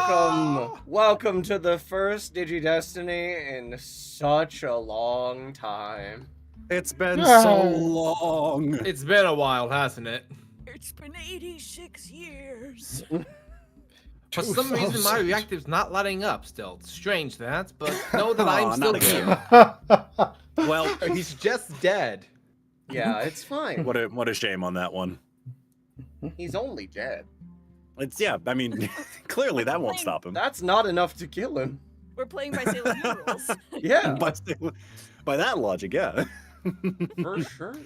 Welcome to the first Digi-Destiny in such a long time. It's been so long. It's been a while, hasn't it? It's been 86 years. For some reason, my reactive's not lighting up still. It's strange that, but know that I'm still here. Well, He's just dead. Yeah, it's fine. what a shame on that one. He's only dead. It's I mean, clearly that won't stop him. That's not enough to kill him. We're playing by Sailor Moon rules. Yeah, By that logic, yeah. for sure.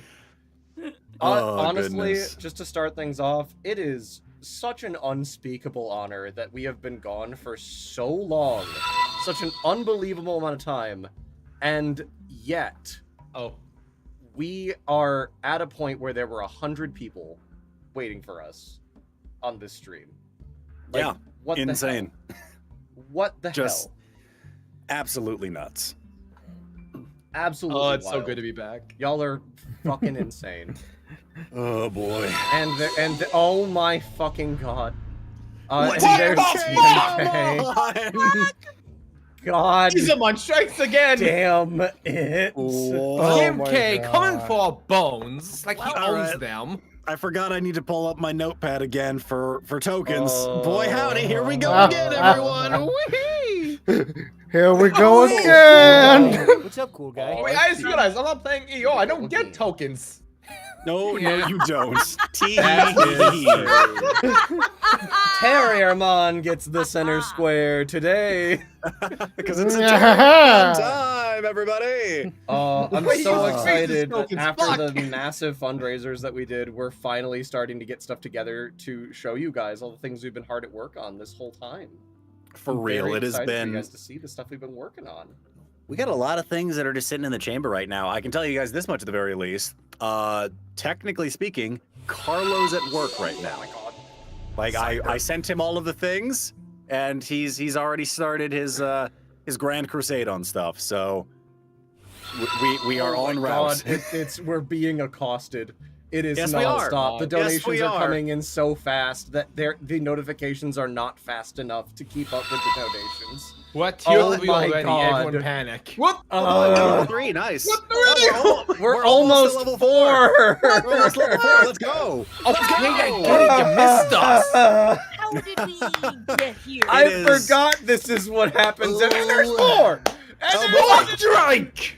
Oh, Honestly, goodness. just to start things off, it is such an unspeakable honor that we have been gone for so long. Such an unbelievable amount of time. And yet, we are at a point where there were 100 people waiting for us on this stream. Like, Yeah, what insane. The hell? What the Just hell? absolutely nuts. Absolutely Oh, it's so wild. good to be back. Y'all are fucking insane. Oh boy. And oh my fucking god. What? And there's Come TK. on! God Digimon strikes again! damn it. What? Kim my K God. coming for bones, like he All owns right. them. I forgot I need to pull up my notepad again for tokens. Oh. Boy howdy, here we go again, everyone. Whee! Here we go again. What's up, cool guy? Oh, Wait, I just realized I'm not playing EO. I don't get tokens. No, you don't. Terriermon gets the center square today. Because it's a time, everybody. I'm Wait, so he's excited that tokens, after fuck. the massive fundraisers that we did, we're finally starting to get stuff together to show you guys all the things we've been hard at work on this whole time. For I'm real, very it has excited for you been. guys to see the stuff we've been working on. We got a lot of things that are just sitting in the chamber right now. I can tell you guys this much at the very least. Technically speaking, Carlo's at work right now. Oh my god. Like I sent him all of the things, and he's already started his Grand Crusade on stuff. So we are Oh en my route. God, we're being accosted. It is Yes, we are. nonstop. The Yes, donations we are are. coming in so fast that the notifications are not fast enough to keep up with the donations. What Oh tier we my already? God. Everyone panic. What? Level 3, nice. We're almost at level 4. We're almost level 4. Let's go. Okay, I get it. You missed us. How did we get here? I It is- forgot this is what happens. And there's more. And Oh, there's boy. Strike!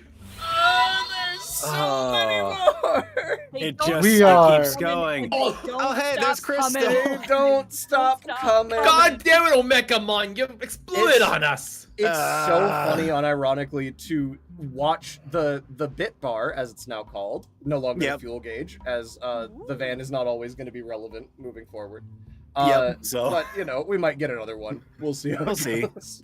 there's so many more. They It don't just We stop are- keeps coming, going. and they Oh, don't hey, stop there's Kristen. coming. They don't stop stop coming. God damn it, Omecamon! You exploded It's- on us. It's so funny, unironically, to watch the bit bar, as it's now called, no longer Yep. a fuel gauge, as the van is not always going to be relevant moving forward. Yep, so- But you know, we might get another one. We'll see. How We'll it see. goes.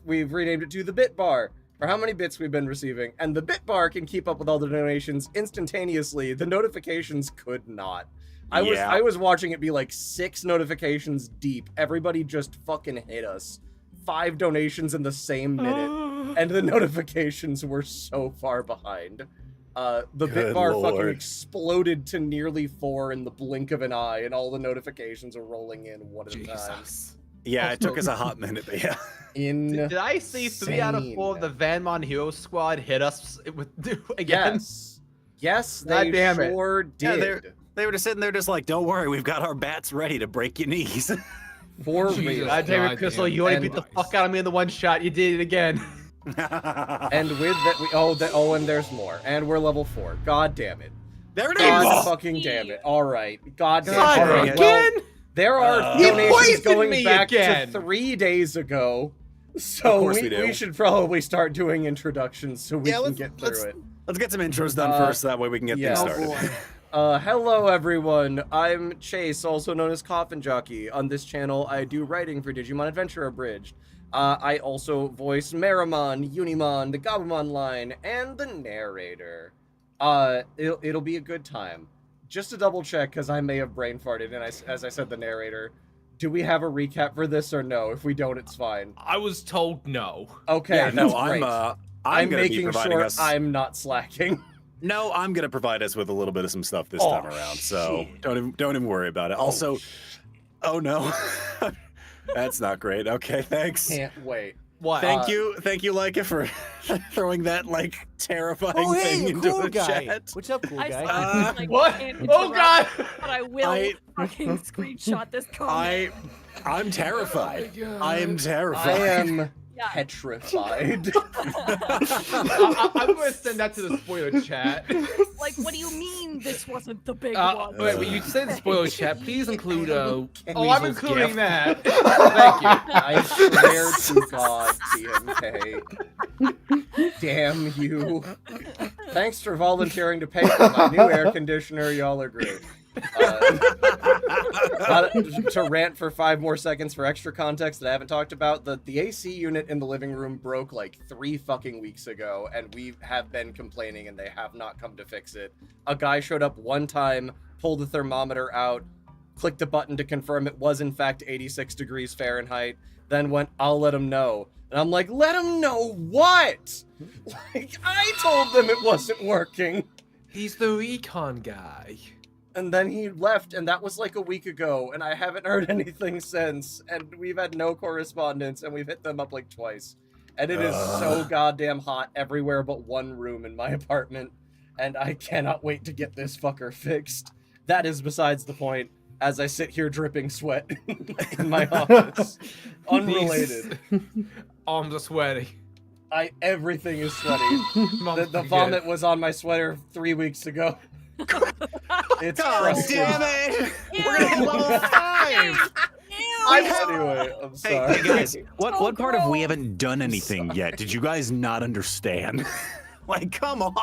We've renamed it to the bit bar for how many bits we've been receiving, and the bit bar can keep up with all the donations instantaneously. The notifications could not. Yeah. I was watching it be like 6 notifications deep. Everybody just fucking hit us. 5 donations in the same minute, and the notifications were so far behind. The Good bit bar fucking Lord. exploded to nearly 4 in the blink of an eye, and all the notifications are rolling in one at a time. Jesus. Yeah, it took us a hot minute, but yeah. Did I see 3 out of 4 of the Vanmon Hero Squad hit us with again? Yes, God they damn it. sure Yeah, did. They were just sitting there just like, don't worry, we've got our bats ready to break your knees. For Jesus. real. God damn it, Crystal, you already And- beat the fuck out of me in the one shot. You did it again. And with that, and there's more. And we're level 4. God damn it. There it God is! fucking damn it. All right. God damn God it. All dang right. it. Well, Again? there are He donations poisoned going me back again. to 3 days ago. So Of course we we do. should probably start doing introductions so we Yeah, can let's- get through let's- it. Let's get some intros done Uh, first, so that way we can get yeah. things Oh, started. Hello everyone, I'm Chase, also known as Coffinjockey. On this channel, I do writing for Digimon Adventure Abridged. I also voice Meramon, Unimon, the Gabumon line, and the narrator. It'll be a good time. Just to double check, because I may have brain farted, and as I said, the narrator. Do we have a recap for this or no? If we don't, it's fine. I was told no. Okay, Yeah, that's no, great. I'm gonna be making providing sure us. I'm not slacking. No, I'm gonna provide us with a little bit of some stuff this Oh, time around. So shit. don't even worry about it. Also, Oh no. That's not great. Okay, thanks. Can't wait. What? Thank you, Laika, for throwing that like terrifying thing into cool the guy. chat. What's up, cool I guy? saw like, What? can't Oh god! interrupt, But I will fucking screenshot this comment. I'm terrified. Oh my God. I am I terrified. am Yeah. petrified. I'm gonna send that to the spoiler chat. Like, what do you mean this wasn't the big one? Wait, when you say the spoiler chat, please include Can oh, I'm Weasel's including gift. that. Thank you. I swear to God, TMK. Damn you. Thanks for volunteering to pay for my new air conditioner. Y'all are great. To rant for 5 more seconds for extra context that I haven't talked about, the AC unit in the living room broke like 3 fucking weeks ago, and we have been complaining and they have not come to fix it. A guy showed up one time, pulled the thermometer out, clicked a button to confirm it was in fact 86 degrees Fahrenheit, then went, I'll let him know. And I'm like, let him know what? Like, I told them it wasn't working. He's the recon guy. And then he left, and that was like a week ago, and I haven't heard anything since, and we've had no correspondence, and we've hit them up like twice. And it is so goddamn hot everywhere but one room in my apartment, and I cannot wait to get this fucker fixed. That is besides the point, as I sit here dripping sweat in my office. Unrelated. Arms are sweaty. Everything is sweaty. The vomit was on my sweater 3 weeks ago. It's crusty. Damn it! Ew. We're gonna hit level 5! Anyway, I'm Hey, sorry. hey guys, what So part of we gross. haven't done anything yet? Did you guys not understand? Like, come on!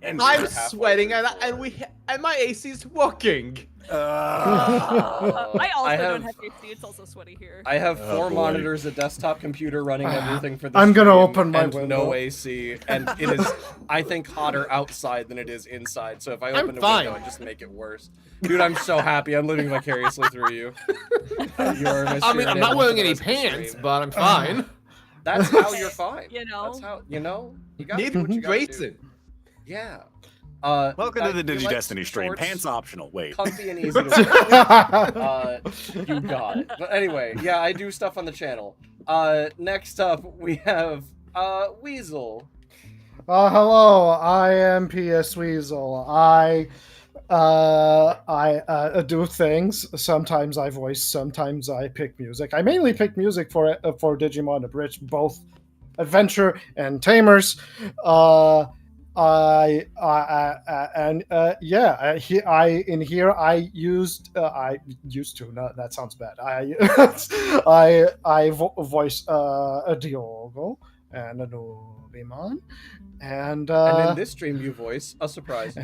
I'm halfway sweating through and my AC's working. I also I don't have- have AC. It's also sweaty here. I have Oh, 4 boy. monitors, a desktop computer running everything for the I'm gonna stream, open my and window. no AC, and it is, I think, hotter outside than it is inside. So if I I'm open a fine. window, I just make it worse. Dude, I'm so happy. I'm living vicariously through you. You're I mean, I'm not wearing any pants, but I'm fine. That's how you're fine. You know? That's how you know. You got to Neither do what you would gotta do. Grayson. Yeah. Welcome to the you like Digi-Destiny stream. shorts? Pants optional. Wait. Comfy and easy to wear. You got it. But anyway, yeah, I do stuff on the channel. Next up, we have Weasel. Hello, I am PSWeasel. I do things. Sometimes I voice, sometimes I pick music. I mainly pick music for Digimon Abridged, both adventure and tamers. I used to. No, that sounds bad. I voice a Diogo and a Lopmon, and And in this stream, you voice a surprise.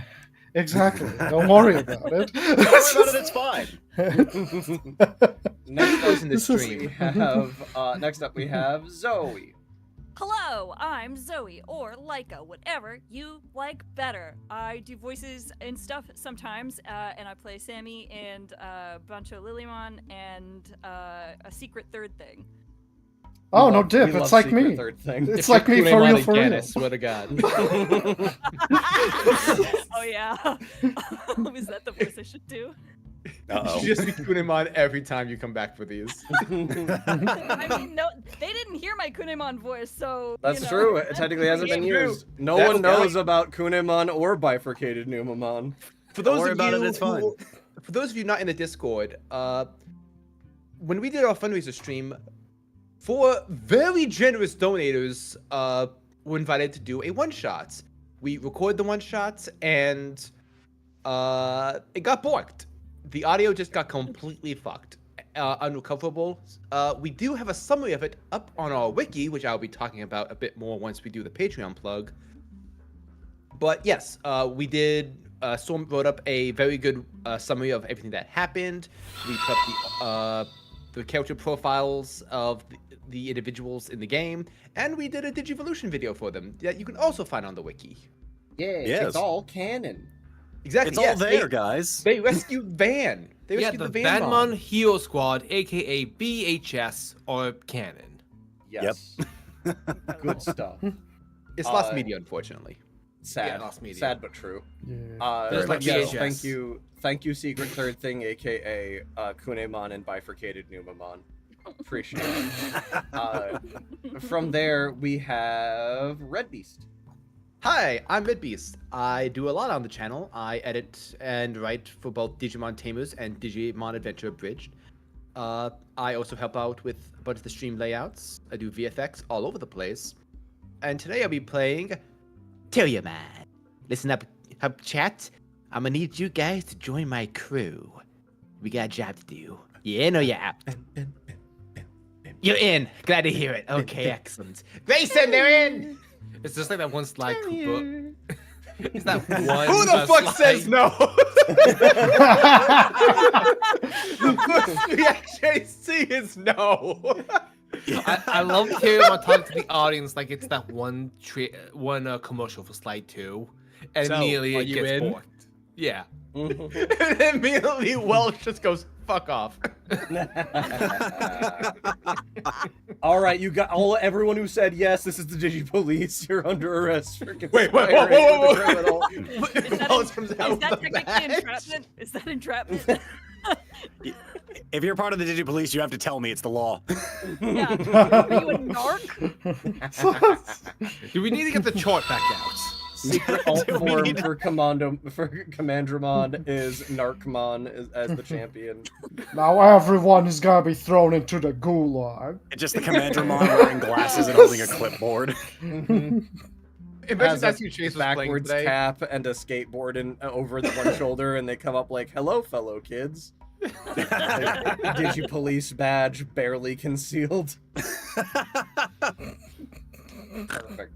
exactly. Don't worry about it. Don't worry about it, it's fine. Next in the stream. Next up, we have Zoe. Hello, I'm Zoe, or Laika, whatever you like better. I do voices and stuff sometimes, and I play Sammy and a bunch of Lilymon and a secret third thing. Oh, no We dip. love It's like secret me. Third thing. It's like me for real, for again, I real. swear to God. Oh yeah, was that the voice I should do? Uh-oh. You just be Kunimon every time you come back for these. I mean, no, they didn't hear my Kunemon voice, so That's you know, true. It technically hasn't been It's true. used. No That's one knows about Kunemon or bifurcated Numamon. For Don't those worry of about you it, it's fine. For those of you not in the Discord, when we did our fundraiser stream, 4 very generous donators were invited to do a one-shot. We recorded the one-shots, and it got borked. The audio just got completely fucked, unrecoverable. We do have a summary of it up on our wiki, which I'll be talking about a bit more once we do the Patreon plug. But yes, we did. Storm wrote up a very good summary of everything that happened. We put up the character profiles of the individuals in the game, and we did a Digivolution video for them that you can also find on the wiki. Yeah, Yes. it's all canon. Exactly. It's all there, guys. They rescued Van. They Yeah, rescued the Van Vanmon Hero Squad, aka BHS, are canon. Yes. Good stuff. It's lost Uh, media, unfortunately. Sad. lost media. Sad but true. Yeah. Just like Yes, VHS. thank you, Secret Third Thing, aka Kunemon and Bifurcated Numamon. Appreciate it. From there, we have RedBeast. Hi, I'm RedBeast. I do a lot on the channel. I edit and write for both Digimon Tamers and Digimon Adventure Abridged. I also help out with a bunch of the stream layouts. I do VFX all over the place. And today I'll be playing Terriermon. Listen up, chat. I'm gonna need you guys to join my crew. We got a job to do. You in or you out? You're in. Glad to hear it. Okay, excellent. Grayson, they're in. It's just like that one slide, Cooper. It's that one. Who the fuck slide. says no? The first reaction I see is no. I love hearing about talking to the audience like it's that one commercial for slide 2, and So, immediately are it you gets in? borked. Yeah. And then immediately Welsh just goes, fuck off. All right, you got everyone who said yes. This is the Digi Police. You're under arrest for Wait, whoa, conspiring whoa, with the criminal. Welsh comes out Is with that the technically badge. entrapment? Is that entrapment? If you're part of the Digi Police, you have to tell me it's the law. Yeah. Are you a narc? Do we need to get the chart back out? Secret alt Do we form need to- for Commandramon is Narcmon as the champion. Now everyone is gonna be thrown into the gulag. It's just the Commandramon wearing glasses and holding a clipboard. Imagine Has that's a who Chase was playing backwards today. cap and a skateboard over the one shoulder, and they come up like, "Hello, fellow kids." Digi Police badge barely concealed. Perfect.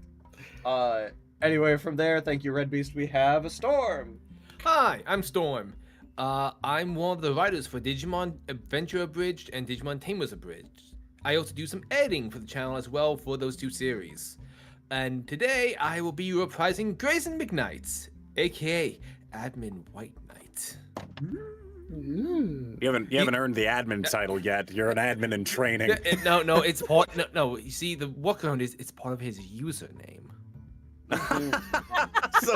Anyway, from there, thank you, RedBeast. We have a Storm. Hi, I'm Storm. I'm one of the writers for Digimon Adventure Abridged and Digimon Tamers Abridged. I also do some editing for the channel as well for those 2 series. And today I will be reprising Grayson McKnight, aka Admin White Knight. Ooh. You haven't earned the admin title yet. You're an admin in training. No, it's part. No. You see, the workaround is it's part of his username. So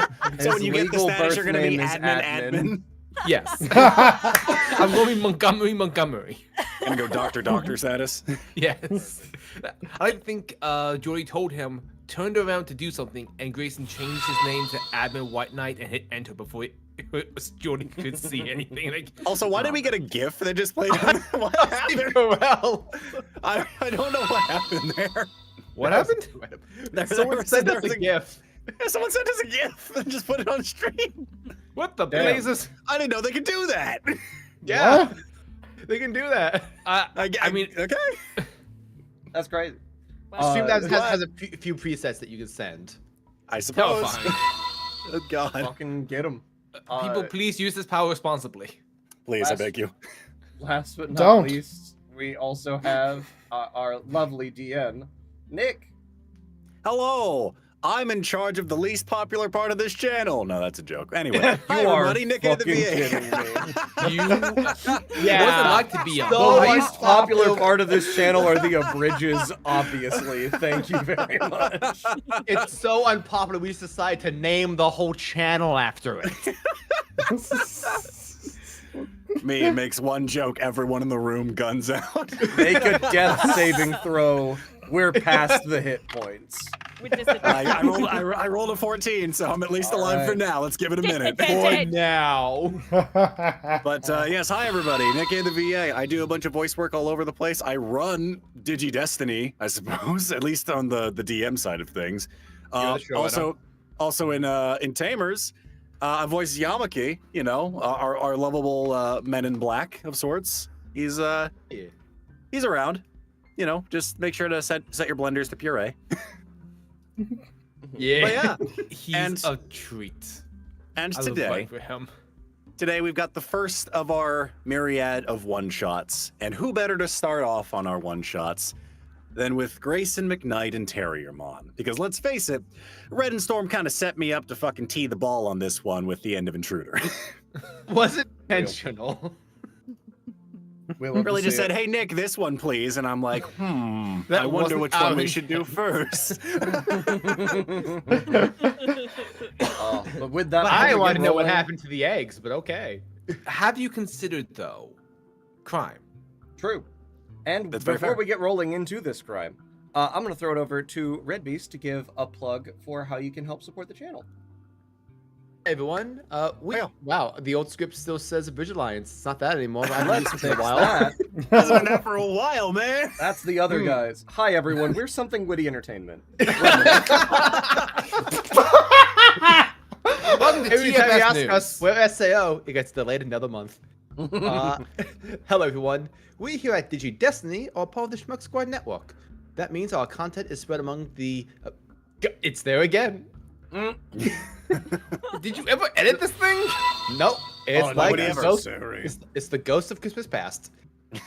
when you get the legal status, you're birth gonna be name is admin. Yes. I'm going to be Montgomery. Gonna go doctor status. Yes. I think Jordy told him, turned around to do something, and Grayson changed his name to Admin White Knight and hit enter before Jordy could see anything. Like, Also, why did we get a GIF that just played on? What happened? Well, I don't know what happened there. what happened? someone sent us a gift. Yeah, someone sent us a GIF and just put it on stream. What the Damn. blazes? I didn't know they could do that. Yeah, they can do that. I mean, okay. That's great. Streamlabs what? has a few presets that you can send. I suppose. terrifying. Oh God. Fucking get him. People, please use this power responsibly. Please, I last- beg you. Last but not Don't. least, we also have our lovely DN, Nick. Hello. I'm in charge of the least popular part of this channel. No, that's a joke. Anyway, hi You are everybody, Nick at the fucking VA. kidding me. You, What is it Yeah. like to be a The So least popular unpopular. part of this channel are the abridges, obviously. Thank you very much. It's so unpopular. We just decided to name the whole channel after it. Me makes one joke, everyone in the room guns out. Make a death saving throw. We're past the hit points. With disadvantage. I rolled a 14, so I'm at least All alive for right. now. Let's give it a minute. For now. But yes, hi everybody, Nick at the VA. I do a bunch of voice work all over the place. I run Digi-Destiny, I suppose, at least on the DM side of things. You're the showrunner. Also in Tamers, I voice Yamaki, you know, our lovable men in black of sorts. He's around. You know, just make sure to set your blenders to puree. Yeah. But yeah, He's And- a treat. and I love today, fighting for him. Today we've got the first of our myriad of one-shots, and who better to start off on our one-shots than with Grayson, McKnight, and Terriermon? Because let's face it, Red and Storm kind of set me up to fucking tee the ball on this one with the end of Intruder. Was it intentional? We love Really to just see said, it. "Hey Nick, this one please," and I'm like, That I wonder wasn't which our one we should do first. But with that, But before I we want get to know what rolling- happened to the eggs, but okay. Have you considered, though, crime? True. And That's very before fair. we get rolling into this crime, I'm going to throw it over to RedBeast to give a plug for how you can help support the channel. Hey everyone, Yeah. wow, the old script still says Bridge Alliance. It's not that anymore. I've Let's used it for a fix while. that. Hasn't been that for a while, man. That's the other guys. Hi, everyone. We're Something Witty Entertainment. Welcome to Every time you TFS ask News. us, we're SAO, it gets delayed another month. Hello everyone, we here at Digi-Destiny are part of the Schmuck Squad network. That means our content is spread among the... it's there again. Did you ever edit this thing? Nope, it's Oh, like nobody the ever. ghost, Sorry. it's the ghost of Christmas past.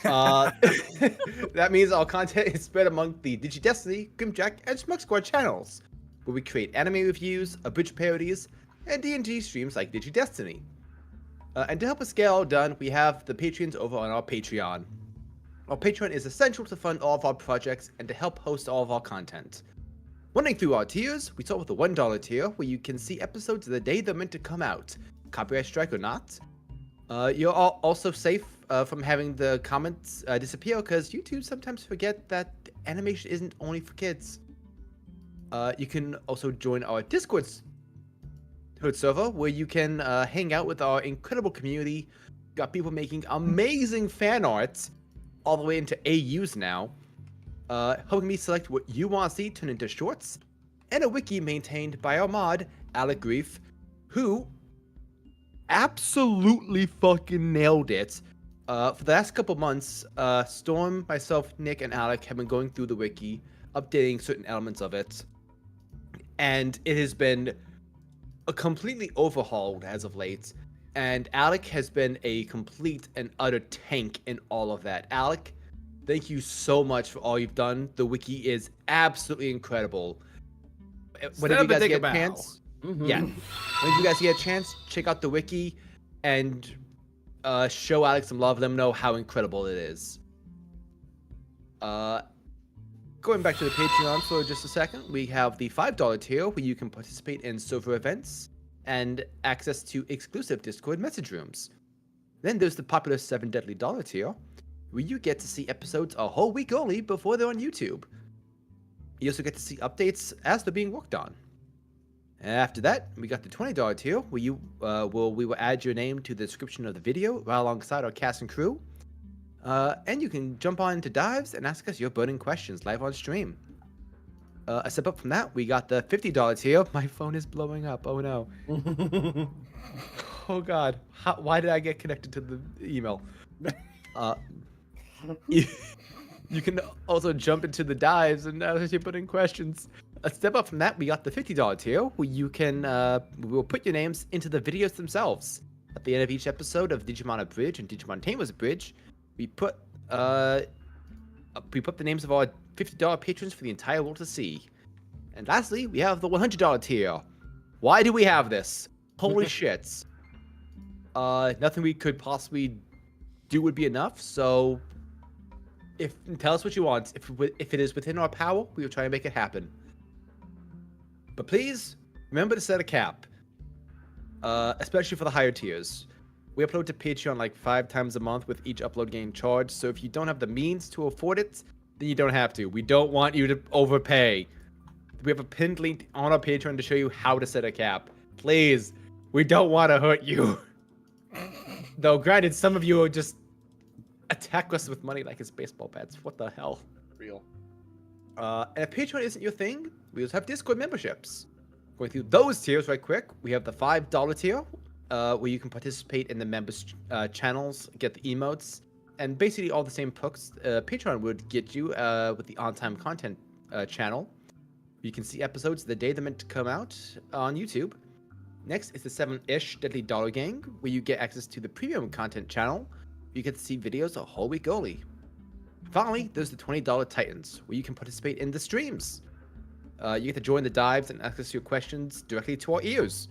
That means our content is spread among the Digi-Destiny, Grimjack, and Schmuck Squad channels, where we create anime reviews, abridged parodies, and D&D streams like Digi-Destiny. And to help us get all done, we have the Patreons over on our Patreon. Our Patreon is essential to fund all of our projects and to help host all of our content. Running through our tiers, we start with the $1 tier, where you can see episodes the day they're meant to come out, copyright strike or not. You're also safe from having the comments disappear, because YouTube sometimes forget that animation isn't only for kids. You can also join our Discord server, where you can hang out with our incredible community. Got people making amazing fan art, all the way into AUs now. Helping me select what you want to see turn into shorts, and a wiki maintained by our mod, Alec Grief, who absolutely fucking nailed it. For the last couple months, Storm, myself, Nick, and Alec have been going through the wiki, updating certain elements of it, and it has been completely overhauled as of late. And Alec has been a complete and utter tank in all of that. Alec, thank you so much for all you've done. The wiki is absolutely incredible. Whenever you guys get a chance, yeah, when you guys get a chance, check out the wiki and show Alex some love. Let him know how incredible it is. Going back to the Patreon for just a second, we have the $5 tier where you can participate in server events and access to exclusive Discord message rooms. Then there's the popular $7 Deadly Dollar tier, where you get to see episodes a whole week early before they're on YouTube. You also get to see updates as they're being worked on. After that, we got the $20 tier, where we will add your name to the description of the video right alongside our cast and crew. And you can jump on into dives and ask us your burning questions live on stream. A step up from that, we got the $50 tier. My phone is blowing up. Oh no. Oh god. Why did I get connected to the email? You can also jump into the dives and ask your burning questions. A step up from that, we got the $50 tier, where you can we'll put your names into the videos themselves. At the end of each episode of Digimon Abridged and Digimon Tamers Abridged, we put the names of our $50 patrons for the entire world to see. And lastly, we have the $100 tier. Why do we have this? Holy shit. Nothing we could possibly do would be enough, so tell us what you want. If it is within our power, we will try and make it happen. But please, remember to set a cap. Especially for the higher tiers. We upload to Patreon like 5 times a month, with each upload getting charged, so if you don't have the means to afford it, then you don't have to. We don't want you to overpay. We have a pinned link on our Patreon to show you how to set a cap. Please, we don't want to hurt you. Though granted, some of you will just attack us with money like it's baseball bats. What the hell? Real. And if Patreon isn't your thing, we also have Discord memberships. Going through those tiers right quick, we have the $5 tier, where you can participate in the members' channels, get the emotes, and basically all the same perks Patreon would get you with the on-time content channel. You can see episodes the day they're meant to come out on YouTube. Next is the $7-ish Deadly Dollar Gang, where you get access to the premium content channel. You get to see videos a whole week early. Finally, there's the $20 Titans, where you can participate in the streams. You get to join the dives and access your questions directly to our ears.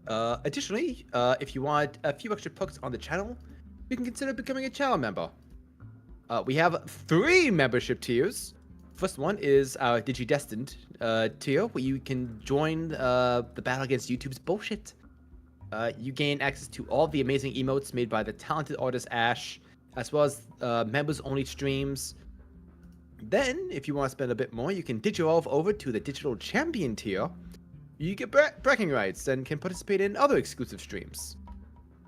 Additionally, if you want a few extra perks on the channel, you can consider becoming a channel member. We have 3 membership tiers, First one is our Digi-Destiny tier, where you can join the battle against YouTube's bullshit. You gain access to all the amazing emotes made by the talented artist Ash, as well as members-only streams. Then, if you want to spend a bit more, you can Digivolve over to the Digital Champion tier. You get bragging rights and can participate in other exclusive streams.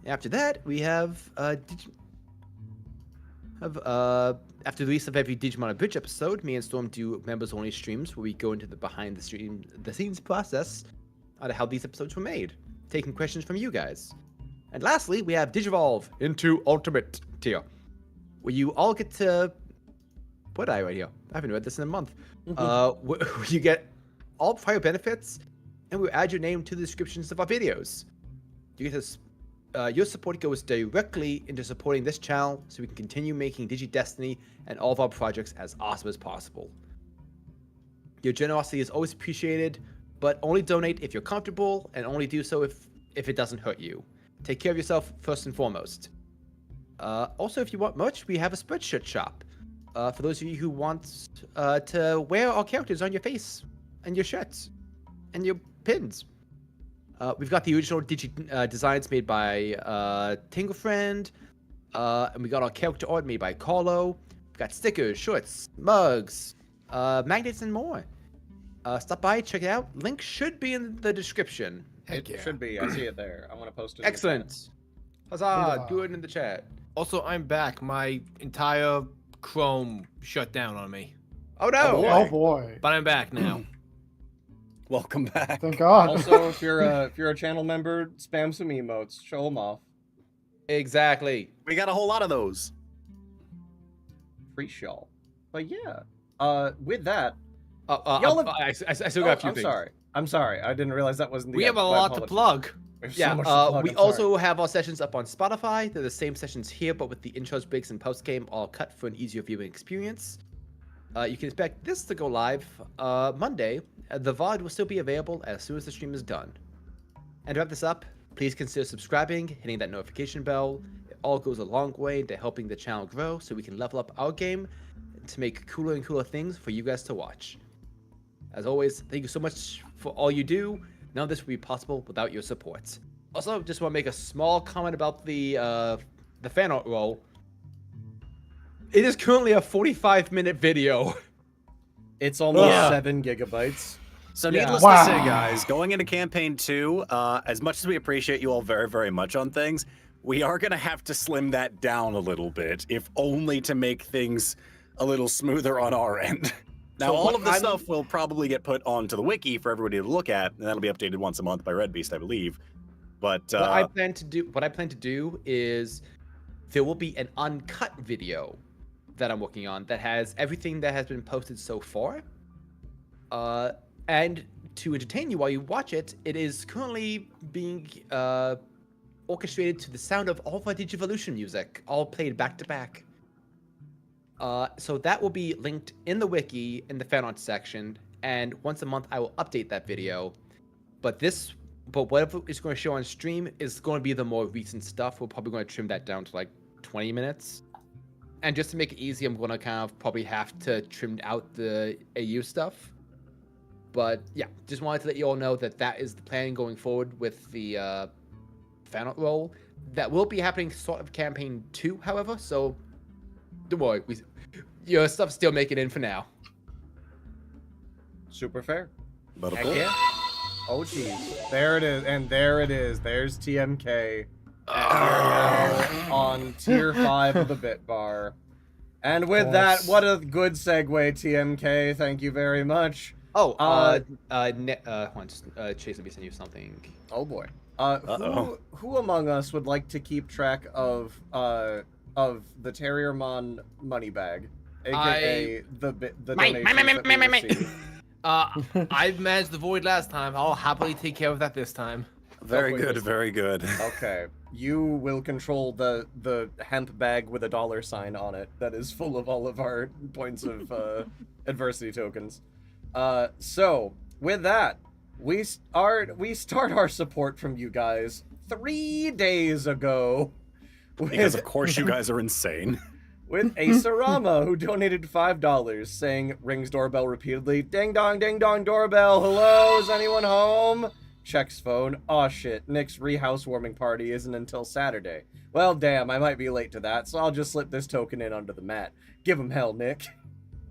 After that, we have after the release of every Digimon Abridged episode, me and Storm do members-only streams where we go into the behind-the-scenes process on how these episodes were made, taking questions from you guys. And lastly, we have Digivolve into Ultimate tier, where you all get to... What did I write here? I haven't read this in a month. You get all prior benefits, and we add your name to the descriptions of our videos. You get to... your support goes directly into supporting this channel so we can continue making Digi-Destiny and all of our projects as awesome as possible. Your generosity is always appreciated, but only donate if you're comfortable, and only do so if it doesn't hurt you. Take care of yourself first and foremost. Also, if you want merch, we have a Spreadshirt shop. For those of you who want to wear our characters on your face, and your shirts, and your pins. We've got the original designs made by Tinglefriend, and we got our character art made by Carlo. We've got stickers, shirts, mugs, magnets, and more. Stop by, check it out. Link should be in the description. Heck yeah. Should be. I see it there. I want to post it. Excellent. Huzzah! Do it in the chat. Also, I'm back. My entire Chrome shut down on me, Oh no! Oh boy. but I'm back now. Welcome back. Thank God. Also, if you're a channel member, spam some emotes. Show them off. Exactly. We got a whole lot of those. Free y'all. But yeah. With that, Y'all I still got a few things. I'm sorry. I didn't realize that wasn't the We end. have a My lot to apologies. plug. We have so Yeah, much to plug, we I'm sorry. also have our sessions up on Spotify. They're the same sessions here, but with the intros, breaks, and post-game all cut for an easier viewing experience. You can expect this to go live Monday. The VOD will still be available as soon as the stream is done. And to wrap this up, please consider subscribing, hitting that notification bell. It all goes a long way into helping the channel grow so we can level up our game to make cooler and cooler things for you guys to watch. As always, thank you so much for all you do. None of this would be possible without your support. Also, just want to make a small comment about the fan art roll. It is currently a 45-minute video. It's almost Yeah. 7 gigabytes. So Yeah. needless Wow. to say, guys, going into campaign 2, as much as we appreciate you all very, very much on things, we are going to have to slim that down a little bit, if only to make things a little smoother on our end. Now, So all what of the I'm- stuff will probably get put onto the wiki for everybody to look at, and that'll be updated once a month by RedBeast, I believe. But What I plan to do is there will be an uncut video that I'm working on that has everything that has been posted so far. And to entertain you while you watch it, it is currently being orchestrated to the sound of all of our Digivolution music, all played back to back. So that will be linked in the wiki in the fan art section, and once a month I will update that video. But whatever is going to show on stream is going to be the more recent stuff. We're probably going to trim that down to like 20 minutes. And just to make it easy, I'm going to kind of probably have to trim out the AU stuff. But yeah, just wanted to let you all know that that is the plan going forward with the fan art roll. That will be happening sort of campaign 2, however, so don't worry, your stuff's still making it in for now. Super fair. but of Heck course. yeah. Oh jeez. There it is, and there it is. There's TMK. Now on tier 5 of the bit bar. And with that, Yes. what a good segue, TMK. Thank you very much. Oh, Uh, hold on, just, Chase, let me send you something. Oh boy. Uh-oh. Who among us would like to keep track of the Terriermon money bag, aka the donations that we received? I've managed the void last time. I'll happily take care of that this time. Very wait, good, this- very good. Okay, you will control the hemp bag with a $sign on it that is full of all of our points of adversity tokens. So with that, we start our support from you guys 3 days ago. Because of course you guys are insane. with Acerama, who donated $5, saying rings doorbell repeatedly. Ding dong, doorbell. Hello, is anyone home? Checks phone. Aw shit, Nick's re-housewarming party isn't until Saturday. Well, damn, I might be late to that, so I'll just slip this token in under the mat. Give him hell, Nick.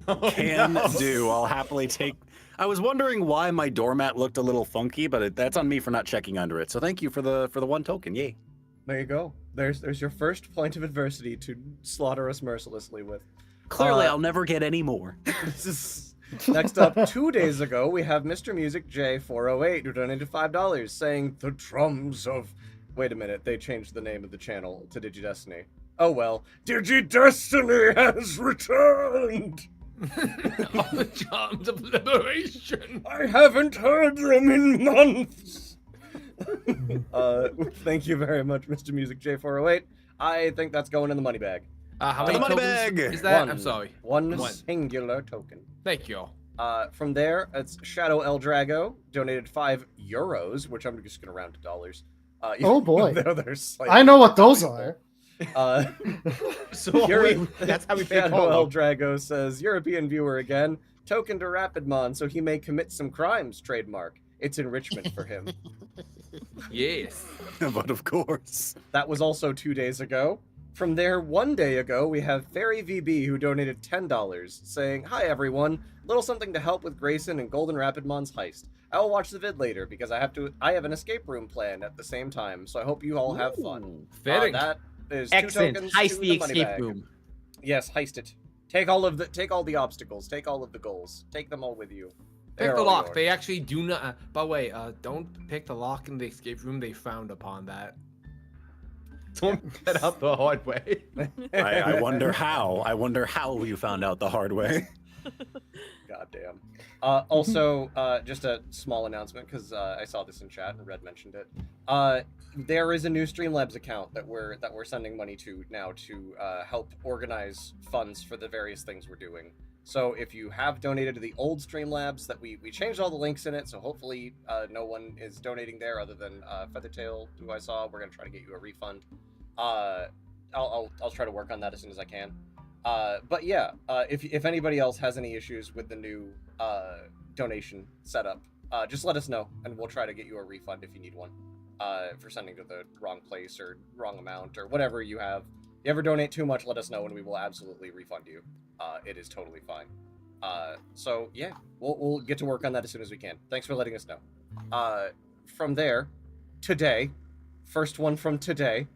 Can do. I'll happily take. I was wondering why my doormat looked a little funky, but that's on me for not checking under it. So thank you for the one token. Yay. There you go. There's your first point of adversity to slaughter us mercilessly with. Clearly, I'll never get any more. Next up, 2 days ago, we have Mr. Music J408, who donated $5, saying the drums of... Wait a minute, they changed the name of the channel to Digi-Destiny. Oh well. Digi-Destiny has returned! All the charms of liberation. I haven't heard them in months! Thank you very much, Mr. Music J408. I think that's going in the money bag. How The many money tokens bag! is that? One. I'm sorry. One singular token. Thank you. From there, it's Shadow El Drago, donated €5, which I'm just going to round to dollars. Oh boy. They're slightly- I know what those are. So You're- that's how we pay Shadow El Paulo. Drago says, European viewer again, token to Rapidmon so he may commit some crimes, trademark. It's enrichment for him. Yes. But of course. That was also 2 days ago. From there, 1 day ago, we have Fairy VB who donated $10, saying, Hi everyone, little something to help with Grayson and Golden Rapidmon's heist. I will watch the vid later because I have an escape room planned at the same time, so I hope you all have fun. Fitting. That is Excellent. 2 tokens Heist to the money escape bag. room. Yes, heist it. Take all the obstacles, take all of the goals, take them all with you. They Pick are the all lock. yours. They actually do not. By the way, don't pick the lock in the escape room. They frowned upon that. Don't get out the hard way. I wonder how. I wonder how you found out the hard way. Goddamn. Also, just a small announcement because I saw this in chat and Red mentioned it. There is a new Streamlabs account that we're sending money to now to help organize funds for the various things we're doing. So if you have donated to the old Streamlabs, that we changed all the links in it, so hopefully no one is donating there other than Feathertail, who I saw. We're gonna try to get you a refund. I'll try to work on that as soon as I can. But yeah, if anybody else has any issues with the new donation setup, just let us know, and we'll try to get you a refund if you need one for sending to the wrong place or wrong amount or whatever you have. If you ever donate too much, let us know, and we will absolutely refund you. It is totally fine. So yeah, we'll get to work on that as soon as we can. Thanks for letting us know. From there, today, first one from today.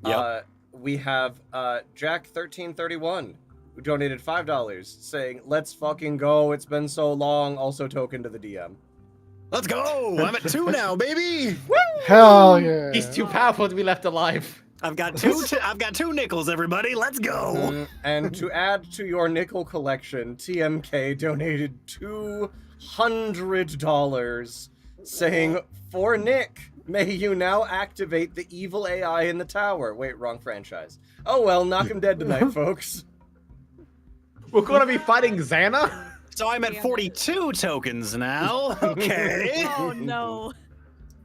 Yep. We have Jack1331, who donated $5, saying, Let's fucking go, it's been so long, also token to the DM. Let's go! I'm at 2 now, baby! Hell yeah. He's too powerful to be left alive. I've got two nickels, everybody. Let's go! And to add to your nickel collection, TMK donated $200, saying, For Nick, may you now activate the evil AI in the tower. Wait, wrong franchise. Oh well, knock him dead tonight, folks. We're gonna be fighting Xana? So I'm at 42 tokens now. Okay. Oh no.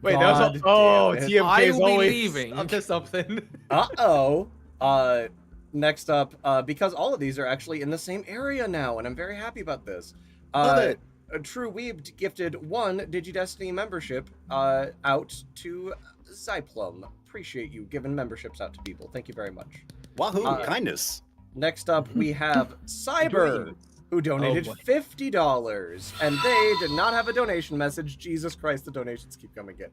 Wait, that was God damn it. TMK I is will be always leaving. up to something. Uh-oh. Next up, because all of these are actually in the same area now, and I'm very happy about this. Love it. True Weeb gifted 1 Digi-Destiny membership out to Zyplum. Appreciate you giving memberships out to people. Thank you very much. Wahoo! Uh, Kindness. Next up, we have Cyber, who donated boy. $50, and they did not have a donation message. Jesus Christ, the donations keep coming in.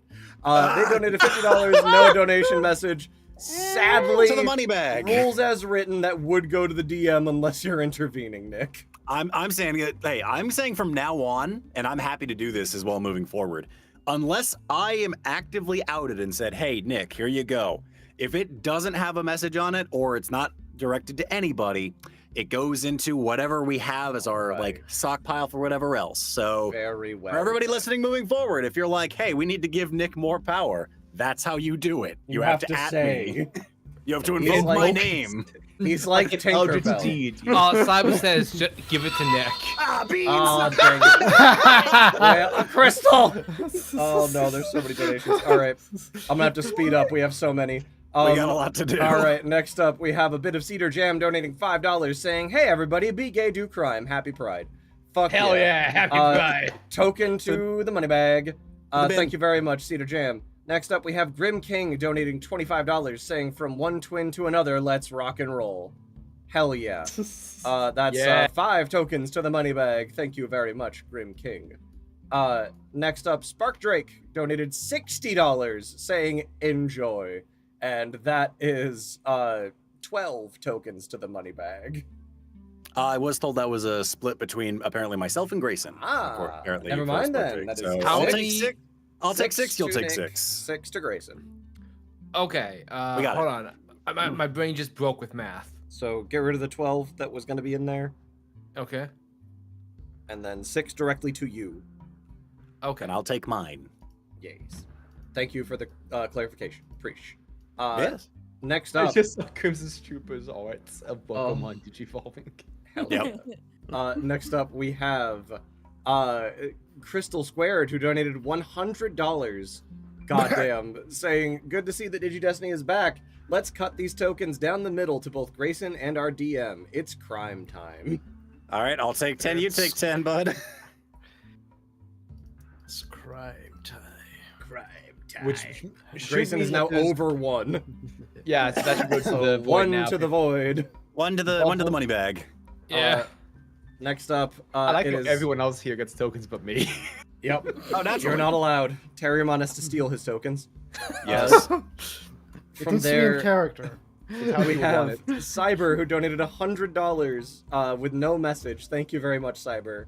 They donated $50, no donation message. Sadly, To the money bag. rules as written that would go to the DM unless you're intervening, Nick. I'm saying it. Hey, I'm saying from now on, and I'm happy to do this as well moving forward. Unless I am actively outed and said, "Hey, Nick, here you go." If it doesn't have a message on it or it's not directed to anybody, it goes into whatever we have as our Right. like stockpile for whatever else. So Very well. for everybody listening moving forward, if you're like, "Hey, we need to give Nick more power," that's how you do it. You have to at me. You have to He's invoke my like- name. He's like an Eldritch Tinkerbell. Deed. Cyber says, give it to Nick. Ah, beans! Oh, dang it. Well, a crystal! Oh no, there's so many donations. All right, I'm gonna have to speed up. We have so many. We got a lot to do. All right, next up we have a bit of Cedar Jam donating $5 saying, "Hey everybody, be gay, do crime, happy Pride." Fuck Hell yeah. happy Pride. Token to the money bag. the bin. Thank you very much, Cedar Jam. Next up we have Grim King donating $25 saying, "From one twin to another, let's rock and roll." Hell yeah. That's Yeah. 5 tokens to the money bag. Thank you very much, Grim King. Next up, Spark Drake donated $60 saying enjoy. And that is 12 tokens to the money bag. I was told that was a split between apparently myself and Grayson. Apparently never for mind Spark then. Drake. That is So How I'll many- take 6. I'll take 6. You'll to take Nick, 6. 6 to Grayson. Okay. We got hold on. My brain just broke with math. So get rid of the 12 that was going to be in there, Okay. and then 6 directly to you. Okay. And I'll take mine. Yes. Thank you for the clarification. Preach. Yes. Next I up, just saw Crimson Troopers arts of Pokemon Digivolving. hell Yep. yeah. Next up, we have Crystal Squared, who donated $100. Goddamn, saying, "Good to see that Digi-Destiny is back. Let's cut these tokens down the middle to both Grayson and our DM. It's crime time." All right, I'll take 10. You take 10, bud. It's crime time. Crime time. Which Grayson is now over 1. Yeah, so that should go to So the void 1 now. to the void. One to the money bag. Yeah. Next up, I like it how is... everyone else here gets tokens but me. Yep. Oh, naturally. You're not allowed. Terriermon has to steal his tokens. Yes. From It's there, in character. How we you have want it. Cyber, who donated $100 with no message. Thank you very much, Cyber.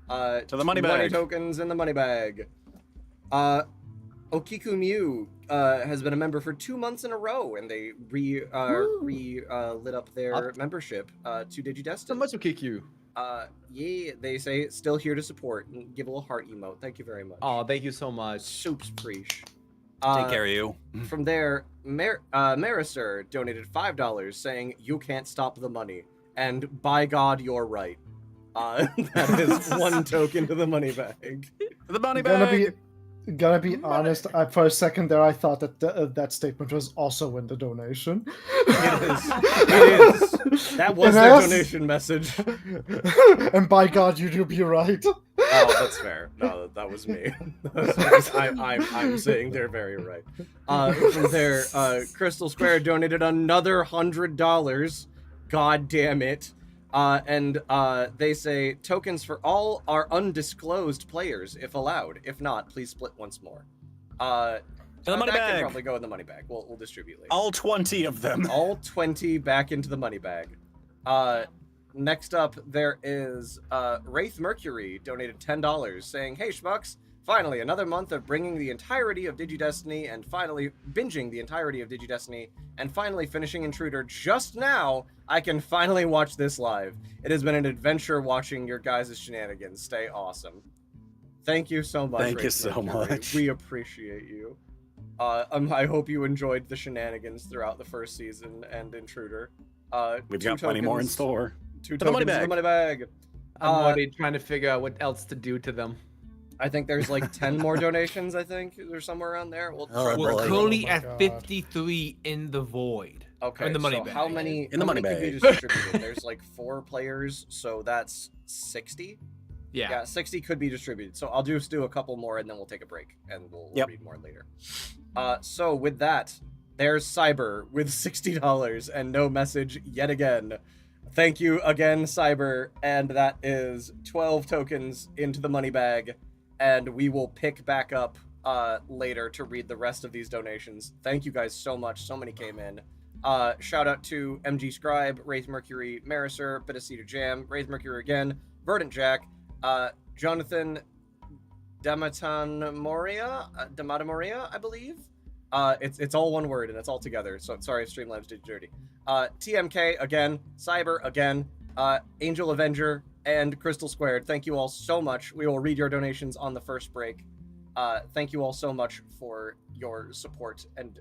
To the money 20 bag. tokens in the money bag. Okiku Mew has been a member for 2 months in a row, and they lit up their membership to Digi-Destiny. So much will kick you. Yeah, they say still here to support and give a little heart emote. Thank you very much. Oh, thank you so much. Soups preach. Take care of you. From there, Marisur donated $5 saying, "You can't stop the money." And by God, you're right. That is 1 token to the money bag. The money bag. Gonna be honest, for a second there I thought that that statement was also in the donation. It is. It is. That was And their that's- donation message. And by God, you do be right. Oh, that's fair. No, that was me. I'm saying they're very right. From there, Crystal Square donated another $100. God damn it. And they say, "Tokens for all our undisclosed players, if allowed. If not, please split once more." To the money that bag. can probably go in the money bag. We'll distribute later. All 20 of them. All 20 back into the money bag. Next up, there is Wraith Mercury donated $10 saying, "Hey schmucks, finally another month of bringing the entirety of Digi-Destiny and finally binging the entirety of Digi-Destiny and finally finishing Intruder just now. I can finally watch this live. It has been an adventure watching your guys' shenanigans. Stay awesome." Thank you so much. Thank you Wraith so Mercury. much. We appreciate you. I hope you enjoyed the shenanigans throughout the first season and Intruder. We've 2 got plenty more in tokens- store. 2 To the money tokens in the money bag. I'm Uh, already trying to figure out what else to do to them. I think there's like 10 more donations, I think. There's somewhere around there. We'll Oh, try- boy. We're currently Oh my at God. 53 in the void. Okay, in the money so bag. how many In the how money many could be bag. distributed? There's like 4 players, so that's 60. Yeah. 60 could be distributed. So I'll just do a couple more and then we'll take a break and we'll Yep. read more later. So with that, there's Cyber with $60 and no message yet again. Thank you again, Cyber, and that is 12 tokens into the money bag, and we will pick back up later to read the rest of these donations. Thank you guys so much. So many came in. Shout out to MG Scribe, Wraith Mercury, Marisur, Bit of Cedar Jam, Wraith Mercury again, Verdant Jack, Jonathan Damatamoria, I believe. It's all one word and it's all together. So sorry if Streamlabs did dirty. TMK again, Cyber again, Angel Avenger, and Crystal Squared. Thank you all so much. We will read your donations on the first break. Thank you all so much for your support and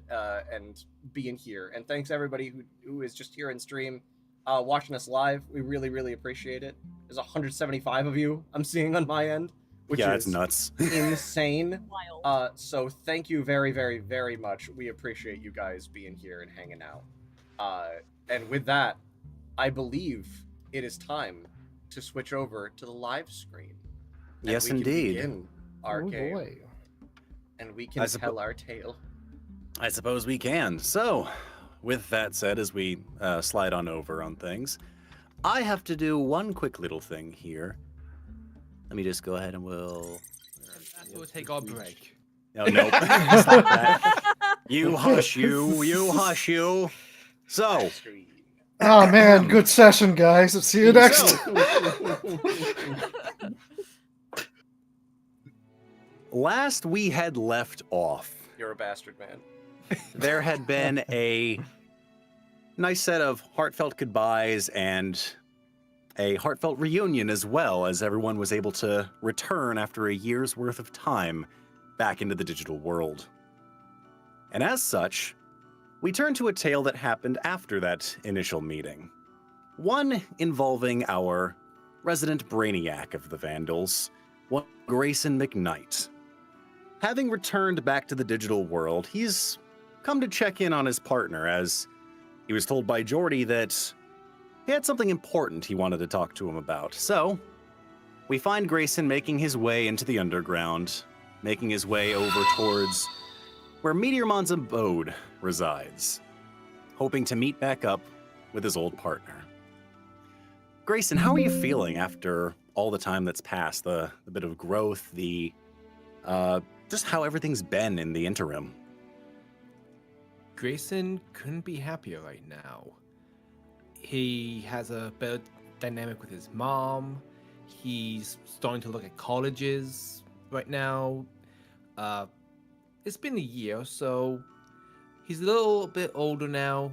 being here. And thanks everybody who is just here in stream, watching us live. We really, really appreciate it. There's 175 of you I'm seeing on my end. which Yeah, is it's nuts. insane. Wild. So thank you very, very, very much. We appreciate you guys being here and hanging out. And with that, I believe it is time to switch over to the live screen. And Yes, we can indeed. begin our Oh game, boy. and we can tell our tale. I suppose we can. So, with that said, as we slide on over on things, I have to do one quick little thing here. Let me just go ahead and we'll take our break. Oh, nope. Stop that. You hush, you hush, you. So, Oh man, good session, guys. See you next. last we had left off, You're a bastard, man. there had been a nice set of heartfelt goodbyes and a heartfelt reunion, as well as everyone was able to return after a year's worth of time back into the digital world. And as such, we turn to a tale that happened after that initial meeting. One involving our resident brainiac of the Vandals, one Grayson McKnight. Having returned back to the digital world, he's come to check in on his partner, as he was told by Jordy that he had something important he wanted to talk to him about. So, we find Grayson making his way into the underground, making his way over towards where Meteormon's abode resides, hoping to meet back up with his old partner. Grayson, how are you feeling after all the time that's passed, the bit of growth, the just how everything's been in the interim? Grayson couldn't be happier right now. He has a better dynamic with his mom. He's starting to look at colleges right now. It's been a year, so he's a little bit older now,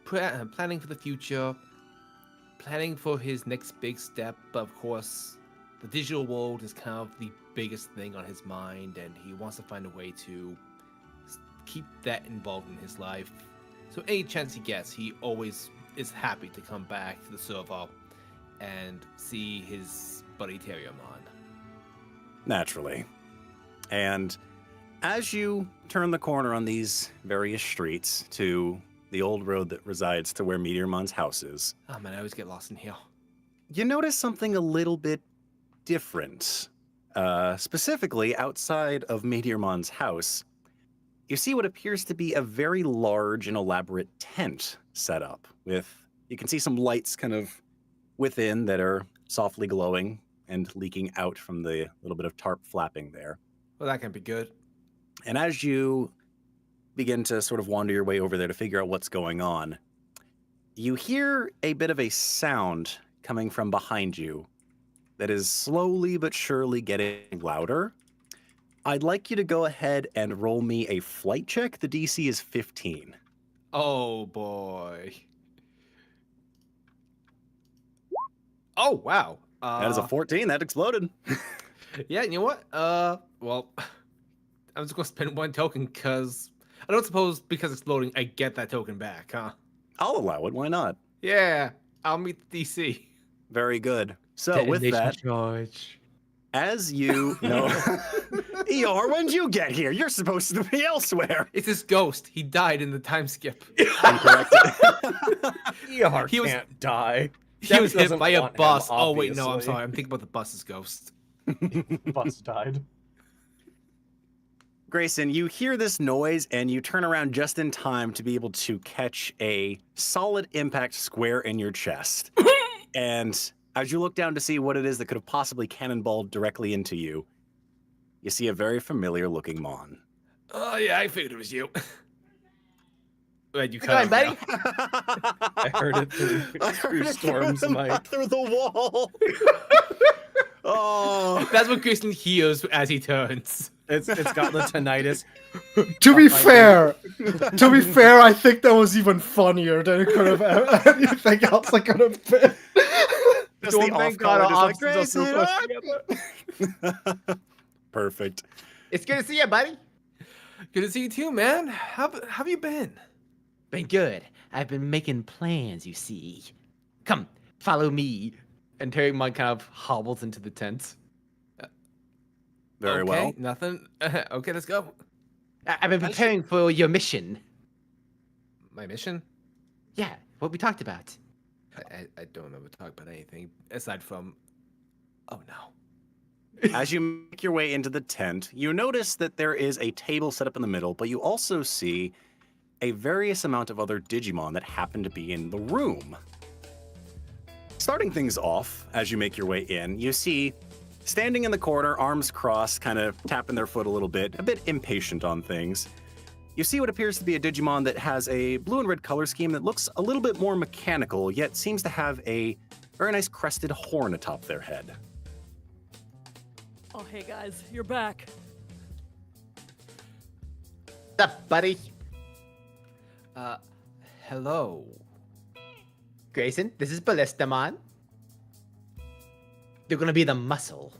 planning for the future, planning for his next big step. But of course, the digital world is kind of the biggest thing on his mind, and he wants to find a way to keep that involved in his life. So any chance he gets, he always is happy to come back to the server and see his buddy Terriermon. Naturally. And as you turn the corner on these various streets to the old road that resides to where Meteormon's house is, Oh man, I always get lost in here. you notice something a little bit different. Specifically, outside of Meteormon's house, you see what appears to be a very large and elaborate tent set up with, you can see some lights kind of within that are softly glowing and leaking out from the little bit of tarp flapping there. Well, that can be good. And as you begin to sort of wander your way over there to figure out what's going on, you hear a bit of a sound coming from behind you that is slowly but surely getting louder. I'd like you to go ahead and roll me a flight check. The DC is 15. Oh boy. Oh wow. That is a 14. That exploded. Yeah, you know what? Well, I'm just gonna spend one token because I don't suppose because it's loading, I get that token back, huh? I'll allow it. Why not? Yeah, I'll meet the DC. Very good. So with that, charge. as you know, ER, when did you get here? You're supposed to be elsewhere. It's his ghost. He died in the time skip. Incorrect. ER He was- can't die. He was hit doesn't by a want him, bus. Oh wait, no, I'm obviously. sorry. I'm thinking about the bus's ghost. Bus died. Grayson, you hear this noise and you turn around just in time to be able to catch a solid impact square in your chest. And as you look down to see what it is that could have possibly cannonballed directly into you, you see a very familiar looking Mon. Oh yeah, I figured it was you. Wait, you How's cut it going, him buddy? now. I heard it through Storm's mic. Through the wall. Oh. That's what Grayson hears as he turns. It's got the tinnitus. To be my fair, I think that was even funnier than it could have anything else I could have been. Just the Thank off God our color, just like, options are so Grayson. close Perfect. It's good to see you, buddy. Good to see you too, man. How have you been? Been good. I've been making plans, you see. Come, follow me. And Terriermon kind of hobbles into the tent. Very okay, well. Nothing. Okay, let's go. I've been preparing for your mission. My mission? Yeah, what we talked about. I don't remember talking about anything aside from. Oh no. As you make your way into the tent, you notice that there is a table set up in the middle, but you also see a various amount of other Digimon that happen to be in the room. Starting things off, as you make your way in, you see, standing in the corner, arms crossed, kind of tapping their foot a bit impatient on things. You see what appears to be a Digimon that has a blue and red color scheme that looks a little bit more mechanical, yet seems to have a very nice crested horn atop their head. Oh, hey guys, you're back. What's up, buddy? Hello. Grayson, this is Ballistamon. You're gonna be the muscle.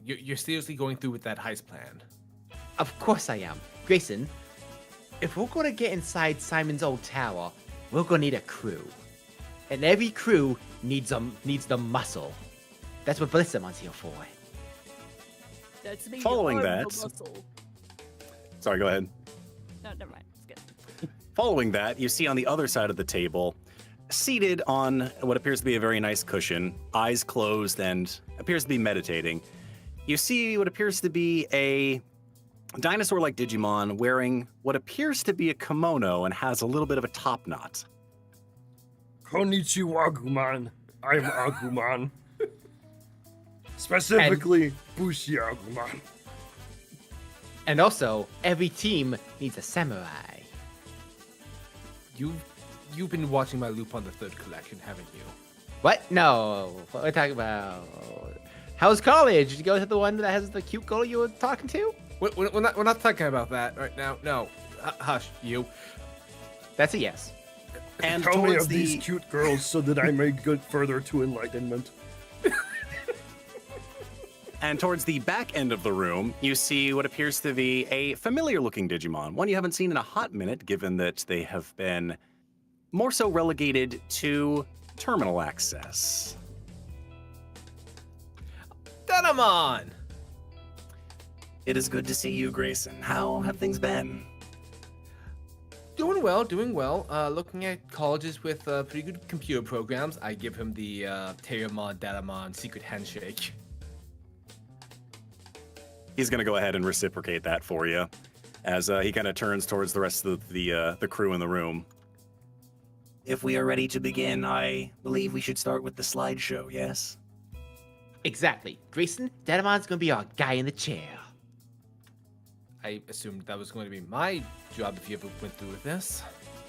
You're seriously going through with that heist plan? Of course I am. Grayson, if we're gonna get inside Simon's old tower, we're gonna need a crew. And every crew needs the muscle. That's what Ballistamon's here for. That's me. Following I'm the that- muscle. Sorry, go ahead. No, never mind. It's good. Following that, you see on the other side of the table, seated on what appears to be a very nice cushion, eyes closed and appears to be meditating, you see what appears to be a dinosaur-like Digimon wearing what appears to be a kimono and has a little bit of a top knot. Konnichiwa, Agumon. I'm Agumon. Specifically, BushiAgumon. And also, every team needs a samurai. You've been watching my Lopmon the Third collection, haven't you? What? No. What are we talking about? How's college? Did you go to the one that has the cute girl you were talking to? We're not talking about that right now. No. Hush, you. That's a yes. And Tell me towards of the these cute girls so that I may get further to enlightenment. And towards the back end of the room, you see what appears to be a familiar-looking Digimon, one you haven't seen in a hot minute, given that they have been more so relegated to terminal access. Terriermon! It is good to see you, Grayson. How have things been? Doing well, doing well. Looking at colleges with pretty good computer programs. I give him the Terriermon, Terriermon secret handshake. He's going to go ahead and reciprocate that for you, as he kind of turns towards the rest of the crew in the room. If we are ready to begin, I believe we should start with the slideshow, yes? Exactly. Grayson, Terriermon's gonna be our guy in the chair. I assumed that was going to be my job if you ever went through with this.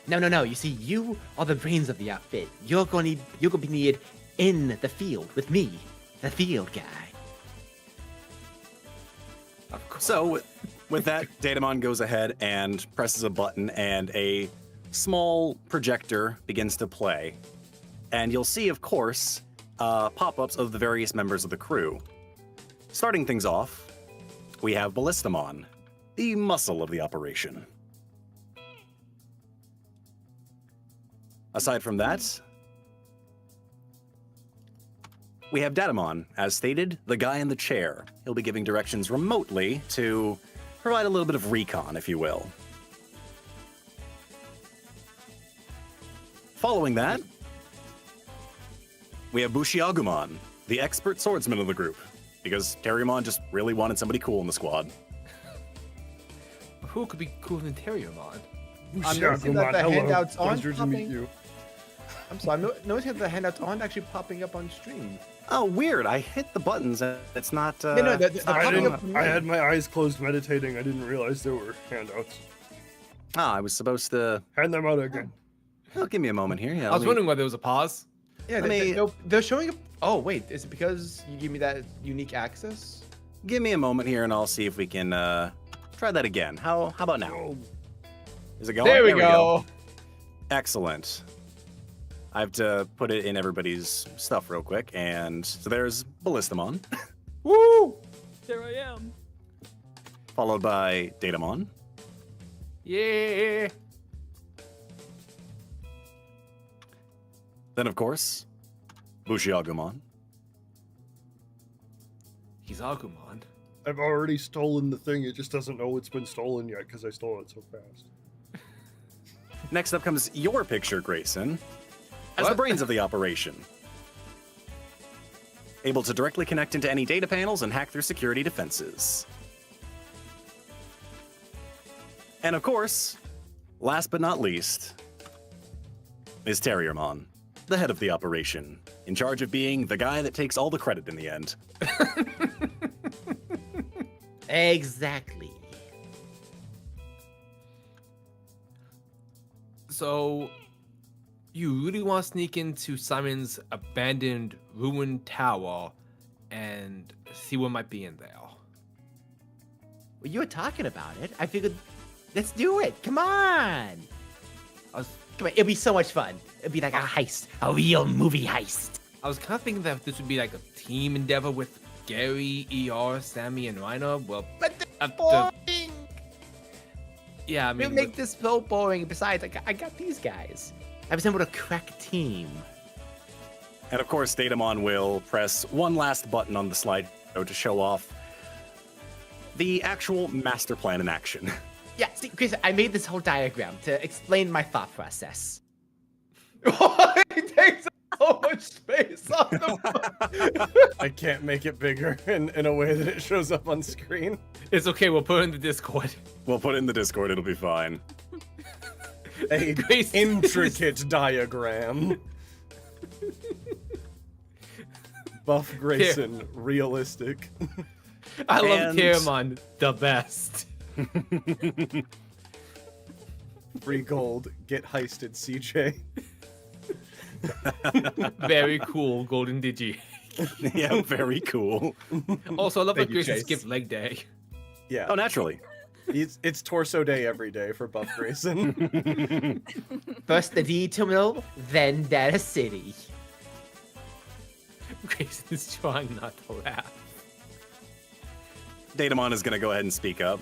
No. You see, you are the brains of the outfit. You're gonna be needed in the field with me, the field guy. Of course. So, with that, Datamon goes ahead and presses a button, and a small projector begins to play. And you'll see, of course, pop-ups of the various members of the crew. Starting things off, we have Ballistamon, the muscle of the operation. Aside from that, we have Datamon, as stated, the guy in the chair. He'll be giving directions remotely to provide a little bit of recon, if you will. Following that, we have BushiAgumon, the expert swordsman of the group, because Terriermon just really wanted somebody cool in the squad. Who could be cooler than Terriermon? I'm noticing that the Hello. handouts aren't Pleasure to meet popping. you. I'm sorry, I'm noticing that the handouts aren't actually popping up on stream. Oh, weird. I hit the buttons and it's not... No, the it's not I, popping showing up up. for me. I had my eyes closed meditating. I didn't realize there were handouts. I was supposed to... Hand them out again. Oh, give me a moment here. Yeah, I was let me- wondering why there was a pause. Yeah, Let me- they're showing up. Oh wait, is it because you give me that unique access? Give me a moment here and I'll see if we can try that again. How about now? Oh, Is it going? There we go. Excellent. I have to put it in everybody's stuff real quick. And so there's Ballistamon, Woo! There I am. followed by Datamon, Yeah. then of course, BushiAgumon, He's Agumon. I've already stolen the thing. It just doesn't know it's been stolen yet because I stole it so fast. Next up comes your picture, Grayson, as the What? brains of the operation. Able to directly connect into any data panels and hack their security defenses. And of course, last but not least, is Terriermon, the head of the operation, in charge of being the guy that takes all the credit in the end. Exactly. So, you really want to sneak into Simon's abandoned, ruined tower and see what might be in there. Well, you were talking about it. I figured, let's do it. Come on. Come on. It'll be so much fun. It'll be like a heist, a real movie heist. I was kind of thinking that this would be like a team endeavor with Gary, ER, Sammy, and Rhino. Well, But boring. yeah, I We'll mean, make this so boring. Besides, I got these guys. I was able to crack a team. And of course, Datamon will press one last button on the slide to show off the actual master plan in action. Yeah, see, Chris, I made this whole diagram to explain my thought process. It takes so much space on the I can't make it bigger in a way that it shows up on screen. it's okay. We'll put it in the Discord. We'll put it in the Discord, it'll be fine. A Grayson- intricate diagram. Buff Grayson, realistic. I love And- Terriermon, the best. Free gold, get heisted, CJ. Very cool, Golden Digi. Yeah, very cool. Also, I love that Thank you, Grayson Chase. skipped leg day. Yeah, Oh, naturally. it's torso day every day for Buff Grayson. First the D terminal, then Data City. Grayson is trying not to laugh. Datamon is going to go ahead and speak up.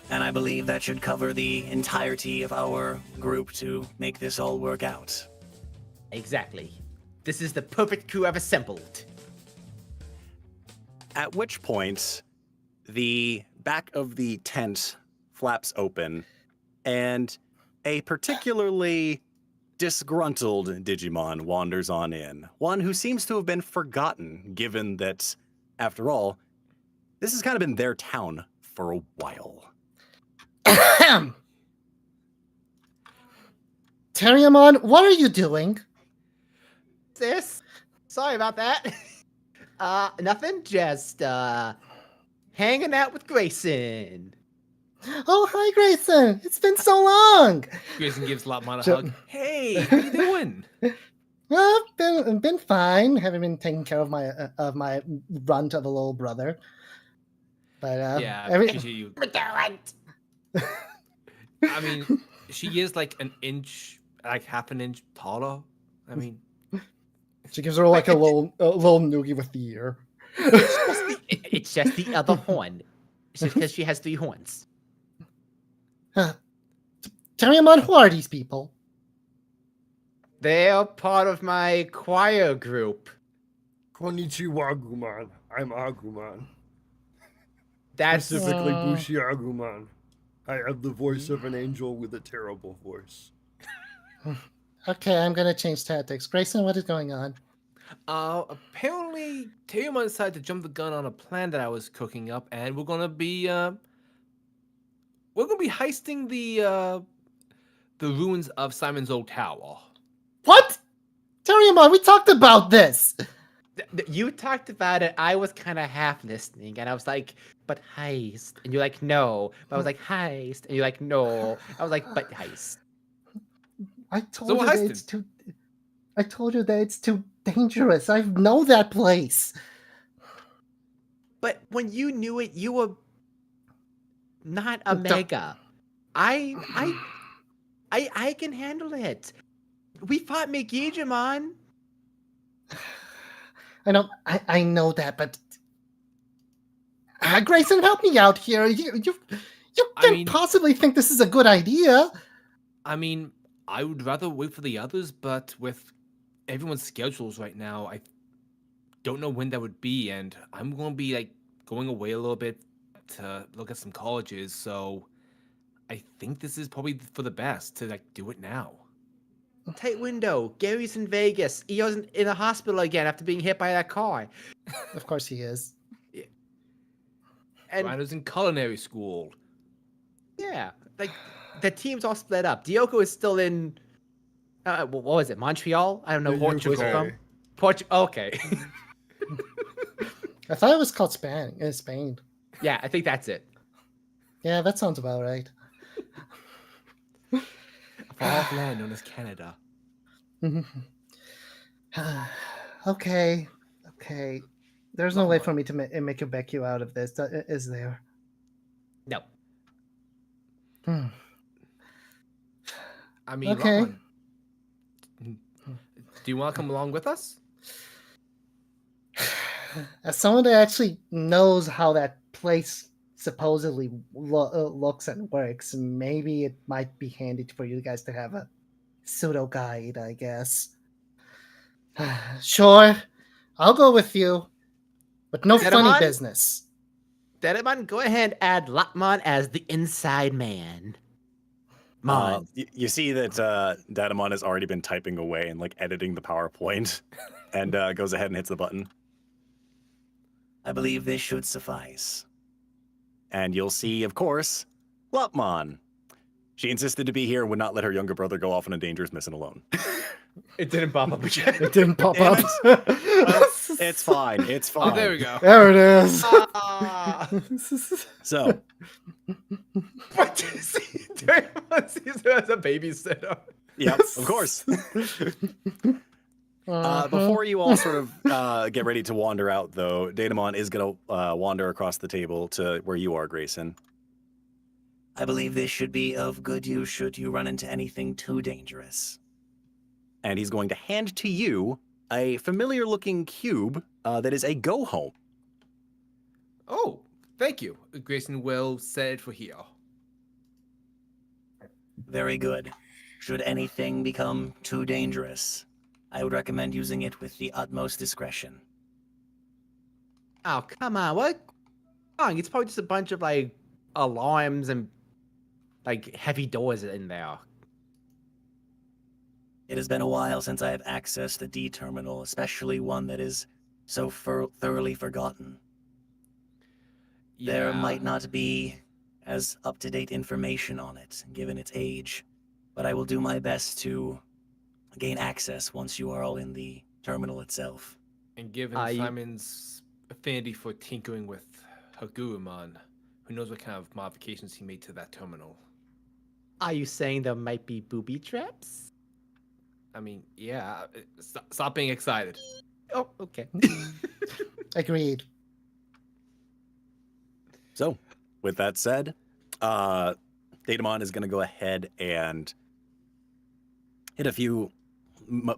And I believe that should cover the entirety of our group to make this all work out. Exactly. This is the perfect crew I've assembled. At which point, the back of the tent flaps open, and a particularly disgruntled Digimon wanders on in. One who seems to have been forgotten, given that, after all, this has kind of been their town for a while. Terriermon, what are you doing? Sis, sorry about that. Nothing. Just hanging out with Grayson. Oh, hi, Grayson. It's been so long. Grayson gives Lopmon a So- hug. Hey, what are you doing? Well, been fine. Haven't been taking care of my runt of a little brother. But Yeah, I every, appreciate you. Return. I mean, she is like an inch, like half an inch taller. I mean, she gives her like a little noogie with the ear. It's just the other horn. It's just because she has 3 horns. Terriermon, who are these people? They're part of my choir group. Konnichiwa, Agumon. I'm Agumon. That's Specifically, Uh. BushiAgumon. I have the voice of an angel with a terrible voice. Okay, I'm gonna change tactics. Grayson, what is going on? apparently Terriermon decided to jump the gun on a plan that I was cooking up, and we're gonna be heisting the ruins of Simon's old tower. What? Terriermon, we talked about this. You talked about it. I was kind of half listening, and I was like, "But heist," and you're like, "No." But I was like, "Heist," and you're like, "No." I was like, "But heist." I told So you what that heisted? it's too. I told you that it's too dangerous. I know that place. But when you knew it, you were not a Don't- mega. I can handle it. We fought McKnight. I know that, but Grayson, help me out here. You I can't mean- possibly think this is a good idea. I mean, I would rather wait for the others, but with everyone's schedules right now, I don't know when that would be, and I'm going to be like going away a little bit to look at some colleges, so I think this is probably for the best to like do it now. Tight window. Gary's in Vegas. Eo's in a hospital again after being hit by that car. Of course he is. And Rhino's in culinary school. yeah, like the team's all split up. Dioko is still in. What was it? Montreal? I don't know. The Portugal. UK. Okay. I thought it was called Spain. Yeah, I think that's it. Yeah, that sounds about right. A far-off land known as Canada. Okay. There's no way for me to make a Becky out of this, is there? No. I mean, Okay. Lopmon, do you want to come along with us? As someone that actually knows how that place supposedly looks and works, maybe it might be handy for you guys to have a pseudo guide, I guess. Sure, I'll go with you, but no funny Terriermon? business. Terriermon, go ahead and add Lopmon as the inside man. Mon. You see that Datamon has already been typing away and like editing the PowerPoint, and goes ahead and hits the button. I believe this should suffice. And you'll see, of course, Lopmon. She insisted to be here and would not let her younger brother go off on a dangerous mission alone. It didn't pop up again. It didn't pop Damn up. It's fine. It's fine. Oh, there we go. There it is. So, What did you see? Terriermon sees her as a babysitter. yeah, of course. Before you all sort of get ready to wander out, though, Datamon is going to wander across the table to where you are, Grayson. I believe this should be of good use should you run into anything too dangerous. And he's going to hand to you a familiar-looking cube that is a go-home. Oh, thank you. Grayson will set it for here. Very good. Should anything become too dangerous, I would recommend using it with the utmost discretion. Oh, come on. What? It's probably just a bunch of like alarms and like heavy doors in there. It has been a while since I have accessed the D terminal, especially one that is so thoroughly forgotten. There might not be as up-to-date information on it, given its age, but I will do my best to gain access once you are all in the terminal itself. And given Simon's affinity for tinkering with Aggressor, who knows what kind of modifications he made to that terminal. Are you saying there might be booby traps? I mean, yeah. Stop being excited. Oh, okay. Agreed. So, with that said, Datamon is going to go ahead and hit a few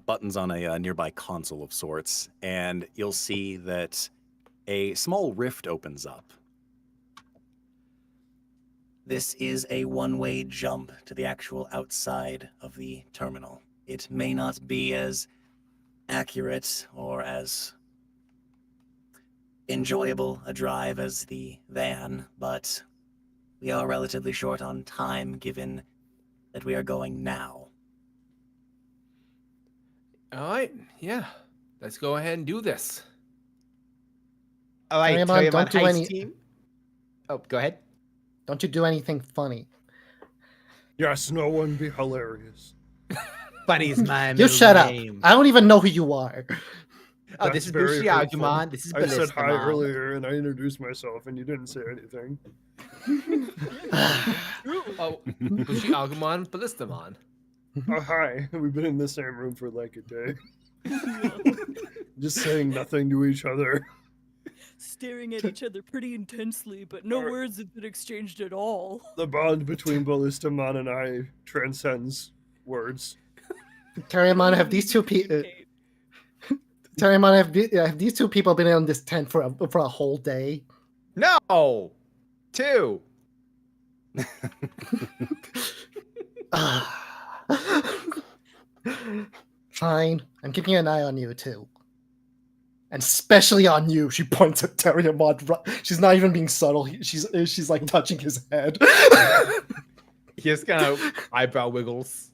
buttons on a nearby console of sorts, and you'll see that a small rift opens up. This is a one-way jump to the actual outside of the terminal. It may not be as accurate or as enjoyable a drive as the van, but we are relatively short on time given that we are going now. All right, yeah. Let's go ahead and do this. All right, Terriermon, don't Terriermon do Heist any- team. Oh, go ahead. Don't you do anything funny. Yes, no one be hilarious. Funny is my You middle shut up. name. I don't even know who you are. Oh, That's this is very hurtful. BushiAgumon. This is I said hi Ballistamon. earlier and I introduced myself and you didn't say anything. Oh, BushiAgumon, Ballistamon. Oh, hi. We've been in the same room for like a day. Just saying nothing to each other. Staring at each other pretty intensely, but no Alright. words have been exchanged at all. The bond between Ballistamon and I transcends words. Terriermon, have these two people? Terriermon, have these two people been in this tent for a whole day? No! 2. Fine. I'm keeping an eye on you too. And especially on you, she points at Terriermon. She's not even being subtle. She's like touching his head. He has kind of eyebrow wiggles.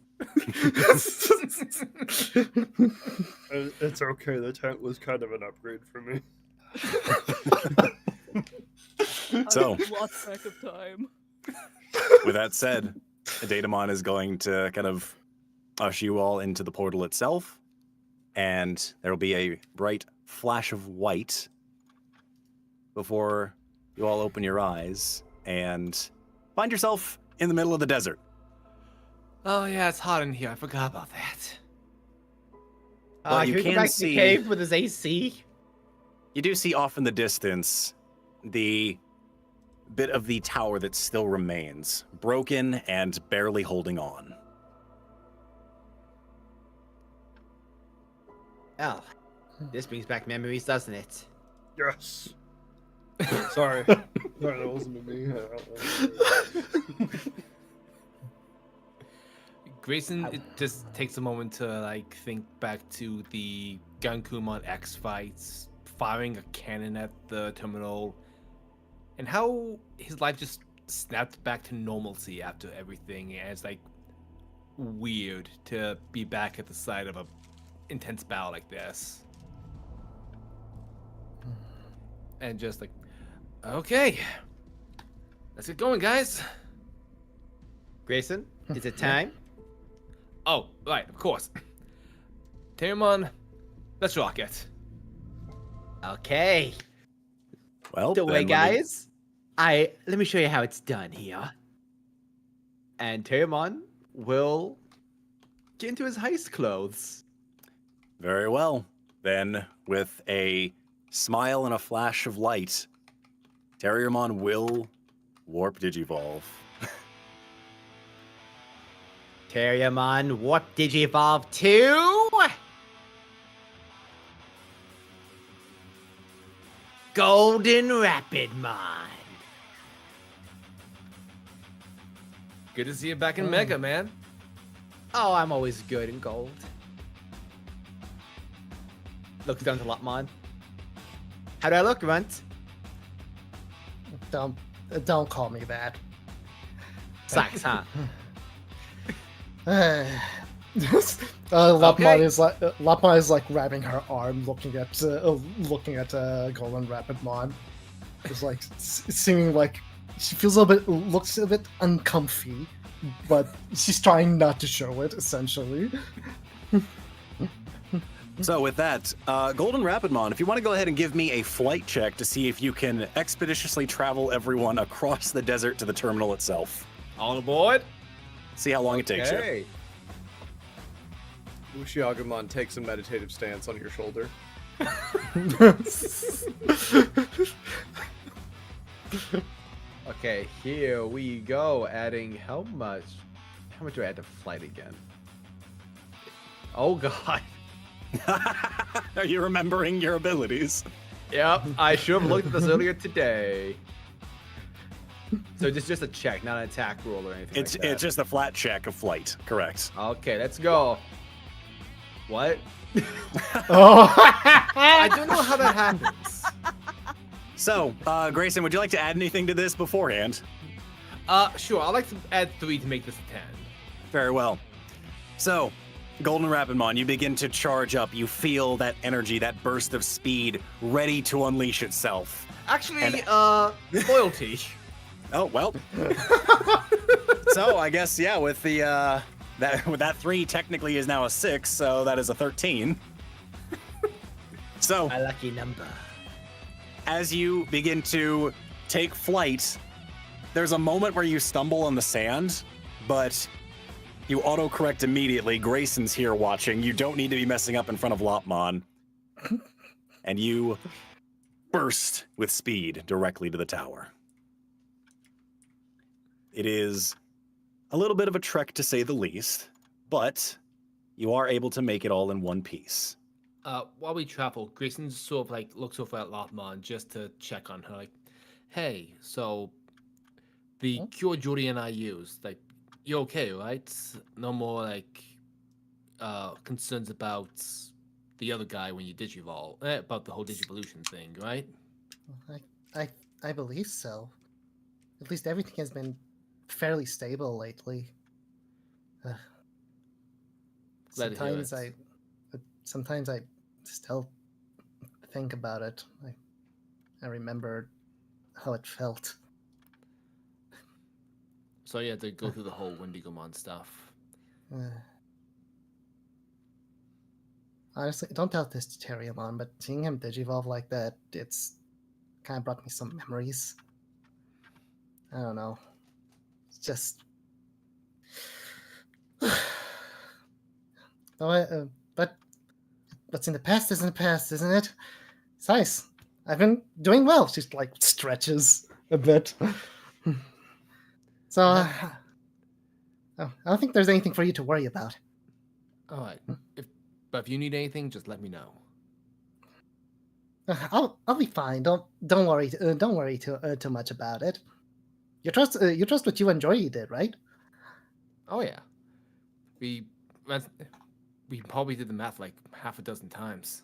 It's okay. The tent was kind of an upgrade for me. So, I've lost track of time. with that said, Datamon is going to kind of usher you all into the portal itself, and there will be a bright flash of white before you all open your eyes and find yourself in the middle of the desert. Oh yeah, it's hot in here. I forgot about that. Well, you Can we go can back to the see- cave with his AC? You do see off in the distance the bit of the tower that still remains, broken and barely holding on. Oh, this brings back memories, doesn't it? Yes. Sorry. Sorry, that wasn't me. Grayson it just takes a moment to like think back to the Gankumon X fights, firing a cannon at the terminal, and how his life just snapped back to normalcy after everything. And it's like weird to be back at the site of a intense battle like this, and just like, okay, let's get going, guys. Grayson, is it time? Oh, right, of course. Terriermon, let's rock it. Okay. Well, Don't worry, then let me- guys. Let me show you how it's done here. And Terriermon will get into his heist clothes. Very well. Then, with a smile and a flash of light, Terriermon will warp Digivolve. Terriermon, warp Digivolve to Golden Rapidmon. Good to see you back in Mega, man. Oh, I'm always good in gold. Looks down to Lopmon. How do I look, Runt? Don't call me that. Sucks, huh? Lopmon Okay. is like grabbing her arm, looking at Golden Rapidmon. It's like seeming like she feels looks a bit uncomfy, but she's trying not to show it. Essentially, So with that, Golden Rapidmon, if you want to go ahead and give me a flight check to see if you can expeditiously travel everyone across the desert to the terminal itself. All aboard. See how long it takes you. Okay. BushiAgumon takes a meditative stance on your shoulder. Okay, here we go. Adding how much? How much do I add to flight again? Oh god. Are you remembering your abilities? Yep, I should have looked at this earlier today. So it's just a check, not an attack roll or anything It's like that. it's just a flat check of flight. Correct. Okay, let's go. What? oh, I don't know how that happens. So, Grayson, would you like to add anything to this beforehand? Sure. I'd like to add 3 to make this a 10. Very well. So, Golden Rapidmon, you begin to charge up. You feel that energy, that burst of speed, ready to unleash itself. Actually, loyalty. Oh well. So I guess yeah, with the that 3 technically is now a 6, so that is a 13. So My lucky number. as you begin to take flight, there's a moment where you stumble on the sand, but you autocorrect immediately. Grayson's here watching. You don't need to be messing up in front of Lopmon. And you burst with speed directly to the tower. It is a little bit of a trek to say the least, but you are able to make it all in one piece. While we travel, Grayson sort of like looks over at Lopmon just to check on her. Like, hey, so the cure Jordy and I used, like, you're okay, right? No more like concerns about the other guy when you Digivolve, about the whole Digivolution thing, right? I believe so. At least everything has been fairly stable lately. Glad to hear Sometimes I still think about it. I remember how it felt. So you had to go through the whole Wendigomon stuff. Honestly, don't tell this to Terriermon, but seeing him digivolve like that, it's kind of brought me some memories. I don't know. It's just... but what's in the past is in the past, isn't it? Size, I've been doing well. She's like stretches a bit. So, I don't think there's anything for you to worry about. All right. But if you need anything, just let me know. I'll be fine. Don't worry. Don't worry too much about it. You trust what you and Joy did, right? Oh yeah. We probably did the math like half a dozen times.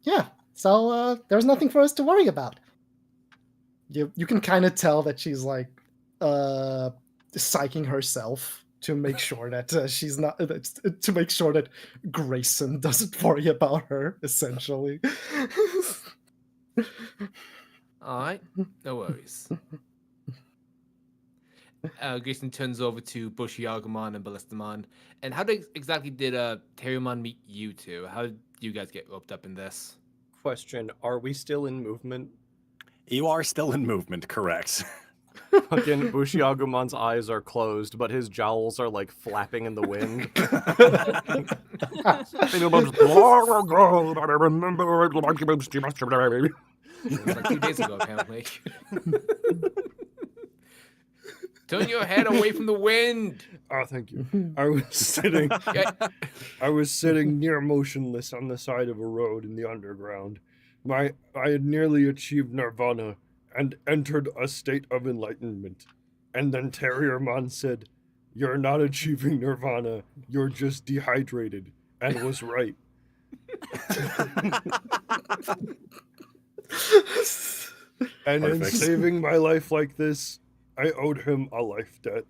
Yeah. So there's nothing for us to worry about. You can kind of tell that she's like psyching herself to make sure that she's not to make sure that Grayson doesn't worry about her, essentially. All right, no worries. Grayson turns over to BushiAgumon and Ballistamon. And how exactly did Terriermon meet you two? How did you guys get roped up in this? Question: are we still in movement? You are still in movement, correct? Fucking BushiAgumon's eyes are closed, but his jowls are like flapping in the wind. I remember it like yesterday. It was like 2 days ago, apparently. Turn your head away from the wind. Oh, thank you. I was sitting near motionless on the side of a road in the underground. I had nearly achieved nirvana and entered a state of enlightenment. And then Terriermon said, "You're not achieving nirvana, you're just dehydrated," and was right. And in Perfect. saving my life like this, I owed him a life debt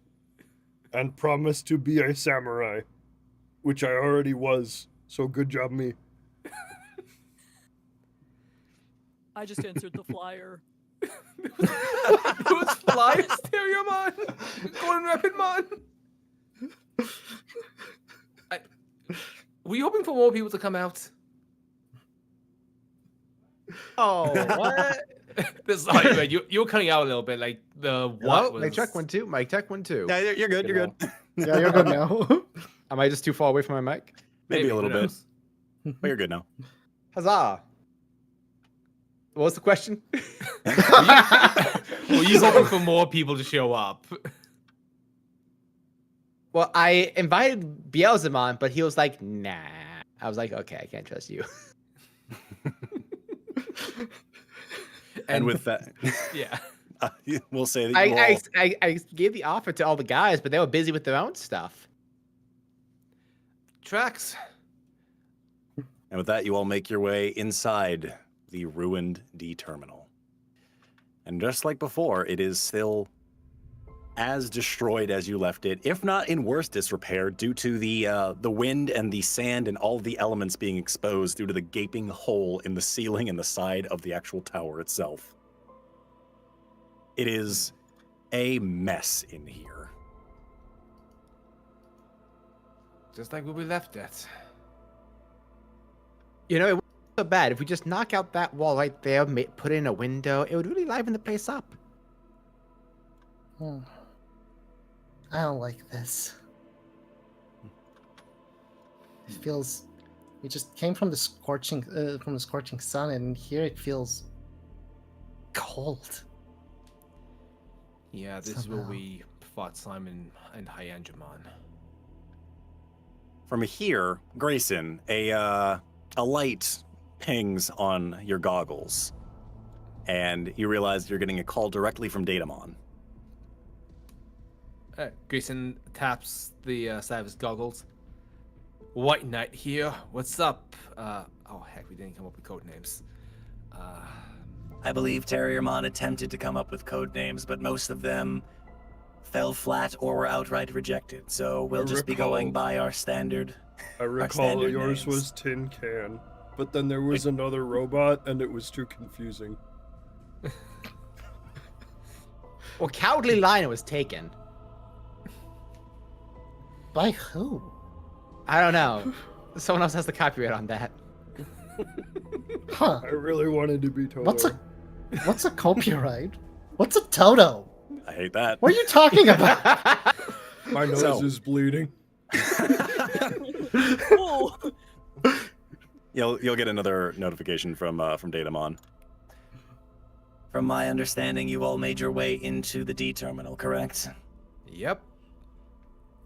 and promised to be a samurai, which I already was, so good job me. I just answered the flyer. It was Flyers, Terriermon, Golden Rapidmon. Were you hoping for more people to come out? Oh, what? Sorry, you were cutting out a little bit. Like the what Oh, was? Mike check 1 2. Mike check 1 2. Yeah, you're good. You're good. Yeah, you're good now. Am I just too far away from my mic? Maybe a little who bit, knows? but you're good now. Huzzah! What was the question? Were you hoping for more people to show up? Well, I invited Beelzemon, but he was like, "Nah." I was like, "Okay, I can't trust you." And with that, Yeah. we'll say that you all... I gave the offer to all the guys, but they were busy with their own stuff. Tracks. And with that, you all make your way inside the ruined D terminal. And just like before, it is still as destroyed as you left it, if not in worse disrepair, due to the wind and the sand and all the elements being exposed due to the gaping hole in the ceiling and the side of the actual tower itself. It is a mess in here. Just like where we left it. You know, it wasn't so bad. If we just knock out that wall right there, put in a window, it would really liven the place up. I don't like this. It feels... We just came from the scorching sun, and here it feels cold. Yeah, this is where Somehow. we fought Simon and Hyangemon. From here, Grayson, a light pings on your goggles, and you realize you're getting a call directly from Datamon. Grayson taps the side of his goggles. White Knight here. What's up? Oh heck, we didn't come up with code names. I believe Terriermon attempted to come up with code names, but most of them fell flat or were outright rejected. So we'll just be going by our standard. I recall standard yours names. was Tin Can, but then there was another robot, and it was too confusing. Well, Cowardly Lion was taken. By who? I don't know. Someone else has the copyright on that. Huh? I really wanted to be Toto. What's a copyright? What's a Toto? I hate that. What are you talking about? My nose So- is bleeding. Ooh. You'll get another notification from Datamon. From my understanding, you all made your way into the D terminal, correct? Yep.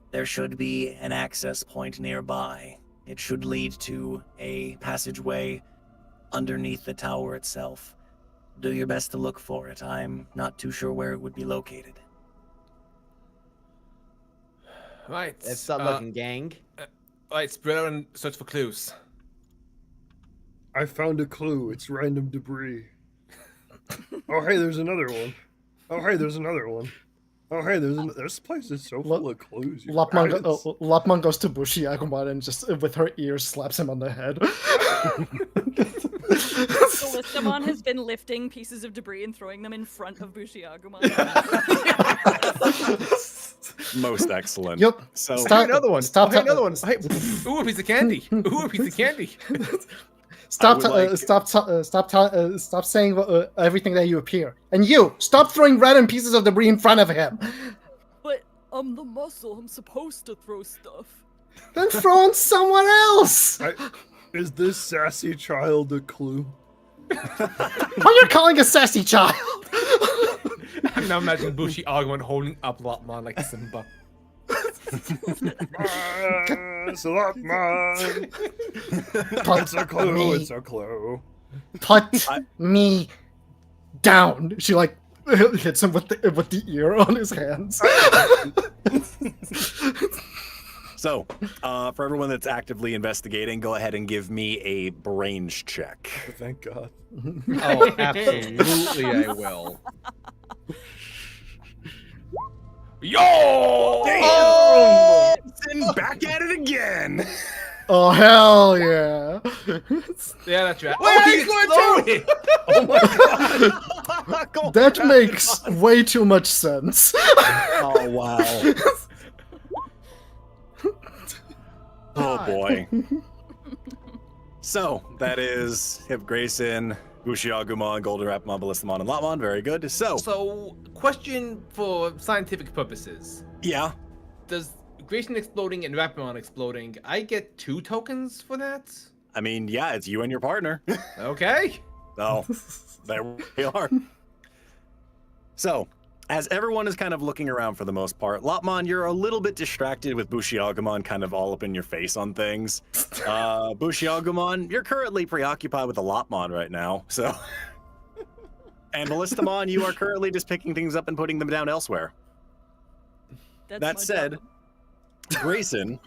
There should be an access point nearby. It should lead to a passageway underneath the tower itself. Do your best to look for it. I'm not too sure where it would be located. Right. Let's start looking, gang. Right, spread out and search for clues. I found a clue. It's random debris. Oh, hey, there's another one. Oh, hey, there's another one. Oh, hey, this place is so full of clues. you Lopmon, guys. Lopmon goes to BushiAgumon and just with her ears slaps him on the head. Ballistamon has been lifting pieces of debris and throwing them in front of BushiAgumon. Most excellent. Yep. So Stop. Another one. Stop. Hey, another one. Hey, Ooh, a piece of candy. Ooh, a piece of candy. Stop. I would like- Stop saying everything that you appear. And you stop throwing random pieces of debris in front of him. But I'm the muscle. I'm supposed to throw stuff. Then throw on someone else. Is this sassy child a clue? What are you calling a sassy child? I'm now imagining BushiAgumon holding up Lopmon like Simba. It's a Lopmon. It's a clue. me, It's a clue. put me down. She like hits him with the ear on his hands. So, for everyone that's actively investigating, go ahead and give me a brains check. Thank God. oh, absolutely, I will. Yo! Oh! Back at it again! Oh hell yeah! Yeah, that's right. Wait, he he's going exploded! Oh my God! That makes way too much sense. Oh wow! Oh boy! So that is Hip Grayson, BushiAgumon, Goldenrapmon, Ballistamon, and Lopmon. Very good. So, question for scientific purposes. Yeah. Does Grayson exploding and Rapmon exploding, I get 2 tokens for that? I mean, yeah, it's you and your partner. Okay. So, there we are. So, as everyone is kind of looking around for the most part, Lopmon, you're a little bit distracted with BushiAgumon kind of all up in your face on things. BushiAgumon, you're currently preoccupied with the Lopmon right now, so... And Ballistamon, you are currently just picking things up and putting them down elsewhere. That's That my said, job. Grayson,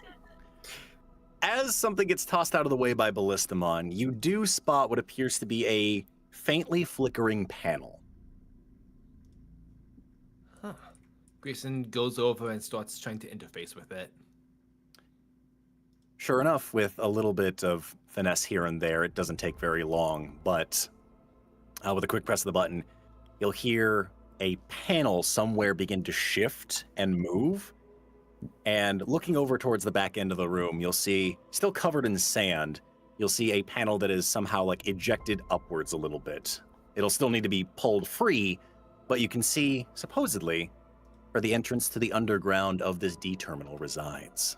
as something gets tossed out of the way by Ballistamon, you do spot what appears to be a faintly flickering panel. Huh. Grayson goes over and starts trying to interface with it. Sure enough, with a little bit of finesse here and there, it doesn't take very long, but with a quick press of the button, you'll hear a panel somewhere begin to shift and move. And looking over towards the back end of the room, you'll see, still covered in sand, you'll see a panel that is somehow like ejected upwards a little bit. It'll still need to be pulled free, but you can see, supposedly, where the entrance to the underground of this D terminal resides.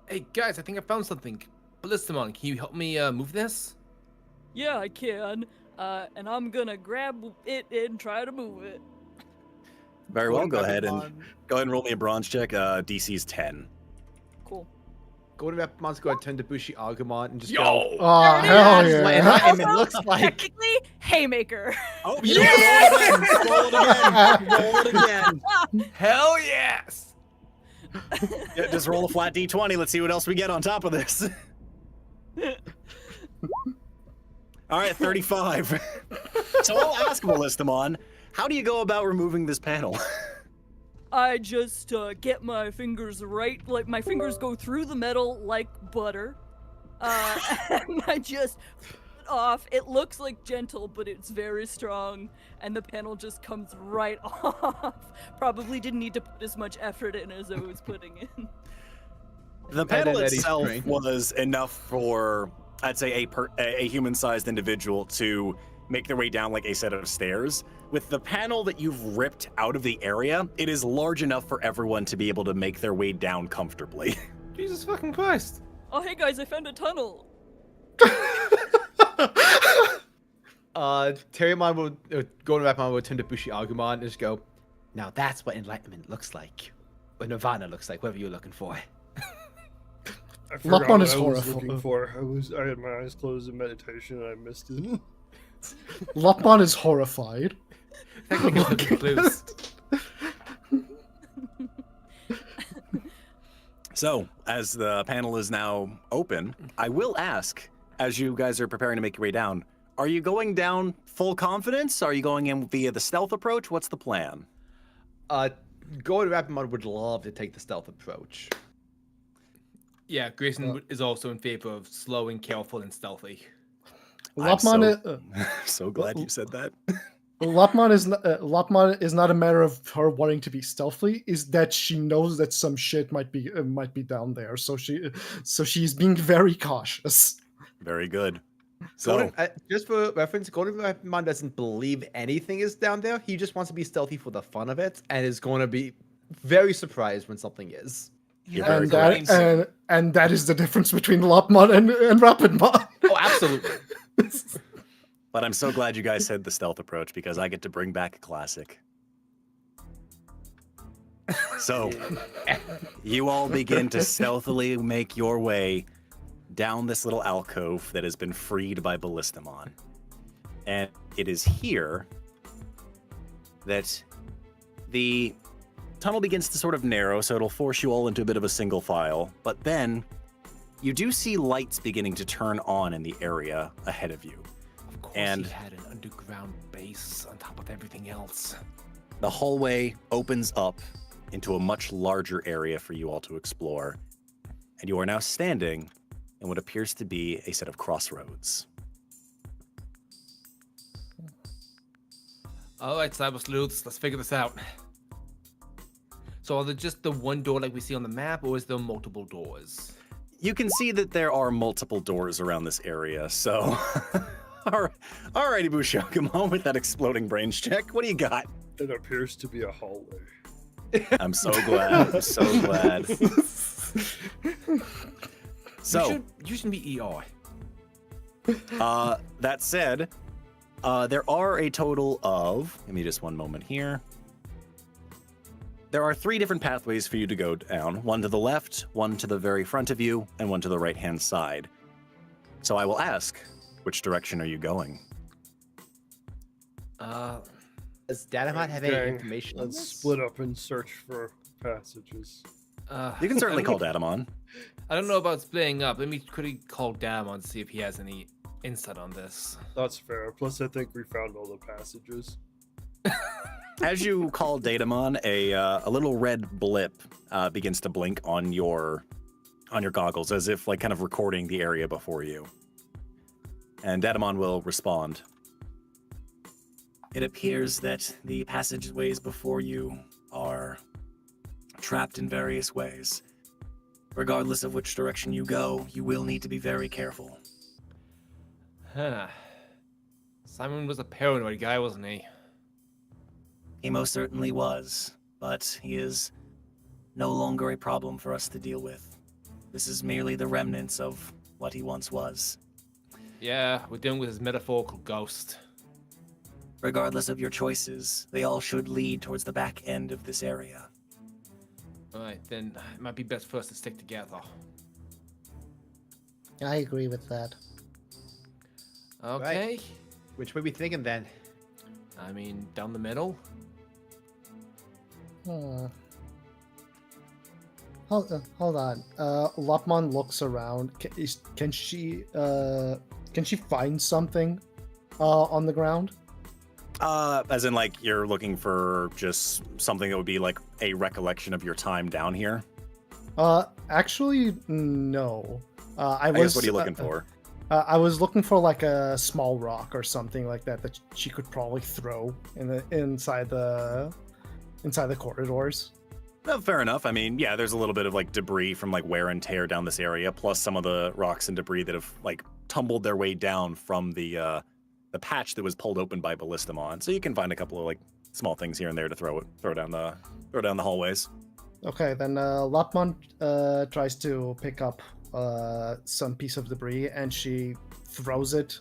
Hey guys, I think I found something. Ballistamon, can you help me move this? Yeah, I can. And I'm gonna grab it and try to move it. Very well, go ahead and roll me a bronze check. DC's 10. Cool. Goldenrapmon's going to turn to BushiAgumon and just go. Yo! Oh hell is. yeah! And it looks like Technically, Haymaker. Oh, Yeah! roll it again! Roll it again! Hell yes! Yeah, just roll a flat d20. Let's see what else we get on top of this. All right, 35. So I'll ask Ballistamon, how do you go about removing this panel? I just get my fingers right, like my fingers go through the metal like butter, and I just flip it off. It looks like gentle, but it's very strong, and the panel just comes right off. Probably didn't need to put as much effort in as I was putting in. The panel Eddie's itself strength. was enough for, I'd say, a human-sized individual to make their way down like a set of stairs. With the panel that you've ripped out of the area, it is large enough for everyone to be able to make their way down comfortably. Jesus fucking Christ. Oh, hey guys, I found a tunnel. Terriermon will go to Rapmon will turn to BushiAgumon and just go, now that's what enlightenment looks like. Or Nirvana looks like, whatever you're looking for. I forgot Lopmon what is I was horrible. looking for. I had my eyes closed in meditation and I missed it. Lopmon is horrified. Technically clues. So, as the panel is now open, I will ask, as you guys are preparing to make your way down, are you going down full confidence? Are you going in via the stealth approach? What's the plan? Go to Rapmon would love to take the stealth approach. Yeah, Grayson is also in favor of slow and careful and stealthy. Lopmon, So glad you said that. Lopmon is not a matter of her wanting to be stealthy. Is that she knows that some shit might be down there, so she's being very cautious. Very good. So, Just for reference, Golden Rapmon doesn't believe anything is down there. He just wants to be stealthy for the fun of it, and is going to be very surprised when something is. you're very And good. that is the difference between Lopmon and Rapidmon. Oh, absolutely. But I'm so glad you guys said the stealth approach because I get to bring back a classic. So, you all begin to stealthily make your way down this little alcove that has been freed by Ballistamon. And it is here that the tunnel begins to sort of narrow, so it'll force you all into a bit of a single file. But then, you do see lights beginning to turn on in the area ahead of you. Of course, And- he had an underground base on top of everything else. The hallway opens up into a much larger area for you all to explore, and you are now standing in what appears to be a set of crossroads. All right, Cyber Sleuths, let's figure this out. So are there just the one door like we see on the map, or is there multiple doors? You can see that there are multiple doors around this area, so... Alrighty, BushiAgumon, with that exploding brains check, what do you got? It appears to be a hallway. I'm so glad, I'm so glad. So, You shouldn't be ER. that said, there are a total of, give me just one moment here. There are 3 different pathways for you to go down. One to the left, one to the very front of you, and one to the right-hand side. So I will ask, which direction are you going? Does Datamon have any Gang, information on Let's this? split up and search for passages. You can certainly call Datamon. I don't know about splitting up. Let me quickly call Dam and see if he has any insight on this. That's fair. Plus, I think we found all the passages. As you call Datamon, a little red blip begins to blink on your goggles, as if like kind of recording the area before you. And Datamon will respond. It appears that the passageways before you are trapped in various ways. Regardless of which direction you go, you will need to be very careful. Huh. Simon was a paranoid guy, wasn't he? He most certainly was, but he is no longer a problem for us to deal with. This is merely the remnants of what he once was. Yeah, we're dealing with his metaphorical ghost. Regardless of your choices, they all should lead towards the back end of this area. Alright, then it might be best for us to stick together. I agree with that. Okay. Which way we thinking then? I mean, down the middle? hold on. Lopmon looks around. Can she find something on the ground? As in, like, you're looking for just something that would be like a recollection of your time down here? Actually, no. I guess what are you looking for? I was looking for like a small rock or something like that that she could probably throw inside the corridors. Fair enough. I mean, yeah, there's a little bit of like debris from like wear and tear down this area, plus some of the rocks and debris that have like tumbled their way down from the patch that was pulled open by Ballistamon. So you can find a couple of like small things here and there to throw down the hallways. Okay, then Lopmon tries to pick up some piece of debris and she throws it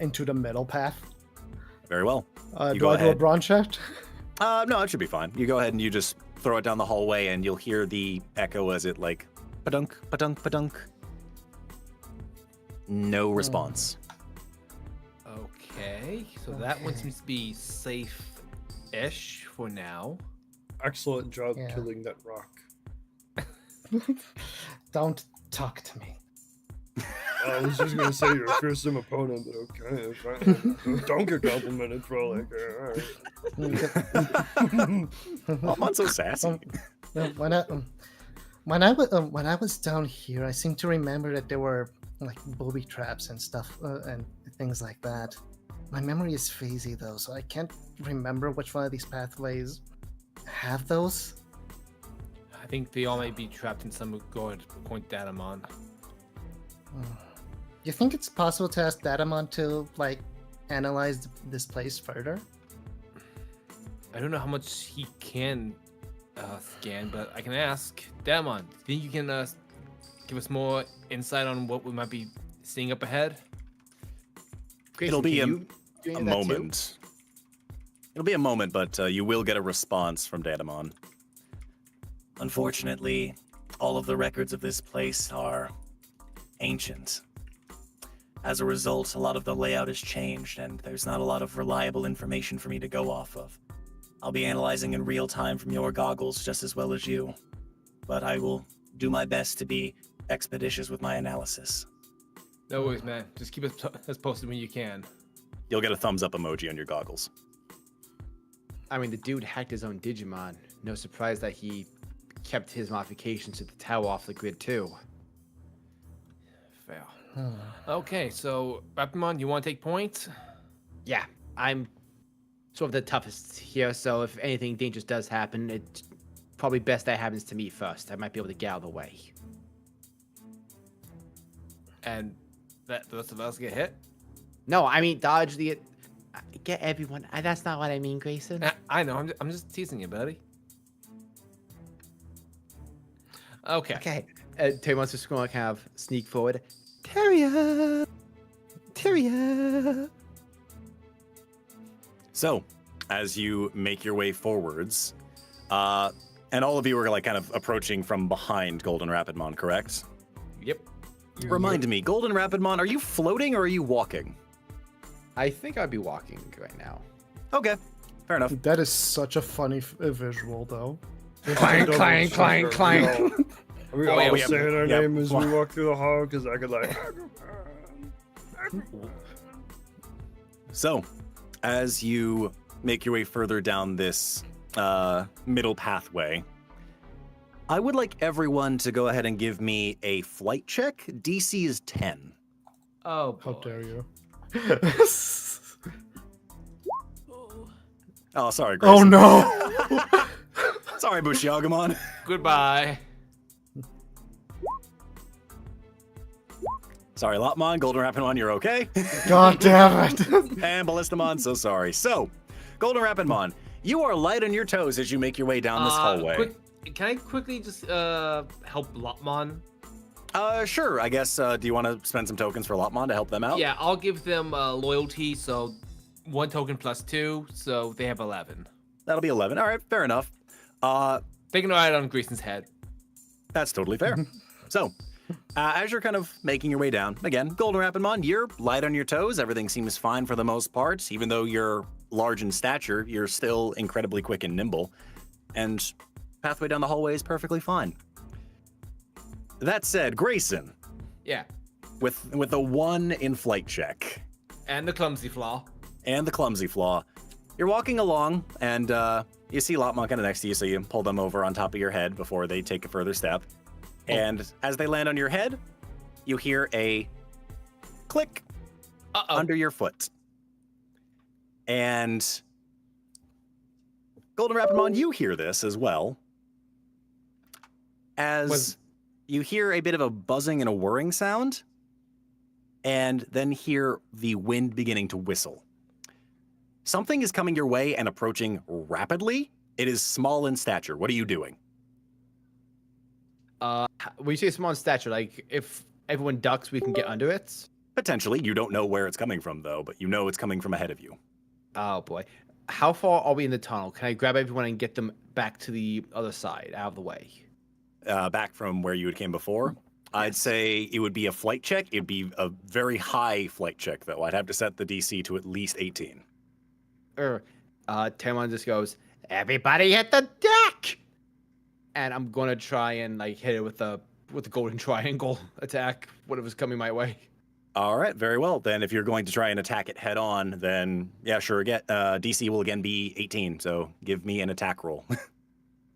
into the middle path. Very well. Do I do a brawn check? No, it should be fine. You go ahead and you just throw it down the hallway, and you'll hear the echo as it like padunk, padunk, padunk. No response. Okay, so that one seems to be safe-ish for now. Excellent job Yeah. killing that rock. Don't talk to me. I was just gonna say you're a fearsome opponent, but okay, fine. Don't get complimented for like, alright. I'm so sassy. When I was down here, I seem to remember that there were like booby traps and stuff and things like that. My memory is phasey though, so I can't remember which one of these pathways have those. I think they all might be trapped in some good point Datamon. You think it's possible to ask Datamon to like analyze this place further? I don't know how much he can scan, but I can ask. Datamon, do you think you can give us more insight on what we might be seeing up ahead? Grayson, It'll be can a you do any of that too? moment. It'll be a moment, but you will get a response from Datamon. Unfortunately, all of the records of this place are ancient. As a result, a lot of the layout has changed, and there's not a lot of reliable information for me to go off of. I'll be analyzing in real time from your goggles just as well as you, but I will do my best to be expeditious with my analysis. No worries, man. Just keep us posted when you can. You'll get a thumbs up emoji on your goggles. I mean, the dude hacked his own Digimon. No surprise that he kept his modifications to the tower off the grid too. Fair. Okay, so Rapamon, you want to take point? Yeah, I'm sort of the toughest here, so if anything dangerous does happen, it's probably best that happens to me first. I might be able to get out of the way. And that the rest of us get hit? No, I mean dodge the get everyone. That's not what I mean, Grayson. I know. I'm just teasing you, buddy. Okay. Okay. Terriermon's just going to kind of sneak forward. Terrier! So, as you make your way forwards, and all of you are like kind of approaching from behind Golden Rapidmon, correct? Yep. Remind me, Golden Rapidmon, are you floating or are you walking? I think I'd be walking right now. Okay, fair enough. That is such a funny visual, though. Clank, clank, clank, clank. Are we Oh, all yeah, saying our yeah. name as we walk through the hall? Because I could like. So, as you make your way further down this middle pathway, I would like everyone to go ahead and give me a flight check. DC is 10. Oh, How boy. dare you? Oh, sorry, Oh Grayson. no! Sorry, BushiAgumon. Goodbye. Sorry, Lopmon, Golden Rapidmon, you're okay? God damn it! And Ballistamon, so sorry. So, Golden Rapidmon, you are light on your toes as you make your way down this hallway. Can I quickly just help Lopmon? Sure. I guess, do you want to spend some tokens for Lopmon to help them out? Yeah, I'll give them loyalty, so 1 token plus 2, so they have 11. That'll be 11. All right, fair enough. They can ride on Grayson's head. That's totally fair. So, as you're kind of making your way down, again, Golden Rapidmon, you're light on your toes. Everything seems fine for the most part. Even though you're large in stature, you're still incredibly quick and nimble. And pathway down the hallway is perfectly fine. That said, Grayson, Yeah. with a 1 in flight check And the clumsy flaw. and the clumsy flaw, you're walking along and you see Lopmon kind of next to you, so you pull them over on top of your head before they take a further step. And as they land on your head, you hear a click under your foot. And Golden Rapidmon, you hear this as well. As you hear a bit of a buzzing and a whirring sound, and then hear the wind beginning to whistle. Something is coming your way and approaching rapidly. It is small in stature. What are you doing? When you say small in stature, like if everyone ducks, we can get under it. Potentially. You don't know where it's coming from, though, but you know it's coming from ahead of you. Oh boy, how far are we in the tunnel? Can I grab everyone and get them back to the other side, out of the way? Back from where you had came before, I'd say it would be a flight check. It'd be a very high flight check, though. I'd have to set the DC to at least 18. Terriermon just goes, everybody hit the deck! And I'm gonna try and like hit it with the golden triangle attack, whatever's coming my way. All right, very well. Then if you're going to try and attack it head on, then yeah, sure. DC will again be 18, so give me an attack roll.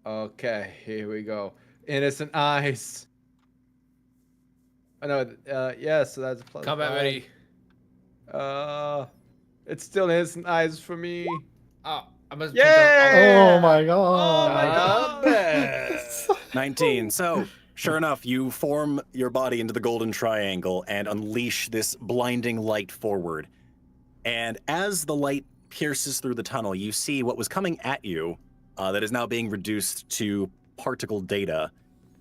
Okay, here we go. Innocent eyes. I know, yeah, so that's a plus. Combat ready. It's still innocent eyes for me. Oh, I must. Yeah! Oh my god. Oh my god! 19. So, sure enough, you form your body into the golden triangle and unleash this blinding light forward. And as the light pierces through the tunnel, you see what was coming at you that is now being reduced to particle data.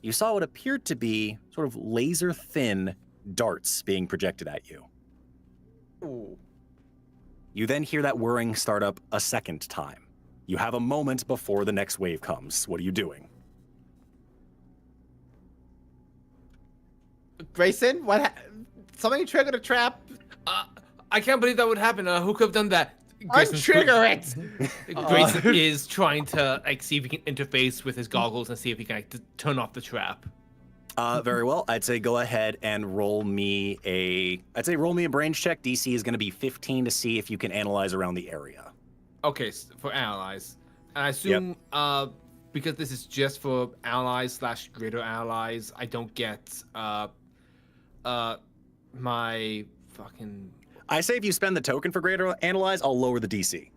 You saw what appeared to be sort of laser-thin darts being projected at you. Ooh. You then hear that whirring start up a second time. You have a moment before the next wave comes. What are you doing? Grayson, something triggered a trap. I can't believe that would happen. Who could have done that? Untrigger it. Grayson is trying to see if he can interface with his goggles and see if he can turn off the trap. Very well. I'd say go ahead and roll me a brains check. DC is going to be 15 to see if you can analyze around the area. Okay, for allies. And I assume because this is just for allies / greater allies, I don't get my fucking. I say if you spend the token for greater analyze, I'll lower the DC.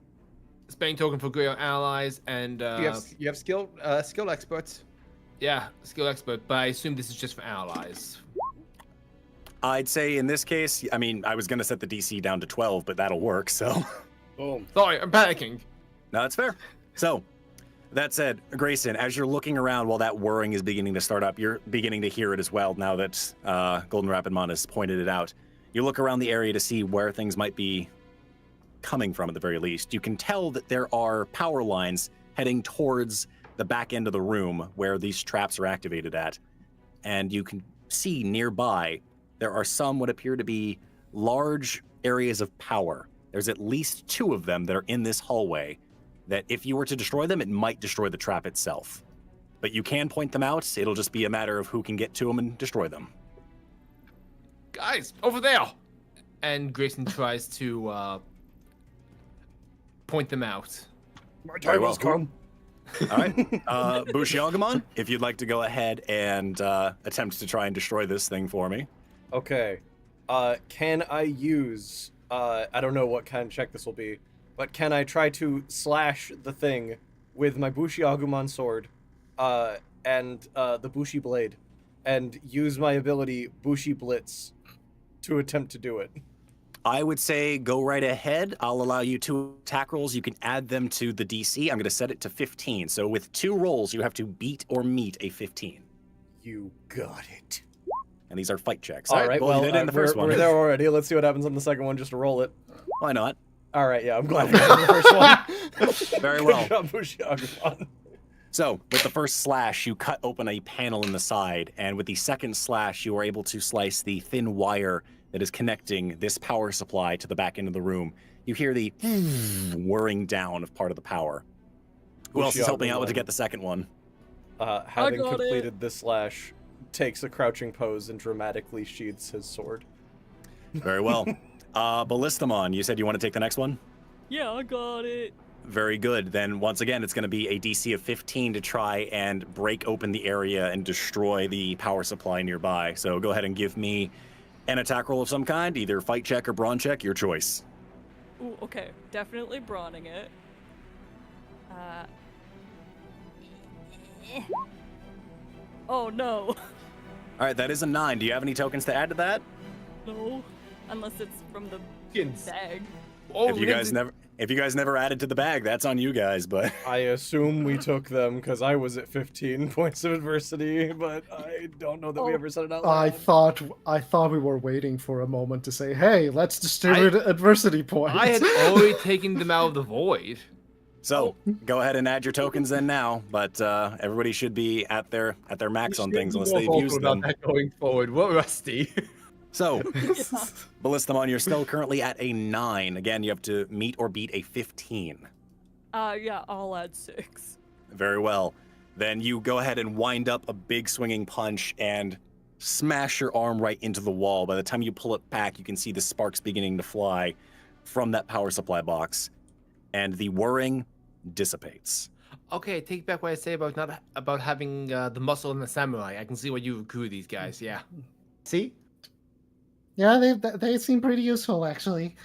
Spending token for greater allies and You have skill experts. yeah, skill expert, but I assume this is just for allies. I'd say in this case, I mean, I was going to set the DC down to 12, but that'll work, so. Boom. Sorry, I'm panicking. No, that's fair. So, that said, Grayson, as you're looking around while that whirring is beginning to start up, you're beginning to hear it as well now that Golden Rapidmon has pointed it out. You look around the area to see where things might be coming from at the very least. You can tell that there are power lines heading towards the back end of the room where these traps are activated at. And you can see nearby there are some what appear to be large areas of power. There's at least 2 of them that are in this hallway that if you were to destroy them, it might destroy the trap itself. But you can point them out. It'll just be a matter of who can get to them and destroy them. Guys, over there! And Grayson tries to point them out. My Very time well. has come. All right. BushiAgumon, if you'd like to go ahead and attempt to try and destroy this thing for me. Okay. Can I use, I don't know what kind of check this will be, but can I try to slash the thing with my BushiAgumon sword and the Bushi blade and use my ability Bushi Blitz to attempt to do it? I would say go right ahead. I'll allow you 2 attack rolls. You can add them to the DC. I'm going to set it to 15. So with 2 rolls, you have to beat or meet a 15. You got it. And these are fight checks. All right, you well, did it in the first one. we're there already. Let's see what happens on the second one, just to roll it. Why not? All right, yeah, I'm glad I got the first one. Very well. Good job, BushiAgumon. So, with the first slash, you cut open a panel in the side, and with the second slash, you are able to slice the thin wire that is connecting this power supply to the back end of the room. You hear the whirring down of part of the power. Who else is helping out to get the second one? Having got completed this slash, takes a crouching pose and dramatically sheathes his sword. Very well. Ballistamon, you said you want to take the next one? Yeah, I got it. Very good. Then once again, it's going to be a DC of 15 to try and break open the area and destroy the power supply nearby. So go ahead and give me an attack roll of some kind, either fight check or brawn check, your choice. Ooh, okay. Definitely brawning it. Oh no. All right, that is a 9. Do you have any tokens to add to that? No. Unless it's from the Skins. bag. Oh, If you guys never added to the bag, that's on you guys, but I assume we took them because I was at 15 points of adversity, but I don't know that we ever said it out I loud. thought we were waiting for a moment to say, "Hey, let's distribute adversity points." I had already taken them out of the void. so go ahead and add your tokens in now, but everybody should be at their max on things unless they've used them. That going forward. What rusty? So, Ballistamon, you're still currently at a 9. Again, you have to meet or beat a 15. Yeah, I'll add 6. Very well. Then you go ahead and wind up a big swinging punch and smash your arm right into the wall. By the time you pull it back, you can see the sparks beginning to fly from that power supply box, and the whirring dissipates. Okay, take back what I say about having the muscle and the samurai. I can see why you recruit these guys. Yeah. See? Yeah, they seem pretty useful actually.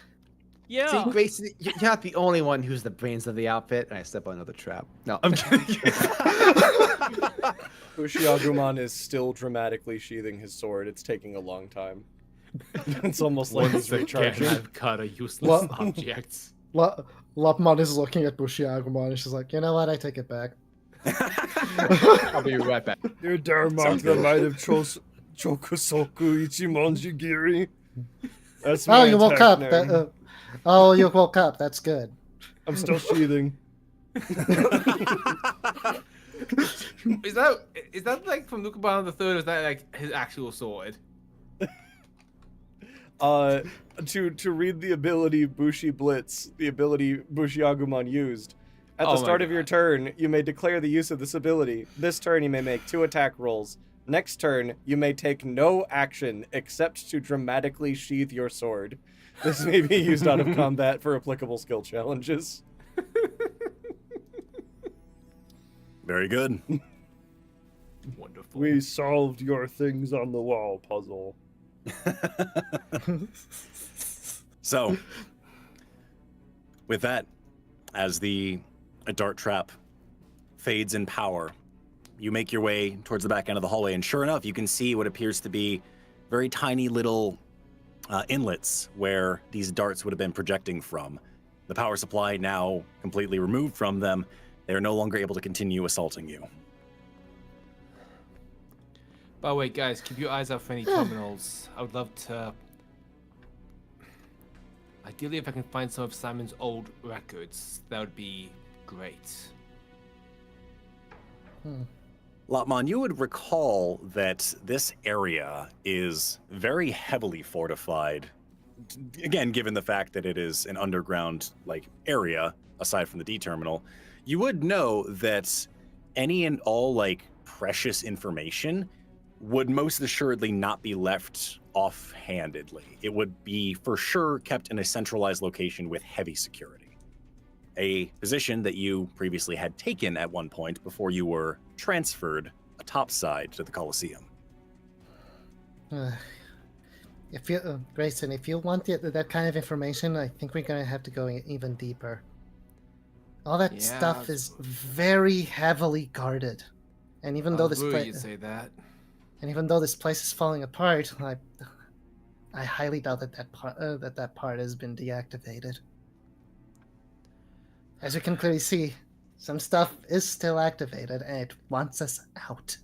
Yeah. See, Grayson, you're not the only one who's the brains of the outfit. And I step on another trap. No, I'm kidding. BushiAgumon is still dramatically sheathing his sword. It's taking a long time. It's almost like he's recharging. I've cut a useless object. Lopmon is looking at BushiAgumon and she's like, "You know what? I take it back." I'll be right back. You dare mock Sounds the good. might of Chokusoku Ichimonjigiri. That's Oh, my you woke attack up. name. You woke up. That's good. I'm still sheathing. Is that like from Lukabon the Third? Or is that like his actual sword? To read the ability Bushi Blitz, the ability BushiAgumon used. At the Oh my start of your God. turn, you may declare the use of this ability. This turn, you may make 2 attack rolls. Next turn, you may take no action except to dramatically sheath your sword. This may be used out of combat for applicable skill challenges. Very good. Wonderful. We solved your things on the wall puzzle. So, with that, as the dart trap fades in power, you make your way towards the back end of the hallway, and sure enough, you can see what appears to be very tiny little inlets where these darts would have been projecting from. The power supply now completely removed from them. They are no longer able to continue assaulting you. By the way, guys, keep your eyes out for any terminals. I would love to. Ideally, if I can find some of Simon's old records, that would be great. Lopmon, you would recall that this area is very heavily fortified. Again, given the fact that it is an underground area, aside from the D terminal, you would know that any and all precious information would most assuredly not be left offhandedly. It would be for sure kept in a centralized location with heavy security. A position that you previously had taken at one point before you were transferred topside to the Colosseum. If you, Grayson, if you want that kind of information, I think we're gonna have to go even deeper. All that stuff is very heavily guarded, and even though this you say that. and even though this place is falling apart, I highly doubt that that part has been deactivated. As you can clearly see, some stuff is still activated, and it wants us out.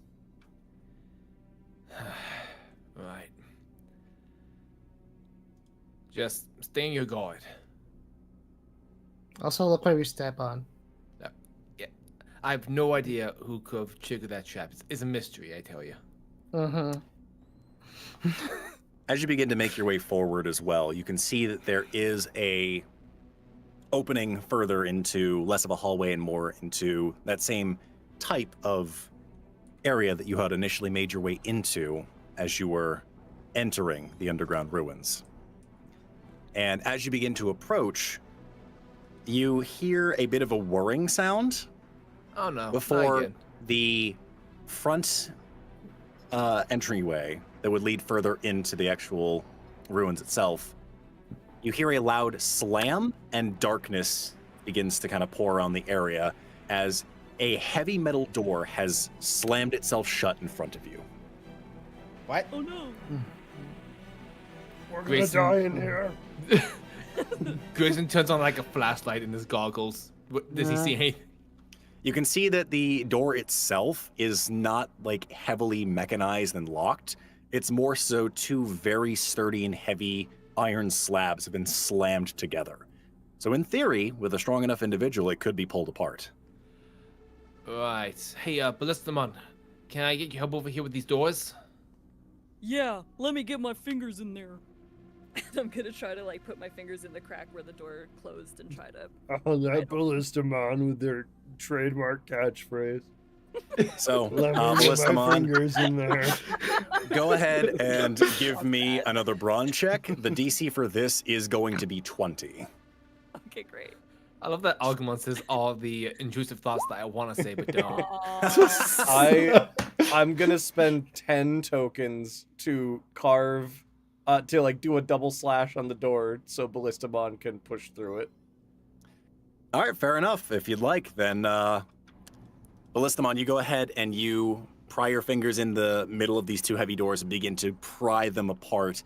Right. Just stay in your guard. Also, look where we step on. Yeah. I have no idea who could have triggered that trap. It's a mystery, I tell you. Mm-hmm. As you begin to make your way forward as well, you can see that there is a opening further into less of a hallway and more into that same type of area that you had initially made your way into as you were entering the underground ruins. And as you begin to approach, you hear a bit of a whirring sound Oh no. not before again. the front entryway that would lead further into the actual ruins itself. You hear a loud slam, and darkness begins to kind of pour around the area as a heavy metal door has slammed itself shut in front of you. What? Oh no. We're gonna Grayson- die in here. Grayson turns on like a flashlight in his goggles. Does he see anything? You can see that the door itself is not like heavily mechanized and locked. It's more so two very sturdy and heavy iron slabs have been slammed together. So in theory, with a strong enough individual, it could be pulled apart. Right. Hey, Ballistamon, can I get your help over here with these doors? Yeah, let me get my fingers in there. I'm gonna try to like put my fingers in the crack where the door closed and try to. Oh, that Ballistamon with their trademark catchphrase. So, Let me get my Ballistamon, fingers in there. go ahead and give me another brawn check. The DC for this is going to be 20. Okay, great. I love that Agumon says all the intrusive thoughts that I want to say but don't. I'm gonna spend 10 tokens to carve, to like do a double slash on the door so Ballistamon can push through it. All right, fair enough. If you'd like, then Ballistamon, you go ahead and you pry your fingers in the middle of these two heavy doors and begin to pry them apart.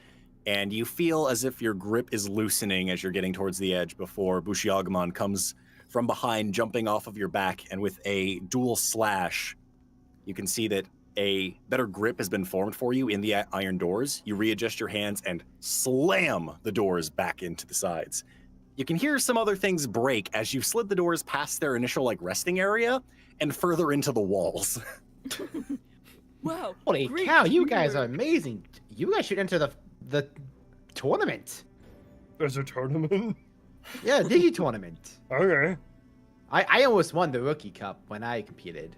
And you feel as if your grip is loosening as you're getting towards the edge before BushiAgumon comes from behind, jumping off of your back, and with a dual slash, you can see that a better grip has been formed for you in the iron doors. You readjust your hands and slam the doors back into the sides. You can hear some other things break as you slid the doors past their initial like resting area and further into the walls. Wow. Holy great cow, you guys are teamwork. amazing. You guys should enter the tournament. There's a tournament? Yeah, Digi tournament. Okay. I almost won the rookie cup when I competed.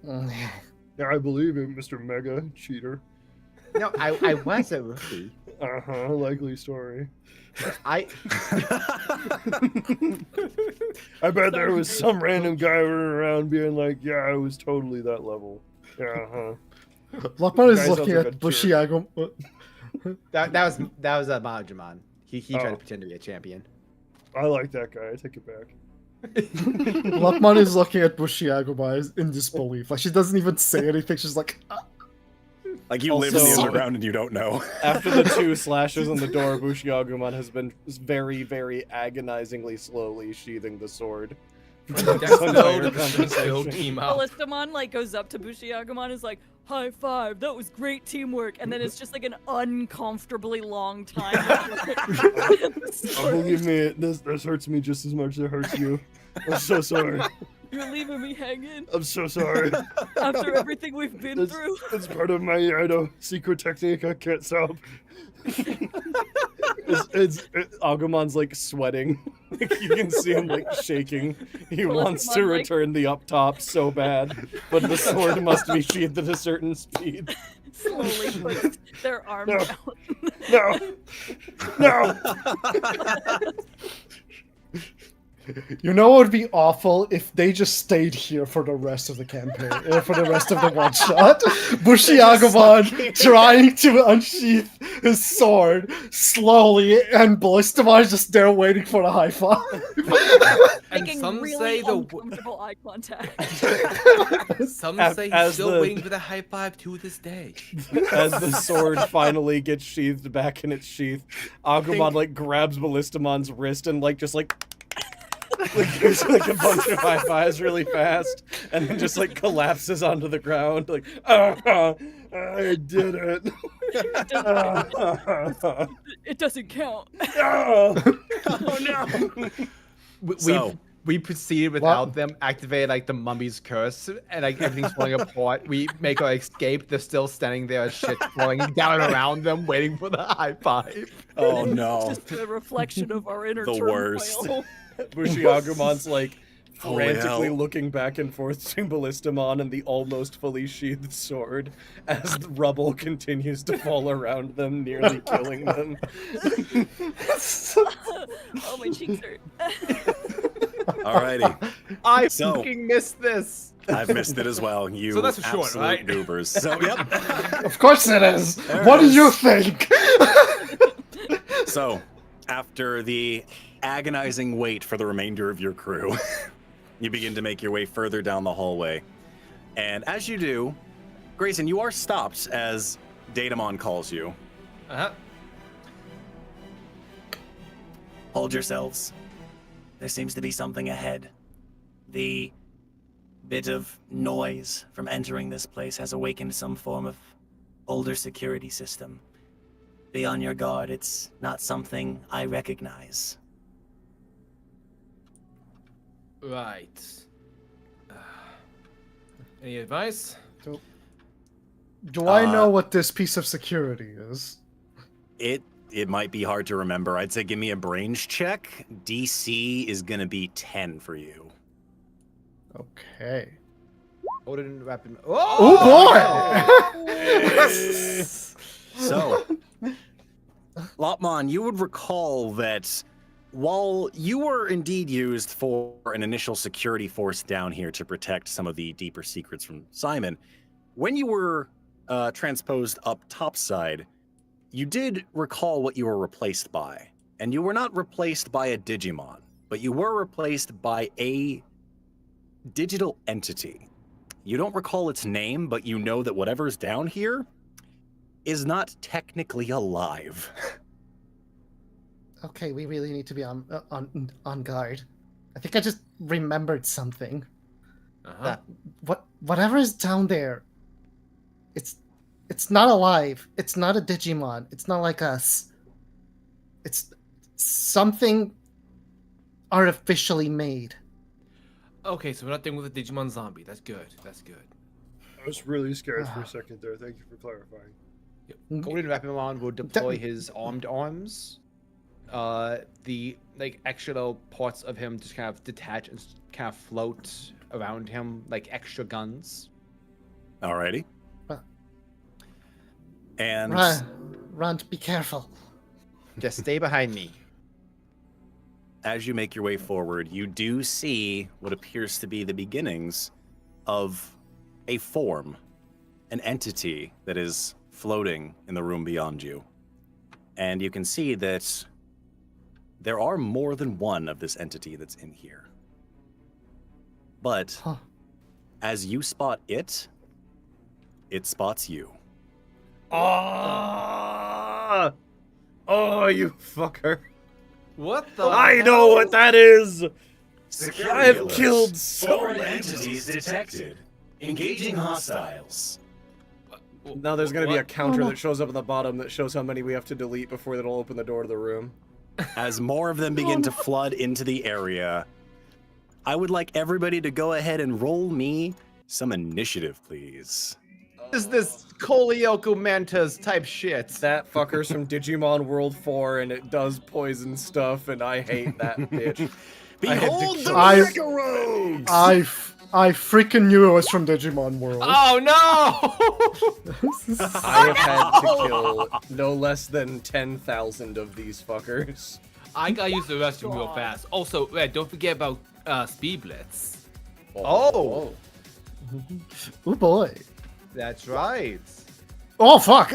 Yeah, I believe it, Mr. Mega Cheater. No, I was a rookie. Uh-huh, likely story. I I bet there was some random guy running around being like, yeah, I was totally that level. Yeah, uh-huh. Lopmon is Guy sounds looking like at a jerk. BushiAgumon. that was BushiAgumon. He tried Oh. to pretend to be a champion. I like that guy. I take it back. Lopmon is looking at BushiAgumon in disbelief. Like, she doesn't even say anything. She's like, Like you live in the Also- underground and you don't know. After the 2 slashes on the door, BushiAgumon has been very, very agonizingly slowly sheathing the sword. That's Entire no conversation. came out. Ballistamon like goes up to BushiAgumon, is like, high five, that was great teamwork, and then it's just like an uncomfortably long time. Oh, believe me, this hurts me just as much as it hurts you. I'm so sorry. You're leaving me hanging I'm so sorry. after everything we've been That's, through. that's part of my, secret technique I can't stop. Agumon's like sweating. You can see him like shaking. He wants to Ballistamon, like- return the up top so bad, but the sword must be sheathed at a certain speed. Slowly puts their arm No. down. No! No! you know what would be awful if they just stayed here for the rest of the campaign, for the rest of the one shot. BushiAgumon trying to unsheath his sword slowly, and Ballistamon is just there waiting for the high five. And Making some really say the uncomfortable eye contact. some As- say he's as still the- waiting for the high five to this day. As the sword finally gets sheathed back in its sheath, Agumon like grabs Ballistamon's wrist and like just like gives like a bunch of high fives really fast, and then just like collapses onto the ground like, I did it. It doesn't count. Oh, no! We proceeded without them, activated like the mummy's curse, and like everything's falling apart. We make our escape. They're still standing there, as shit falling down around them, waiting for the high five. Oh no. Just a reflection of our inner The turmoil. worst. BushiAgumon's like frantically hell. looking back and forth to Ballistamon and the almost fully sheathed sword as the rubble continues to fall around them, nearly killing them. Oh, my cheeks hurt. Alrighty. I So- fucking missed this. I've missed it as well. You So that's for sure, absolute right? goobers. So, yep. Of course it is. There What it do you is. think? So, after the agonizing wait for the remainder of your crew, you begin to make your way further down the hallway. And as you do, Grayson, you are stopped as Datamon calls you. Uh-huh. Hold yourselves. There seems to be something ahead. The bit of noise from entering this place has awakened some form of older security system. Be on your guard, it's not something I recognize. Right. Any advice? Do I know what this piece of security is? It might be hard to remember. I'd say give me a brains check. DC is gonna be 10 for you. Okay. Odin weapon. Oh, boy! So, Lopmon, you would recall that while you were indeed used for an initial security force down here to protect some of the deeper secrets from Simon, when you were transposed up topside, you did recall what you were replaced by. And you were not replaced by a Digimon, but you were replaced by a digital entity. You don't recall its name, but you know that whatever's down here is not technically alive. Okay, we really need to be on guard. I think I just remembered something. Uh-huh. Whatever is down there, it's not alive. It's not a Digimon. It's not like us. It's something artificially made. Okay, so we're not dealing with a Digimon zombie. That's good. That's good. I was really scared for a second there. Thank you for clarifying. Odin Weaponmon will deploy his armed arms. The extra little parts of him just kind of detach and kind of float around him like extra guns. Alrighty. And Run, be careful. Just stay behind me. as you make your way forward, you do see what appears to be the beginnings of a form, an entity that is floating in the room beyond you. And you can see that there are more than one of this entity that's in here. But as you spot it, it spots you. Ah! Oh, you fucker. What the? I know what that is! Security I've alert. killed so Foreign many. entities detected. Engaging hostiles. Now there's gonna be a What? counter that shows up at the bottom that shows how many we have to delete before that'll open the door to the room. As more of them begin to flood into the area, I would like everybody to go ahead and roll me some initiative, please. Is this Kolioku Mantas type shit? That fucker's from Digimon World 4 and it does poison stuff and I hate that bitch. I had to Behold the kill- Mega Rogues! I freaking knew it was from Digimon World. Oh no! I have had to kill no less than 10,000 of these fuckers. I gotta use the restroom real fast. Also, Red, don't forget about Speed Blitz. Oh. Oh boy. That's right. Oh fuck.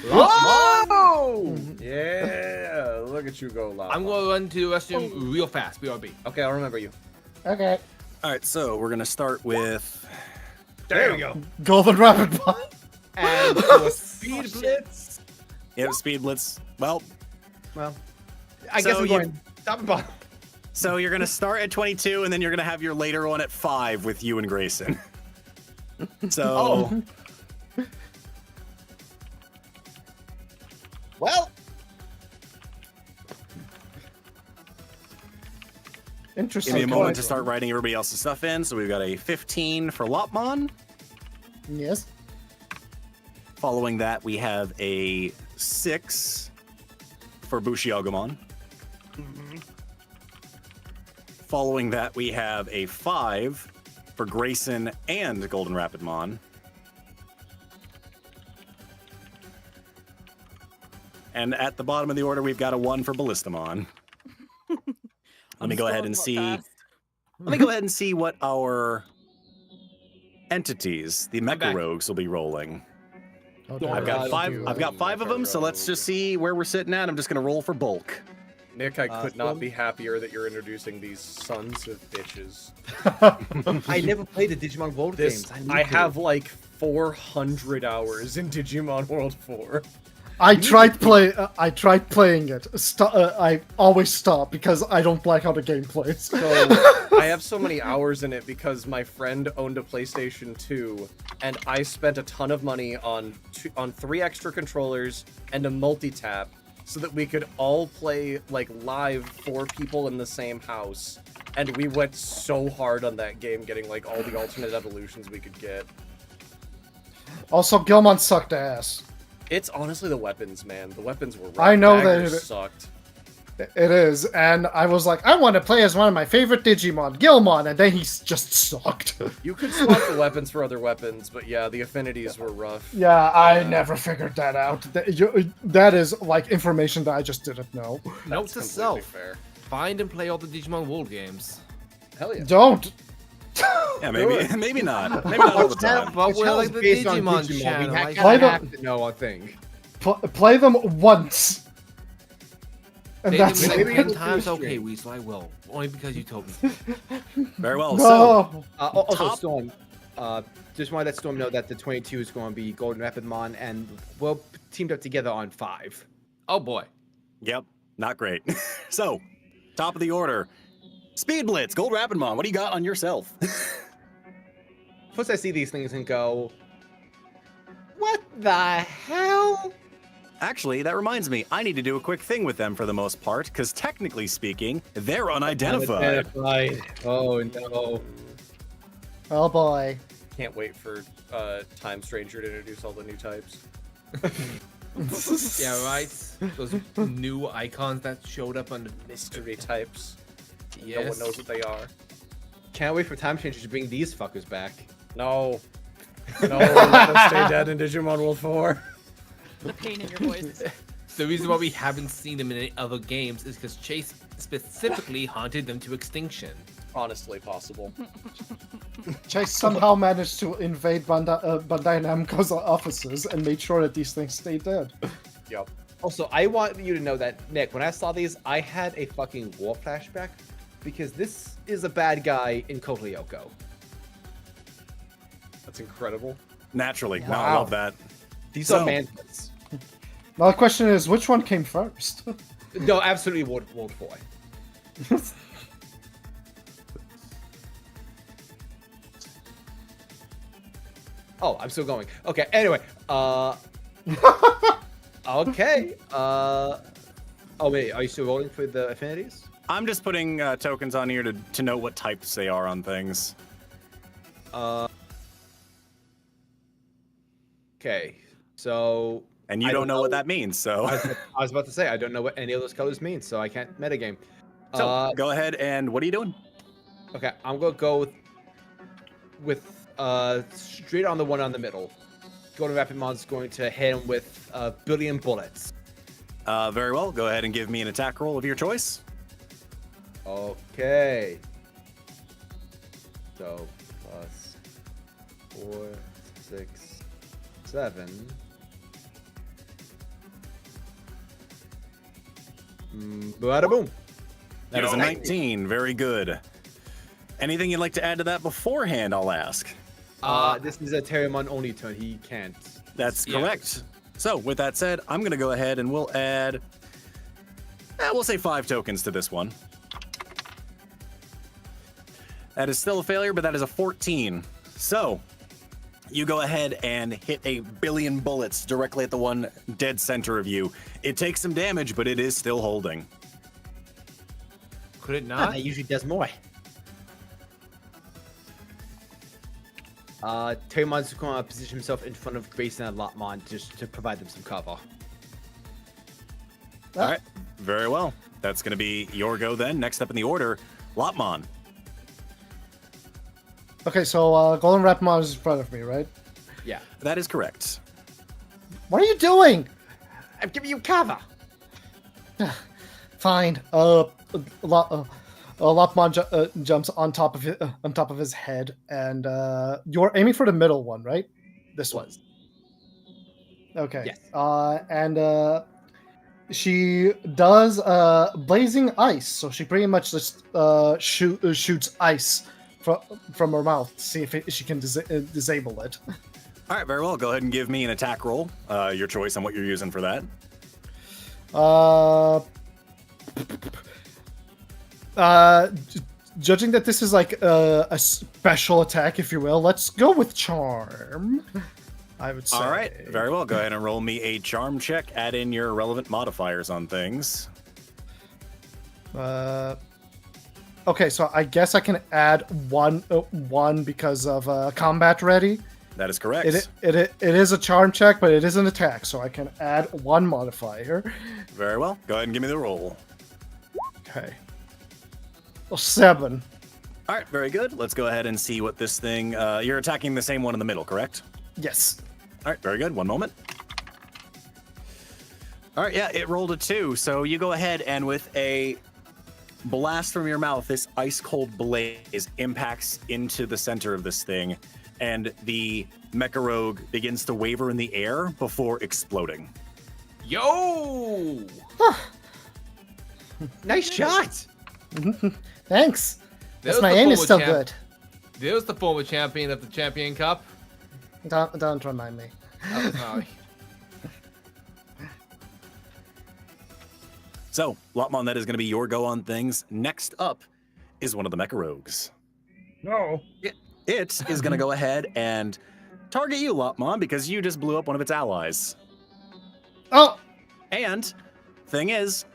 Whoa! Yeah, look at you go, Lopmon. I'm gonna run to the restroom real fast. BRB. Okay, I'll remember you. Okay. All right, so we're gonna start with. There we go. Golden Rapid Ball. And for Speed Blitz. Yep, Speed Blitz. Well, Well, I So guess I'm you- going top and bottom. so you're gonna start at 22, and then you're gonna have your later one at 5 with you and Grayson. So. Well, Interesting. Give me a moment to start writing everybody else's stuff in. So we've got a 15 for Lopmon. Yes. Following that, we have a 6 for BushiAgumon. Following that, we have a 5 for Grayson and Golden Rapidmon. And at the bottom of the order, we've got a 1 for Ballistamon. Let me go ahead and see. Let me go ahead and see what our entities, the Mecha Rogues, will be rolling. I've got 5. I've got 5 of them, so let's just see where we're sitting at. I'm just gonna roll for bulk. Nick, I could not be happier that you're introducing these sons of bitches. I never played the Digimon World games. I have like 400 hours in Digimon World 4. I tried playing it. I always stop because I don't like how the game plays. So I have so many hours in it because my friend owned a PlayStation 2, and I spent a ton of money on 3 extra controllers and a multi-tap, so that we could all play like live 4 people in the same house. And we went so hard on that game, getting like all the alternate evolutions we could get. Also, Gilmon sucked ass. It's honestly the weapons, man. The weapons were rough. I know Daggers that sucked. It is, and I was like, I want to play as one of my favorite Digimon, Gilmon, and then he just sucked. You could swap the weapons for other weapons, but yeah, the affinities were rough. Yeah, I never figured that out. That is like information that I just didn't know. Note to self: find and play all the Digimon World games. Hell yeah! Don't. Yeah, maybe not. Maybe not all the time. But we're like the Digimon channel. We Like, have to know, I think. Play them once. And maybe that's like it. 10 times. Okay, Weasel, I will. Only because you told me to. Very well. No. Also, Storm, just want to let Storm know that the 22 is going to be Golden Rapidmon, and we're teamed up together on 5. Oh boy. Yep, not great. So, top of the order. Speed Blitz, Gold Rapidmon, what do you got on yourself? First, I see these things and go, what the hell? Actually, that reminds me, I need to do a quick thing with them for the most part, because technically speaking, they're unidentified. Oh no. Oh boy. Can't wait for Time Stranger to introduce all the new types. Yeah, right. Those new icons that showed up on the Mystery types. Yes. No one knows what they are. Can't wait for Time Changer to bring these fuckers back. No. No, let them stay dead in Digimon World 4. The pain in your voice. The reason why we haven't seen them in any other games is because Chase specifically haunted them to extinction. Honestly possible. Chase somehow managed to invade Bandai Namco's offices and made sure that these things stay dead. Yep. Also, I want you to know that, Nick, when I saw these, I had a fucking war flashback, because this is a bad guy in Kotoyoko. That's incredible. Naturally. Wow. No, I love that. These So- are mantlets. Now the question is, which one came first? No, absolutely World 4. Oh, I'm still going. Okay, anyway. Okay. Oh, wait, are you still rolling for the affinities? I'm just putting tokens on here to know what types they are on things. Okay, so... And you don't know what that means, so... I was about to say, I don't know what any of those colors mean, so I can't metagame. So, go ahead and what are you doing? Okay, I'm gonna go with straight on the one on the middle. Golden Rapidmon's going to hit him with a billion bullets. Very well. Go ahead and give me an attack roll of your choice. Okay. So, plus 4, 6, 7. Bada boom. That is a 19. Very good. Anything you'd like to add to that beforehand, I'll ask. This is a Terriermon only turn. He can't. That's correct. So, with that said, I'm going to go ahead and we'll add... we'll say 5 tokens to this one. That is still a failure, but that is a 14. So, you go ahead and hit a billion bullets directly at the one dead center of you. It takes some damage, but it is still holding. Could it Ah, not? that usually does more. Terriermon's going to position himself in front of Grayson and Lopmon just to provide them some cover. All right. Very well. That's going to be your go then. Next up in the order, Lopmon. Okay, so Golden Rapmon is in front of me, right? Yeah. That is correct. What are you doing? I'm giving you cover. Fine. Lopmon jumps on top of his head, and you're aiming for the middle one, right? This one. Okay. Yes. And she does blazing ice, so she pretty much just shoots ice from her mouth to see if she can disable it. All right, very well. Go ahead and give me an attack roll. Your choice on what you're using for that. Judging that this is like a special attack, if you will, let's go with charm. I would say. All right, very well. Go ahead and roll me a charm check. Add in your relevant modifiers on things. Okay, so I guess I can add one because of combat ready. That is correct. It is a charm check, but it is an attack, so I can add one modifier. Very well. Go ahead and give me the roll. Okay. Well, 7. All right, very good. Let's go ahead and see what this thing. You're attacking the same one in the middle, correct? Yes. All right, very good. One moment. All right, yeah, it rolled a 2. So you go ahead and with a blast from your mouth, this ice cold blaze impacts into the center of this thing, and the Mecha Rogue begins to waver in the air before exploding. Yo! Nice shot. Thanks. There's My the aim is former still champ- good. There's the former champion of the Champion Cup. Don't remind me. Oh, sorry. So, Lopmon, that is going to be your go on things. Next up is one of the Mecha Rogues. No. It is going to go ahead and target you, Lopmon, because you just blew up one of its allies. Oh! And, thing is,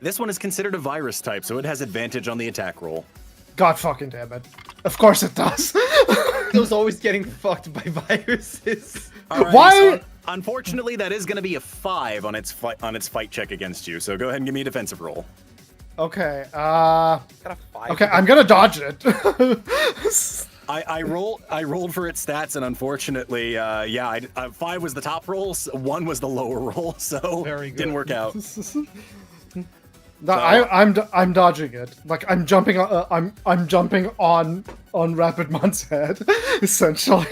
this one is considered a virus type, so it has advantage on the attack roll. God fucking damn it. Of course it does. It was always getting fucked by viruses. All right, Why? so unfortunately, that is going to be a 5 on its fight check against you. So go ahead and give me a defensive roll. Okay, Got a 5. okay, I'm gonna dodge it. I rolled for its stats, and unfortunately, 5 was the top roll, 1 was the lower roll, so Very good. didn't work out. No, I'm dodging it. Like I'm jumping on Rapidmon's head, essentially.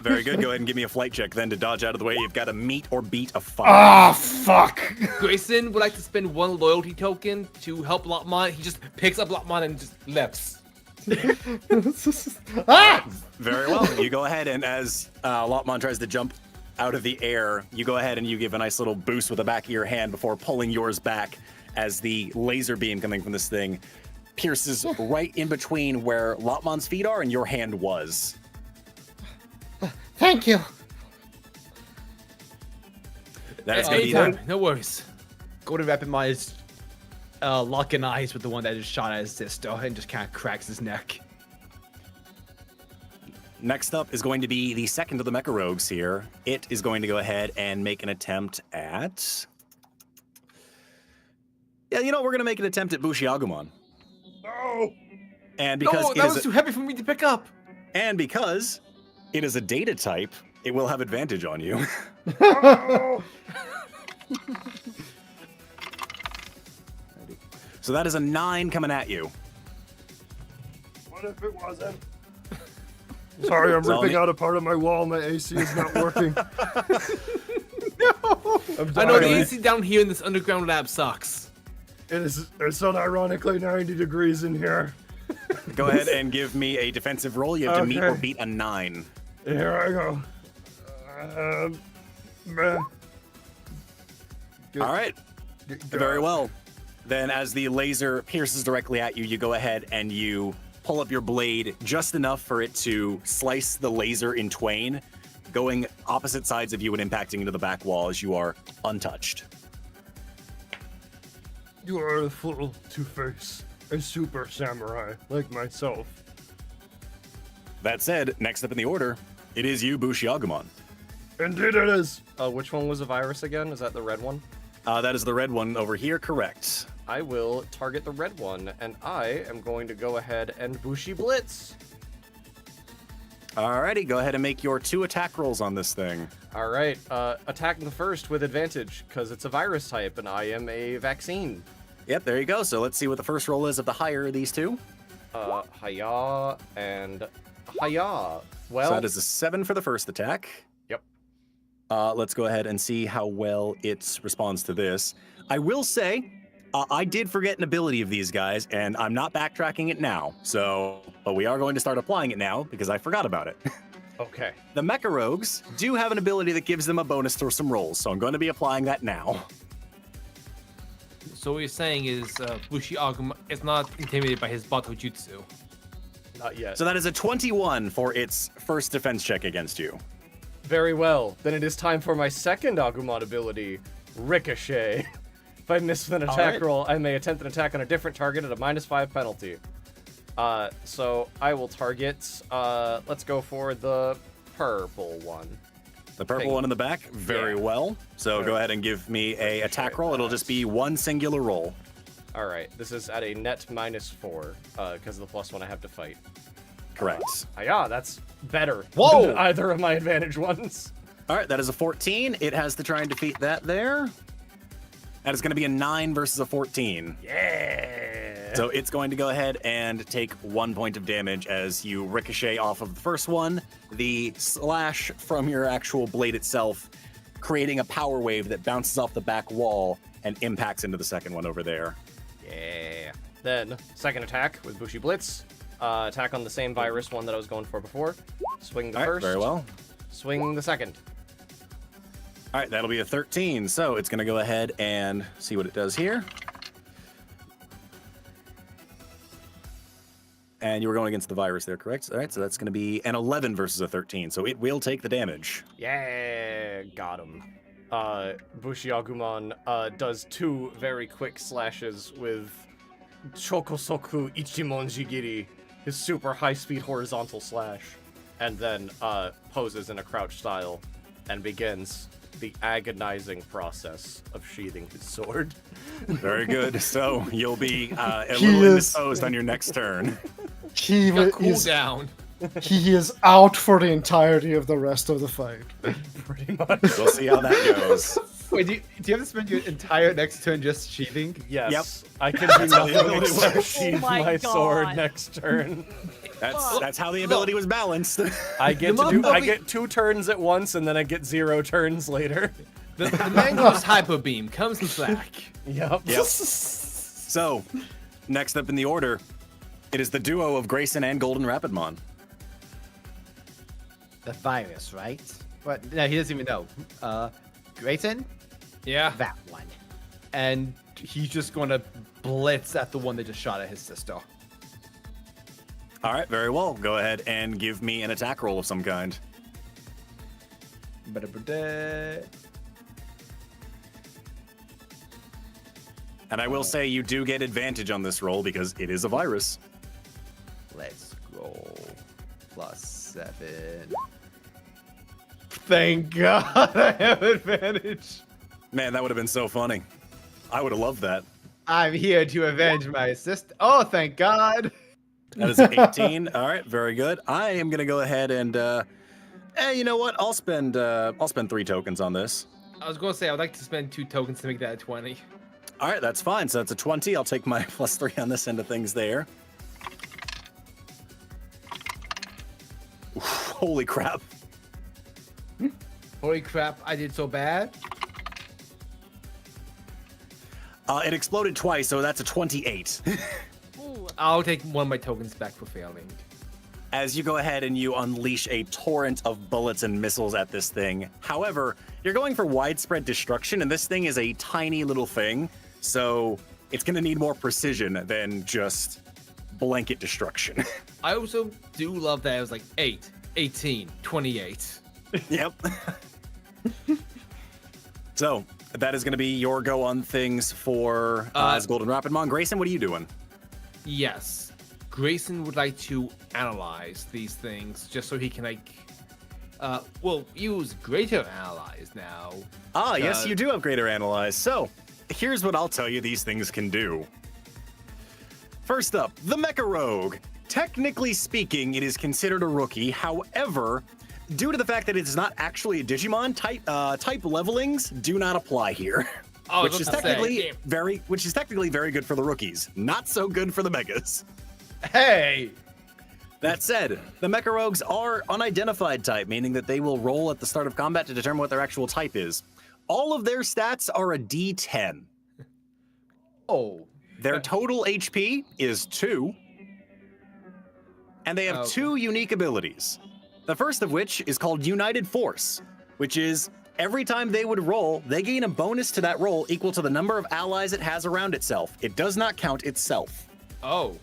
Very good. Go ahead and give me a flight check then to dodge out of the way. You've got to meet or beat a 5. Ah, fuck. Grayson would like to spend 1 loyalty token to help Lopmon. He just picks up Lopmon and just lefts. Ah! Very well. You go ahead, and as Lopmon tries to jump out of the air, you go ahead and you give a nice little boost with the back of your hand before pulling yours back as the laser beam coming from this thing pierces right in between where Lopmon's feet are and your hand was. Thank you. That is going to be Anytime, that. no worries. Golden Rapidmon is locking eyes with the one that just shot at his sister and just kind of cracks his neck. Next up is going to be the second of the Mecha Rogues here. It is going to go ahead and make an attempt at... Yeah, you know, we're going to make an attempt at BushiAgumon. No. And because No, it that is was too heavy for me to pick up. and because it is a data type, it will have advantage on you. No. So that is a 9 coming at you. What if it wasn't? Sorry, I'm Tell ripping me. out a part of my wall. My AC is not working. No. I'm I know the dying. AC down here in this underground lab sucks. It's unironically 90 degrees in here. Go ahead and give me a defensive roll. You have to meet or Okay. beat a 9. Here I go. Meh. Good- All right. good Very God. well. Then as the laser pierces directly at you, you go ahead and you pull up your blade just enough for it to slice the laser in twain, going opposite sides of you and impacting into the back wall as you are untouched. You are a fool to face a super samurai like myself. That said, next up in the order, it is you, BushiAgumon. Indeed it is. Which one was a virus again? Is that the red one? That is the red one over here, correct. I will target the red one, and I am going to go ahead and Bushi Blitz. Alrighty, go ahead and make your 2 attack rolls on this thing. All right, attacking the first with advantage, because it's a virus type, and I am a vaccine. Yep, there you go. So let's see what the first roll is of the higher of these 2. Hiya and hiya. Well, So that is a 7 for the first attack. Yep. Let's go ahead and see how well it responds to this. I will say, I did forget an ability of these guys, and I'm not backtracking it now. But we are going to start applying it now because I forgot about it. Okay. The Mecha Rogues do have an ability that gives them a bonus to some rolls, so I'm going to be applying that now. So what you're saying is BushiAgumon is not intimidated by his Bato Jutsu. Not yet. So that is a 21 for its first defense check against you. Very well. Then it is time for my second Agumon ability, Ricochet. If I miss with an attack right. roll, I may attempt an attack on a different target at a -5 penalty. So I will target, let's go for the purple one. The purple Thing. one in the back, very Yeah. well. So Alright. go ahead and give me a attack roll. It'll just be one singular roll. All right, this is at a net -4, because of the +1 I have to fight. Correct. Yeah, that's better Whoa! than either of my advantage ones. All right, that is a 14. It has to try and defeat that there. That is going to be a 9 versus a 14. Yeah. So it's going to go ahead and take 1 point of damage as you ricochet off of the first one. The slash from your actual blade itself, creating a power wave that bounces off the back wall and impacts into the second one over there. Yeah. Then, second attack with Bushi Blitz. Attack on the same virus one that I was going for before. Swing the All right, first. very well. Swing the second. All right, that'll be a 13. So it's going to go ahead and see what it does here. And you were going against the virus there, correct? All right, so that's going to be an 11 versus a 13. So it will take the damage. Yeah, got him. BushiAgumon does 2 very quick slashes with Chokosoku Ichimon Jigiri, his super high-speed horizontal slash, and then poses in a crouch style and begins the agonizing process of sheathing his sword. Very good. So you'll be a He little is- indisposed on your next turn. He Got cool is down. he is out for the entirety of the rest of the fight. Pretty much. We'll see how that goes. Wait, do you have to spend your entire next turn just sheathing? Yes. I can do how the nothing ability except works. sheath Oh my my sword God. next turn. That's how the ability was balanced. I get The to do. I motherfucker- get 2 turns at once, and then I get 0 turns later. The Mango's Hyper Beam comes in slack. Yep. Yep. So, next up in the order, it is the duo of Grayson and Golden Rapidmon. The virus, right? What? No, he doesn't even know. Grayson? Yeah. That one. And he's just gonna blitz at the one that just shot at his sister. All right, very well. Go ahead and give me an attack roll of some kind. And I will say you do get advantage on this roll because it is a virus. Let's go. +7. Thank God I have advantage. Man, that would have been so funny. I would have loved that. I'm here to avenge my sister. Oh, thank God. That is an 18. All right, very good. I am gonna go ahead and, you know what? I'll spend 3 tokens on this. I was gonna say I would like to spend 2 tokens to make that a 20. All right, that's fine. So that's a 20. I'll take my +3 on this end of things there. Oof, holy crap. Holy crap! I did so bad. It exploded twice, so that's a 28. Ooh. I'll take one of my tokens back for failing. As you go ahead and you unleash a torrent of bullets and missiles at this thing. However, you're going for widespread destruction, and this thing is a tiny little thing, so it's going to need more precision than just blanket destruction. I also do love that it was like 8, 18, 28. Yep. So, that is going to be your go on things for as Golden Rapidmon. Grayson, what are you doing? Yes, Grayson would like to analyze these things just so he can use greater analyze now. Ah, yes, you do have Greater Analyze. So, here's what I'll tell you these things can do. First up, the Mecha Rogue. Technically speaking, it is considered a rookie. However, due to the fact that it's not actually a Digimon, type levelings do not apply here. Oh, which is technically very good for the rookies. Not so good for the megas. Hey! That said, the Mecha Rogues are unidentified type, meaning that they will roll at the start of combat to determine what their actual type is. All of their stats are a D10. Oh. Their total HP is 2. And they have 2 unique abilities. The first of which is called United Force, which is every time they would roll, they gain a bonus to that roll equal to the number of allies it has around itself. It does not count itself. Oh.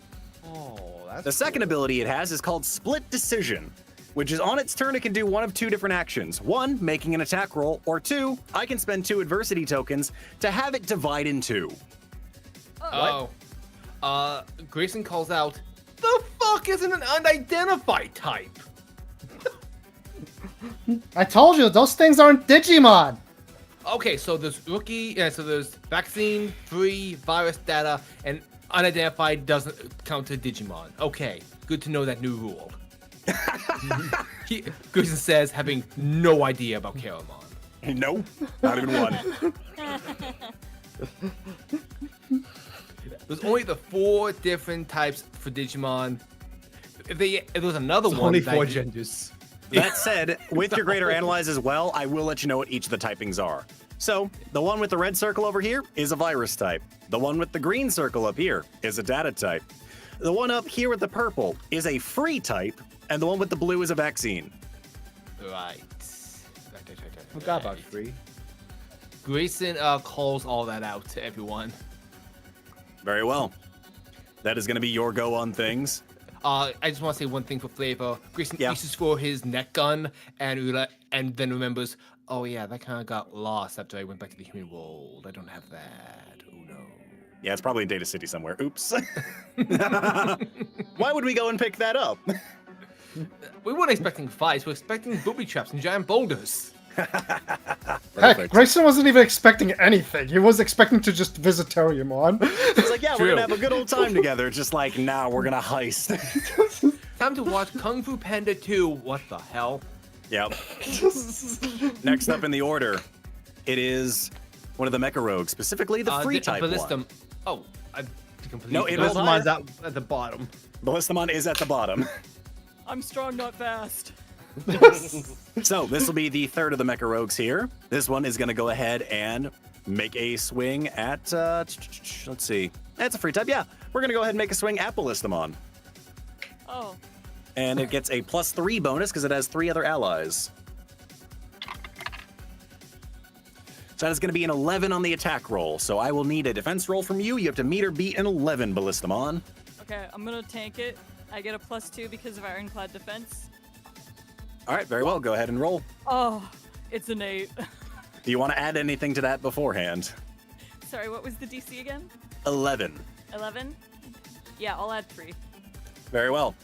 Oh, that's The second ability it has is called Split Decision, which is on its turn it can do one of 2 different actions. 1, making an attack roll, or 2, I can spend 2 adversity tokens to have it divide in 2. Oh. Grayson calls out, the fuck isn't an unidentified type? I told you, those things aren't Digimon. Okay, so there's so there's vaccine, free, virus data, and unidentified doesn't count to Digimon. Okay, good to know that new rule. Grayson says, having no idea about Terriermon. Nope, not even one. There's only the 4 different types for Digimon. If there was another one, only that 4 genders. That said, with your Greater Analyze as well, I will let you know what each of the typings are. So, the one with the red circle over here is a virus type. The one with the green circle up here is a data type. The one up here with the purple is a free type, and the one with the blue is a vaccine. Right. Forgot about free. Grayson calls all that out to everyone. Very well. That is going to be your go on things. I just want to say one thing for flavor. Grayson Yeah. reaches for his neck gun and then remembers, oh yeah, that kind of got lost after I went back to the human world. I don't have that. Oh no. Yeah, it's probably in Data City somewhere. Oops. Why would we go and pick that up? We weren't expecting fights. We're expecting booby traps and giant boulders. Heck, Perfect. Grayson wasn't even expecting anything. He was expecting to just visit Terriermon. It's like, yeah, we're True. going to have a good old time together. Just like, nah, we're going to heist. Time to watch Kung Fu Panda 2. What the hell? Yep. Next up in the order, it is one of the Mecha Rogues, specifically the free type one. Oh, I completely. No, it forgot. was Ballistamon's out at the bottom. Ballistamon is at the bottom. I'm strong, not fast. So this will be the third of the Mecha Rogues here. This one is going to go ahead and make a swing at, let's see. That's a free type, yeah. We're going to go ahead and make a swing at Ballistamon. Oh, And it gets a +3 bonus because it has 3 other allies. So that is going to be an 11 on the attack roll. So I will need a defense roll from you. You have to meet or beat an 11, Ballistamon. okay. I'm gonna tank it. I get a +2 because of Ironclad defense. All right, very well. Go ahead and roll. Oh, it's an 8. Do you want to add anything to that beforehand? Sorry, what was the DC again? 11. 11? Yeah, I'll add 3. Very well.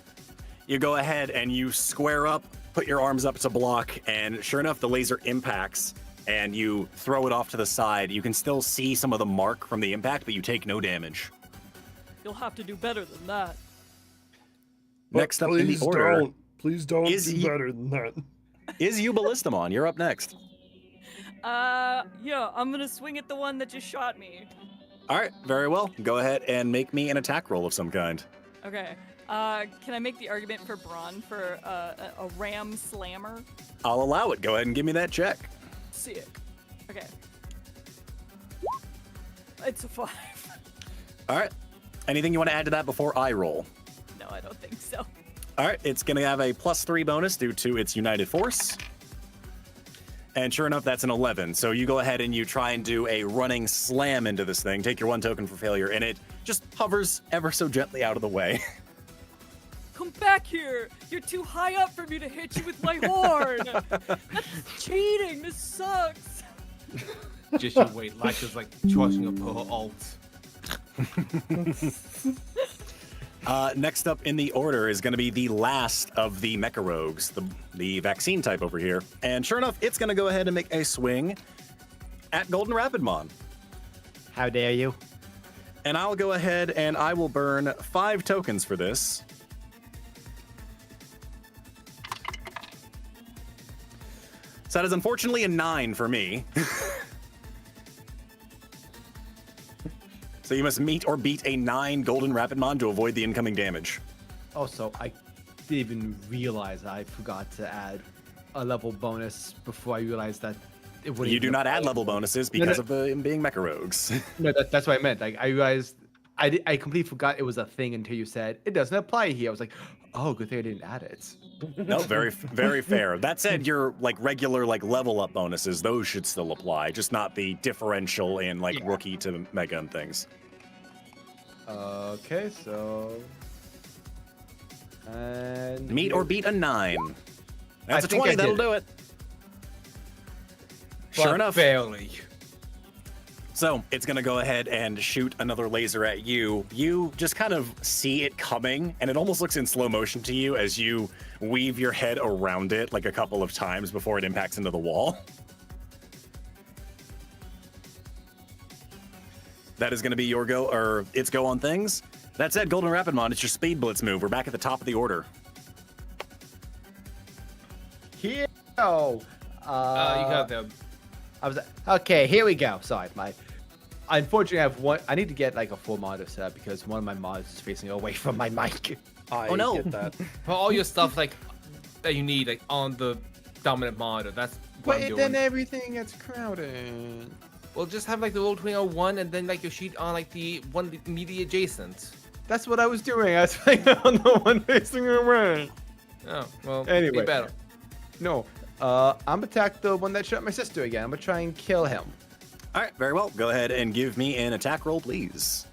You go ahead and you square up, put your arms up to block, and sure enough, the laser impacts, and you throw it off to the side. You can still see some of the mark from the impact, but you take no damage. You'll have to do better than that. Next up in the order Please don't Is do he- better than that. is you, Ballistamon. You're up next. Yeah, I'm gonna swing at the one that just shot me. All right, very well. Go ahead and make me an attack roll of some kind. Okay. Can I make the argument for Braun for a ram slammer? I'll allow it. Go ahead and give me that check. Sick. Okay. It's a 5. All right. Anything you want to add to that before I roll? No, I don't think so. All right, it's going to have a +3 bonus due to its United Force. And sure enough, that's an 11. So you go ahead and you try and do a running slam into this thing. Take your 1 token for failure, and it just hovers ever so gently out of the way. Come back here! You're too high up for me to hit you with my horn! That's cheating! This sucks! Just you wait. Laika's like charging up her alt. Next up in the order is going to be the last of the Mecha Rogues, the vaccine type over here. And sure enough, it's going to go ahead and make a swing at Golden Rapidmon. How dare you? And I'll go ahead and I will burn 5 tokens for this. So that is unfortunately a 9 for me. So you must meet or beat a 9 Golden Rapidmon to avoid the incoming damage. Also, I didn't even realize I forgot to add a level bonus before I realized that it wouldn't. You do even not add apply level anymore. bonuses No, because no. of them being Mecha Rogues. No, that's what I meant. Like I realized I completely forgot it was a thing until you said it doesn't apply here. I was like, oh, good thing I didn't add it. No, very fair. That said, your like regular like level up bonuses, those should still apply, just not the differential in like rookie to mega and things. Okay, so and Meet or beat a 9. That's I a think 20, I that'll did do it. Sure But enough. Barely. So it's gonna go ahead and shoot another laser at you. You just kind of see it coming, and it almost looks in slow motion to you as you weave your head around it like a couple of times before it impacts into the wall. That is gonna be your go, or its go on things. That said, Golden Rapidmon, it's your Speed Blitz move. We're back at the top of the order. here. You got the. I was okay. Here we go. Sorry, unfortunately, I have one. I need to get like a full monitor set up because one of my monitors is facing away from my mic. I no. get that. For all your stuff like that you need like on the dominant monitor. That's what I'm But doing. then everything gets crowded. Well, just have like the roll 2001 and then like your sheet on like the one immediately adjacent. That's what I was doing. I was playing on the one facing away. Oh well. Anyway. Be better. No, I'm attack the one that shot my sister again. I'm gonna try and kill him. All right, very well. Go ahead and give me an attack roll, please.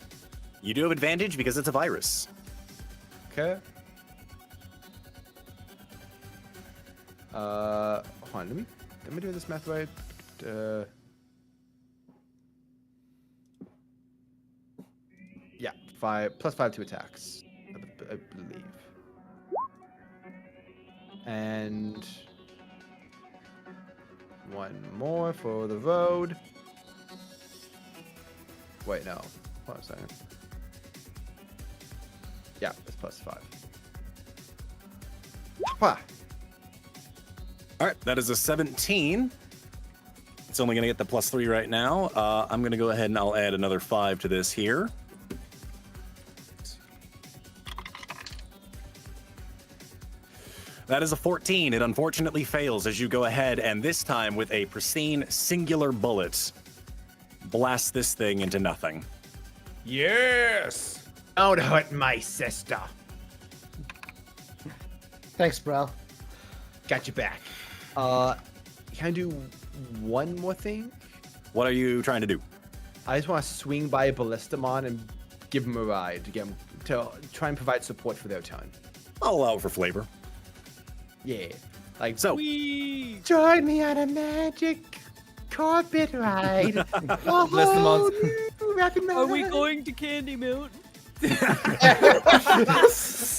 You do have advantage because it's a virus. Okay. Hold on. Let me do this math right. Yeah, 5 plus 5 to attacks, I believe. And one more for the road. Wait, no. Hold on a second. Yeah, it's plus 5. Wah. All right, that is a 17. It's only going to get the +3 right now. I'm going to go ahead and I'll add another 5 to this here. That is a 14. It unfortunately fails as you go ahead and this time with a pristine singular bullet, blast this thing into nothing. Yes. Don't hurt my sister. Thanks, bro. Got your back. Can I do one more thing? What are you trying to do? I just want to swing by Ballistamon and give him a ride to get him to try and provide support for their turn. I'll allow it for flavor. Yeah, like So, Join me on a magic carpet ride. Ballistamon's. Are we going to Candy Mountain?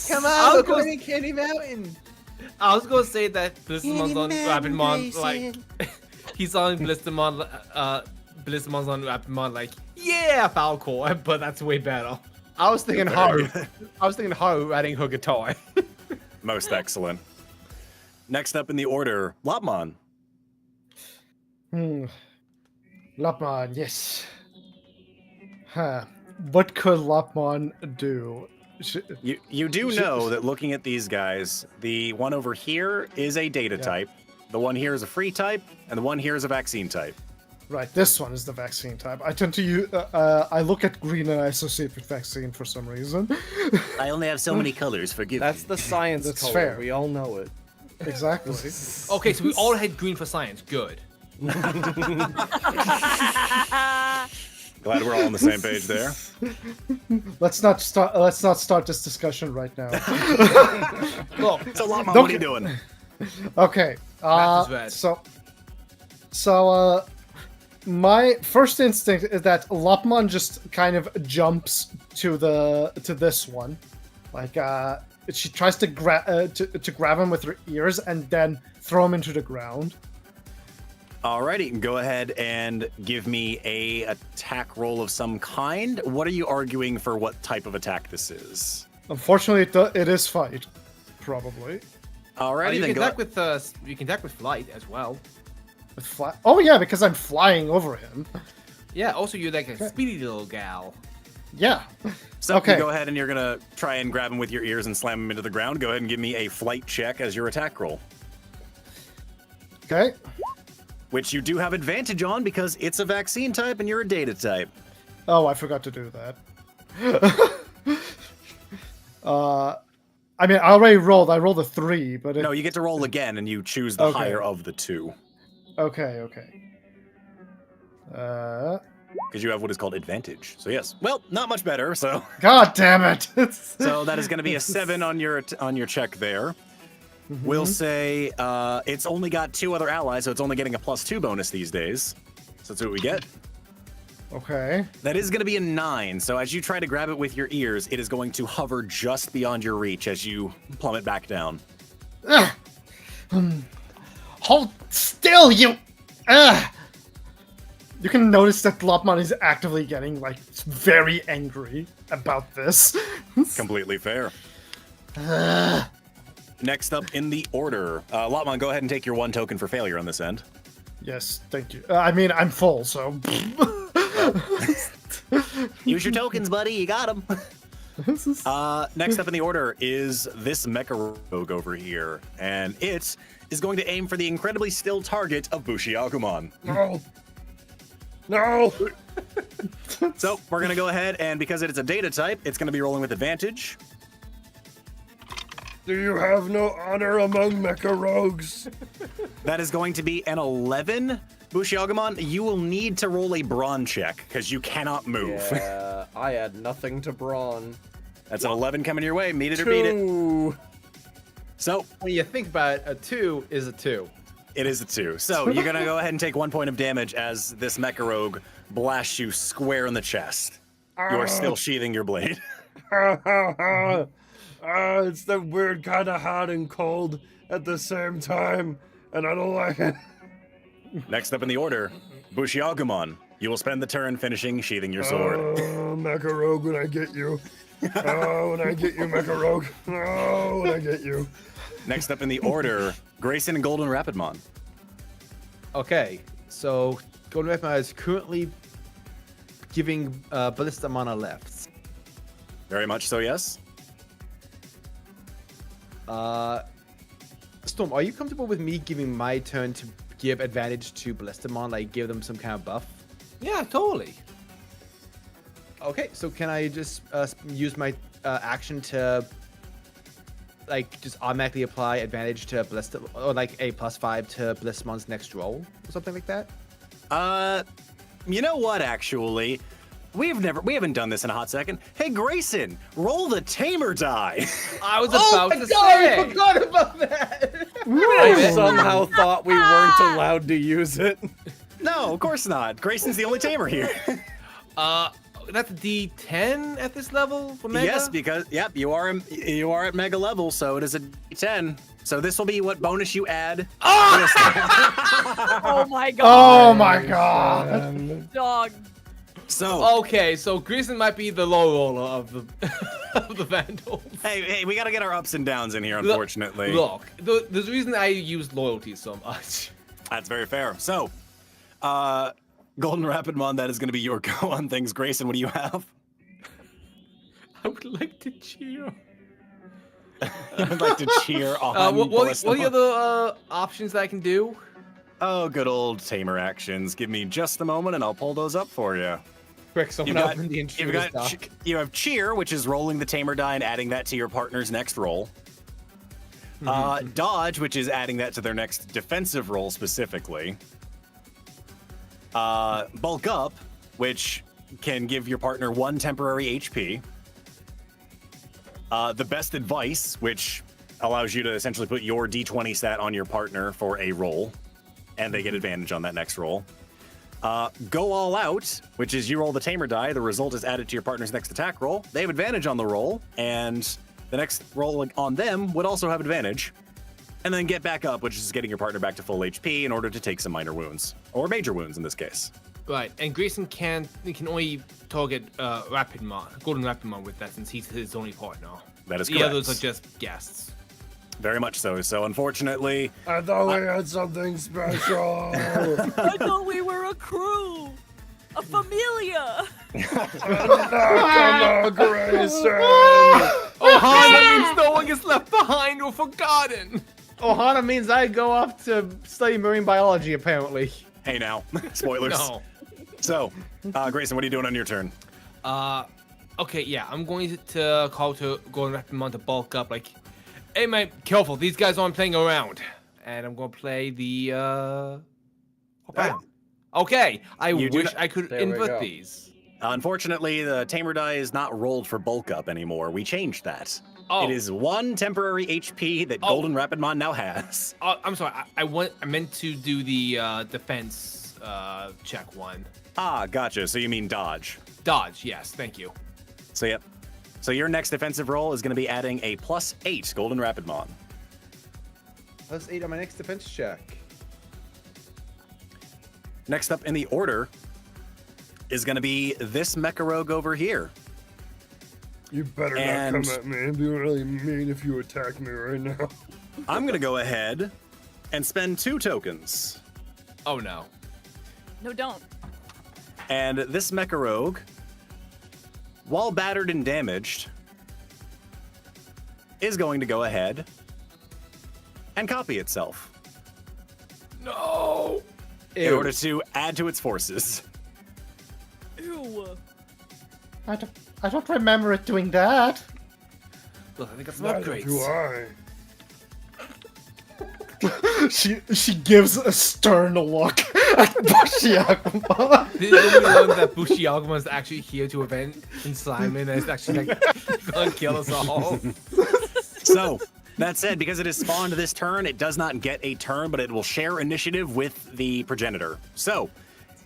Come on, we're going to Candy Mountain. I was gonna say that Blistamon's on Rapidmon, like he's on Blistamon, Blistamon's on Rapidmon, like yeah, Falcor, but that's way better. I was thinking Haru. I was thinking Haru riding her guitar. most excellent. Next up in the order, Lopmon. Lopmon, yes. Huh. What could Lopmon do? You do know that looking at these guys, the one over here is a data type, the one here is a free type, and the one here is a vaccine type. Right, this one is the vaccine type. I tend to use. I look at green and I associate with vaccine for some reason. I only have so many colors, forgive That's the science That's color. fair. We all know it. Exactly. Okay, so we all had green for science. Good. Glad we're all on the same page there. Let's not start this discussion right now. Look, So Lopmon, what are you doing? Okay. Math is red. So my first instinct is that Lopmon just kind of jumps to this one, like she tries to grab him with her ears and then throw him into the ground. Alrighty, go ahead and give me a attack roll of some kind. What are you arguing for what type of attack this is? Unfortunately, it is fight, probably. Alrighty, you then can go. attack with flight as well. With fly. Oh yeah, because I'm flying over him. Yeah. Also, you're like a speedy little gal. Yeah. So Okay. you go ahead and you're gonna try and grab him with your ears and slam him into the ground. Go ahead and give me a flight check as your attack roll, Okay. which you do have advantage on because it's a vaccine type and you're a data type. Oh, I forgot to do that. I mean, I already rolled. I rolled a 3, but No, you get to roll again and you choose the Okay. higher of the two Okay. because you have what is called advantage. So yes, well, not much better. So God damn it! so that is going to be a 7 on your check there. We'll say it's only got 2 other allies, so it's only getting a +2 bonus these days. So that's what we get. Okay. That is going to be a 9. So as you try to grab it with your ears, it is going to hover just beyond your reach as you plummet back down. Hold still, you. You can notice that Lopmon is actively getting like very angry about this. Completely fair. Ugh. Next up in the order, Lopmon, go ahead and take your 1 token for failure on this end. Yes, thank you. I mean, I'm full, so. Use your tokens, buddy. You got them. Next up in the order is this Mecha Rogue over here, and it is going to aim for the incredibly still target of BushiAgumon. No. So we're going to go ahead, and because it is a data type, it's going to be rolling with advantage. Do you have no honor among mecha rogues? That is going to be an 11. BushiAgumon, you will need to roll a brawn check because you cannot move. Yeah, I add nothing to brawn. That's an 11 coming your way. Meet it or beat it. 2. So When you think about it, a 2 is a 2. it is a 2. So you're going to go ahead and take 1 point of damage as this Mecha Rogue blasts you square in the chest. You are still sheathing your blade. It's that weird kind of hot and cold at the same time, and I don't like it. Next up in the order, BushiAgumon. You will spend the turn finishing sheathing your sword. Oh, Mecha Rogue, when I get you. Oh, when I get you, Mecha Rogue. Oh, when I get you. Next up in the order, Grayson and Golden Rapidmon. Okay, so Golden Rapidmon is currently giving Ballistamon a left. Very much so, yes. Storm, are you comfortable with me giving my turn to give advantage to Ballistamon, like give them some kind of buff? Yeah, totally. Okay, so can I just use my action to like just automatically apply advantage to Ballistamon, or like a +5 to Ballistamon's next roll, or something like that? You know what, actually? We haven't done this in a hot second. Hey, Grayson, roll the tamer die. I was Oh about my to god, I say. forgot about that! I somehow thought we weren't allowed to use it. No, of course not. Grayson's the only tamer here. That's a D10 at this level for Mega? Yes, because you are at mega level, so it is a D10. So this will be what bonus you add. Oh my god. Oh my god. Dog. So Okay, so Grayson might be the low roller of the of the Vandals. hey, we gotta get our ups and downs in here, unfortunately. Look, there's a reason I use loyalty so much. That's very fair. So, Golden Rapidmon, that is going to be your go on things. Grayson, what do you have? I would like to cheer. I'd like to cheer on What are the Ballistamon. other options that I can do? Oh, good old tamer actions. Give me just a moment and I'll pull those up for you. Quick, someone You've got- open the intruder's dock. You have cheer, which is rolling the tamer die and adding that to your partner's next roll. Dodge, which is adding that to their next defensive roll specifically. Bulk up, which can give your partner 1 temporary HP. The best advice, which allows you to essentially put your D20 stat on your partner for a roll, and they get advantage on that next roll. Go all out, which is you roll the tamer die. The result is added to your partner's next attack roll. They have advantage on the roll, and the next roll on them would also have advantage. and then get back up, which is getting your partner back to full HP in order to take some minor wounds, or major wounds in this case. Right, and Grayson can only target Rapidmon, Golden Rapidmon with that since he's his only partner. That is the correct. others are just guests. Very much so. So unfortunately, I thought we had something special. I thought we were a crew, a familia. Come on, Grayson. Ohana means no one gets left behind or forgotten. Ohana means I go off to study marine biology, apparently. hey now, spoilers. No. So, Grayson, what are you doing on your turn? Okay, yeah, I'm going to call to Golden Rapidmon to bulk up, like, hey man, careful, these guys aren't playing around. And I'm gonna play the Okay, I wish I could There we invert go. these. Unfortunately, the Tamer die is not rolled for bulk up anymore. We changed that. Oh. It is 1 temporary HP that Golden Rapidmon now has. I'm sorry, I meant to do the defense check one. Ah, gotcha. So you mean dodge. Dodge, yes, thank you. So yep. So your next defensive roll is going to be adding a +8 Golden Rapidmon. +8 on my next defense check. Next up in the order is going to be this Mecha Rogue over here. You better And- not come at me. It'd be really mean if you attack me right now. I'm going to go ahead and spend 2 tokens. Oh no. No, don't. And this Mecha Rogue, while battered and damaged, is going to go ahead and copy itself No! in order to add to its forces. Ew. I don't remember it doing that. Look, I think it's some Neither do upgrades. I. She gives a stern look at BushiAgumon. Did you learn that BushiAgumon is actually here to avenge Simon and is actually like gonna kill us all? So, that said, because it is spawned this turn, it does not get a turn, but it will share initiative with the progenitor. So,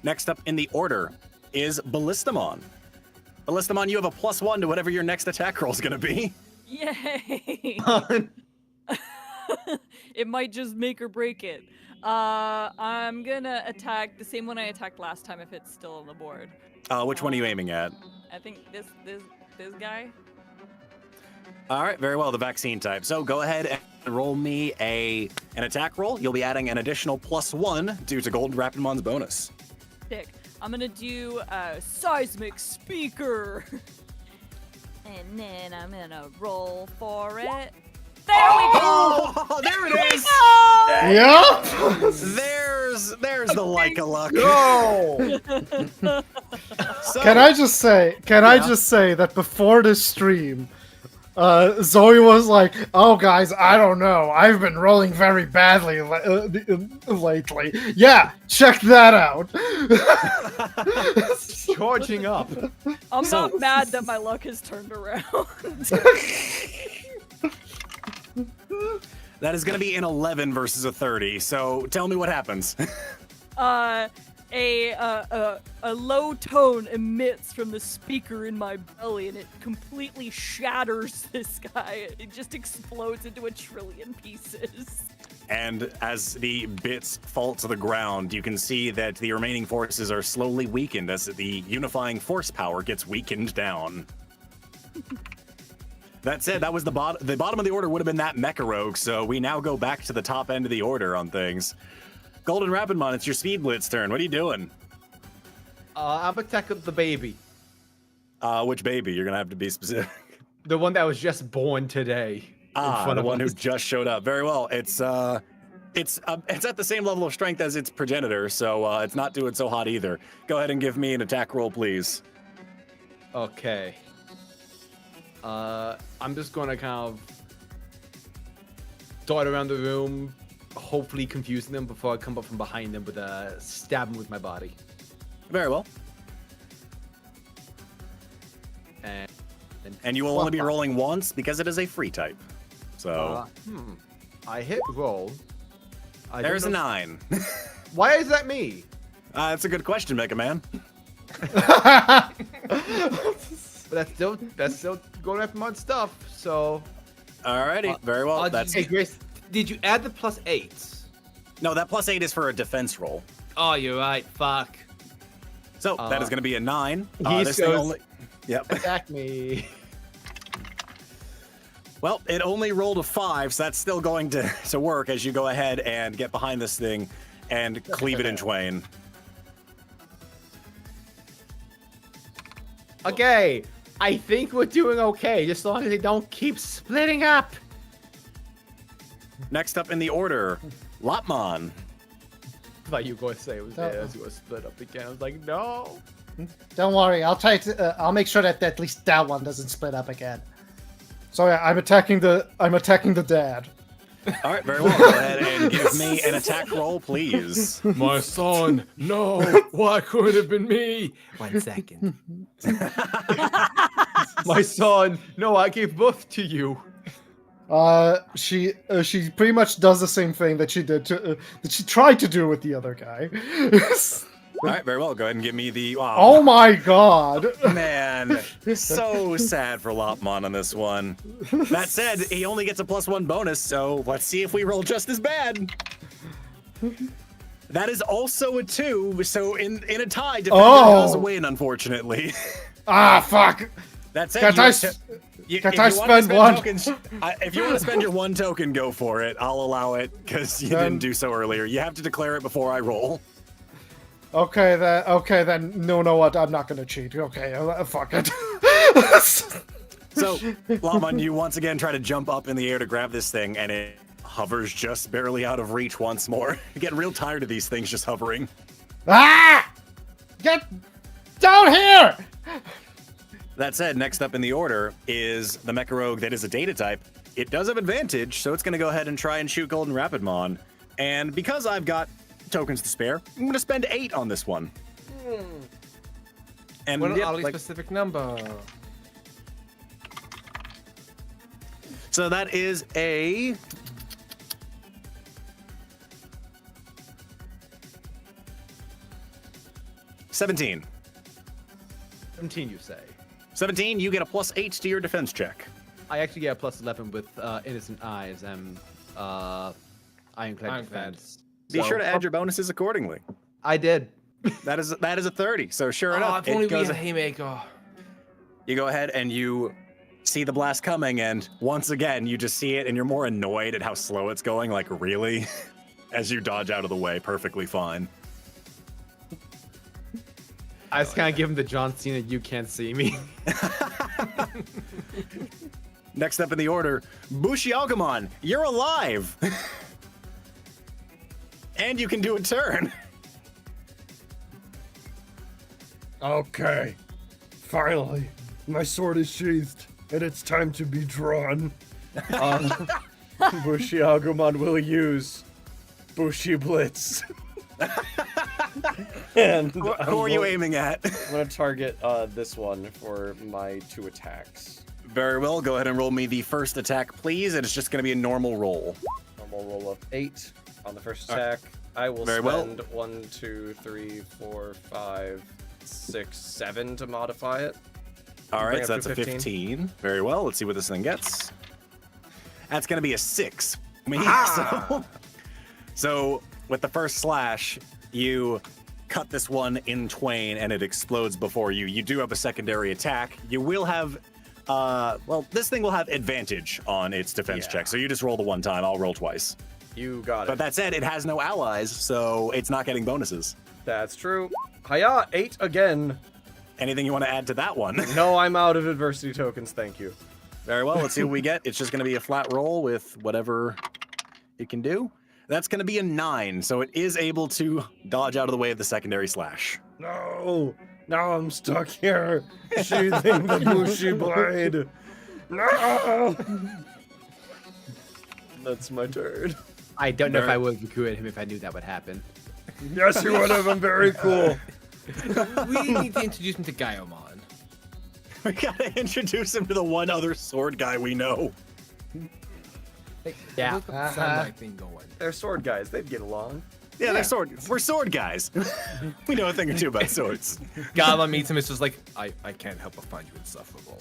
next up in the order is Ballistamon. Ballistamon, you have a +1 to whatever your next attack roll is going to be. Yay. It might just make or break it. I'm gonna attack the same one I attacked last time if it's still on the board. Which one are you aiming at? I think this guy. All right, very well, the vaccine type. So go ahead and roll me an attack roll. You'll be adding an additional +1 due to Golden Rapidmon's bonus. Sick. I'm gonna do a seismic speaker. And then I'm gonna roll for it. There we go! Oh, there it is! Yep. There's the Laika luck. Go! So, Can I just say that before this stream, Zoe was like, "Oh, guys, I don't know. I've been rolling very badly lately. Yeah, check that out." Charging up. I'm So- not mad that my luck has turned around. that is going to be an 11 versus a 30. So tell me what happens. A low tone emits from the speaker in my belly, and it completely shatters this guy. It just explodes into 1 trillion pieces. And as the bits fall to the ground, you can see that the remaining forces are slowly weakened as the unifying force power gets weakened down. That said, that was the bottom of the order would have been that Mecha Rogue, so we now go back to the top end of the order on things. Golden Rapidmon, it's your Speed Blitz turn. What are you doing? I'm attacking the baby. Which baby? You're gonna have to be specific. The one that was just born today. in front The of one who us. just showed up. Very well. It's at the same level of strength as its progenitor, so it's not doing so hot either. Go ahead and give me an attack roll, please. Okay. I'm just gonna kind of dart around the room, hopefully confusing them before I come up from behind them with a stab them with my body. Very well. And you will only be rolling once because it is a free type. So I hit roll. I don't there's a know- 9. Why is that me? That's a good question, Mega Man. But that's still going after my stuff. So Alrighty, very well. That's hey Grace, Did you add the +8? No, that +8 is for a defense roll. Oh, you're right. Fuck. So that is going to be a 9. He This thing goes- only... Yep. Attack me. Well, it only rolled a 5, so that's still going to work as you go ahead and get behind this thing and cleave it in twain. Okay, I think we're doing okay, just as long as they don't keep splitting up. Next up in the order, Lopmon. I thought you were going to say it was as you were split up again. I was like, no. Don't worry, I'll try to. I'll make sure that at least that one doesn't split up again. So yeah, I'm attacking the dad. All right, very well. Go ahead and give me an attack roll, please. My son. No. Why couldn't it have been me? 1 second. My son, no, I gave birth to you. She pretty much does the same thing that she did to that she tried to do with the other guy. All right, very well. Go ahead and give me the... Oh my god. Man, so sad for Lopmon on this one. That said, he only gets a +1 bonus, so let's see if we roll just as bad. That is also a 2, so in a tie, Defender does win, unfortunately. Ah, fuck. That's it. Can't I spend one? Tokens, if you want to spend your 1 token, go for it. I'll allow it, because you didn't do so earlier. You have to declare it before I roll. Okay, then. No, what? I'm not gonna cheat. Okay, fuck it. So, Lopmon, you once again try to jump up in the air to grab this thing, and it hovers just barely out of reach once more. You get real tired of these things just hovering. Ah! Get down here! That said, next up in the order is the Mecha Rogue that is a data type. It does have advantage, so it's going to go ahead and try and shoot Golden Rapidmon. And because I've got tokens to spare, I'm going to spend 8 on this one. And What an yep, oddly specific number. so that is a... $17. 17, you say? 17, you get a +8 to your defense check. I actually get a +11 with Innocent Eyes and Ironclad Defense. Be sure to add your bonuses accordingly. I did. That is a 30. So sure Oh, enough, if only it we goes. had a haymaker. You go ahead and you see the blast coming, and once again, you just see it, and you're more annoyed at how slow it's going. Like, really? As you dodge out of the way, perfectly fine. I just kind of give him the John Cena, you can't see me. Next up in the order, BushiAgumon, you're alive! And you can do a turn. Okay. Finally, my sword is sheathed, and it's time to be drawn. BushiAgumon will use Bushi Blitz. And Who are you aiming at? I'm gonna target this one for my 2 attacks. Very well, go ahead and roll me the first attack, please, and it's just going to be a normal roll. Normal roll of 8 on the first attack. I will Very well. spend 1, 2, 3, 4, 5, 6, 7 to modify it. All Bring right, up so that's to a 15. Very well, let's see what this thing gets. That's going to be a 6. So, with the first slash, you cut this one in twain and it explodes before you. You do have a secondary attack. You will have, this thing will have advantage on its defense check. So you just roll the 1 time, I'll roll twice. You got it. But that said, it has no allies, so it's not getting bonuses. That's true. Hiya, 8 again. Anything you want to add to that one? No, I'm out of adversity tokens, thank you. Very well, let's see what we get. It's just going to be a flat roll with whatever it can do. That's going to be a 9, so it is able to dodge out of the way of the secondary slash. No! Now I'm stuck here, sheathing the Bushi blade. No! That's my turn. I don't know if I would have recruited him if I knew that would happen. Yes, you would have. I'm very cool. We need to introduce him to Gaiomon. We gotta introduce him to the one other sword guy we know. Yeah. Look at the sunlight thing going. They're sword guys, they'd get along. Yeah, they're sword. We're sword guys. We know a thing or two about swords. Gala meets him. It's just like, I can't help but find you insufferable.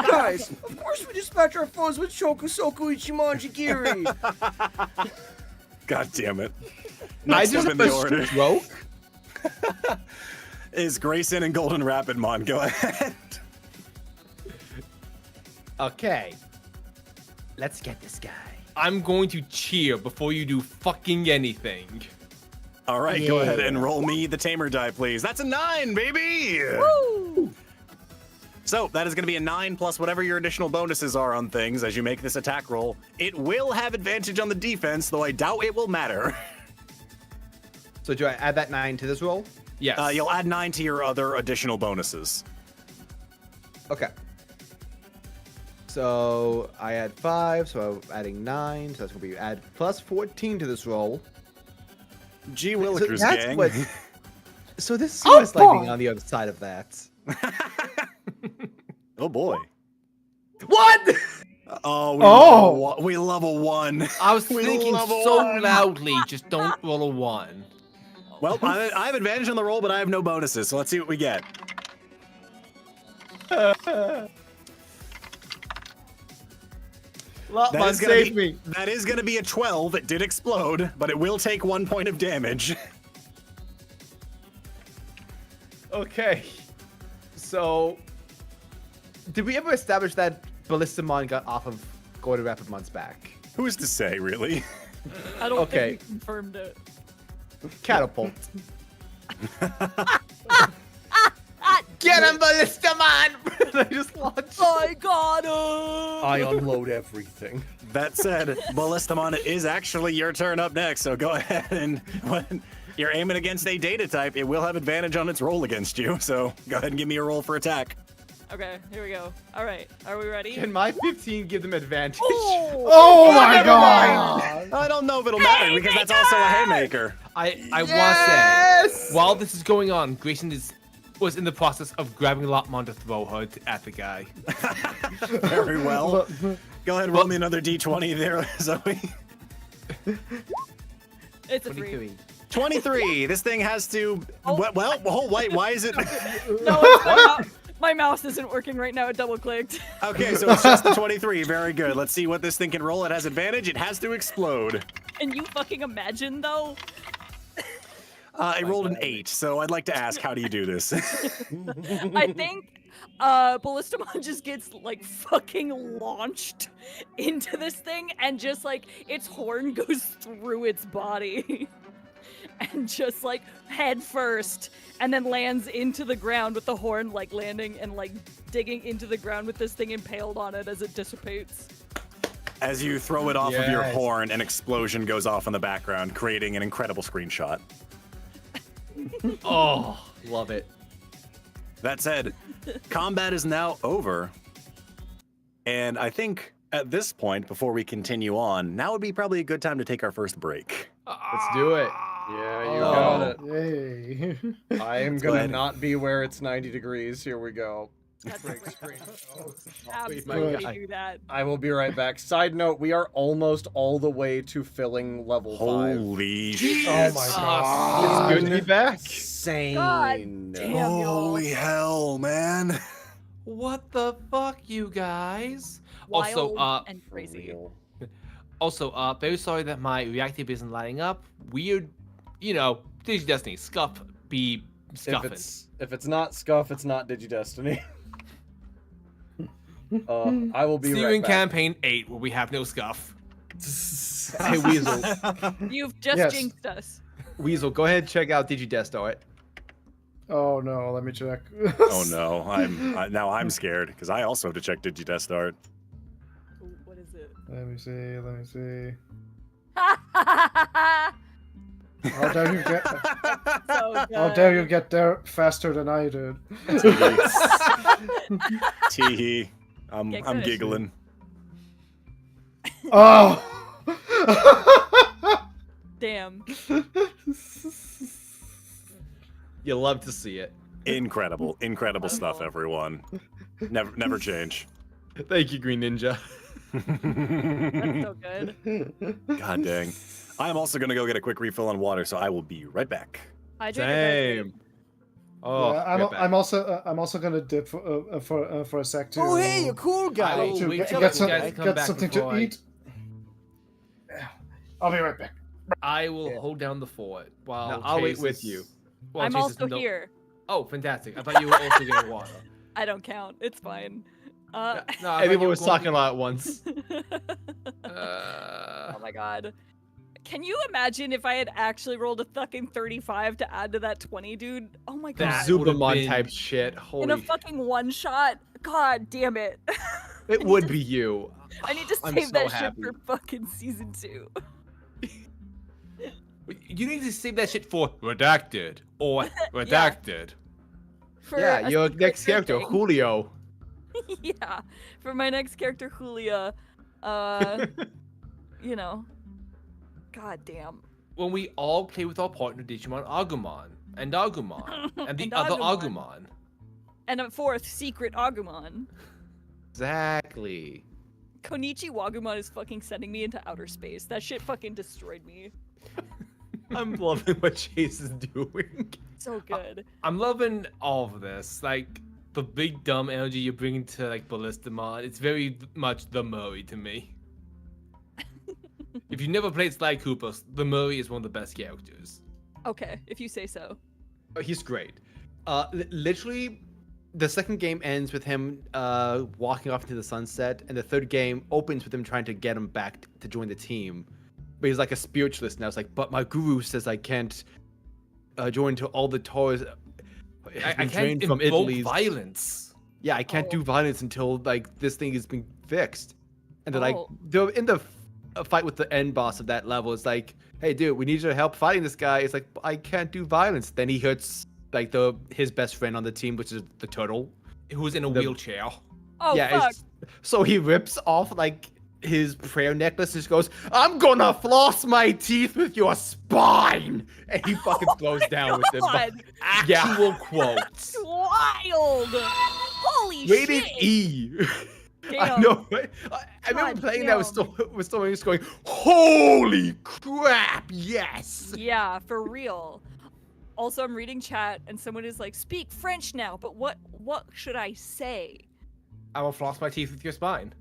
Guys, of course we dispatch our foes with Shokusoku Ichimonji Giri. God damn it. I Next just up in the order stroke. is Grayson and Golden Rapidmon. Go ahead. Okay. Let's get this guy. I'm going to cheer before you do fucking anything. All right, go ahead and roll me the tamer die, please. That's a 9, baby! Woo! So that is going to be a 9 plus whatever your additional bonuses are on things as you make this attack roll. It will have advantage on the defense, though I doubt it will matter. So do I add that 9 to this roll? Yes. You'll add 9 to your other additional bonuses. Okay. So I add 5, so I'm adding 9, so that's gonna be add plus 14 to this roll. Gee So Willikers, that's gang. what. So this is Oh, what's like being boy. on the other side of that. Oh boy. What? Oh, we love a 1. I was We thinking love a so 1. loudly, just don't roll a 1. Well, I have advantage on the roll, but I have no bonuses, so let's see what we get. Lopmon, is gonna save be- me. That is going to be a 12. It did explode, but it will take 1 point of damage. Okay. So, did we ever establish that Ballistamon got off of Golden Rapidmon's back? Who's to say, really? I don't Okay. think we confirmed it. Catapult. Get him, Ballistamon! I just launched. I got him! I unload everything. That said, Ballistamon, it is actually your turn up next, so go ahead and when you're aiming against a data type, it will have advantage on its roll against you, so go ahead and give me a roll for attack. Okay, here we go. All right, are we ready? Can my 15 give them advantage? Oh my god! I don't know if it'll matter because that's also a haymaker. I want to say, while this is going on, Grayson was in the process of grabbing Lopmon to throw her at the guy. Very well. Go ahead and roll me another d20 there, Zoe. It's a 3. 23. This thing has to. Oh. Well, wait, why is it? No, it's my mouse isn't working right now. It double clicked. Okay, so it's just the 23. Very good. Let's see what this thing can roll. It has advantage. It has to explode. Can you fucking imagine though? I rolled an 8, so I'd like to ask, how do you do this? I think Ballistamon just gets like fucking launched into this thing and just like its horn goes through its body and just like head first and then lands into the ground with the horn like landing and like digging into the ground with this thing impaled on it as it dissipates. As you throw it off of your Yes. horn, an explosion goes off in the background, creating an incredible screenshot. Oh, love it. That said, combat is now over. And I think at this point, before we continue on, now would be probably a good time to take our first break. Let's do it. Yeah, you Oh. got it. Yay. I am Go gonna ahead. not be where it's 90 degrees. Here we go. That's Break screen. absolutely God. do that. I will be right back. Side note, we are almost all the way to filling level 5. Holy shit. Oh my god. It's good to be back. Insane. God damn, y'all. Holy hell, man. What the fuck, you guys? Wild Also, and crazy. Also, very sorry that my reactive isn't lining up. Weird, Digi-Destiny, scuff be scuffing. If it's not Scuff, it's not Digi-Destiny. I will be See you right in back. campaign 8 where we have no scuff. Hey, Weasel. You've just Yes. jinxed us. Weasel, go ahead and check out Digi-Destiny. Oh no, let me check. Oh no, now I'm scared because I also have to check Digi-Destiny. Ooh, what is it? Let me see, let me see. so How dare you get good. how dare you get there faster than I did. Teehee. I'm Get I'm good. giggling. Oh Damn. You love to see it. Incredible stuff, everyone. Never change. Thank you, Green Ninja. That's so good. God dang. I am also going to go get a quick refill on water, so I will be right back. Hydrate or hydrate? Same. Oh, Yeah, I'm also gonna dip for a sec too. Oh, hey, you cool guy. I will to wait get, till get, you some, guys come get back something to before I- eat. I'll be right back. I will hold down the fort while No, I'll wait Chase with is- you. while I'm Chase is also no- here. Oh, fantastic! I thought you were also getting water. I don't count. It's fine. No, I thought you Everyone were was going talking to- a lot at once. Uh, Oh my god. Can you imagine if I had actually rolled a fucking 35 to add to that 20, dude? Oh my god. That would've Zubamon been- type shit. In a Holy. fucking one shot? God damn it. It would be you. I need to I'm save so that happy. shit for fucking season 2. you need to save that shit for redacted or redacted. For Yeah, a your secret next character, thing. Julio. Yeah. For my next character, Julia. You know. God damn. When we all play with our partner Digimon Agumon and Agumon and the And other Agumon. Agumon. And a fourth secret Agumon. Exactly. Konichi Wagumon is fucking sending me into outer space. That shit fucking destroyed me. I'm loving what Chase is doing. So good. I'm loving all of this. Like the big dumb energy you're bringing to like Ballistamon. It's very much the Murray to me. If you've never played Sly Cooper, the Murray is one of the best characters. Okay, if you say so. Oh, he's great. Literally, the second game ends with him walking off into the sunset, and the third game opens with him trying to get him back to join the team. But he's like a spiritualist now. It's like, but my guru says I can't join to all the Taurus. I can't trained from invoke Italy's. violence. Yeah, I can't Oh. do violence until like this thing has been fixed. And they're like, Oh. they're in the fight with the end boss of that level. It's like, hey, dude, we need your help fighting this guy. It's like, I can't do violence. Then he hurts like his best friend on the team, which is the turtle. Who's in a The- wheelchair. Oh, yeah, fuck. so he rips off like his prayer necklace and just goes, I'm gonna floss my teeth with your spine. And he fucking throws down with him. God. Yeah. Actual quotes. Wild. Holy Rated shit. E. I Damn. know, right? I remember God playing that with damn. Storm just going, holy crap, yes! Yeah, for real. Also, I'm reading chat and someone is like, speak French now, but what should I say? I will floss my teeth with your spine.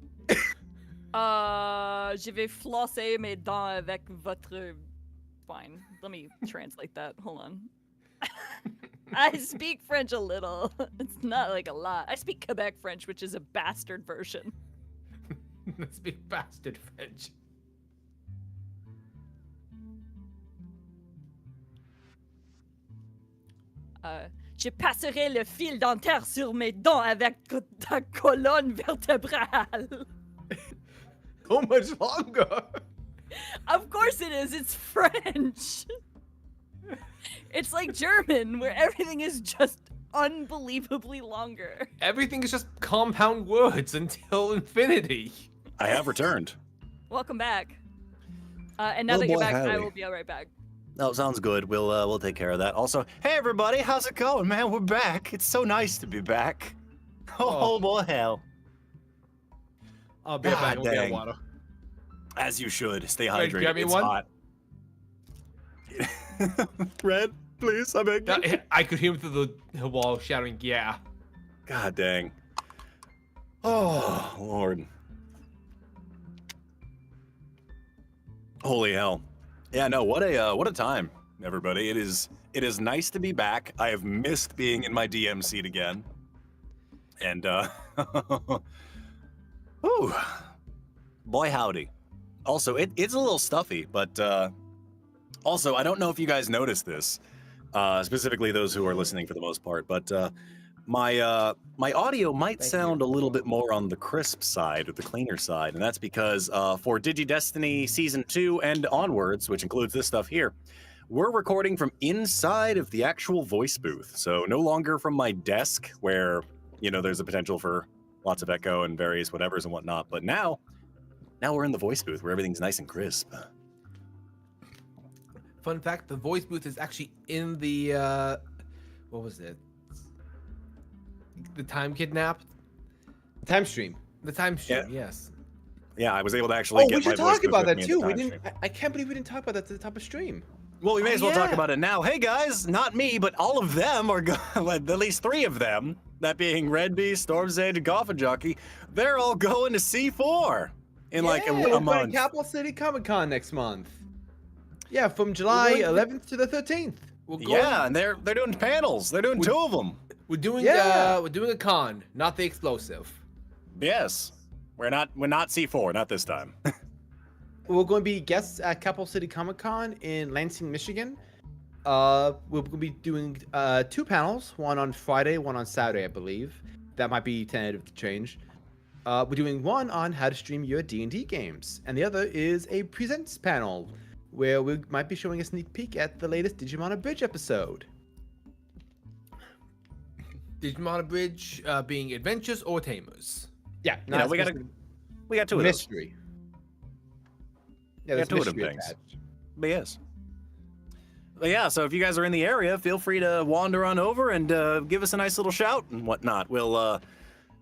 Je vais flosser mes dents avec votre spine. Let me translate that. Hold on. I speak French a little. It's not like a lot. I speak Quebec French, which is a bastard version. Let's be bastard French. Je passerai le fil dentaire sur mes dents avec ta colonne vertébrale. So much longer! Of course it is. It's French. It's like German, where everything is just unbelievably longer. Everything is just compound words until infinity. I have returned. Welcome back. And now Oh that you're boy, back, I howdy. will be right back. Oh, sounds good. We'll take care of that. Also, hey everybody, how's it going, man? We're back. It's so nice to be back. Oh, boy, hell. I'll be right back. God We'll get dang. water. As you should. Stay Red, hydrated. grab me It's one. hot. Red, please, I beg you. I could hear him through the wall shouting, yeah. God dang. Oh, Lord. Holy hell. Yeah, no, what a time, everybody. It is nice to be back. I have missed being in my DM seat again. And whew. Boy howdy. Also, it's a little stuffy, but also I don't know if you guys noticed this. Specifically those who are listening for the most part, but my audio might sound a little bit more on the crisp side or the cleaner side, and that's because for Digi-Destiny Season 2 and onwards, which includes this stuff here, we're recording from inside of the actual voice booth. So no longer from my desk where, you know, there's a potential for lots of echo and various whatevers and whatnot, but now we're in the voice booth where everything's nice and crisp. Fun fact, the voice booth is actually in the, what was it? The time kidnapped? Time stream. The time stream, yes. Yeah, I was able to actually Oh, get we should my voice talk about with that me at too. the We time didn't. stream. I can't believe we didn't talk about that at the top of stream. Well, we may as well talk yeah. about it now. Hey guys, not me, but all of them are at least 3 of them, that being RedBeast, StormSage, and Coffinjockey, they're all going to C4 in like Yeah, a we're going to month. Capital City Comic Con next month. Yeah, from July 11th to the 13th. We're going, Yeah, and they're doing panels. They're doing 2 of them. we're doing a con, not the explosive. Yes. We're not C4, not this time. We're going to be guests at Capital City Comic Con in Lansing, Michigan. We're going to be doing 2 panels, one on Friday, one on Saturday, I believe. That might be tentative to change. We're doing one on how to stream your D&D games, and the other is a presents panel, where we might be showing a sneak peek at the latest Digimon Abridged episode. Digimon Bridge being adventures or tamers. Yeah, Yeah, we got 2 of those. mystery. Yeah, We there's got 2 of them mystery things. attached. But yes. But yeah, so if you guys are in the area, feel free to wander on over and give us a nice little shout and whatnot. We'll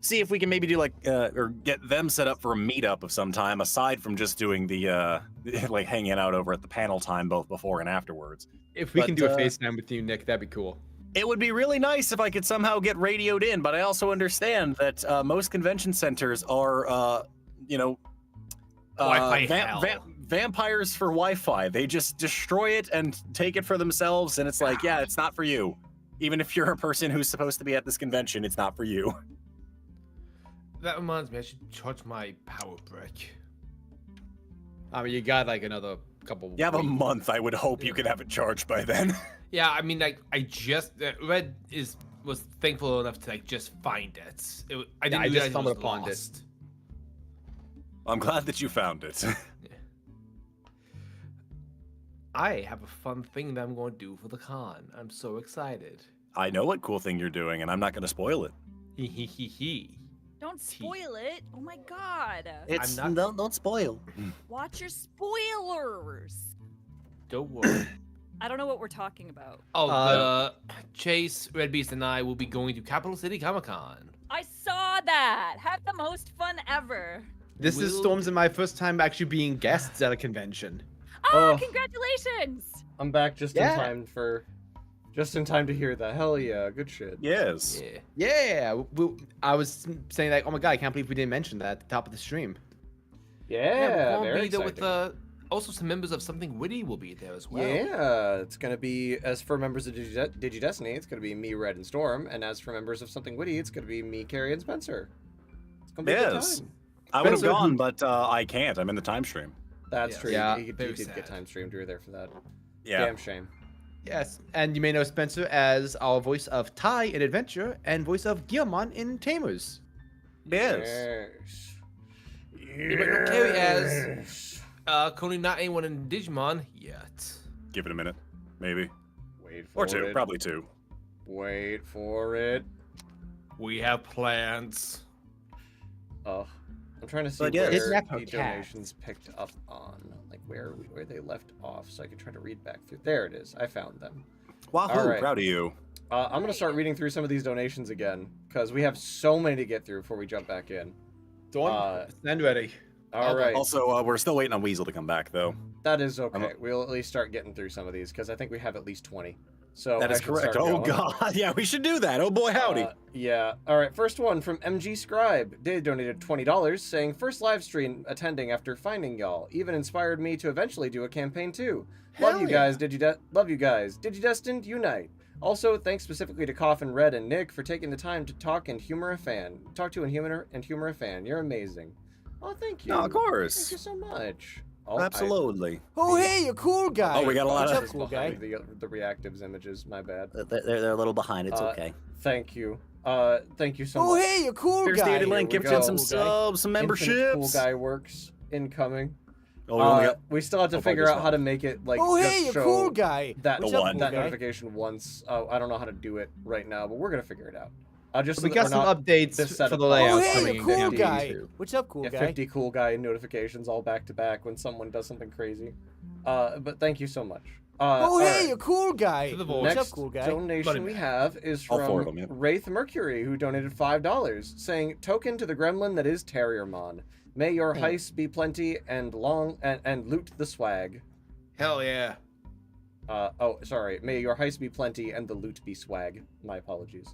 see if we can maybe do like or get them set up for a meetup of some time, aside from just doing the like hanging out over at the panel time both before and afterwards. If we But, can do a FaceTime with you, Nick, that'd be cool. It would be really nice if I could somehow get radioed in, but I also understand that most convention centers are, Wi-Fi hell. vampires for Wi-Fi. They just destroy it and take it for themselves, and it's like, yeah, it's not for you. Even if you're a person who's supposed to be at this convention, it's not for you. That reminds me, I should charge my power brick. I mean, you got like another couple. You have a weeks. month. I would hope you could have it charged by then. Yeah, I mean, like, I just Red was thankful enough to like just find it. I didn't I just realize it stumbled was upon it. lost. I'm glad that you found it. I have a fun thing that I'm going to do for the con. I'm so excited. I know what cool thing you're doing, and I'm not going to spoil it. Hee hee hee hee. Don't spoil it. Oh my god. It's I'm not- don't spoil. Watch your spoilers. Don't worry. I don't know what we're talking about. Oh, Uh, Chase, RedBeast, and I will be going to Capital City Comic Con. I saw that. Have the most fun ever. This is Will- Storms and my first time actually being guests at a convention. Oh, Oh. congratulations. I'm back just Yeah. in time to hear that. Hell yeah, good shit. Yes. Yeah. Yeah, I was saying like, oh my god, I can't believe we didn't mention that at the top of the stream. Yeah, we'll very be there exciting. with also some members of Something Witty will be there as well. Yeah, it's gonna be, as for members of Digi-Destiny, it's gonna be me, Red, and Storm, and as for members of Something Witty, it's gonna be me, Carrie, and Spencer. It's gonna be a good Yes. time. I would have Spencer, gone, but I can't. I'm in the time stream. That's Yeah. true. Yeah, you very did get sad. time streamed. You were there for that. Yeah. Damn shame. Yes, and you may know Spencer as our voice of Tai in Adventure and voice of Guillemon in Tamers. Yes. You might know Carrie as currently not anyone in Digimon yet. Give it a minute, maybe. Wait for Or 2, it. probably 2. Wait for it. We have plans. Oh, I'm trying to see But yes. where Kidnap her the cat. donations picked up on, like where they left off, so I can try to read back through. There it is. I found them. Wahoo! All right. Proud of you. I'm gonna start reading through some of these donations again because we have so many to get through before we jump back in. Dawn, stand ready. All right, Also, we're still waiting on Weasel to come back, though. that is okay. We'll at least start getting through some of these because I think we have at least 20. So That I is should correct. start Oh going. god, yeah, we should do that. Oh boy, howdy. Yeah. All right. First one from MG Scribe. They donated $20, saying first live stream attending after finding y'all. Even inspired me to eventually do a campaign too. Love Hell you yeah. guys. Love you guys. Digi-Destined unite. Also, thanks specifically to Coffin, Red, and Nick for taking the time to talk and humor a fan. Talk to and humor a fan. You're amazing. Oh, thank you. No, of course. Thank you so much. Oh, Absolutely. Oh, hey, you cool guy. Oh, we got a lot What's of- up, cool guy? The reactives images. My bad. They're a little behind. It's Uh, okay. Thank you. Thank you so Oh, much. hey, you cool Here's guy. the link. Here we Give him go. some subs, some Infinite memberships. Cool guy works incoming. Oh, we only got We still have to Oh, figure this out how one. to make it like Oh, just hey, you show cool guy. that The one. that Cool guy? notification once. I don't know how to do it right now, but we're gonna figure it out. Just so We that got we're some not updates this set for of- the layout Oh, hey, coming you in cool the guy. too. What's up, cool get guy? 50 cool guy notifications all back to back when someone does something crazy. But thank you so much. Oh, all hey, right. you cool guy. To the voice. What's Next up, cool guy? donation Buddy we man. have is All four of from them, yeah. Wraith Mercury, who donated $5, saying, "Token to the gremlin that is Terriermon. May your heists be plenty and long and loot the swag. Hell yeah. Oh, sorry. May your heist be plenty and the loot be swag. My apologies.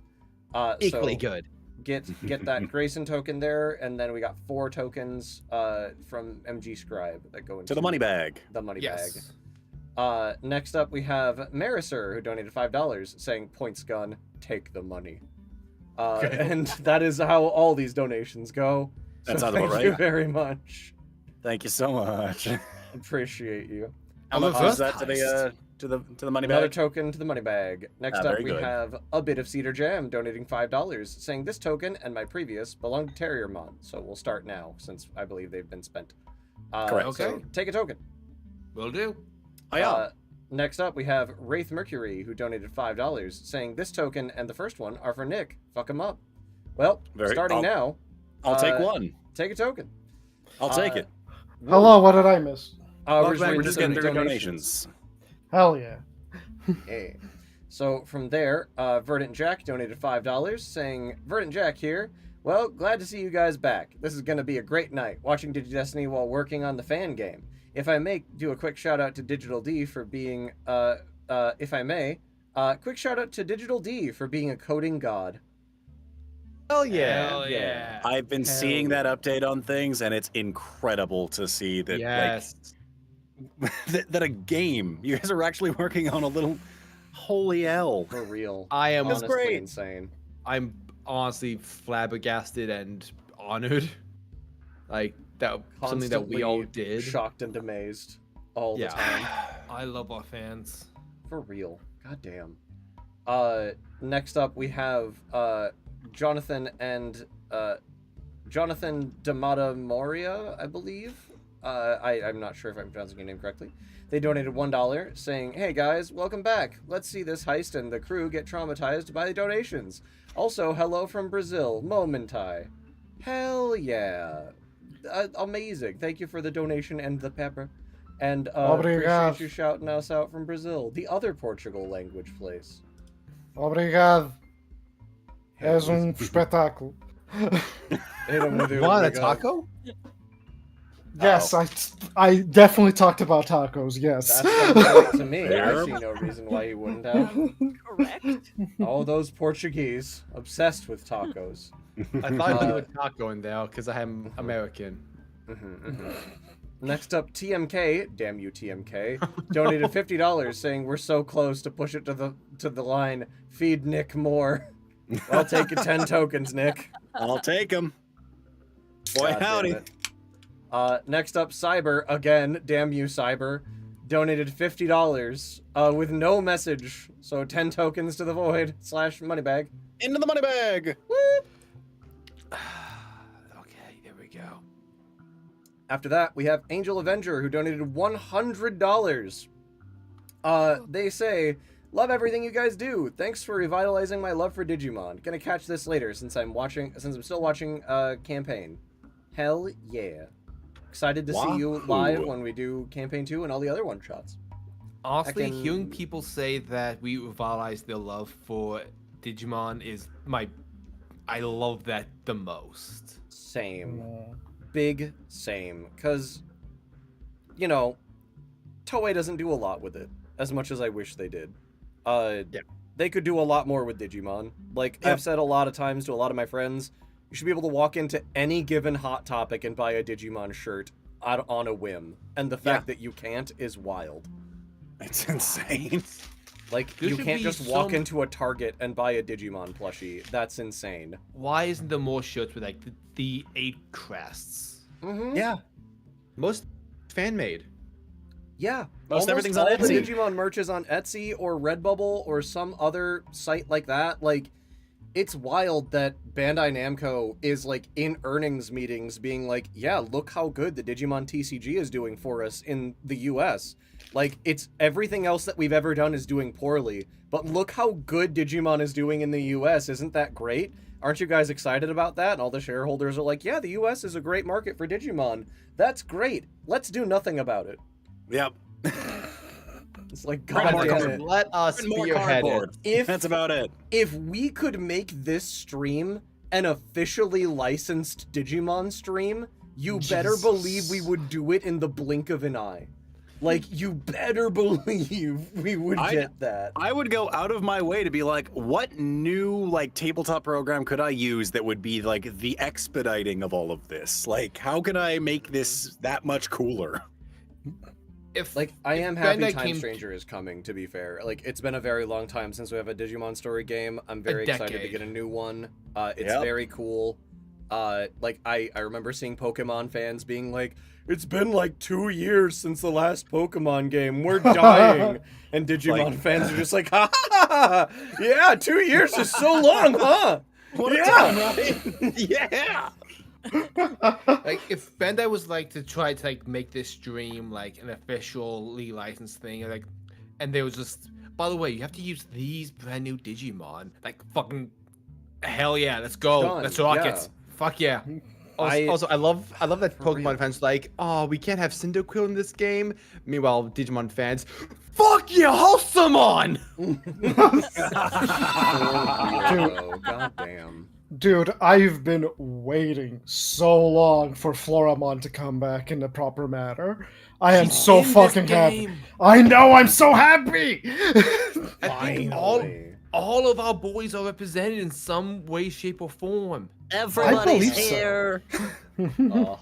Equally So good. Get that Grayson token there, and then we got 4 tokens from MG Scribe that go into To the money bag. The money Yes. bag. Next up we have Marisur, who donated $5, saying points gun, take the money. And that is how all these donations go. That So sounds about thank you right. very much. Thank you so much. Appreciate you. How much reverse is that to the money Another bag? token to the money bag. Next up, very we good. have a bit of Cedar Jam donating $5, saying this token and my previous belong to Terriermon. So we'll start now, since I believe they've been spent. Correct. So Okay. take a token. Will do. Next up, we have Wraith Mercury, who donated $5, saying this token and the first one are for Nick. Fuck him up. Well, starting now. I'll take one. Take a token. I'll take it. Hello, what did I miss? We're We're just getting some through donations. Hell yeah. Hey. So from there, Verdant Jack donated $5, saying, Verdant Jack here. Well, glad to see you guys back. This is going to be a great night, watching Digi-Destiny while working on the fan game. If I may do a quick shout out to Digital D for being, quick shout out to Digital D for being a coding god. Hell yeah. Hell yeah. I've been seeing that update on things, and it's incredible to see that Yes. that a game. You guys are actually working on a little. Holy hell! For real. I am That's Honestly great. insane. I'm honestly flabbergasted and honored. Like that something that we all Constantly did. Shocked and amazed all the Yeah. time. I love our fans. For real. God damn. Next up we have Jonathan and Jonathan Damata Moria, I believe. I'm not sure if I'm pronouncing your name correctly. They donated $1, saying, "Hey guys, welcome back. Let's see this heist and the crew get traumatized by the donations. Also, hello from Brazil, Momentai." Hell yeah. Amazing. Thank you for the donation and the pepper. And Obrigado. appreciate you shouting us out from Brazil, the other Portugal language place. Obrigado. És espetáculo. Hit 'em with the Want a obrigado. taco? Yes, I definitely talked about tacos, yes. That sounds great to me. I Fair. see no reason why he wouldn't have. Correct. All those Portuguese obsessed with tacos. I thought you were taco in there because I am American. Next up, TMK, damn you TMK, donated $50, saying we're so close to push it to the line. Feed Nick more. I'll take you 10 tokens, Nick. I'll take them. Boy, God damn howdy. it. Next up, Cyber, again, damn you, Cyber, donated $50 with no message. So 10 tokens to the void / money bag. Into the money bag. Okay, here we go. After that, we have Angel Avenger, who donated $100. They say, love everything you guys do. Thanks for revitalizing my love for Digimon. Gonna catch this later since I'm still watching campaign. Hell yeah. Excited to see you live Wahoo. when we do campaign 2 and all the other one shots. Honestly, can- hearing people say that we revitalize their love for Digimon is I love that the most. Same. Big same. Because, you know, Toei doesn't do a lot with it, as much as I wish they did. They could do a lot more with Digimon. Like, Yeah. I've said a lot of times to a lot of my friends, you should be able to walk into any given Hot Topic and buy a Digimon shirt on a whim. And the fact that you can't is wild. It's insane. Like, There you should can't be just walk some- into a Target and buy a Digimon plushie. That's insane. Why isn't there more shirts with like the 8 crests? Mm-hmm. Yeah. Most fan made. Yeah, Most everything's on all the Etsy. Digimon merch is on Etsy or Redbubble or some other site like that. Like, it's wild that Bandai Namco is like in earnings meetings being like, yeah, look how good the Digimon TCG is doing for us in the US. Like, it's everything else that we've ever done is doing poorly, but look how good Digimon is doing in the US. Isn't that great? Aren't you guys excited about that? And all the shareholders are like, yeah, the US is a great market for Digimon. That's great. Let's do nothing about it. Yep. It's like, Print God more damn cardboard. it. Let us And more spearhead it. cardboard. If That's about it. if we could make this stream an officially licensed Digimon stream, you better believe we would do it in the blink of an eye. Like, you better believe we would get that. I would go out of my way to be like, what new like tabletop program could I use that would be like the expediting of all of this? Like, how can I make this that much cooler? If Like, I am happy Bandai Time came- Stranger is coming, to be fair. Like, it's been a very long time since we have a Digimon story game. I'm very excited to decade. get a new one. It's Yep. very cool. Like, I remember seeing Pokemon fans being like, it's been like 2 years since the last Pokemon game. We're dying. And Digimon Like- fans are just like, ha ha ha! Yeah, 2 years is so long, huh? What a Yeah. time, right? Yeah. like if Bandai was like to try to like make this stream like an officially licensed thing, like, and they was just, by the way, you have to use these brand new Digimon, like fucking hell yeah, let's go, Done, let's rock yeah. it, fuck yeah. Also, I love that For Pokemon real. fans like, oh, we can't have Cyndaquil in this game. Meanwhile, Digimon fans, fuck yeah, Halsamon! Oh, goddamn. Dude, I've been waiting so long for Floramon to come back in the proper manner. I am so In this fucking happy. game. I know, I'm so happy! I think all of our boys are represented in some way, shape, or form. Everybody's here. Oh,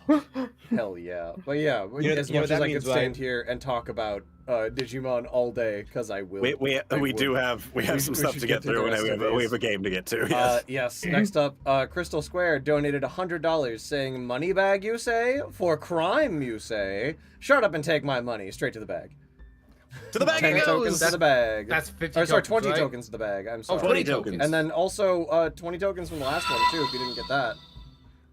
hell yeah. But yeah, You know as what much that as I means, could stand right? here and talk about Digimon all day, because I will. We I we will. do have We some stuff should to get get to the through, and rest we of have, we these. have a game to get to. Yes. Yes. Next up, Crystal Square donated $100, saying, "Money bag, you say? For crime, you say? Shut up and take my money straight to the bag. To the bag 10 it tokens goes. to the bag. That's 50 Or sorry, tokens, 20 right? tokens to the bag. I'm sorry. 20 tokens. And then also 20 tokens from the last one too. If you didn't get that.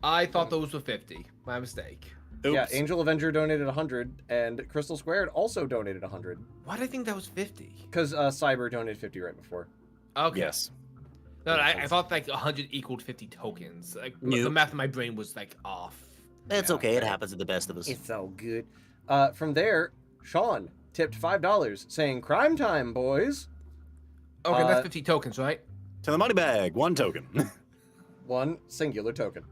I thought those were 50. My mistake. Oops. Yeah, Angel Avenger donated 100, and Crystal Squared also donated 100. Why did I think that was 50? Because Cyber donated 50 right before. Okay. Yes. No, I thought like 100 equaled 50 tokens. Like the Nope. math in my brain was like off. That's Yeah, okay. It fair. happens to the best of us. It's all good. From there, Sean tipped $5, saying, "Crime time, boys." Okay, Uh, that's 50 tokens, right? To the money bag, 1 token. One singular token.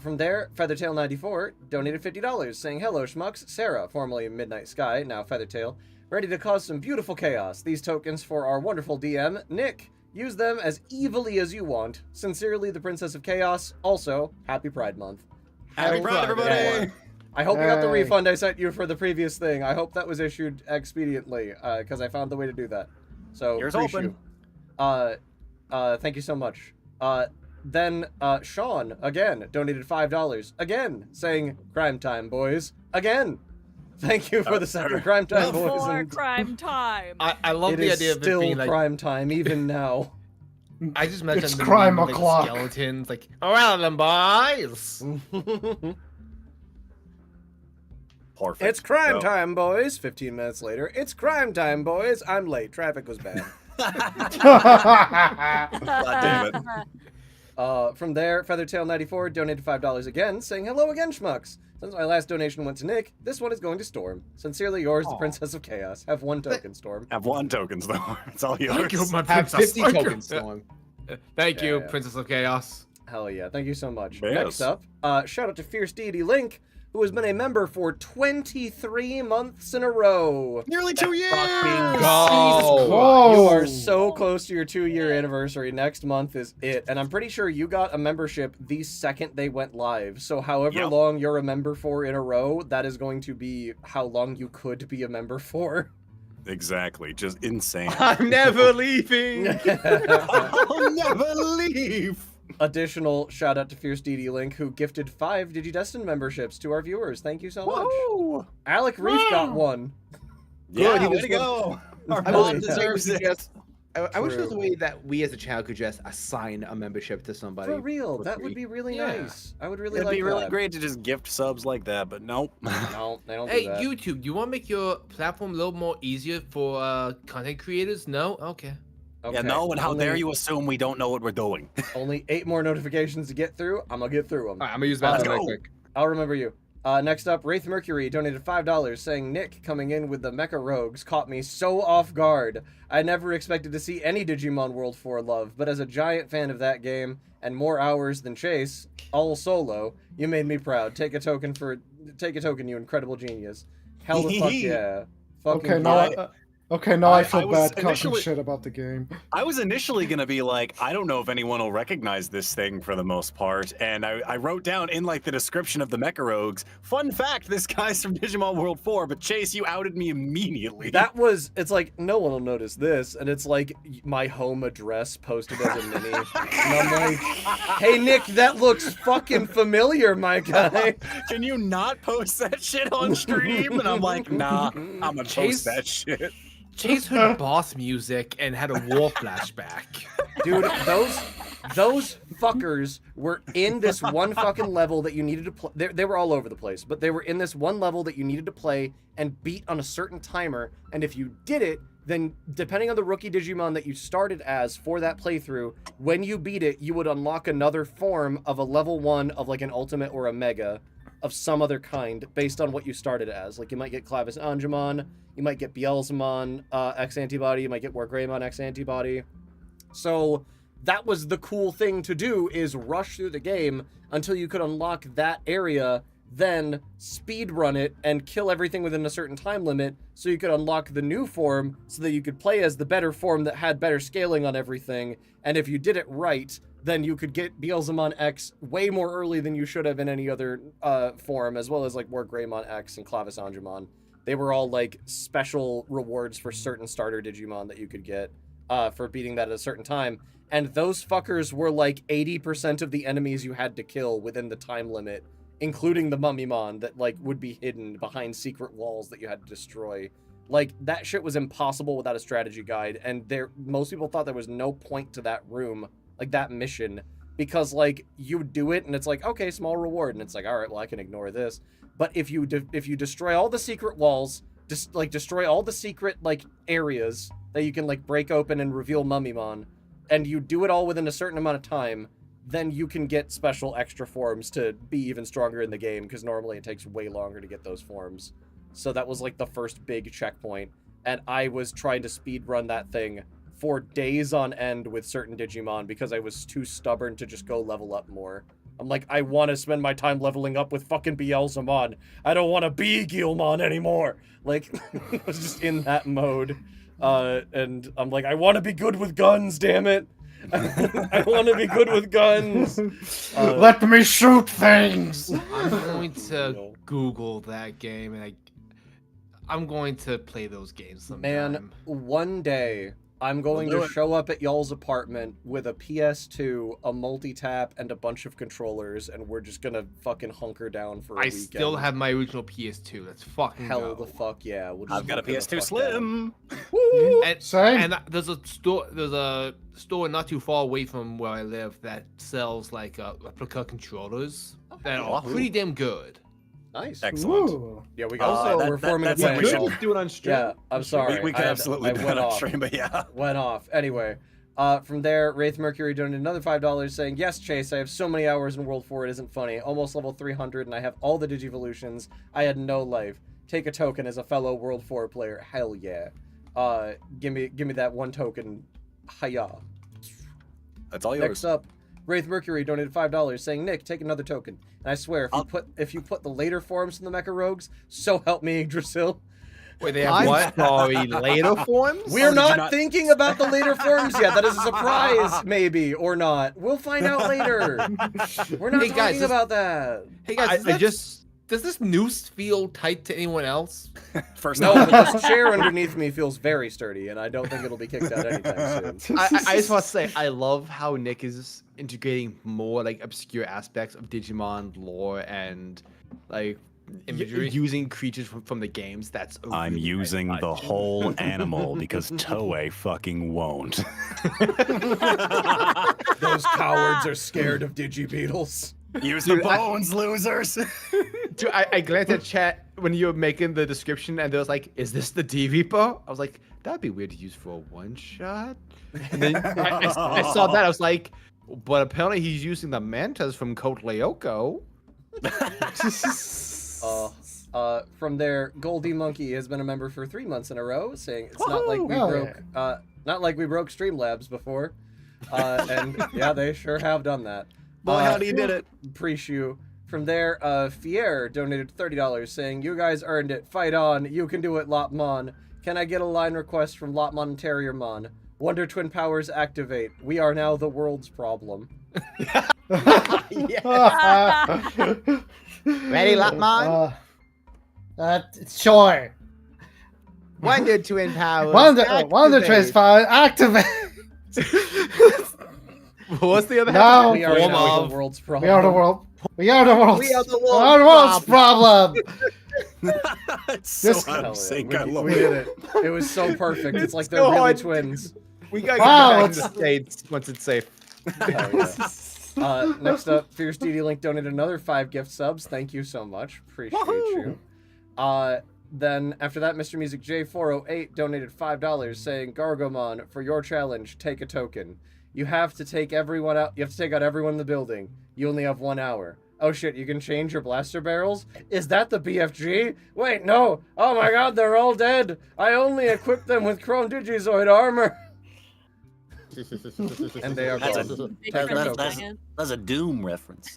From there, Feathertail94 donated $50, saying, "Hello, schmucks. Sarah, formerly Midnight Sky, now Feathertail, ready to cause some beautiful chaos. These tokens for our wonderful DM, Nick. Use them as evilly as you want. Sincerely, the Princess of Chaos. Also, Happy Pride Month." Happy Hell Pride, everybody! yeah. I hope you got the Hey. refund I sent you for the previous thing. I hope that was issued expediently, because I found the way to do that. So, Here's appreciate hoping. you. Thank you so much. Then Sean, again, donated $5. Again, saying, "Crime time, boys." Again. Thank you for the second Crime Time, boys. For and crime time. I love it the is idea of it still being like crime time, even now. I just imagine It's the crime meme with, like, o'clock. skeletons like, "Around them, boys." Perfect. It's crime So- time, boys. 15 minutes later, it's crime time, boys. I'm late. Traffic was bad. God damn it. From there, Feathertail94 donated $5 again, saying, "Hello again, schmucks. Since my last donation went to Nick, this one is going to Storm. Sincerely yours, the Princess of Chaos. Have 1 token, Storm." Have 1 tokens though. It's all yours. Thank you, my Have princess. 50 Thank you. tokens, Storm. Thank you, Yeah. Princess of Chaos. Hell yeah. Thank you so much. Yes. Next up, shout out to Fierce Deity Link, who has been a member for 23 months in a row. Nearly 2 years. Fucking go. go. You are so close to your 2-year anniversary. Next month is it. And I'm pretty sure you got a membership the second they went live. So however Yep. long you're a member for in a row, that is going to be how long you could be a member for. Exactly. Just insane. I'm never leaving. I'll never leave. Additional shout out to Fierce Deity Link, who gifted 5 Digi-Destiny memberships to our viewers. Thank you so much. Woo! Alec Reef got one. Yeah, Good, he way was to good. go. Our I mod wish deserves we could it. just- I wish there was a True. way that we as a channel could just assign a membership to somebody. For real, for that free. would be really Yeah. nice. I would really It'd like be really that. great to just gift subs like that, but nope. No, they don't Hey, do that. YouTube, you want to make your platform a little more easier for content creators? No? Okay. Okay, Yeah, no, and how only- dare you assume we don't know what we're doing? Only 8 more notifications to get through. I'm gonna get through them. Alright, I'm gonna use Let's that really go. quick. I'll remember you. Next up, Wraith Mercury donated $5 saying, Nick coming in with the Mecha Rogues caught me so off guard. I never expected to see any Digimon World 4 love, but as a giant fan of that game and more hours than Chase, all solo, you made me proud. Take a token, you incredible genius. Hell the fuck yeah. Fucking Okay, now I I feel was bad talking initially- shit about the game. I was initially going to be like, I don't know if anyone will recognize this thing for the most part. And I wrote down in like the description of the Mecha Rogues, fun fact, this guy's from Digimon World 4, but Chase, you outed me immediately. It's like, no one will notice this. And it's like my home address posted as a mini. And I'm like, hey, Nick, that looks fucking familiar, my guy. Can you not post that shit on stream? And I'm like, nah, I'm gonna Chase- post that shit. Chase heard boss music and had a war flashback. Dude, those fuckers were in this one fucking level that you needed to play. They were all over the place, but they were in this one level that you needed to play and beat on a certain timer. And if you did it, then depending on the rookie Digimon that you started as for that playthrough, when you beat it, you would unlock another form of a level 1 of like an ultimate or a mega of some other kind based on what you started as. Like you might get Coffinjockey, you might get Beelzemon X antibody, you might get Wargreymon X antibody. So that was the cool thing to do, is rush through the game until you could unlock that area, then speed run it and kill everything within a certain time limit so you could unlock the new form so that you could play as the better form that had better scaling on everything. And if you did it right, then you could get Beelzemon X way more early than you should have in any other form, as well as like Wargreymon X and Coffinjockey. They were all like special rewards for certain starter Digimon that you could get for beating that at a certain time. And those fuckers were like 80% of the enemies you had to kill within the time limit, including the Mummymon that like would be hidden behind secret walls that you had to destroy. Like that shit was impossible without a strategy guide, and most people thought there was no point to that room, like that mission, because like you do it and it's like, okay, small reward, and it's like, all right, well I can ignore this. But if you destroy all the secret walls, destroy all the secret like areas that you can like break open and reveal Mummymon, and you do it all within a certain amount of time, then you can get special extra forms to be even stronger in the game, because normally it takes way longer to get those forms. So that was like the first big checkpoint, and I was trying to speed run that thing for days on end with certain Digimon because I was too stubborn to just go level up more. I'm like, I want to spend my time leveling up with fucking Beelzemon. I don't want to be Gilmon anymore. Like, I was just in that mode. And I'm like, I want to be good with guns, damn it. I want to be good with guns. Let me shoot things! I'm going to Google that game, and I'm going to play those games sometime. Man, one day I'm going to show up at y'all's apartment with a PS2, a multi-tap, and a bunch of controllers, and we're just gonna fucking hunker down for a weekend. Still have my original PS2. Let's fucking Hell go. the fuck yeah. We'll just I've got a hunker the PS2 fuck Slim. Woo! And there's a store not too far away from where I live that sells like replica controllers that are pretty damn good. Nice. Excellent. Ooh. Yeah, we got we're forming a that's plan. what we should Just do it on stream. Yeah, I'm sorry. We could absolutely do went it on off. stream, but yeah. Went off. Anyway, from there, Wraith Mercury donated another $5 saying, yes, Chase, I have so many hours in World 4 it isn't funny. Almost level 300 and I have all the Digivolutions. I had no life. Take a token as a fellow World 4 player. Hell yeah. Give me that one token. Hiya. That's all yours. Next up, Wraith Mercury donated $5 saying, Nick, take another token. And I swear, if you put the later forms in the Mecha Rogues, so help me, Yggdrasil. Wait, they have I'm what? sorry, later forms? We're did you not not- thinking about the later forms yet. That is a surprise, maybe, or not. We'll find out later. We're not Hey, guys, talking about that. Hey guys, I just does this noose feel tight to anyone else? First No, off, but this chair underneath me feels very sturdy, and I don't think it'll be kicked out anytime soon. I just want to say I love how Nick is integrating more like obscure aspects of Digimon lore and like Imagery. using creatures from the games. That's a I'm really nice using touch. the whole animal because Toei fucking won't. Those cowards are scared of Digi-Beetles. Use the bones, losers. Dude, I glanced at chat when you were making the description, and there was like, "Is this the D Reaper?" I was like, "That'd be weird to use for a one shot." And then I saw that. I was like, "But apparently he's using the mantas from Code Lyoko." From there, Goldie Monkey has been a member for 3 months in a row, saying it's Woohoo! not like we broke Streamlabs before. And yeah, they sure have done that. Boy, howdy you did it. Appreciate you. From there, Fier donated $30, saying, "You guys earned it. Fight on. You can do it, Lopmon. Can I get a line request from Lopmon and Terriermon? Wonder Twin powers activate. We are now the world's problem." Ready, Lopmon? Sure. Wonder Twin powers. Wonder Twin power activate. What's the other No. We are Form now of- the world's We problem. are the world. We are the world's. We are the we are the world's problem. It's so This- out Hell yeah, of sync. I we love did it. it. It was so perfect. It's like they're so really hard. twins. We gotta Wow, get back to the States once it's safe. Hell yeah. Next up, Fierce DD Link donated another 5 gift subs. Thank you so much. Appreciate you. Then after that, Mr. Music J408 donated $5, saying, "Gargomon, for your challenge, take a token. You have to take everyone out. You have to take out everyone in the building. You only have 1 hour. Oh shit, you can change your blaster barrels? Is that the BFG? Wait, no. Oh my god, they're all dead. I only equipped them with Chrome Digizoid armor." And they are That's a- gone. Big Take a friendly token. giant. That's a Doom reference.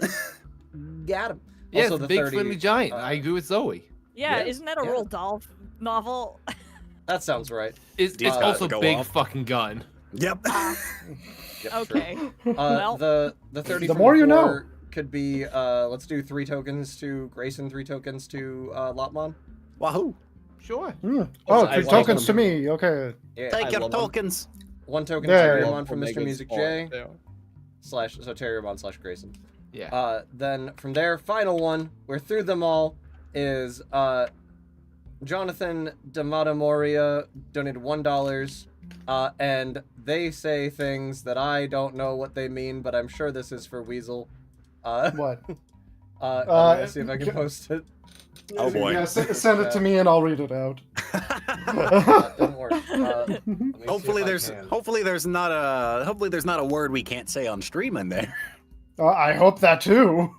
Got him. Yeah, Also it's a the big 30, friendly giant. I agree with Zoe. Yeah, Yeah, isn't that a yeah. Roald Dahl novel? That sounds right. It's These guys also go big off. fucking gun. Yep. Yep, sure. Okay. Well. The 30 The from more you know. before could be let's do 3 tokens to Grayson, 3 tokens to Lopmon. Wahoo. Sure. Oh, I 3 love tokens to them. me. Okay. Yeah, Take I your love them. tokens. 1 token There. to Terriermon from Mr. Omega's Music fault. J Yeah. slash Terriermon slash Grayson. Yeah. Then from there, final one, we're through them all, is Jonathan D'Amato Moria donated $1. And they say things that I don't know what they mean, but I'm sure this is for Weasel. What? I'm gonna see if I can ca- post it. Oh boy. Yeah, send it to me and I'll read it out. Don't worry. Let me see Hopefully if I there's can. hopefully there's not a word we can't say on stream in there. I hope that too.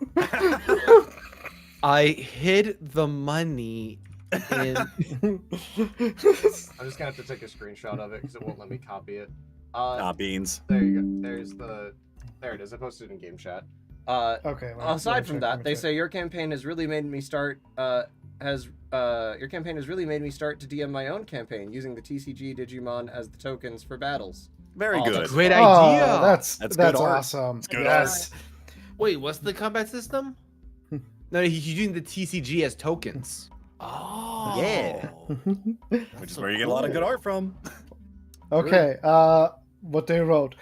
I hid the money in. I'm just gonna have to take a screenshot of it because it won't let me copy it. Beans. There you go. There it is. I posted it in game chat. Okay. Aside from that, they say your campaign has really made me start. Your campaign has really made me start to DM my own campaign using the TCG Digimon as the tokens for battles. Very Oh, good. that's Great Oh, idea. that's That's good art. awesome. good Yes. Wait, what's the combat system? No, he's using the TCG as tokens. Oh. Yeah. Which is where you get a lot of good art from. Okay, what they wrote.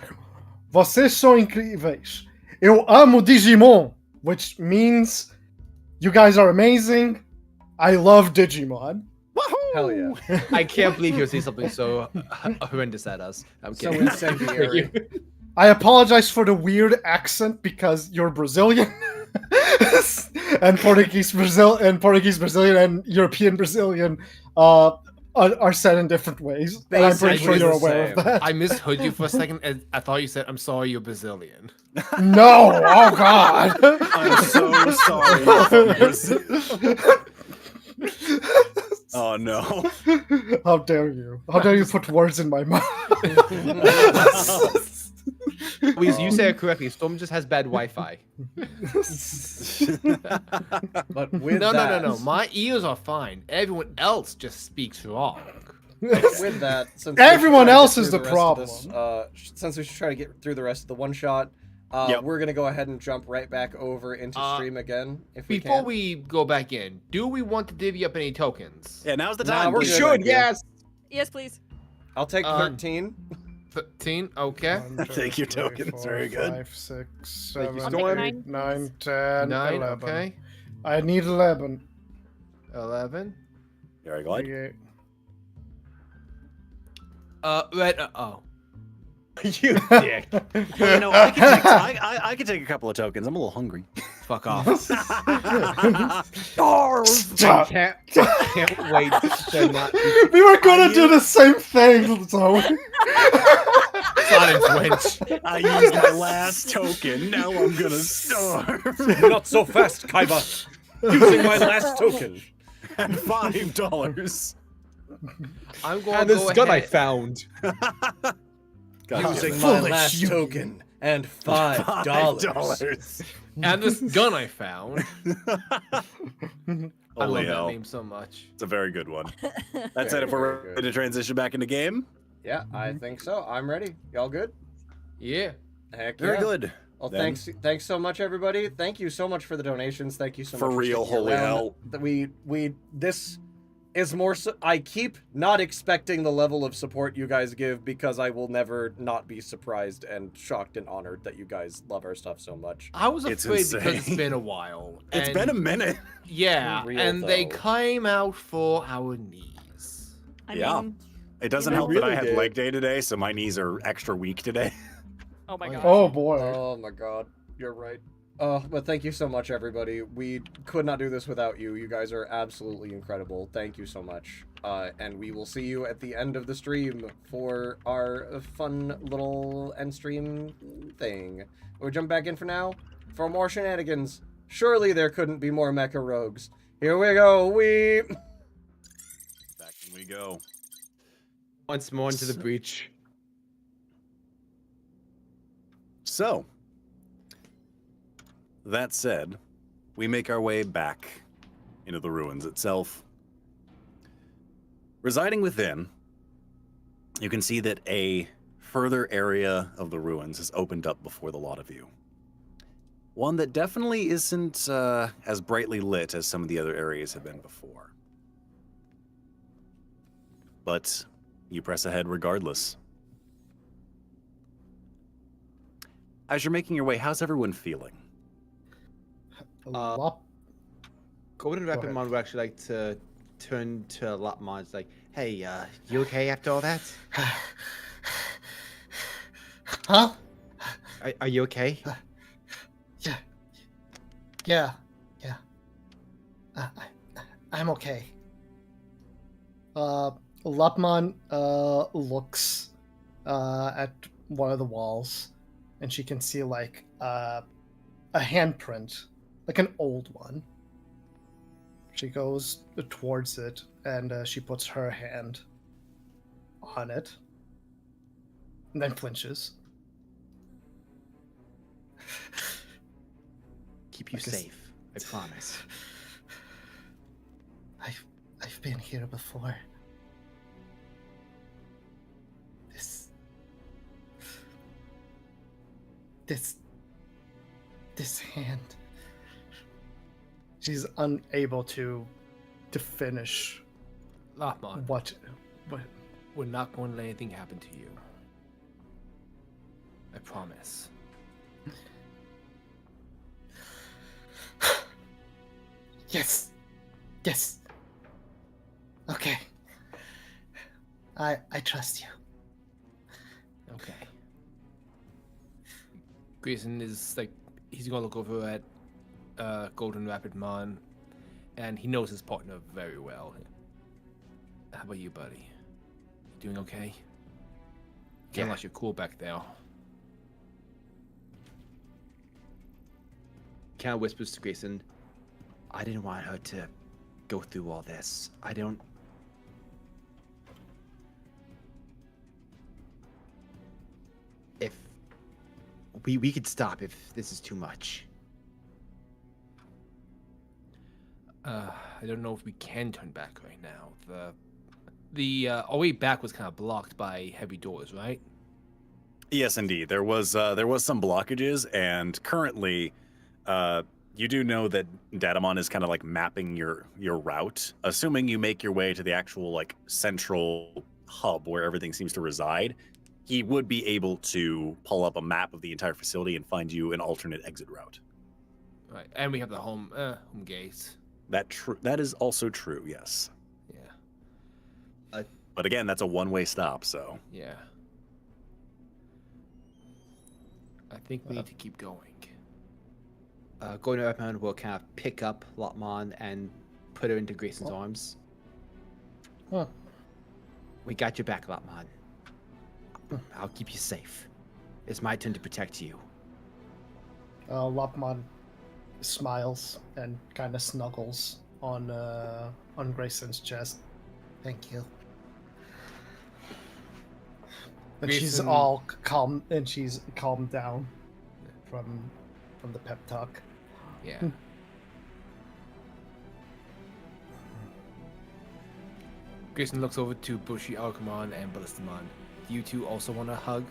Vocês são incríveis. Eu amo Digimon, which means you guys are amazing. I love Digimon. Hell yeah. I can't believe he'll say something so horrendous at us. I'm So kidding. incendiary. I apologize for the weird accent because you're Brazilian. and Portuguese Brazilian and European Brazilian are said in different ways. And I'm pretty sure Basically you're the aware same. of that. I misheard you for a second, and I thought you said, "I'm sorry, you're Brazilian." No! Oh god! I'm so sorry. you're from Brazil. Oh no. How dare you? How dare you put words in my mouth? Please, you say it correctly. Storm just has bad Wi-Fi. But with No. that, My ears are fine. Everyone else just speaks wrong. With that, since Everyone we should try to else get is through the rest of problem. this, since we should try to get through the rest of the one shot, Yep. we're gonna go ahead and jump right back over into stream again if we Before can. we go back in, do we want to divvy up any tokens? Yeah, now's the Nah, time. we're please. good. Should, thank you. yes. Yes, please. I'll take 13. 13, okay. 1, Take your 2, 3, tokens, 4, very good. 5, 6, Thank you, 7, Storm. 8, 9, 10, 9, 11. okay. I need 11. 11. Very good. Okay. Red, oh. You dick. Well, you know, I could take a couple of tokens. I'm a little hungry. Fuck off. Stop. Can't wait to not. We were gonna do the same thing, Zoe. Silence wench. I used my last token. Now I'm gonna starve. Not so fast, Kaiba. Using my last token. And $5. I'm going And to this go gun I ahead. found. Using my Foolish last you. token and $5. $5. And this gun I found. I love Holy that hell. name so much. It's a very good one. That's it. If we're Very ready to transition back into game, Yeah, I think so. I'm ready. Y'all good? Yeah. Heck very yeah. good. Well, Then. thanks so much, everybody. Thank you so much for the donations. Thank you so For much real, sticking holy around. hell. That this is more. I keep not expecting the level of support you guys give because I will never not be surprised and shocked and honored that you guys love our stuff so much. I was It's afraid because insane. it's been a while. It's and- been a minute. Yeah, For real, and they though. came out for our knees. I Yeah. mean, It doesn't They help that I really had did. leg day today, so my knees are extra weak today. oh my god. Oh boy. Oh my god, you're right. But thank you so much, everybody. We could not do this without you. You guys are absolutely incredible. Thank you so much. And we will see you at the end of the stream for our fun little end stream thing. We'll jump back in for now for more shenanigans. Surely there couldn't be more mecha rogues. Here we go. Back in we go. Once more into the breach. So, that said, we make our way back into the ruins itself. Residing within, you can see that a further area of the ruins has opened up before the lot of you. One that definitely isn't as brightly lit as some of the other areas have been before. But you press ahead regardless. As you're making your way, how's everyone feeling? Lop- Golden Go ahead. Rapidmon would actually like to turn to Lopmon. It's like, hey, you okay after all that? huh? Are you okay? Yeah. I'm okay. Lopmon looks at one of the walls, and she can see like a handprint, like an old one. She goes towards it, and she puts her hand on it, and then flinches. Keep you I guess- safe. I promise. I've been here before. This hand. She's unable to finish Lopmon, what we're not going to let anything happen to you. I promise. Yes. Okay. I trust you. Okay. Grayson is like, he's gonna look over at Golden Rapidmon, and he knows his partner very well. How about you, buddy? You doing okay? Can't let you cool back there. Kind of whispers to Grayson, I didn't want her to go through all this. I don't. If we could stop if this is too much. I don't know if we can turn back right now. Our way back was kind of blocked by heavy doors, right? Yes, indeed. There was some blockages, and currently, you do know that Datamon is kind of like mapping your route. Assuming you make your way to the actual like central hub where everything seems to reside, he would be able to pull up a map of the entire facility and find you an alternate exit route. Right, and we have the home gate. That is also true. Yes, Yeah, but again, that's a one-way stop. So yeah. I think we need to keep going. Golden Rapidmon will kind of pick up Lopmon and put her into Grayson's arms. Huh. We got your back, Lopmon. I'll keep you safe. It's my turn to protect you. Lopmon smiles and kind of snuggles on Grayson's chest. Thank you. And she's Grayson- all calm, and she's calmed down from the pep talk. Yeah. Grayson looks over to BushiAgumon and Ballistamon. Do you two also want a hug?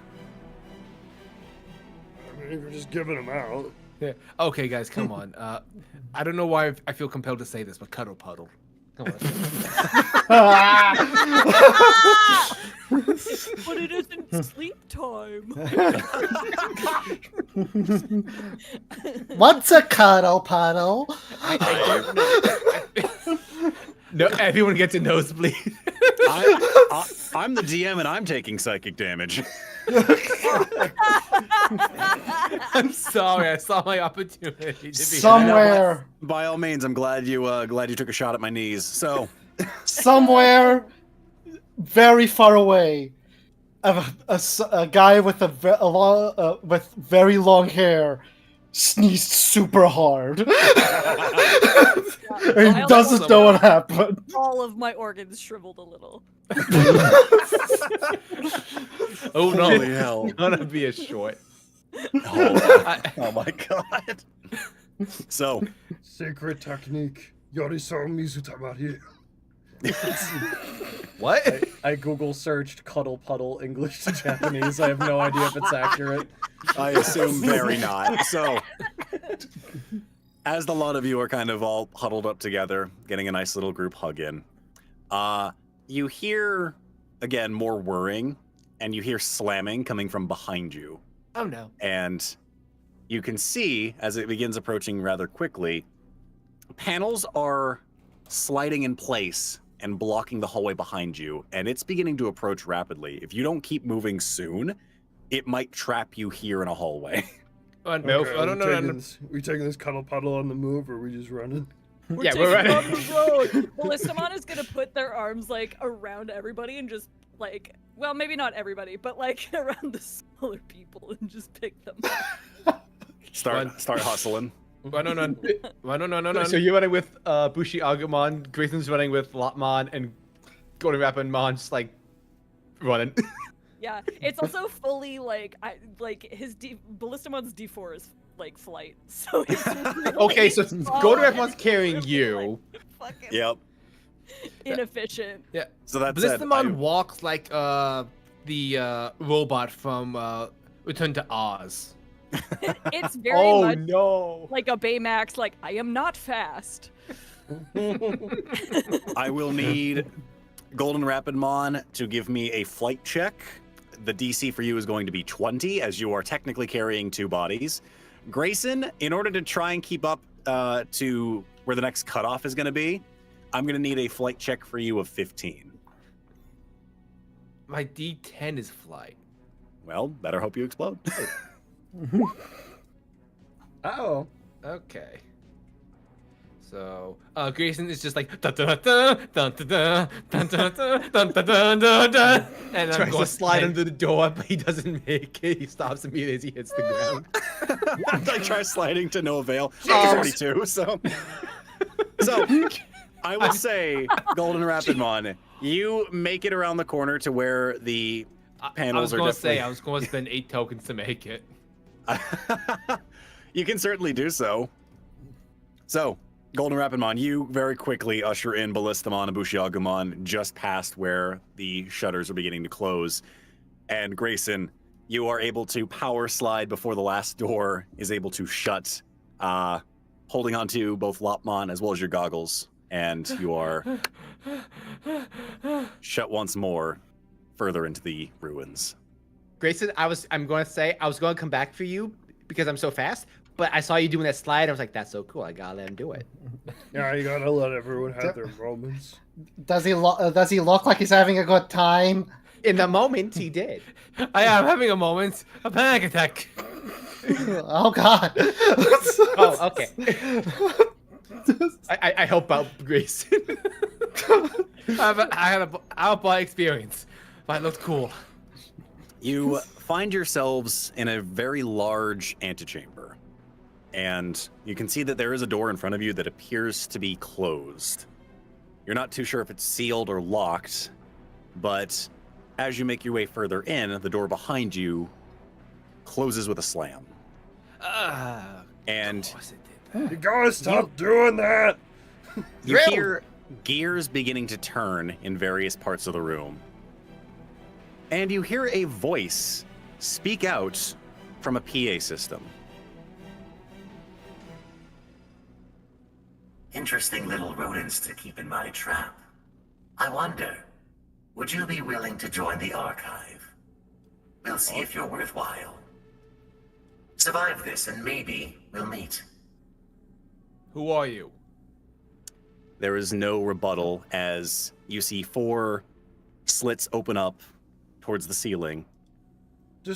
I mean, if you're just giving them out. Yeah. Okay, guys, come on. I don't know why I feel compelled to say this, but cuddle puddle. Come on. But it isn't sleep time. What's a cuddle puddle? I don't know. No, everyone gets a nosebleed. I'm the DM and I'm taking psychic damage. I'm sorry, I saw my opportunity to be Somewhere, By all means, I'm glad you took a shot at my knees. So, somewhere, very far away, a guy with with very long hair sneezed super hard. And he doesn't know what happened. All of my organs shriveled a little. Oh no, holy hell. it's gonna be a short. Oh my god. So, Sacred technique. Yoriso Mizutamari. What? I Google searched cuddle puddle English to Japanese. I have no idea if it's accurate. I assume very not. So, as the lot of you are kind of all huddled up together, getting a nice little group hug in, you hear, again, more whirring, and you hear slamming coming from behind you. Oh no. And you can see, as it begins approaching rather quickly, panels are sliding in place and blocking the hallway behind you, and it's beginning to approach rapidly. If you don't keep moving soon, it might trap you here in a No, Okay, I don't know. We taking this cuddle puddle on the move, or are we just running? Yeah, we're taking running. on the road. Ballistamon is gonna put their arms like around everybody and just like, well, maybe not everybody, but like around the smaller people and just pick them up. Start hustling. No. So you're running with BushiAgumon, Grayson's running with Lopmon, and Golden Rapidmon just like running. Yeah, it's also fully like his Ballistamon's D4 is like flight, so it's really Okay, so far Golden and Rapidmon's carrying really, you. like, fucking Yep. inefficient. Yeah. So that's Ballistamon walks like the robot from Return to Oz. It's very Oh much no! like a Baymax. Like I am not fast. I will need Golden Rapidmon to give me a flight check. The DC for you is going to be 20, as you are technically carrying 2 bodies. Grayson, in order to try and keep up to where the next cutoff is going to be, I'm going to need a flight check for you of 15. My D10 is flight. Well, better hope you explode. Oh. Okay. So, Grayson is just like dun dun dun dun dun dun dun dun dun dun dun dun dun, and I'm Tries going to slide and- under the door, but he doesn't make it. He stops immediately as he hits the ground. I try sliding to no avail. 42, so I will say, Golden Rapidmon, you make it around the corner to where the panels I are was definitely... I was going to spend 8 tokens to make it. You can certainly do so. So, Golden Rapidmon, you very quickly usher in Ballistamon and BushiAgumon just past where the shutters are beginning to close. And Grayson, you are able to power slide before the last door is able to shut, holding onto both Lopmon as well as your goggles. And you are shut once more further into the ruins. Grayson, I'm going to say I was going to come back for you because I'm so fast, but I saw you doing that slide. I was like, that's so cool. I gotta let him do it. Yeah, you gotta let everyone have their moments. Does he look like he's having a good time? In the moment, he did. I am having a moment, a panic attack. Oh God. Oh, okay. I help out Grayson. I had a out-of-body experience, but it looked cool. You find yourselves in a very large antechamber. and you can see that there is a door in front of you that appears to be closed. You're not too sure if it's sealed or locked, but as you make your way further in, the door behind you closes with a slam. And Of course it did. You gotta stop doing that! you hear gears beginning to turn in various parts of the room. And you hear a voice speak out from a PA system. Interesting little rodents to keep in my trap. I wonder, would you be willing to join the archive? We'll see if you're worthwhile. Survive this and maybe we'll meet. Who are you? There is no rebuttal as you see 4 slits open up towards the ceiling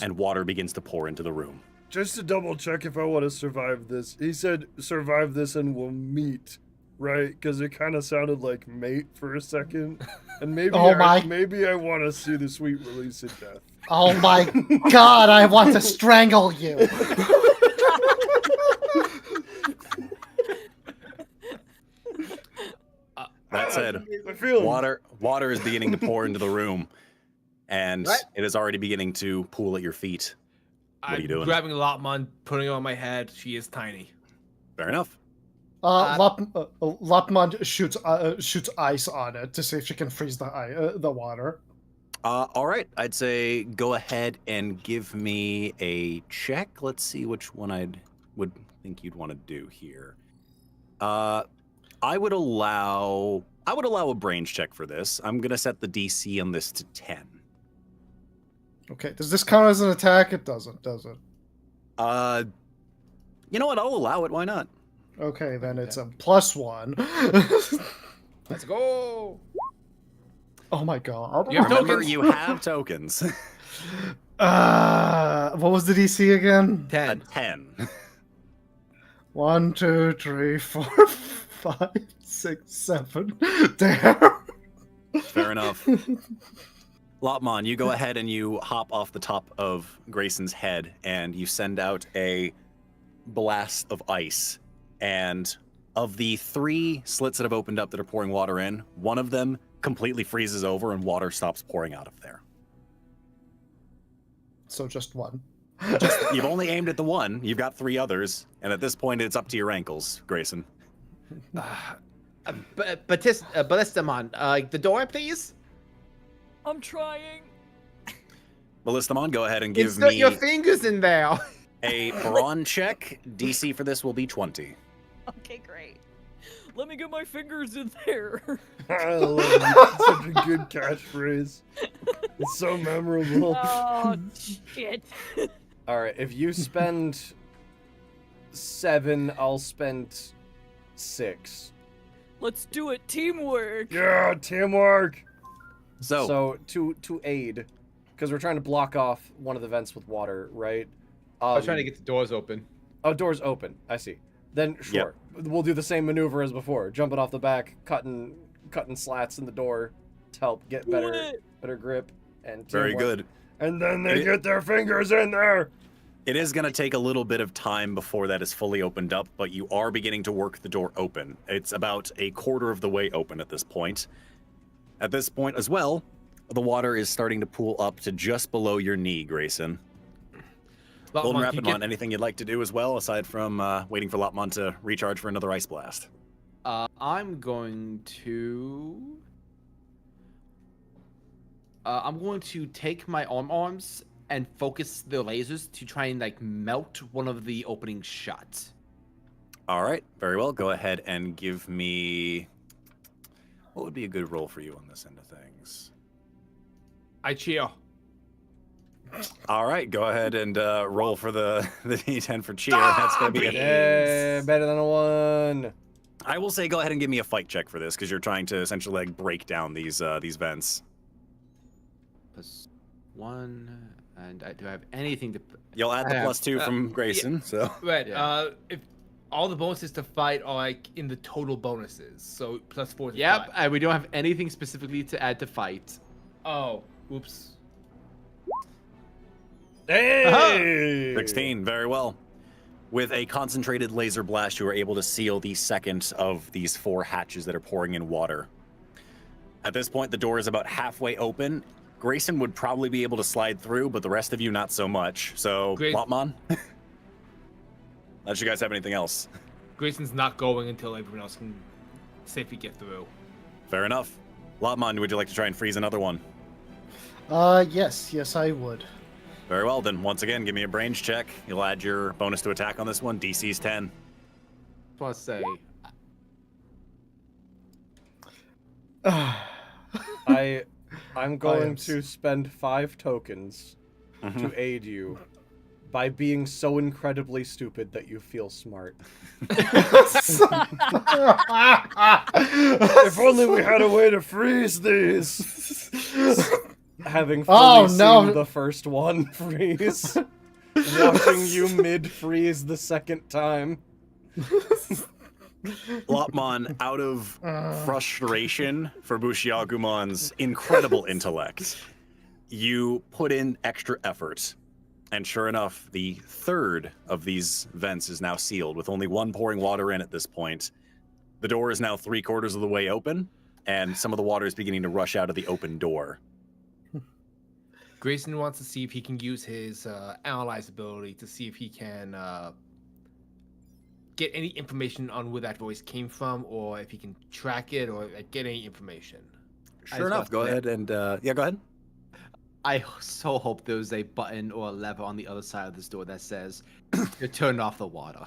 and water begins to pour into the room. Just to double check if I want to survive this, he said survive this and we'll meet, right? Because it kind of sounded like mate for a second. And maybe, maybe I want to see the sweet release of death. Oh my god, I want to strangle you. That said, water is beginning to pour into the room, and it is already beginning to pool at your feet. What are you doing? Grabbing Lopmon, putting it on my head. She is tiny. Fair enough. Lopmon shoots ice on it to see if she can freeze the water. All right, I'd say go ahead and give me a check. Let's see which one I would think you'd want to do here. I would allow a brains check for this. I'm gonna set the DC on this to 10. Okay, does this count as an attack? It doesn't, does it? You know what? I'll allow it. Why not? Okay, then it's a +1. Let's go. Oh my god. You have Remember, tokens. you have tokens. What was the DC again? 10. 10. 1, 2, 3, 4, 5, 6, 7. Damn. Fair enough. Lopmon, you go ahead and you hop off the top of Grayson's head and you send out a blast of ice. And of the 3 slits that have opened up that are pouring water in, one of them completely freezes over and water stops pouring out of there. So just 1. You've only aimed at the one. You've got 3 others. And at this point, it's up to your ankles, Grayson. Ballistamon, the door, please. I'm trying. Ballistamon, go ahead and give Insert me your fingers in there. a brawn check. DC for this will be 20. Okay, great. Let me get my fingers in there. I love it. Such a good catchphrase. It's so memorable. Oh, shit. All right, if you spend 7, I'll spend 6. Let's do it. Teamwork. Yeah, teamwork. So to aid, because we're trying to block off one of the vents with water, right? I was trying to get the doors open. Oh, doors open. I see. Then sure, we'll do the same maneuver as before, jumping off the back, cutting slats in the door to help get better grip and very teamwork. good. And then they get their fingers in there. It is going to take a little bit of time before that is fully opened up, but you are beginning to work the door open. It's about a quarter of the way open at this point. At this point as well, the water is starting to pool up to just below your knee, Grayson. Golden Rapidmon, anything you'd like to do as well, aside from waiting for Lopmon to recharge for another Ice Blast? I'm going to take my arms and focus the lasers to try and like melt one of the opening shots. All right, very well. Go ahead and give me... What would be a good roll for you on this end of things? I cheer. All right, go ahead and roll for the D10 for cheer. That's going to be better than a 1. I will say go ahead and give me a fight check for this, because you're trying to essentially like break down these vents. +1, and do I have anything to... You'll add the +2 from Grayson, so... Right, if all the bonuses to fight are like in the total bonuses, so +4 to Yep, fight. and we don't have anything specifically to add to fight. Oh, oops. Hey! 16, very well. With a concentrated laser blast, you are able to seal the second of these 4 hatches that are pouring in water. At this point, the door is about halfway open. Grayson would probably be able to slide through, but the rest of you not so much. So, Lopmon, unless you guys have anything else. Grayson's not going until everyone else can safely get through. Fair enough. Lopmon, would you like to try and freeze another one? Yes, I would. Very well, then once again, give me a brains check. You'll add your bonus to attack on this one. DC's 10. Just want to say, I'm going am to spend 5 tokens to aid you by being so incredibly stupid that you feel smart. If only we had a way to freeze these. Having fully seen no. the first one freeze, watching you mid-freeze the second time. Lopmon, out of frustration for BushiAgumon's incredible intellect, you put in extra effort. And sure enough, the third of these vents is now sealed, with only one pouring water in at this point. The door is now 3/4 of the way open, and some of the water is beginning to rush out of the open door. Grayson wants to see if he can use his analyze ability to see if he can get any information on where that voice came from, or if he can track it, or get any information. Sure enough, go ahead and yeah, go ahead. I so hope there's a button or a lever on the other side of this door that says, "You turn off the water."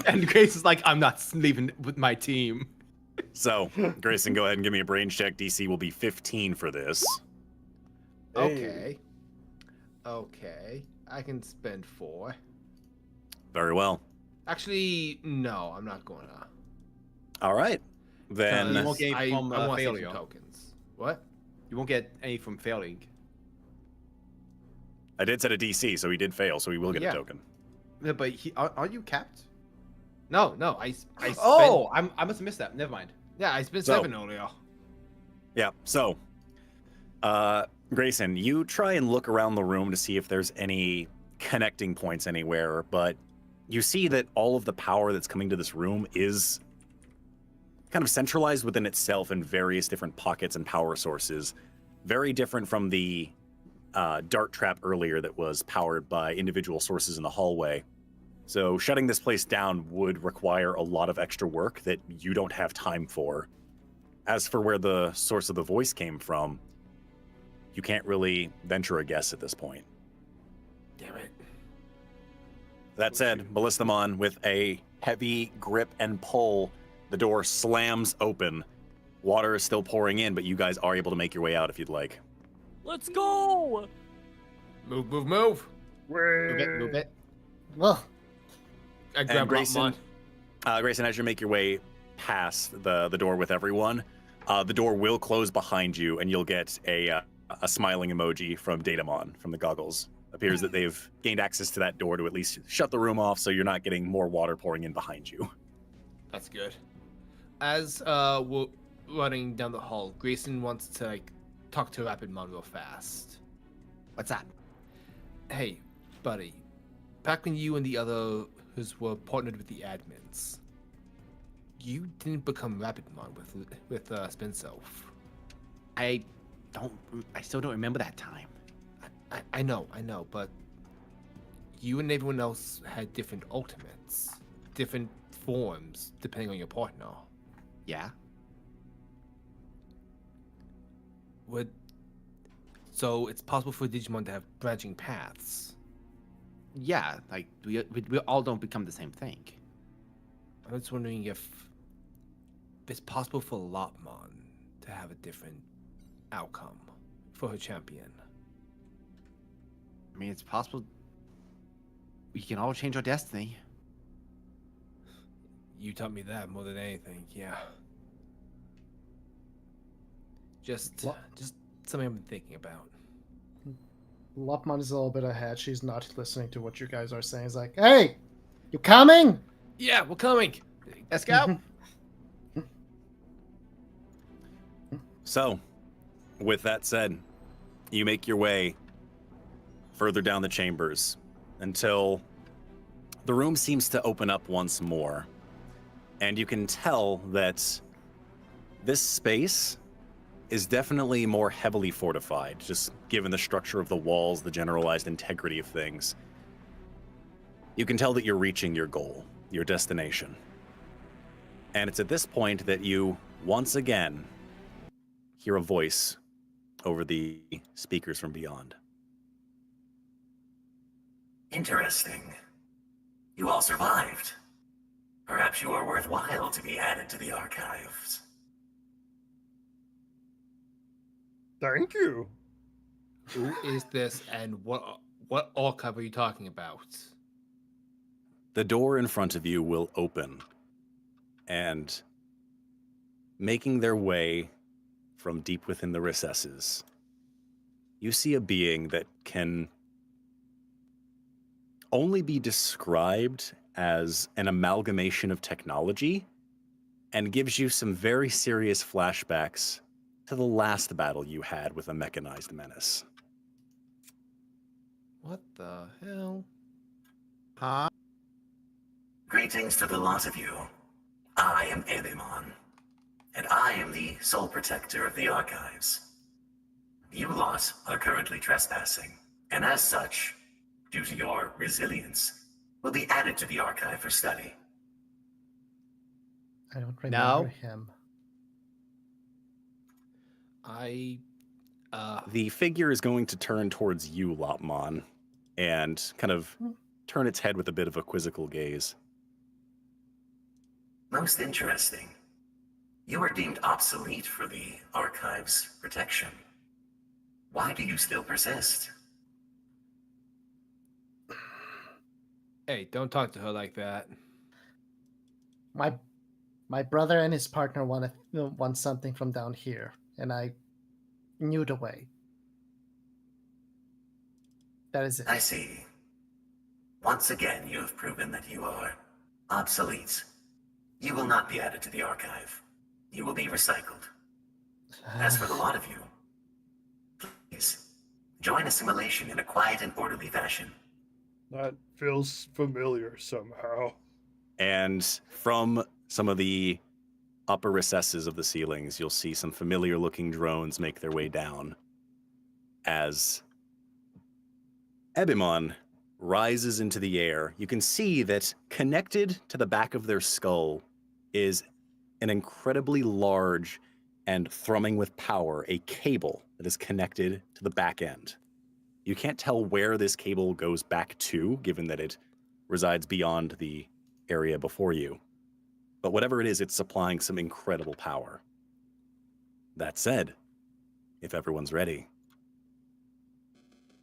And Grace is like, "I'm not leaving with my team." So, Grayson, go ahead and give me a brains check. DC will be 15 for this. Okay. Okay. I can spend 4. Very well. Actually, no, I'm not going to. All right. Then you won't get I from want to save failure. some tokens. What? You won't get any from failing. I did set a DC, so he did fail, so he will get a token. Yeah, but are you capped? No, I spent, Oh, I must have missed that. Never mind. yeah, I spent So- 7 earlier. Yeah, so, Grayson, you try and look around the room to see if there's any connecting points anywhere, but you see that all of the power that's coming to this room is kind of centralized within itself in various different pockets and power sources. Very different from the dart trap earlier that was powered by individual sources in the hallway. So shutting this place down would require a lot of extra work that you don't have time for. As for where the source of the voice came from, you can't really venture a guess at this point. Damn it. That said, Ballistamon, with a heavy grip and pull, the door slams open. Water is still pouring in, but you guys are able to make your way out if you'd like. Let's go! Move. Move it. Well, I grab Grayson, Lopmon. Grayson, as you make your way past the door with everyone, the door will close behind you, and you'll get a smiling emoji from Datamon from the goggles. Appears that they've gained access to that door to at least shut the room off, so you're not getting more water pouring in behind you. That's good. As we're running down the hall, Grayson wants to talk to RapidMon real fast. What's that? Hey, buddy. Back when you and the others were partnered with the admins, you didn't become RapidMon with Spinself. I still don't remember that time. I know, but you and everyone else had different ultimates, different forms, depending on your partner. Yeah. So it's possible for Digimon to have branching paths. Yeah, like we all don't become the same thing. I'm just wondering if it's possible for Lopmon to have a different outcome for her champion. I mean, it's possible we can all change our destiny. You taught me that more than anything, yeah. Just something I've been thinking about. Lopmon is a little bit ahead. She's not listening to what you guys are saying. It's like, hey, you coming? Yeah, we're coming. Let's go. So, with that said, you make your way further down the chambers until the room seems to open up once more, and you can tell that this space is definitely more heavily fortified, just given the structure of the walls, the generalized integrity of things. You can tell that you're reaching your goal, your destination. And it's at this point that you, once again, hear a voice over the speakers from beyond. Interesting. You all survived. Perhaps you are worthwhile to be added to the archives. Thank you. Who is this, and what archive are you talking about? The door in front of you will open, and making their way from deep within the recesses, you see a being that can only be described as an amalgamation of technology and gives you some very serious flashbacks to the last battle you had with a mechanized menace. What the hell? Huh? Greetings to the lot of you. I am Terriermon, and I am the sole protector of the archives. You lot are currently trespassing, and as such, due to your resilience, will be added to the archive for study. I don't remember No. him. The figure is going to turn towards you, Lopmon, and kind of turn its head with a bit of a quizzical gaze. Most interesting. You are deemed obsolete for the archive's protection. Why do you still persist? Hey, don't talk to her like that. My brother and his partner want something from down here, and I knew the way. That is it. I see. Once again, you have proven that you are obsolete. You will not be added to the archive. You will be recycled. As for the lot of you, please, join assimilation in a quiet and orderly fashion. That feels familiar somehow. And from some of the upper recesses of the ceilings, you'll see some familiar-looking drones make their way down as Agumon rises into the air. You can see that connected to the back of their skull is an incredibly large and thrumming with power, a cable that is connected to the back end. You can't tell where this cable goes back to, given that it resides beyond the area before you. But whatever it is, it's supplying some incredible power. That said, if everyone's ready,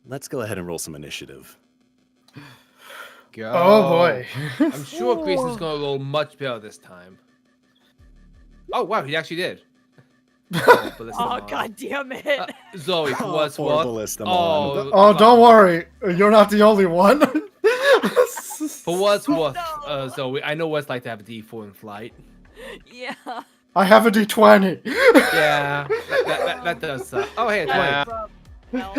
let's go ahead and roll some initiative. Go. Oh boy. I'm sure Grayson's gonna roll much better this time. Oh wow, he actually did. Oh, Oh god damn it! Zoe, for what's Poor what? Ballistamon. Oh, don't worry. You're not the only one. For what's what, No. Zoe, I know what it's like to have a D4 in flight. Yeah. I have a D20. Yeah, that does suck. Oh hey, a 20. Well,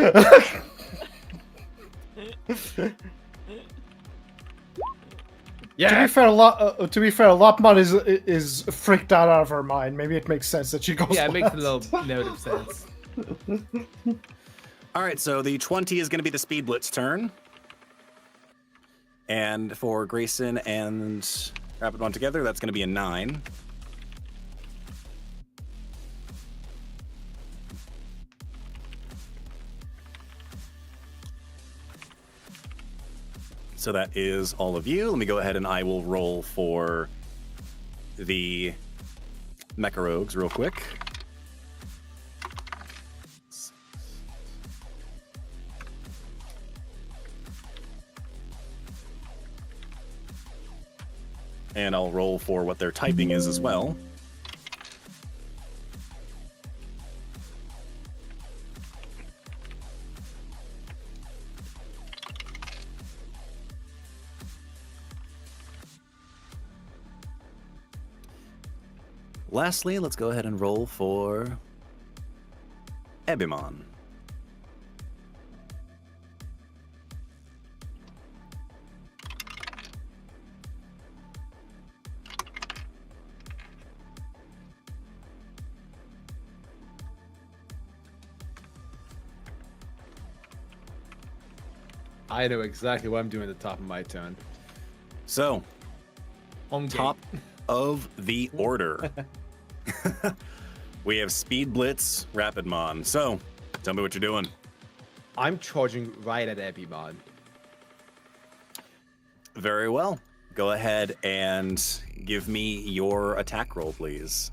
To be fair, Lopmon is freaked out of her mind. Maybe it makes sense that she goes. Yeah, it makes a last. little narrative sense. All right, so the 20 is going to be the Speed Blitz turn. And for Grayson and Rapidmon together, that's going to be a 9. So that is all of you. Let me go ahead and I will roll for the Mecha Rogues real quick. And I'll roll for what their typing is as well. Lastly, let's go ahead and roll for Agumon. I know exactly what I'm doing at the top of my turn. So, Home game. top of the order. We have Speed Blitz, Rapidmon. So, tell me what you're doing. I'm charging right at Agumon. Very well. Go ahead and give me your attack roll, please.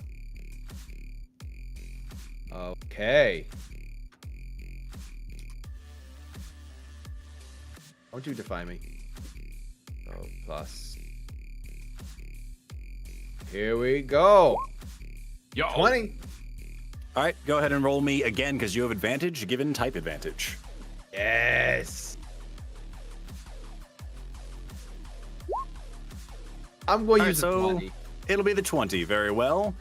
Okay. Don't you defy me. Oh, plus. Here we go. Yo. 20. All right, go ahead and roll me again because you have advantage given type advantage. Yes. I'm going to use the 20. It'll be the 20. Very well.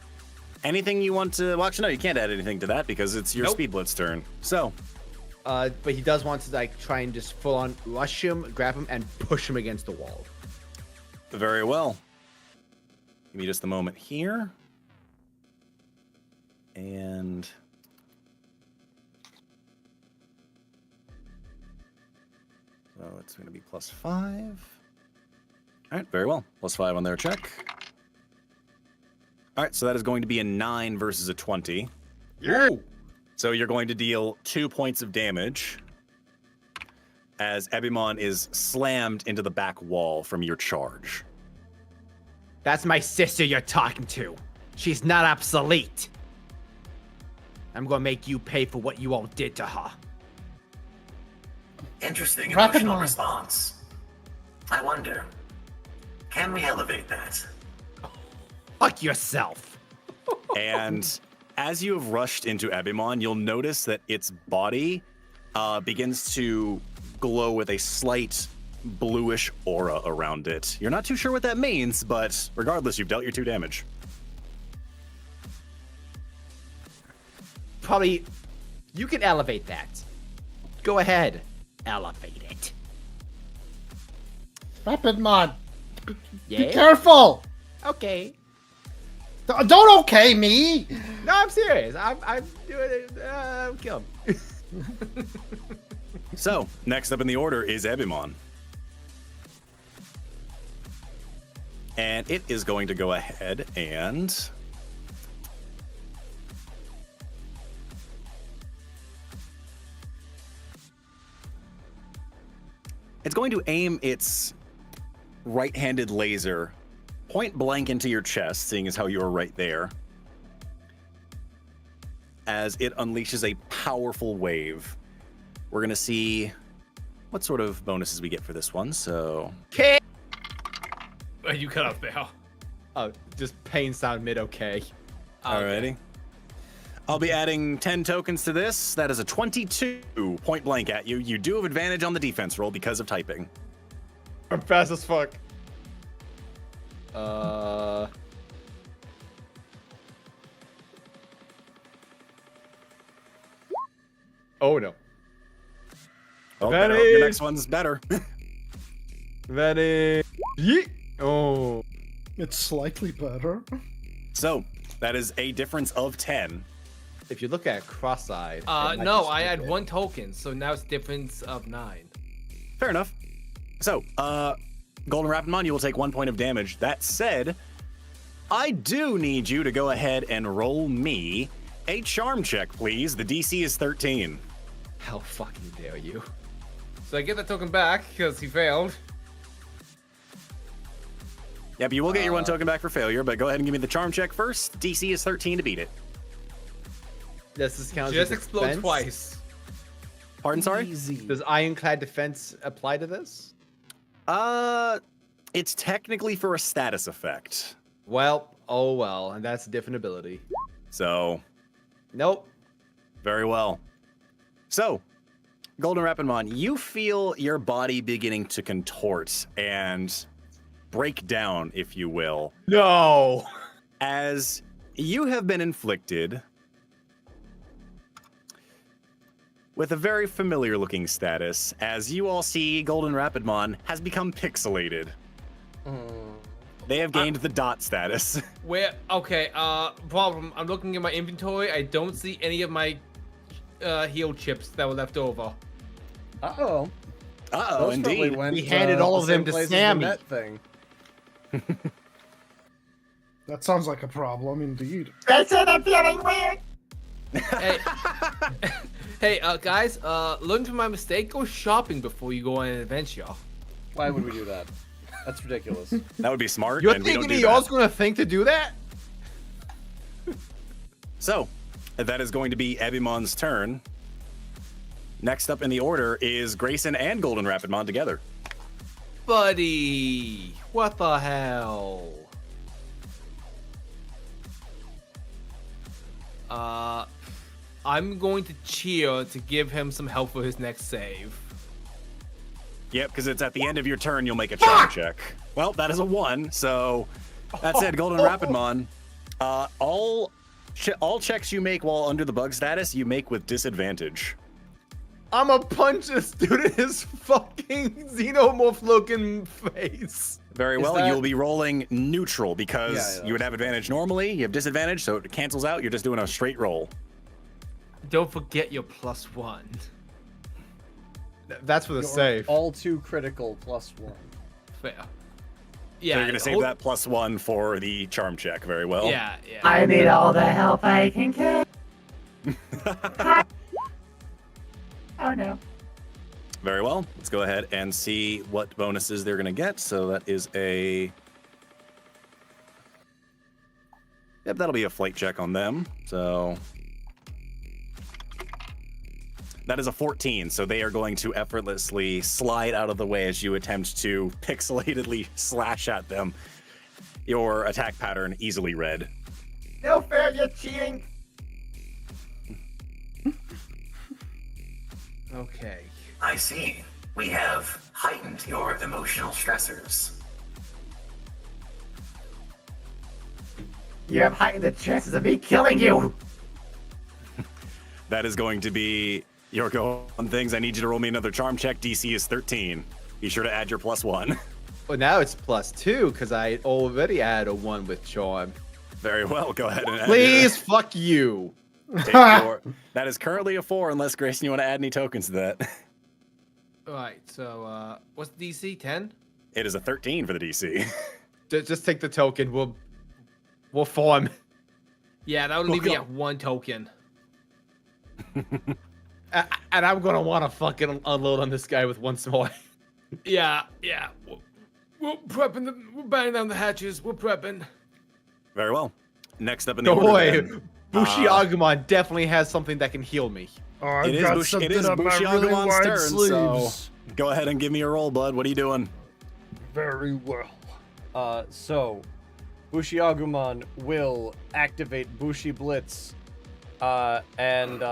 Anything you want to... Well, actually, no, you can't add anything to that because it's your Speed Blitz turn. So... But he does want to like try and just full on rush him, grab him, and push him against the wall. Very well. Give me just a moment here. And... So it's going to be +5. All right, very well. +5 on their check. All right, so that is going to be a 9 versus a 20. Yeah. So you're going to deal 2 points of damage as Agumon is slammed into the back wall from your charge. That's my sister you're talking to. She's not obsolete. I'm gonna make you pay for what you all did to her. Interesting Rapid emotional Mine. response. I wonder, can we elevate that? Fuck yourself. And as you have rushed into Agumon, you'll notice that its body begins to glow with a slight bluish aura around it. You're not too sure what that means, but regardless, you've dealt your 2 damage. Probably, you can elevate that. Go ahead, elevate it. Rapidmon, be Yeah? careful! Okay. Don't okay me! No, I'm serious. I'm doing it. Kill him. So, next up in the order is Agumon. And it is going to go ahead and... It's going to aim its right-handed laser point blank into your chest, seeing as how you're right there, as it unleashes a powerful wave. We're going to see what sort of bonuses we get for this one, so... Okay. You cut off there. Oh, just pain sound mid okay. Alrighty. I'll be adding 10 tokens to this. That is a 22 point blank at you. You do have advantage on the defense roll because of typing. I'm fast as fuck. Oh no. Oh, better hope the next one's better. Vanish. Yeet. Oh. It's slightly better. So, that is a difference of 10. If you look at cross-eyed. No, I had 1 token, so now it's difference of 9. Fair enough. So, Golden Rapidmon, you will take 1 point of damage. That said, I do need you to go ahead and roll me a charm check, please. The DC is 13. How fucking dare you? So I get the token back because he failed. Yeah, but you will get your 1 token back for failure, but go ahead and give me the charm check first. DC is 13 to beat it. Does this count Just as explode defense? twice. Pardon, sorry? Does Ironclad Defense apply to this? It's technically for a status effect. Well, oh well, and that's a different ability. So, Nope. very well. So, Golden Rapidmon, you feel your body beginning to contort and break down, if you will, No. as you have been inflicted with a very familiar looking status. As you all see, Golden Rapidmon has become pixelated. They have gained the dot status. Where? Okay. Problem. I'm looking at my inventory. I don't see any of my heal chips that were left over. Uh-oh. Uh-oh, Those probably indeed. went, We handed all the of them same to place as the Sammy. net thing. That sounds like a problem indeed. Grayson, I'm feeling weird. Hey, hey, guys, learn from my mistake. Go shopping before you go on an adventure. Why would we do that? That's ridiculous. That would be smart. You're and we don't thinking do y'all's that. gonna think to do that? So, that is going to be Agumon's turn. Next up in the order is Grayson and Golden Rapidmon together. Buddy, what the hell? I'm going to cheer to give him some help for his next save. Yep, because it's at the end of your turn, you'll make a charm check. Well, that is a 1, so that's it, Golden Rapidmon. All checks you make while under the bug status, you make with disadvantage. I'ma punch this dude in his fucking xenomorph looking face. Very Is well, that- you'll be rolling neutral because Yeah, you would have advantage normally. You have disadvantage, so it cancels out. You're just doing a straight roll. Don't forget your +1. That's for the You're save. All too critical +1. Fair. So Yeah. you're going to save hold- that +1 for the charm check. Very well. Yeah, yeah. I need all the help I can get. Oh no. Very well. Let's go ahead and see what bonuses they're going to get. So that is a... Yep, that'll be a flight check on them. So... That is a 14, so they are going to effortlessly slide out of the way as you attempt to pixelatedly slash at them. Your attack pattern easily read. No fair, you're cheating. Okay. I see. We have heightened your emotional stressors. You have heightened the chances of me killing you. That is going to be your go on things. I need you to roll me another charm check. DC is 13. Be sure to add your +1. Well, now it's +2 because I already had a 1 with charm. Very well. Go ahead and add Please, fuck you. Take your, that is currently a 4, unless, Grayson, you want to add any tokens to that. Alright, so, what's the DC? 10? It is a 13 for the DC. Just take the token. We'll form. Yeah, that would leave me at 1 token. And I'm gonna want to fucking unload on this guy with one small. Yeah, yeah. We're prepping we're batting down the hatches. We're prepping. Very well. Next up in the Don't order, worry, then, BushiAgumon definitely has something that can heal me. Oh, I've it is, got Bush, something it is up my really BushiAgumon's wide turn, sleeves. so go ahead and give me a roll, bud. What are you doing? Very well. So, BushiAgumon will activate Bushi Blitz, and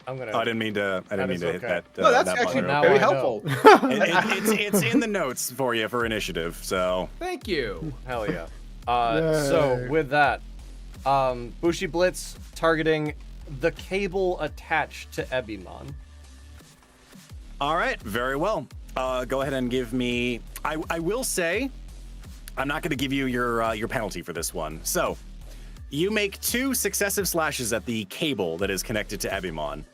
I'm gonna. Oh, I didn't mean to is hit okay. that. No, that's that actually button. Now very I know. helpful. It's in the notes for you for initiative. So Thank you. Hell yeah. So Yay. with that, Bushi Blitz targeting the cable attached to Agumon. all right, very well. Go ahead and give me. I will say, I'm not going to give you your penalty for this one. So you make 2 successive slashes at the cable that is connected to Agumon,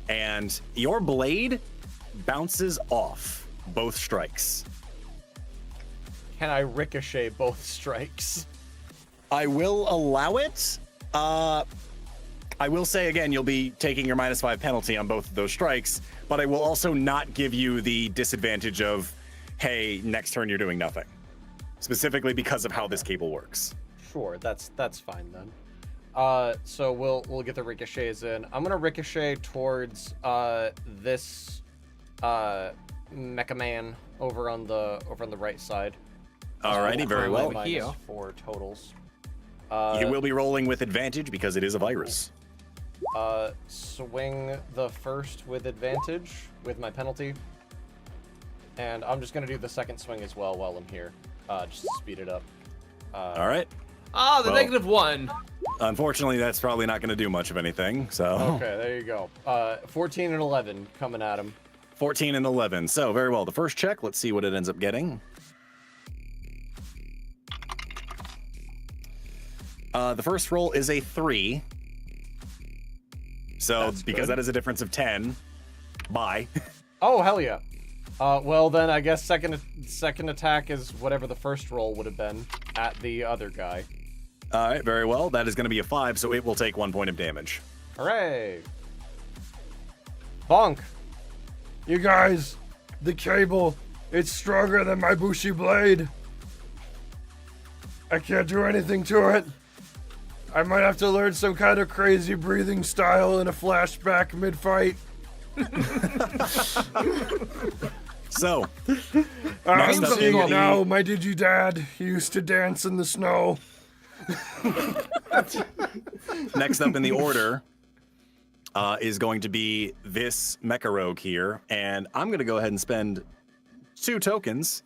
and your blade bounces off both strikes. Can I ricochet both strikes? I will allow it. I will say again, you'll be taking your -5 penalty on both of those strikes, but I will also not give you the disadvantage of, hey, next turn you're doing nothing. Specifically because of how this cable works. Sure, that's fine then. So we'll get the ricochets in. I'm gonna ricochet towards this Mecha Man over on the right side. Alrighty, very well. Over here. -4 totals. You will be rolling with advantage because it is a virus. Swing the first with advantage with my penalty. And I'm just gonna do the second swing as well while I'm here. Just to speed it up. All right. Ah, the Well. -1. Unfortunately, that's probably not going to do much of anything. So Okay, there you go. 14 and 11 coming at him. 14 and 11. So very well. The first check. Let's see what it ends up getting. The first roll is a 3. So That's because good. that is a difference of 10. Bye. Oh, hell yeah. Well then, I guess second attack is whatever the first roll would have been at the other guy. All right, very well. That is going to be a 5, so it will take 1 point of damage. Hooray! Bonk! You guys, the cable, it's stronger than my Bushi blade. I can't do anything to it. I might have to learn some kind of crazy breathing style in a flashback mid-fight. So, I'm up seeing in it the- now. My Digi-Dad, he used to dance in the snow. next up in the order is going to be this Mecha Rogue here, and I'm going to go ahead and spend 2 tokens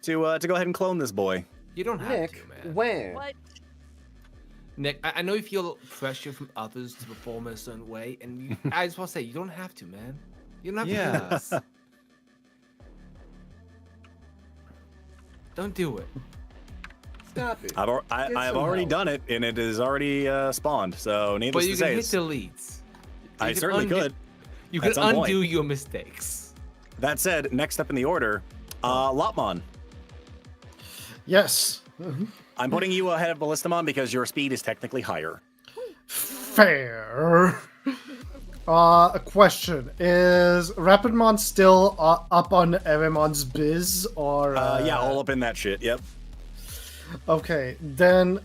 to go ahead and clone this boy. You don't have Nick, to, man. when? What? Nick, I know you feel pressure from others to perform in a certain way, and you, I just want to say, you don't have to, man. You don't have to do this. Don't do it. Stop it. I have some already help. done it, and it is already spawned. So needless But you to can say, hit it's- deletes. I You can certainly undo- could. You at can some point. undo your mistakes. That said, next up in the order, Lopmon. Yes. I'm putting you ahead of Ballistamon because your speed is technically higher. Fair. A question. Is Rapidmon still up on Eremon's biz, or... Yeah, all up in that shit. Yep. Okay, then,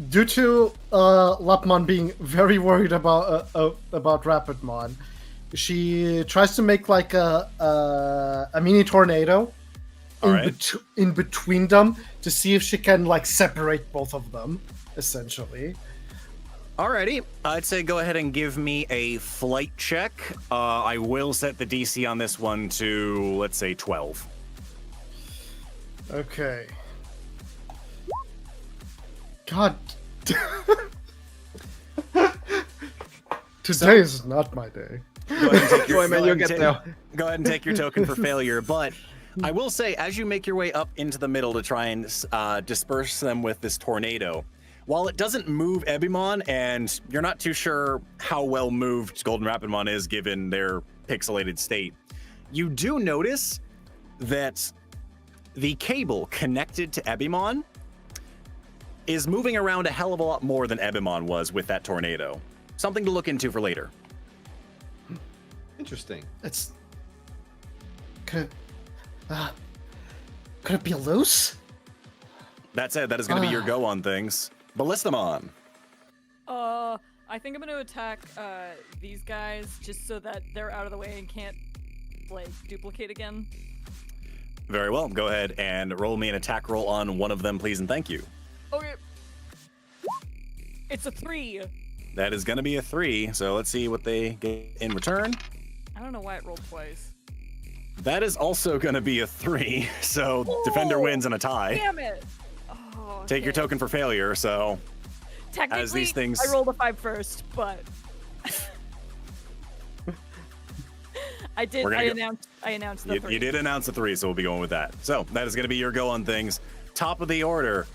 due to Lopmon being very worried about Rapidmon, she tries to make like a mini tornado All right. in between them to see if she can like separate both of them, essentially. Alrighty, I'd say go ahead and give me a flight check. I will set the DC on this one to, let's say, 12. Okay. God. Today is not my day. Go ahead and take your, Boy, man, go you'll ahead get and there. go ahead and take your token for failure. But I will say, as you make your way up into the middle to try and disperse them with this tornado, while it doesn't move Ebimon, and you're not too sure how well moved Golden Rapidmon is given their pixelated state, you do notice that the cable connected to Ebimon is moving around a hell of a lot more than Ebimon was with that tornado. Something to look into for later. Interesting. It's could it be loose? That said, that is going to be your go on things. Ballistamon. I think I'm gonna attack these guys just so that they're out of the way and can't like duplicate again. Very well. Go ahead and roll me an attack roll on one of them, please, and thank you. Okay. It's a 3. That is going to be a 3, so let's see what they get in return. I don't know why it rolled twice. That is also going to be a 3, so Defender wins in a tie. Damn it! Oh, Take your okay. token for failure, so Technically, as these things- I rolled a 5 first, but I did. We're I gonna go- announced the 3. you did announce a 3, so we'll be going with that. So that is going to be your go on things. Top of the order.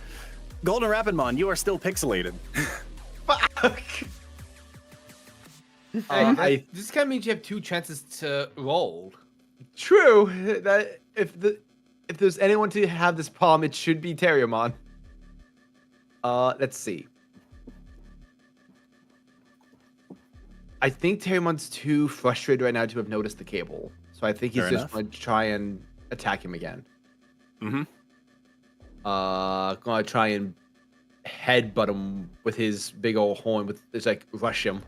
Golden Rapidmon, you are still pixelated. This kind of means you have 2 chances to roll. True. That if there's anyone to have this problem, it should be Terriermon. Let's see. I think Terriermon's too frustrated right now to have noticed the cable, so I think he's Fair just enough. going to try and attack him again. Mm-hmm. Gonna try and headbutt him with his big old horn. It's like rush him.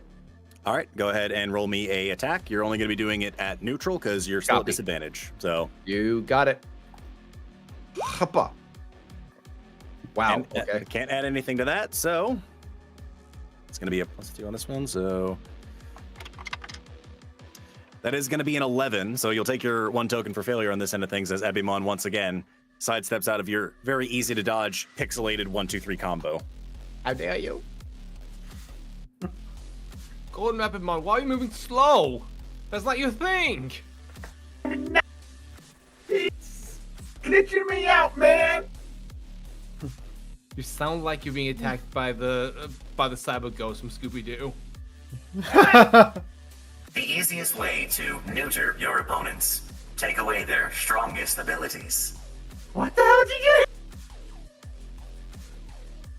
All right, go ahead and roll me a attack. You're only going to be doing it at neutral because you're still at Copy. disadvantage. So You got it. Hoppa. Wow. and, Okay. can't add anything to that, so it's going to be a +2 on this one. So that is going to be an 11. So you'll take your 1 token for failure on this end of things as Ebimon once again sidesteps out of your very easy to dodge pixelated 1-2-3 combo. How dare you? Golden Rapidmon, why are you moving slow? That's not your thing. Glitching me out, man. You sound like you're being attacked by the cyber ghost from Scooby Doo. The easiest way to neuter your opponents. Take away their strongest abilities. What the hell did you get?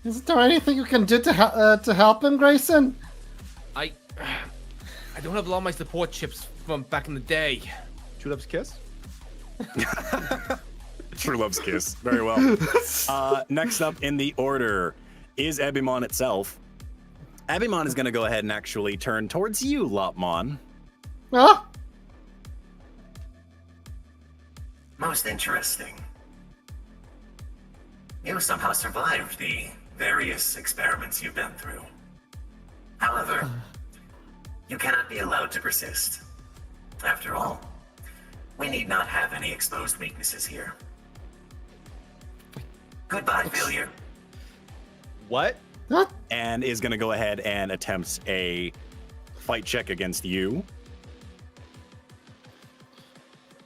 Is there anything you can do to help him, Grayson? I don't have a lot of my support chips from back in the day. True Love's Kiss? True Love's Kiss. Very well. Next up in the order is Agumon itself. Agumon is going to go ahead and actually turn towards you, Lopmon. Huh? Most interesting. You somehow survived the various experiments you've been through. However, you cannot be allowed to persist. After all, we need not have any exposed weaknesses here. Goodbye, failure. What? Huh? And is going to go ahead and attempt a fight check against you.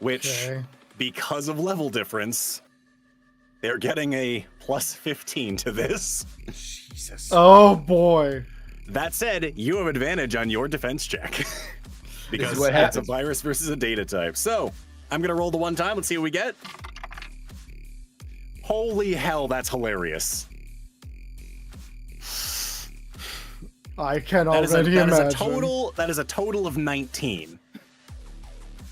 Which, Okay. because of level difference, they're getting a plus 15 to this. Jesus. Oh boy. That said, you have advantage on your defense check. Because what it's a happens. virus versus a data type. So, I'm going to roll the one time. Let's see what we get. Holy hell, that's hilarious. I can That is, already that is imagine. that is a total of 19.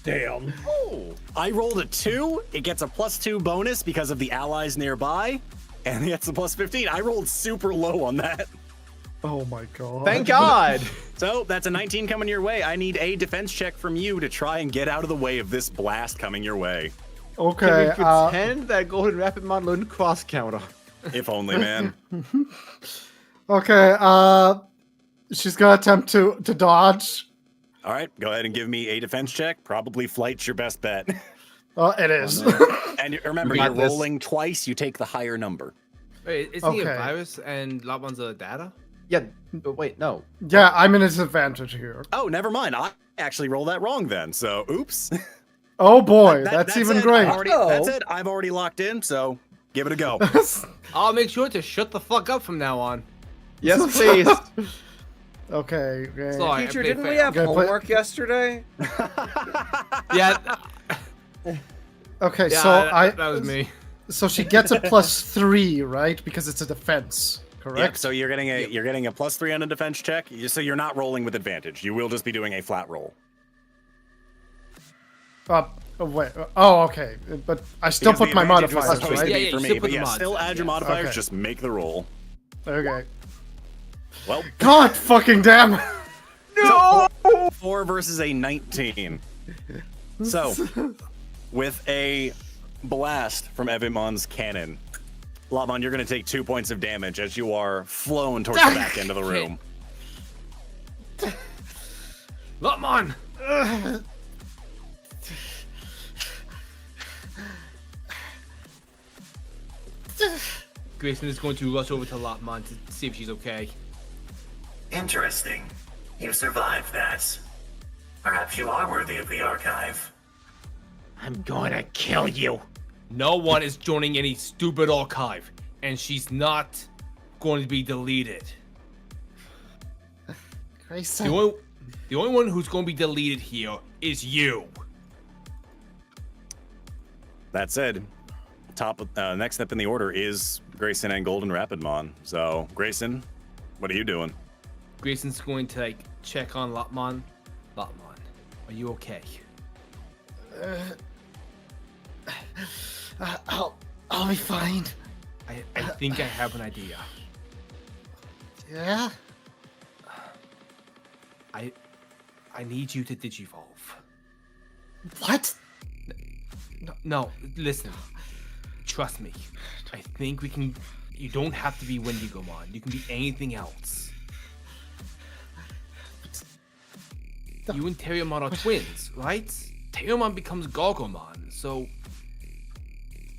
Damn. Oh. I rolled a 2. It gets a +2 bonus because of the allies nearby. And it gets a plus 15. I rolled super low on that. Oh my god. Thank God! So that's a 19 coming your way. I need a defense check from you to try and get out of the way of this blast coming your way. Okay. Can we pretend that Golden Rapidmon learned cross counter? If only, man. Okay. She's gonna attempt to dodge. All right, go ahead and give me a defense check. Probably flight's your best bet. It is. And remember, We you're got this. rolling twice. You take the higher number. Wait, isn't he a Okay. virus and Lopmon's a data? Yeah, but wait, no. Yeah, I'm in a disadvantage here. Oh, never mind. I actually rolled that wrong then. So, oops. Oh boy, That- that's that even said, great. That's it. I've already locked in. So, give it a go. I'll make sure to shut the fuck up from now on. Yes, please. Okay. Okay. Sorry. Teacher, big didn't we fan. have Okay, play- homework yesterday? Yeah, Okay. yeah, So that was me. So she gets a +3, right? Because it's a defense, correct? Yep, so you're getting a +3 on a defense check. So you're not rolling with advantage. You will just be doing a flat roll. Oh, wait. Oh, okay. But I still Because put the my advantage was modifiers, supposed to right? be Yeah, for you me, still but put the yeah, mods, still add your yeah. modifiers. Okay. Just make the roll. Okay. Well, God fucking damn. no! 4 versus a 19. So, with a blast from Agumon's cannon, Lopmon, you're going to take 2 points of damage as you are flown towards the back end of the room. Lopmon! Grayson is going to rush over to Lopmon to see if she's okay. Interesting. You survived that. Perhaps you are worthy of the archive. I'm gonna kill you. No one is joining any stupid archive, and she's not going to be deleted. Grayson. The only one who's going to be deleted here is you. That said, next step in the order is Grayson and Golden Rapidmon. So, Grayson, what are you doing? Grayson's going to check on Lopmon. Lopmon, are you okay? I'll be fine. I think I have an idea. Yeah. I need you to digivolve. What? No, listen. Trust me. I think we can. You don't have to be Wendigomon. You can be anything else. You and Terriermon are twins, right? Terriermon becomes Gargomon, so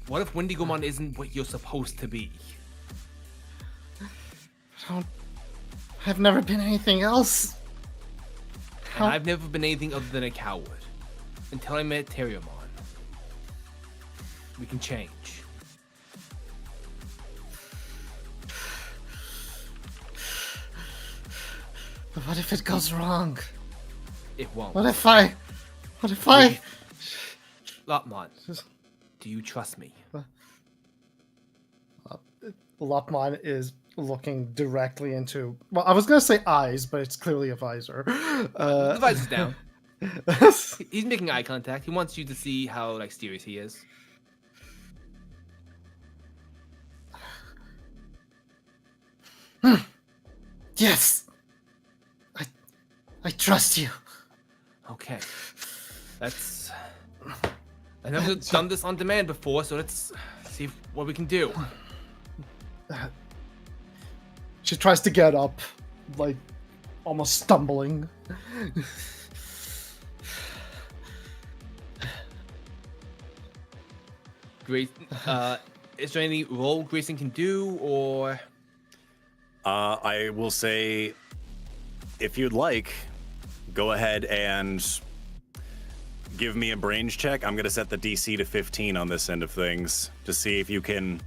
what if Wendigomon isn't what you're supposed to be? I've never been anything else. And I've never been anything other than a coward. Until I met Terriermon. We can change. But what if it goes wrong? It won't. What if I? Lopmon, do you trust me? Lopmon is looking directly into. Well, I was gonna say eyes, but it's clearly a visor. The visor's down. He's making eye contact. He wants you to see how like serious he is. Yes, I trust you. Okay. That's. I've never done this on demand before, so let's see what we can do. She tries to get up, like almost stumbling. Great. Is there any role Grayson can do, or? I will say, if you'd like, go ahead and give me a brains check. I'm gonna set the DC to 15 on this end of things to see if you can,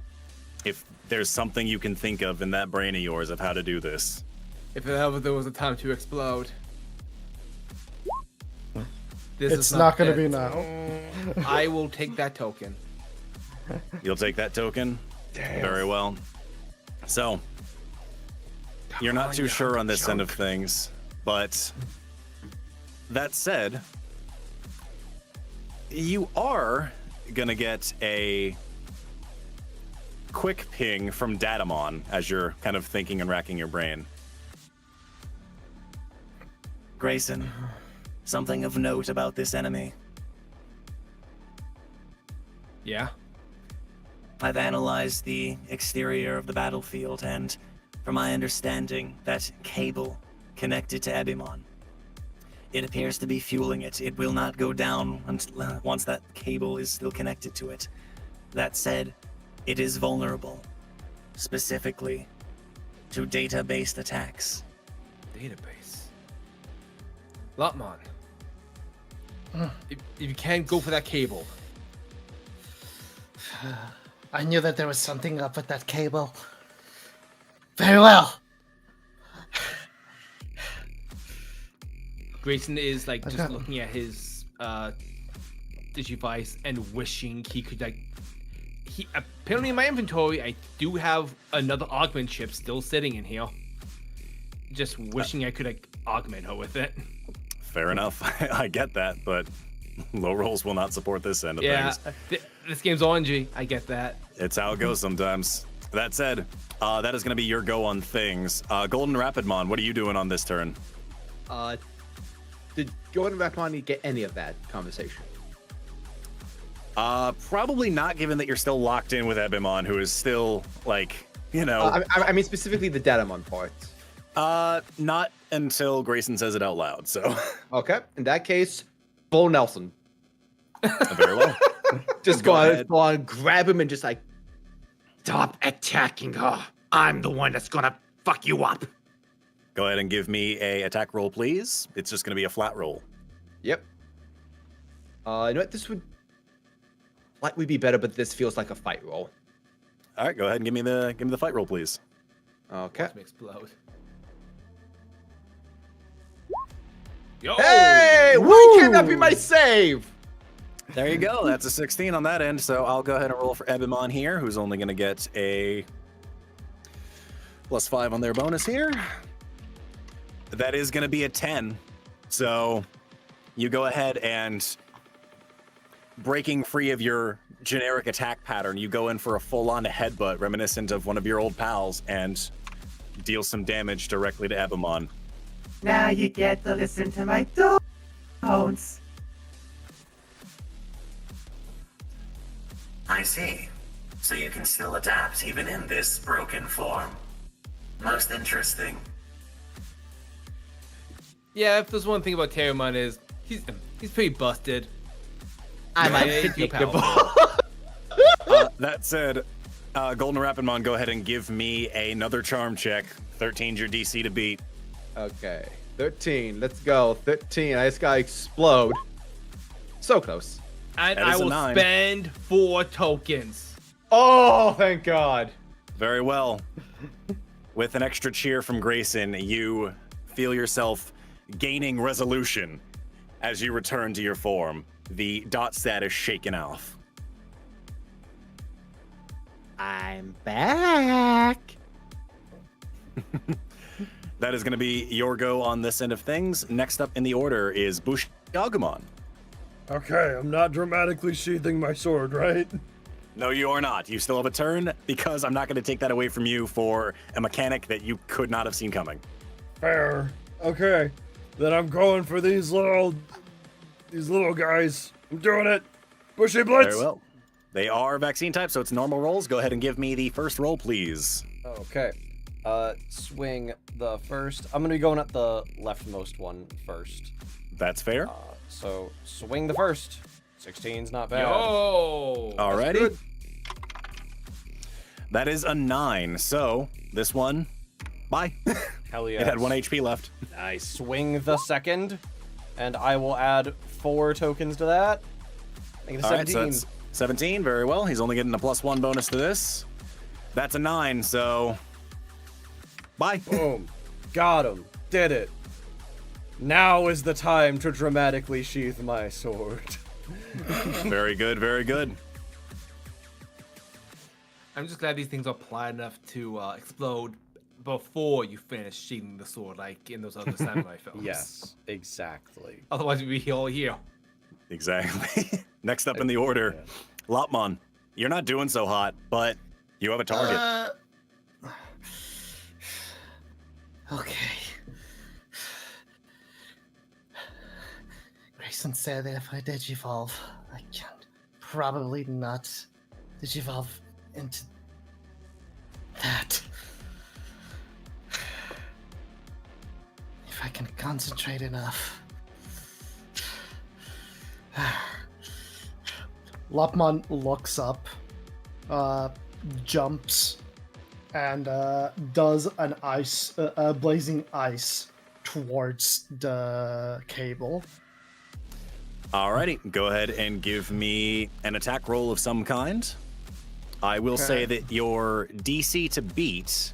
if there's something you can think of in that brain of yours of how to do this. If ever there was a time to explode. It's not gonna be now. I will take that token. You'll take that token? Damn. Very well. So, you're not too sure on this end of things, but that said, you are gonna get a quick ping from Datamon as you're kind of thinking and racking your brain. Grayson, something of note about this enemy. Yeah? I've analyzed the exterior of the battlefield, and from my understanding, that cable connected to Agumon, it appears to be fueling it. It will not go down until, once that cable is still connected to it. That said, it is vulnerable, specifically to data-based attacks. Database. Lopmon. If you can't go for that cable. I knew that there was something up with that cable. Very well. Grayson is like just looking at his Digivice and wishing he could like. He apparently in my inventory I do have another augment chip still sitting in here. Just wishing I could like augment her with it. Fair enough. I get that, but low rolls will not support this end of things. This game's RNG. I get that. It's how it goes sometimes. That said, that is going to be your go on things. Golden Rapidmon, what are you doing on this turn? Did Golden Rapidmon get any of that conversation? Probably not, given that you're still locked in with Agumon, who is still, like, you know... I mean specifically the Datamon part. Not until Grayson says it out loud, so... Okay, in that case, Bull Nelson. Very well. Just go on, grab him and just like, stop attacking her. I'm the one that's gonna fuck you up. Go ahead and give me a attack roll, please. It's just gonna be a flat roll. Yep. You know what? This would likely be better, but this feels like a fight roll. All right, go ahead and give me the fight roll, please. Okay. Watch me explode. Yo! Hey! Why can't that be my save? There you go. That's a 16 on that end. So I'll go ahead and roll for Agumon here, who's only going to get a +5 on their bonus here. That is going to be a 10. So you go ahead and, breaking free of your generic attack pattern, you go in for a full-on headbutt reminiscent of one of your old pals and deal some damage directly to Agumon. Now you get to listen to my tones. I see. So you can still adapt even in this broken form. Most interesting. Yeah, if there's one thing about Terriermon is he's pretty busted. I'm unpredictable. That said, Golden Rapidmon, go ahead and give me another charm check. 13's your DC to beat. Okay. 13. Let's go. 13. I just gotta explode. So close. And That I is a will 9. spend 4 tokens. Oh, thank God. Very well. With an extra cheer from Grayson, you feel yourself gaining resolution as you return to your form, the dot status shaken off. I'm back. That is going to be your go on this end of things. Next up in the order is BushiAgumon. Okay, I'm not dramatically sheathing my sword, right? No, you are not. You still have a turn because I'm not going to take that away from you for a mechanic that you could not have seen coming. Fair. Okay, then I'm going for these little guys. I'm doing it. Bushy Blitz. Very well. They are vaccine type, so it's normal rolls. Go ahead and give me the first roll, please. Okay. Swing the first. I'm gonna be going at the leftmost one first. That's fair. So swing the first. 16's not bad. Yo! Alrighty. That is a 9. So this one, bye. Hell yeah. It had 1 HP left. Nice. Swing the second, and I will add 4 tokens to that. Make it a All right, 17. so that's 17. Very well. He's only getting a +1 bonus to this. That's a 9. So bye. Boom. Got him. Did it. Now is the time to dramatically sheath my sword. Very good. Very good. I'm just glad these things are pliant enough to explode before you finish sheathing the sword, like in those other samurai films. Yes, exactly. Otherwise, we'd be all here. Exactly. Next up in the order, Lopmon. You're not doing so hot, but you have a target. Okay. Grayson said that if I digivolve, I can probably not digivolve into that. If I can concentrate enough. Lopmon looks up, jumps, and does an blazing ice towards the cable. Alrighty, go ahead and give me an attack roll of some kind. I will say that your DC to beat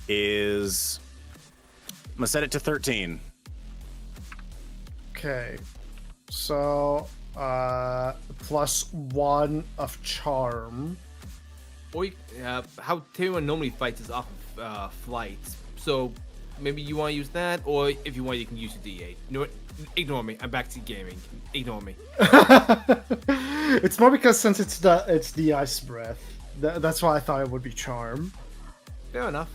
is... I'm gonna set it to 13. Okay. So, +1 of charm. Or how Terriermon normally fights is off of flight. So maybe you want to use that, or if you want, you can use your D8. You know what? Ignore me. I'm back to gaming. Ignore me. It's more because since it's the ice breath. That's why I thought it would be charm. Fair enough.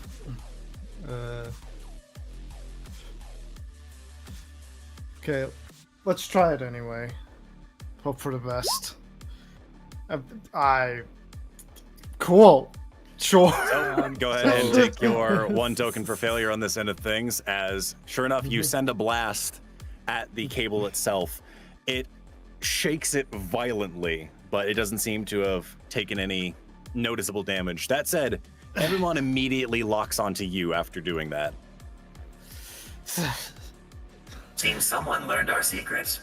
Okay, let's try it anyway. Hope for the best. Cool. Sure. So, go ahead and take your 1 token for failure on this end of things, as sure enough, you send a blast at the cable itself. It shakes it violently, but it doesn't seem to have taken any noticeable damage. That said, everyone immediately locks onto you after doing that. Seems someone learned our secrets.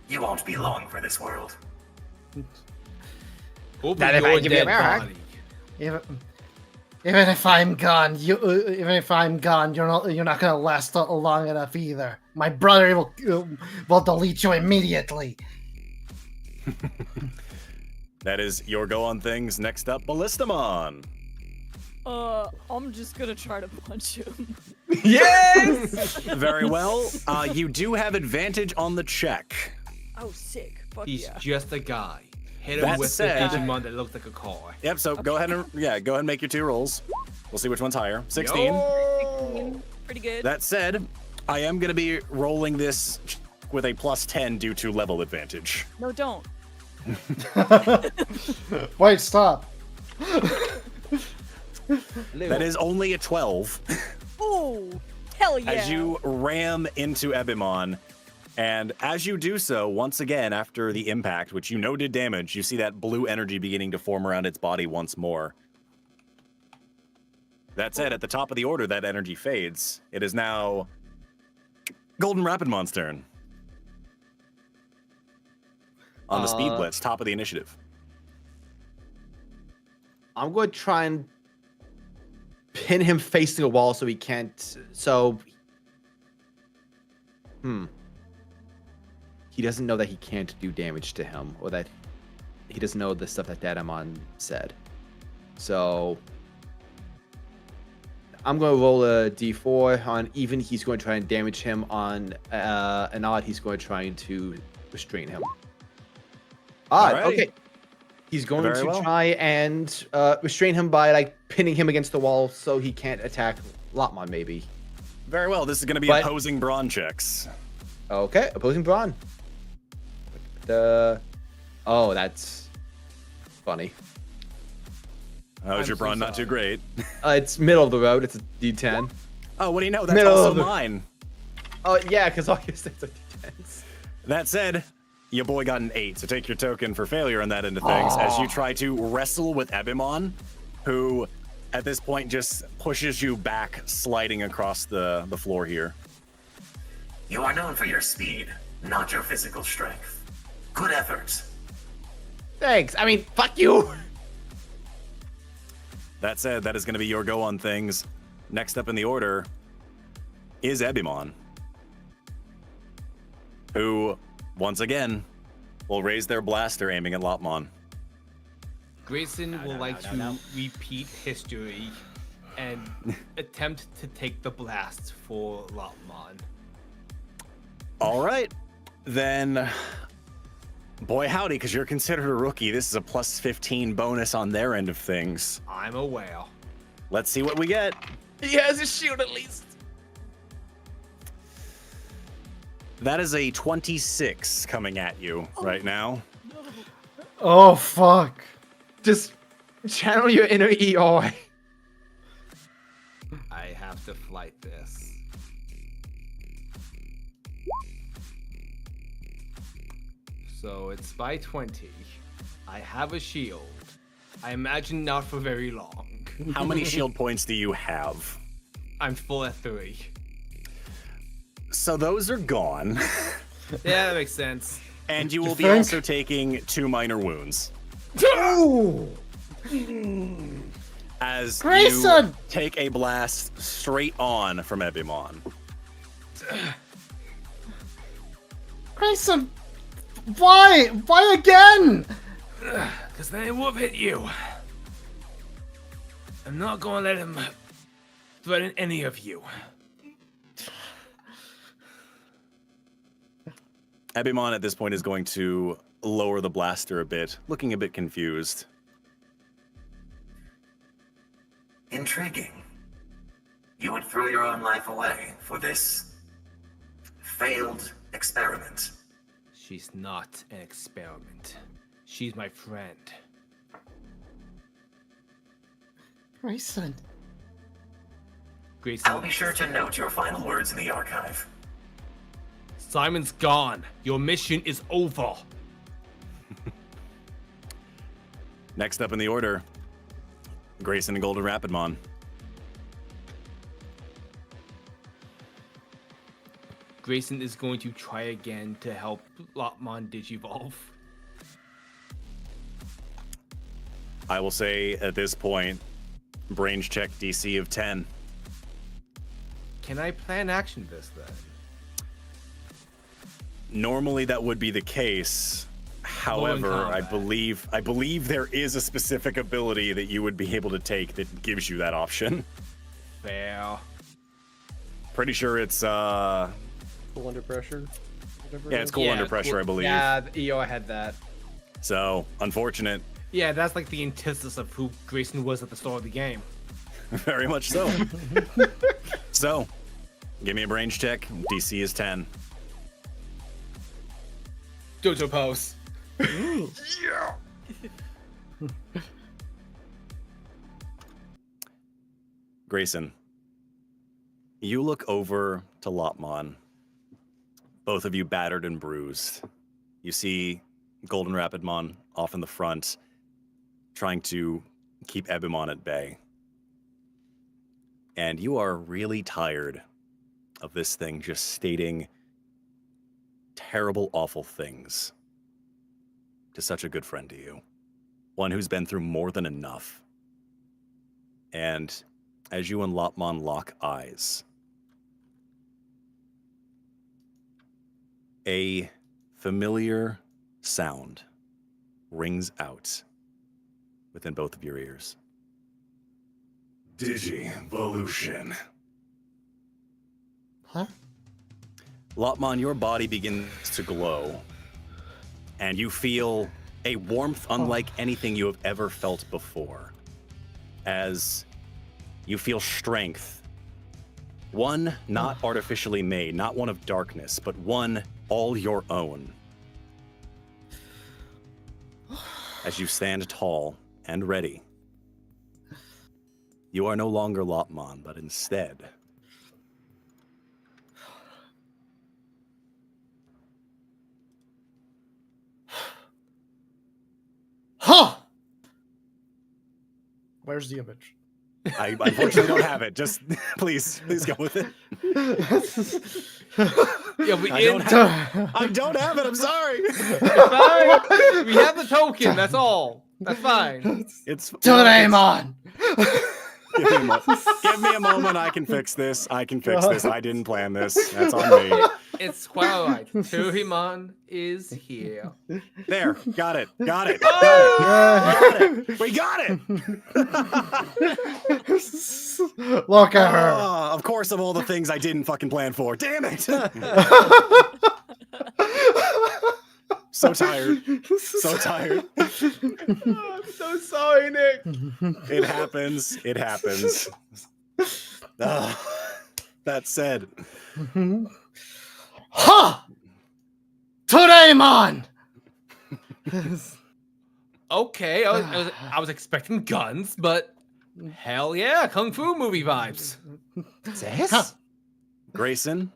You won't be long for this world. Open Not if I your give you a dead mark. body. Even if I'm gone, you're not gonna last long enough either. My brother will delete you immediately. That is your go on things. Next up, Ballistamon. I'm just gonna try to punch him. Yes! Very well. You do have advantage on the check. Oh, sick. Fuck He's yeah. just a guy. Hit him That with said- the Digimon that looks like a car. Yep, so go ahead and make your 2 rolls. We'll see which one's higher. 16. Yo! Pretty good. That said, I am going to be rolling this with a +10 due to level advantage. No, don't. Wait, stop. That is only a 12. Ooh, hell yeah. As you ram into Ebimon, and as you do so, once again, after the impact, which you know did damage, you see that blue energy beginning to form around its body once more. That said, at the top of the order, that energy fades. It is now Golden Rapidmon's turn. On the Speed Blitz, top of the initiative. I'm going to try and pin him facing a wall so he can't. So, he doesn't know that he can't do damage to him, or that he doesn't know the stuff that Dedamon said. So I'm going to roll a d4. On even, he's going to try and damage him. On an odd, he's going to try to restrain him. Odd, Alrighty. okay. He's going Very to well. try and restrain him by like pinning him against the wall so he can't attack Lopmon, maybe. Very well. This is going to be But- opposing brawn checks. Okay, opposing brawn. Oh, that's funny. How's I'm your so brawn not sorry. too great? It's middle of the road. It's a D10. Oh, what do you know? That's Middle also of the- mine. Oh yeah, because all your stats are D10s. That said, your boy got an 8, so take your token for failure on that end of things as you try to wrestle with Ebimon, who at this point just pushes you back, sliding across the floor here. You are known for your speed, not your physical strength. Good effort. Thanks. I mean, fuck you. That said, that is going to be your go on things. Next up in the order is Ebimon, who, once again, will raise their blaster aiming at Lopmon. Grayson will like to repeat history and attempt to take the blast for Lopmon. All right, then, boy howdy, because you're considered a rookie, this is a plus 15 bonus on their end of things. I'm aware. Let's see what we get. He has a shield at least. That is a 26 coming at you right now. Oh fuck. Just channel your inner EI. I have to flight this. So it's by 20. I have a shield. I imagine not for very long. How many shield points do you have? I'm full at 3. So those are gone, Yeah, that makes sense. and you will be think? also taking 2 minor wounds. As you Grayson! take a blast straight on from Ebimon. Grayson, why? Why again? Because then it will hit you. I'm not going to let him threaten any of you. Ebimon at this point is going to lower the blaster a bit, looking a bit confused. Intriguing. You would throw your own life away for this failed experiment. She's not an experiment. She's my friend. Grayson. Grayson, I'll be sure to note your final words in the archive. Simon's gone. Your mission is over. Next up in the order, Grayson and Golden Rapidmon. Grayson is going to try again to help Lopmon digivolve. I will say at this point, range check DC of 10. Can I plan action this then? Normally that would be the case. However, I combat. believe there is a specific ability that you would be able to take that gives you that option. Fair. Pretty sure it's Cool under pressure. Whatever yeah, it it's is. cool Yeah, under pressure, cool. I believe. Yeah, the EO had that. So, unfortunate. Yeah, that's like the antithesis of who Grayson was at the start of the game. Very much so. So, give me a range check. DC is 10. Dojo pose. Grayson, you look over to Lopmon. Both of you battered and bruised. You see Golden Rapidmon off in the front, trying to keep Ebimon at bay. And you are really tired of this thing just stating terrible, awful things to such a good friend to you. One who's been through more than enough. And as you and Lopmon lock eyes, a familiar sound rings out within both of your ears. Digi-Evolution. Huh? Lopmon, your body begins to glow, and you feel a warmth unlike anything you have ever felt before, as you feel strength. One not artificially made, not one of darkness, but one all your own. As you stand tall and ready, you are no longer Lopmon, but instead Huh! Where's the image? I unfortunately don't have it. Just please go with it. Yeah, I don't have it. I'm sorry. fine. We have the token. That's all. That's fine. It's Doraemon! Give me a moment. I can fix this. I didn't plan this. That's on me. It's quite alright. Terriermon is here. There. Got it. Got it. We got it. Look at her. Of course, of all the things I didn't fucking plan for. Damn it. So tired. So tired. I'm so sorry, Nick. It happens. It happens. That said, Ha! Doraemon! Okay, I was expecting guns, but hell yeah, kung fu movie vibes. Sis? Grayson,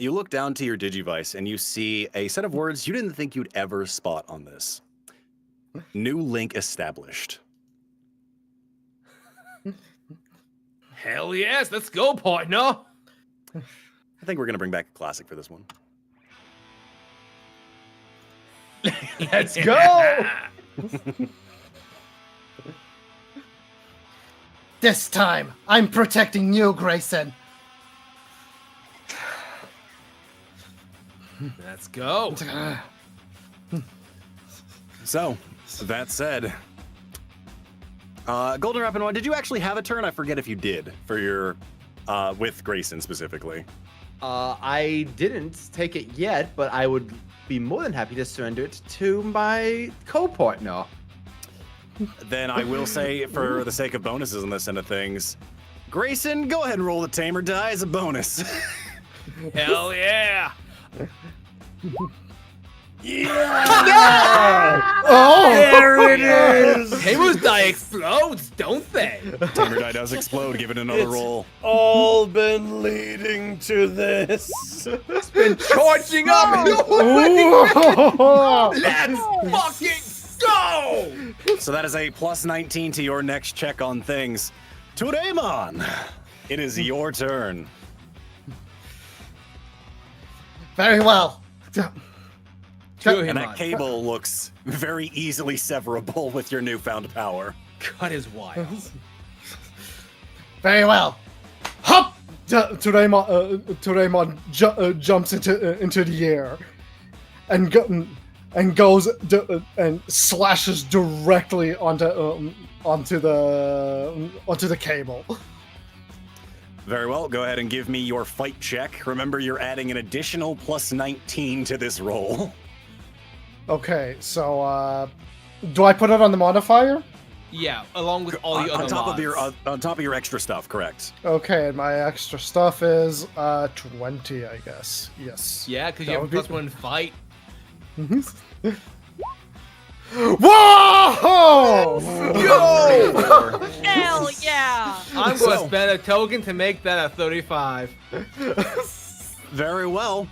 you look down to your Digivice and you see a set of words you didn't think you'd ever spot on this. New link established. Hell yes, let's go, partner. I think we're going to bring back a classic for this one. Let's go. This time, I'm protecting you, Grayson. Let's go. So, that said, Golden Rapid One, did you actually have a turn? I forget if you did for your, with Grayson specifically. I didn't take it yet, but I would be more than happy to surrender it to my co-partner. Then I will say, for the sake of bonuses on this end of things, Grayson, go ahead and roll the Tamer die as a bonus. Hell yeah. Oh! There it is! Tamer's die explodes, don't they? Tamer die does explode, give it another roll. All been leading to this. It's been charging up. Let's fucking go! So that is a plus 19 to your next check on things. Doraemon, it is your turn. Very well. And that cable looks very easily severable with your newfound power. Cut is wild. Very well. Hop! Doraemon jumps into the air and goes and slashes directly onto the cable. Very well, go ahead and give me your fight check. Remember, you're adding an additional plus 19 to this roll. Okay, so do I put it on the modifier? Yeah, along with all the other on top mods. on top of your extra stuff, correct? Okay, and my extra stuff is 20, I guess. Yes. Yeah, because you That have a would be- +1 fight. Whoa! Yo! Hell yeah! I'm going to spend a token to make that a 35. Very well.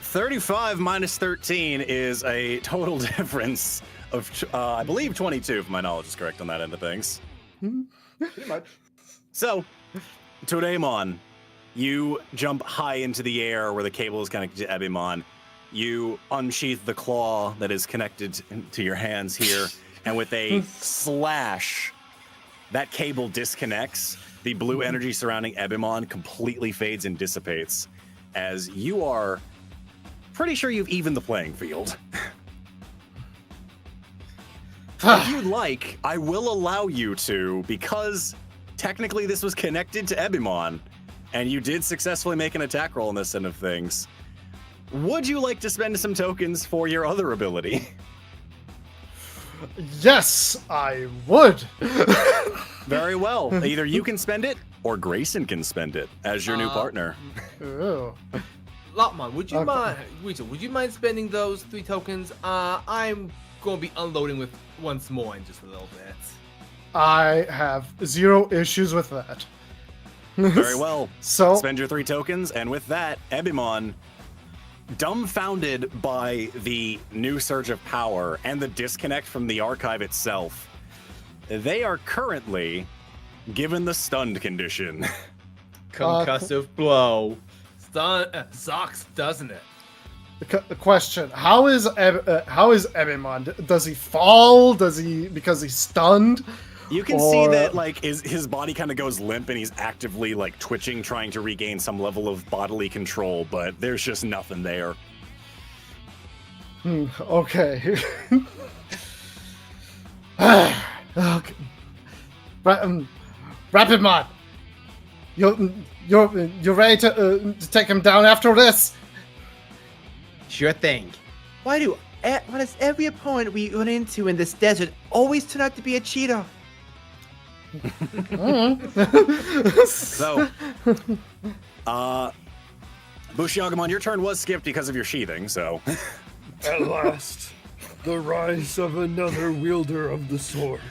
35 minus 13 is a total difference of, I believe, 22, if my knowledge is correct on that end of things. Pretty much. So, Doraemon, you jump high into the air where the cable is connected to Ebimon. You unsheath the claw that is connected to your hands here, and with a slash, that cable disconnects. The blue energy surrounding Ebimon completely fades and dissipates as you are pretty sure you've evened the playing field. If you'd like, I will allow you to, because technically this was connected to Ebimon, and you did successfully make an attack roll in this end of things. Would you like to spend some tokens for your other ability? Yes, I would. Very well. Either you can spend it, or Grayson can spend it as your new partner. Ooh. Lopmon, would you Okay. mind? Weasel, would you mind spending those 3 tokens? I'm going to be unloading with once more in just a little bit. I have 0 issues with that. Very well. So, Spend your 3 tokens, and with that, Ebimon, dumbfounded by the new surge of power and the disconnect from the archive itself, they are currently given the stunned condition. Concussive blow. Sucks, doesn't it? question: How is Ebimon? Does he fall? Does he because he's stunned? You can see that like his body kind of goes limp and he's actively like twitching, trying to regain some level of bodily control, but there's just nothing there. Okay. Okay. Rapidmon, you're ready to take him down after this? Sure thing. Why does every opponent we run into in this desert always turn out to be a cheater? So, BushiAgumon, your turn was skipped because of your sheathing, so. At last, the rise of another wielder of the sword.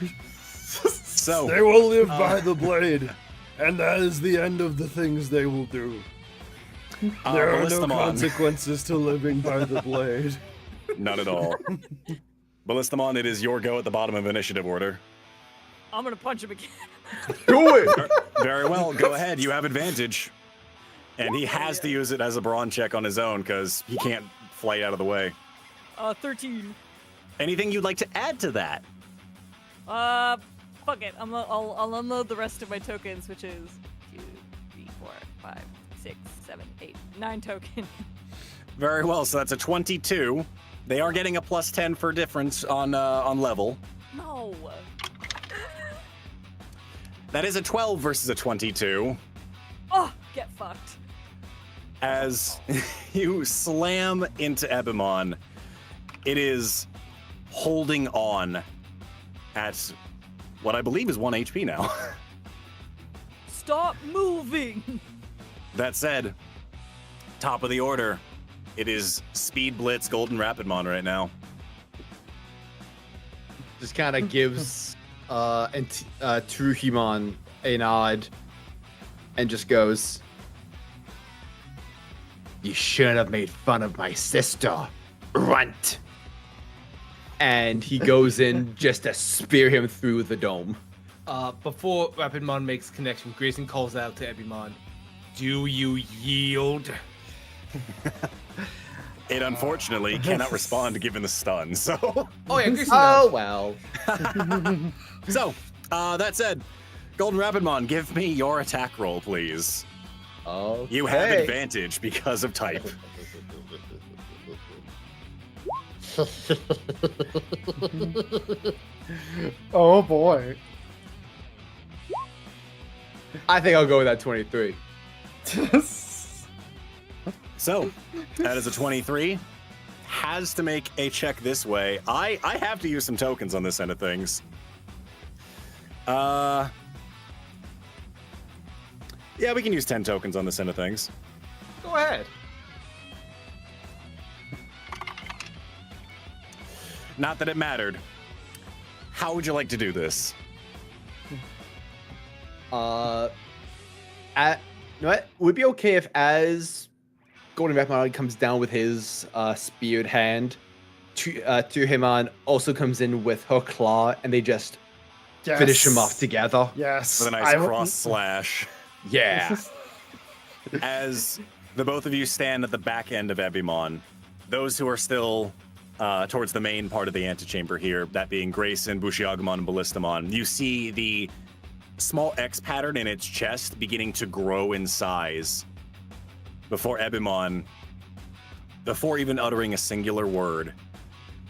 So, They will live by the blade, and that is the end of the things they will do. There are no Ballistamon. consequences to living by the blade. None at all. Ballistamon, it is your go at the bottom of initiative order. I'm gonna punch him again. Do it! Very well, go ahead. You have advantage. And he has to use it as a brawn check on his own because he can't fly out of the way. 13. Anything you'd like to add to that? Fuck it. I'll unload the rest of my tokens, which is 2, 3, 4, 5, 6, 7, 8, 9 tokens. Very well, so that's a 22. They are getting a plus 10 for difference on level. No. That is a 12 versus a 22. Oh, get fucked. As you slam into Ebimon, it is holding on at what I believe is 1 HP now. Stop moving. That said, top of the order, it is Speed Blitz Golden Rapidmon right now. Just kind of gives Terriermon a nod and just goes, "You shouldn't have made fun of my sister, runt." And he goes in just to spear him through the dome. Before Rapidmon makes connection, Grayson calls out to Ebimon, "Do you yield?" It unfortunately cannot respond given the stun, so... Oh yeah, Grayson Oh knows. well. So, that said, Golden Rapidmon, give me your attack roll, please. Okay. You have advantage because of type. Oh boy. I think I'll go with that 23. So, that is a 23. Has to make a check this way. I have to use some tokens on this end of things. Yeah, we can use 10 tokens on this end of things. Go ahead. Not that it mattered. How would you like to do this? You know what? Would it be okay if as Golden Rapidmon comes down with his speared hand, Terriermon also comes in with her claw, and they just finish him off together? Yes. With a nice cross slash. Yeah. As the both of you stand at the back end of Ebimon, those who are still towards the main part of the antechamber here, that being Grayson, BushiAgumon, and Ballistamon, you see the small X pattern in its chest beginning to grow in size before Ebimon before even uttering a singular word,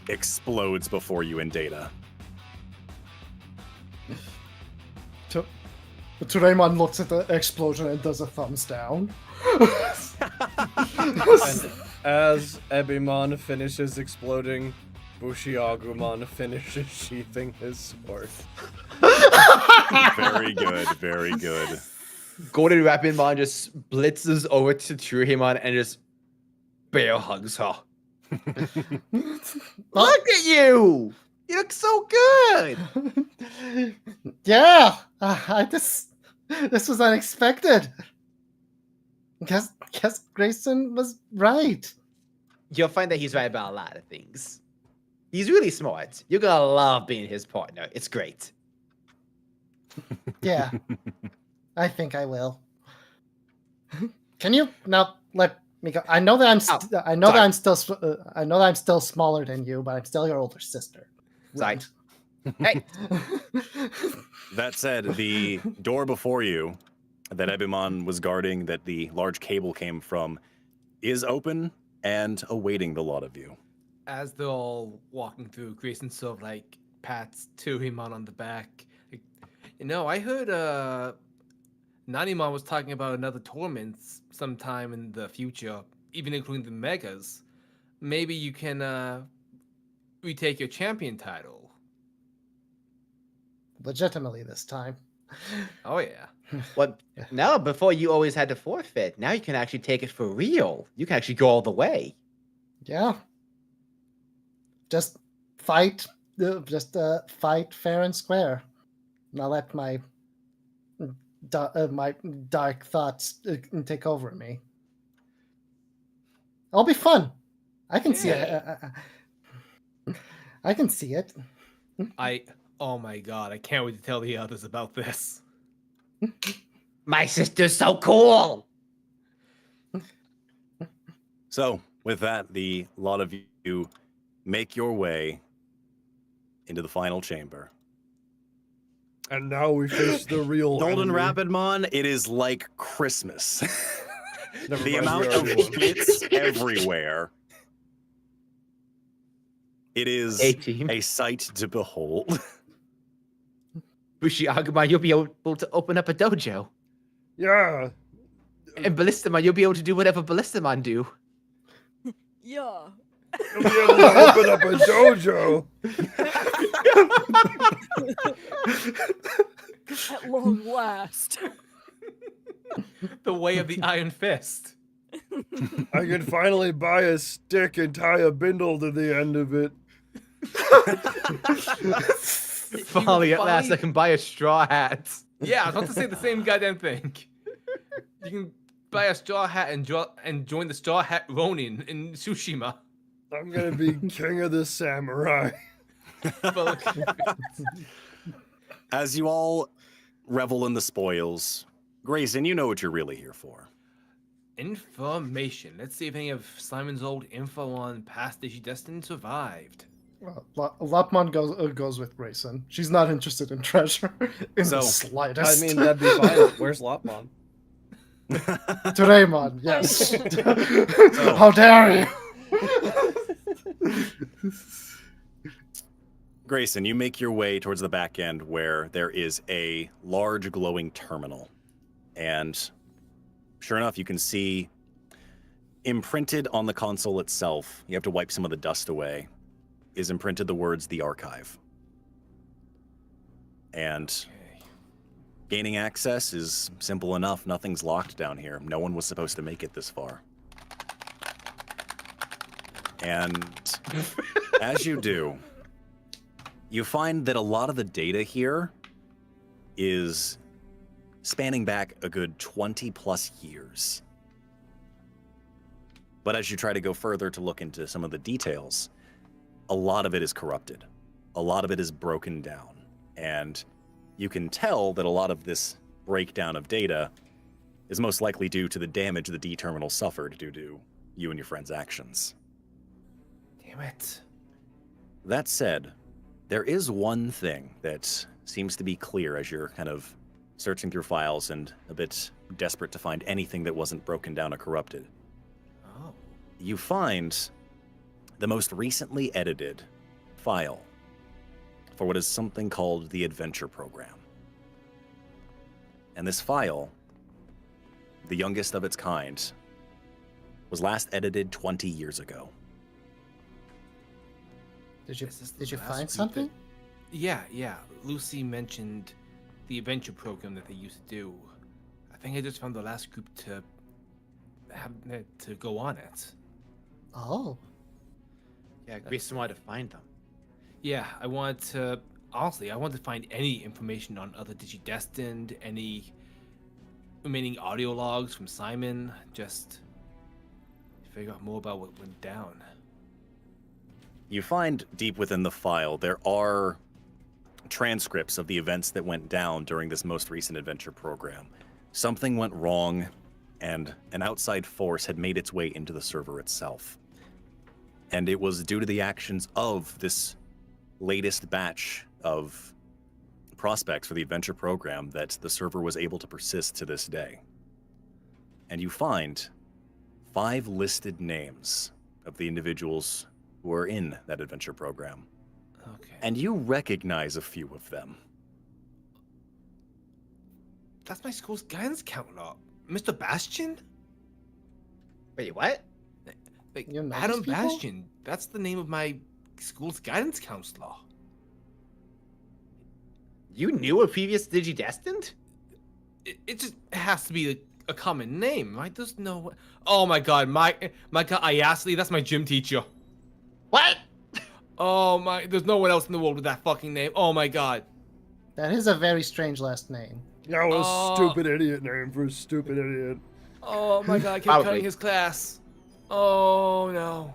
explodes before you in data. Terriermon looks at the explosion and does a thumbs down. As Ebimon finishes exploding, BushiAgumon finishes sheathing his sword. Very good, very good. Golden Rapidmon just blitzes over to Terriermon and just bear hugs her. Look at you! You look so good! Yeah, this was unexpected. Guess Grayson was right. You'll find that he's right about a lot of things. He's really smart. You're gonna love being his partner. It's great. Yeah, I think I will. Can you now let me go? I know that I'm still smaller than you, but I'm still your older sister. Sorry. Right. Hey, That said, the door before you that Ebimon was guarding, that the large cable came from, is open and awaiting the lot of you. As they're all walking through, Grayson sort of like pats Terriermon on the back. Like, I heard Nanimon was talking about another tournament sometime in the future, even including the Megas. Maybe you can retake your champion title. Legitimately this time. Oh yeah. well, now before you always had to forfeit. Now you can actually take it for real. You can actually go all the way. Yeah. Just fight. Fight fair and square. Not let my dark thoughts take over me. It'll be fun. I can see it. I can see it. Oh my god, I can't wait to tell the others about this. My sister's so cool. So, with that, the lot of you make your way into the final chamber. And now we face the real Golden enemy. Rapidmon, it is like Christmas. Never The mind, amount we of already won. bits everywhere. It is Hey, team. a sight to behold. BushiAgumon, you'll be able to open up a dojo. Yeah. And Ballistamon, you'll be able to do whatever Ballistamon do. Yeah. You'll be able to open up a dojo. At long last. The way of the Iron Fist. I can finally buy a stick and tie a bindle to the end of it. Finally, at last, I can buy a straw hat. Yeah, I was about to say the same goddamn thing. You can buy a straw hat and join the Straw Hat Ronin in Tsushima. I'm gonna be king of the samurai. As you all revel in the spoils, Grayson, you know what you're really here for. Information. Let's see if any of Simon's old info on past Digi-Destiny survived. Lopmon goes with Grayson. She's not interested in treasure in the So, slightest. I mean, that'd be fine. Where's Lopmon? Terriermon, yes. How dare you? Grayson, you make your way towards the back end where there is a large glowing terminal. And sure enough, you can see imprinted on the console itself, you have to wipe some of the dust away, is imprinted the words "The Archive." And gaining access is simple enough. Nothing's locked down here. No one was supposed to make it this far. And as you do, you find that a lot of the data here is spanning back a good 20 plus years. But as you try to go further to look into some of the details, a lot of it is corrupted. A lot of it is broken down. And you can tell that a lot of this breakdown of data is most likely due to the damage the D-Terminal suffered due to you and your friend's actions. Damn it. That said, there is one thing that seems to be clear as you're kind of searching through files and a bit desperate to find anything that wasn't broken down or corrupted. Oh. you find the most recently edited file for what is something called the Adventure Program. And this file, the youngest of its kind, was last edited 20 years ago. Did you Is this the did you last find group something? Yeah. Lucy mentioned the adventure program that they used to do. I think I just found the last group to have to go on it. Oh, Yeah, Grayson wanted to find them. Yeah, I want to find any information on other Digi-Destined, any remaining audio logs from Simon, just figure out more about what went down. You find deep within the file, there are transcripts of the events that went down during this most recent adventure program. Something went wrong, and an outside force had made its way into the server itself. And it was due to the actions of this latest batch of prospects for the adventure program that the server was able to persist to this day. And you find 5 listed names of the individuals who were in that adventure program. Okay. And you recognize a few of them. That's my school's guidance counselor, Mr. Bastion? Wait, what? Like, You know Adam these people? Bastion. That's the name of my school's guidance counselor. You knew a previous Digi-Destined? It just has to be a common name, right? There's no. Oh my god, my god, Ayasli, that's my gym teacher. What? Oh my, there's no one else in the world with that fucking name. Oh my god. that is a very strange last name. That was Oh. stupid idiot name for a stupid idiot. Oh my god, I kept Probably. cutting his class. Oh no.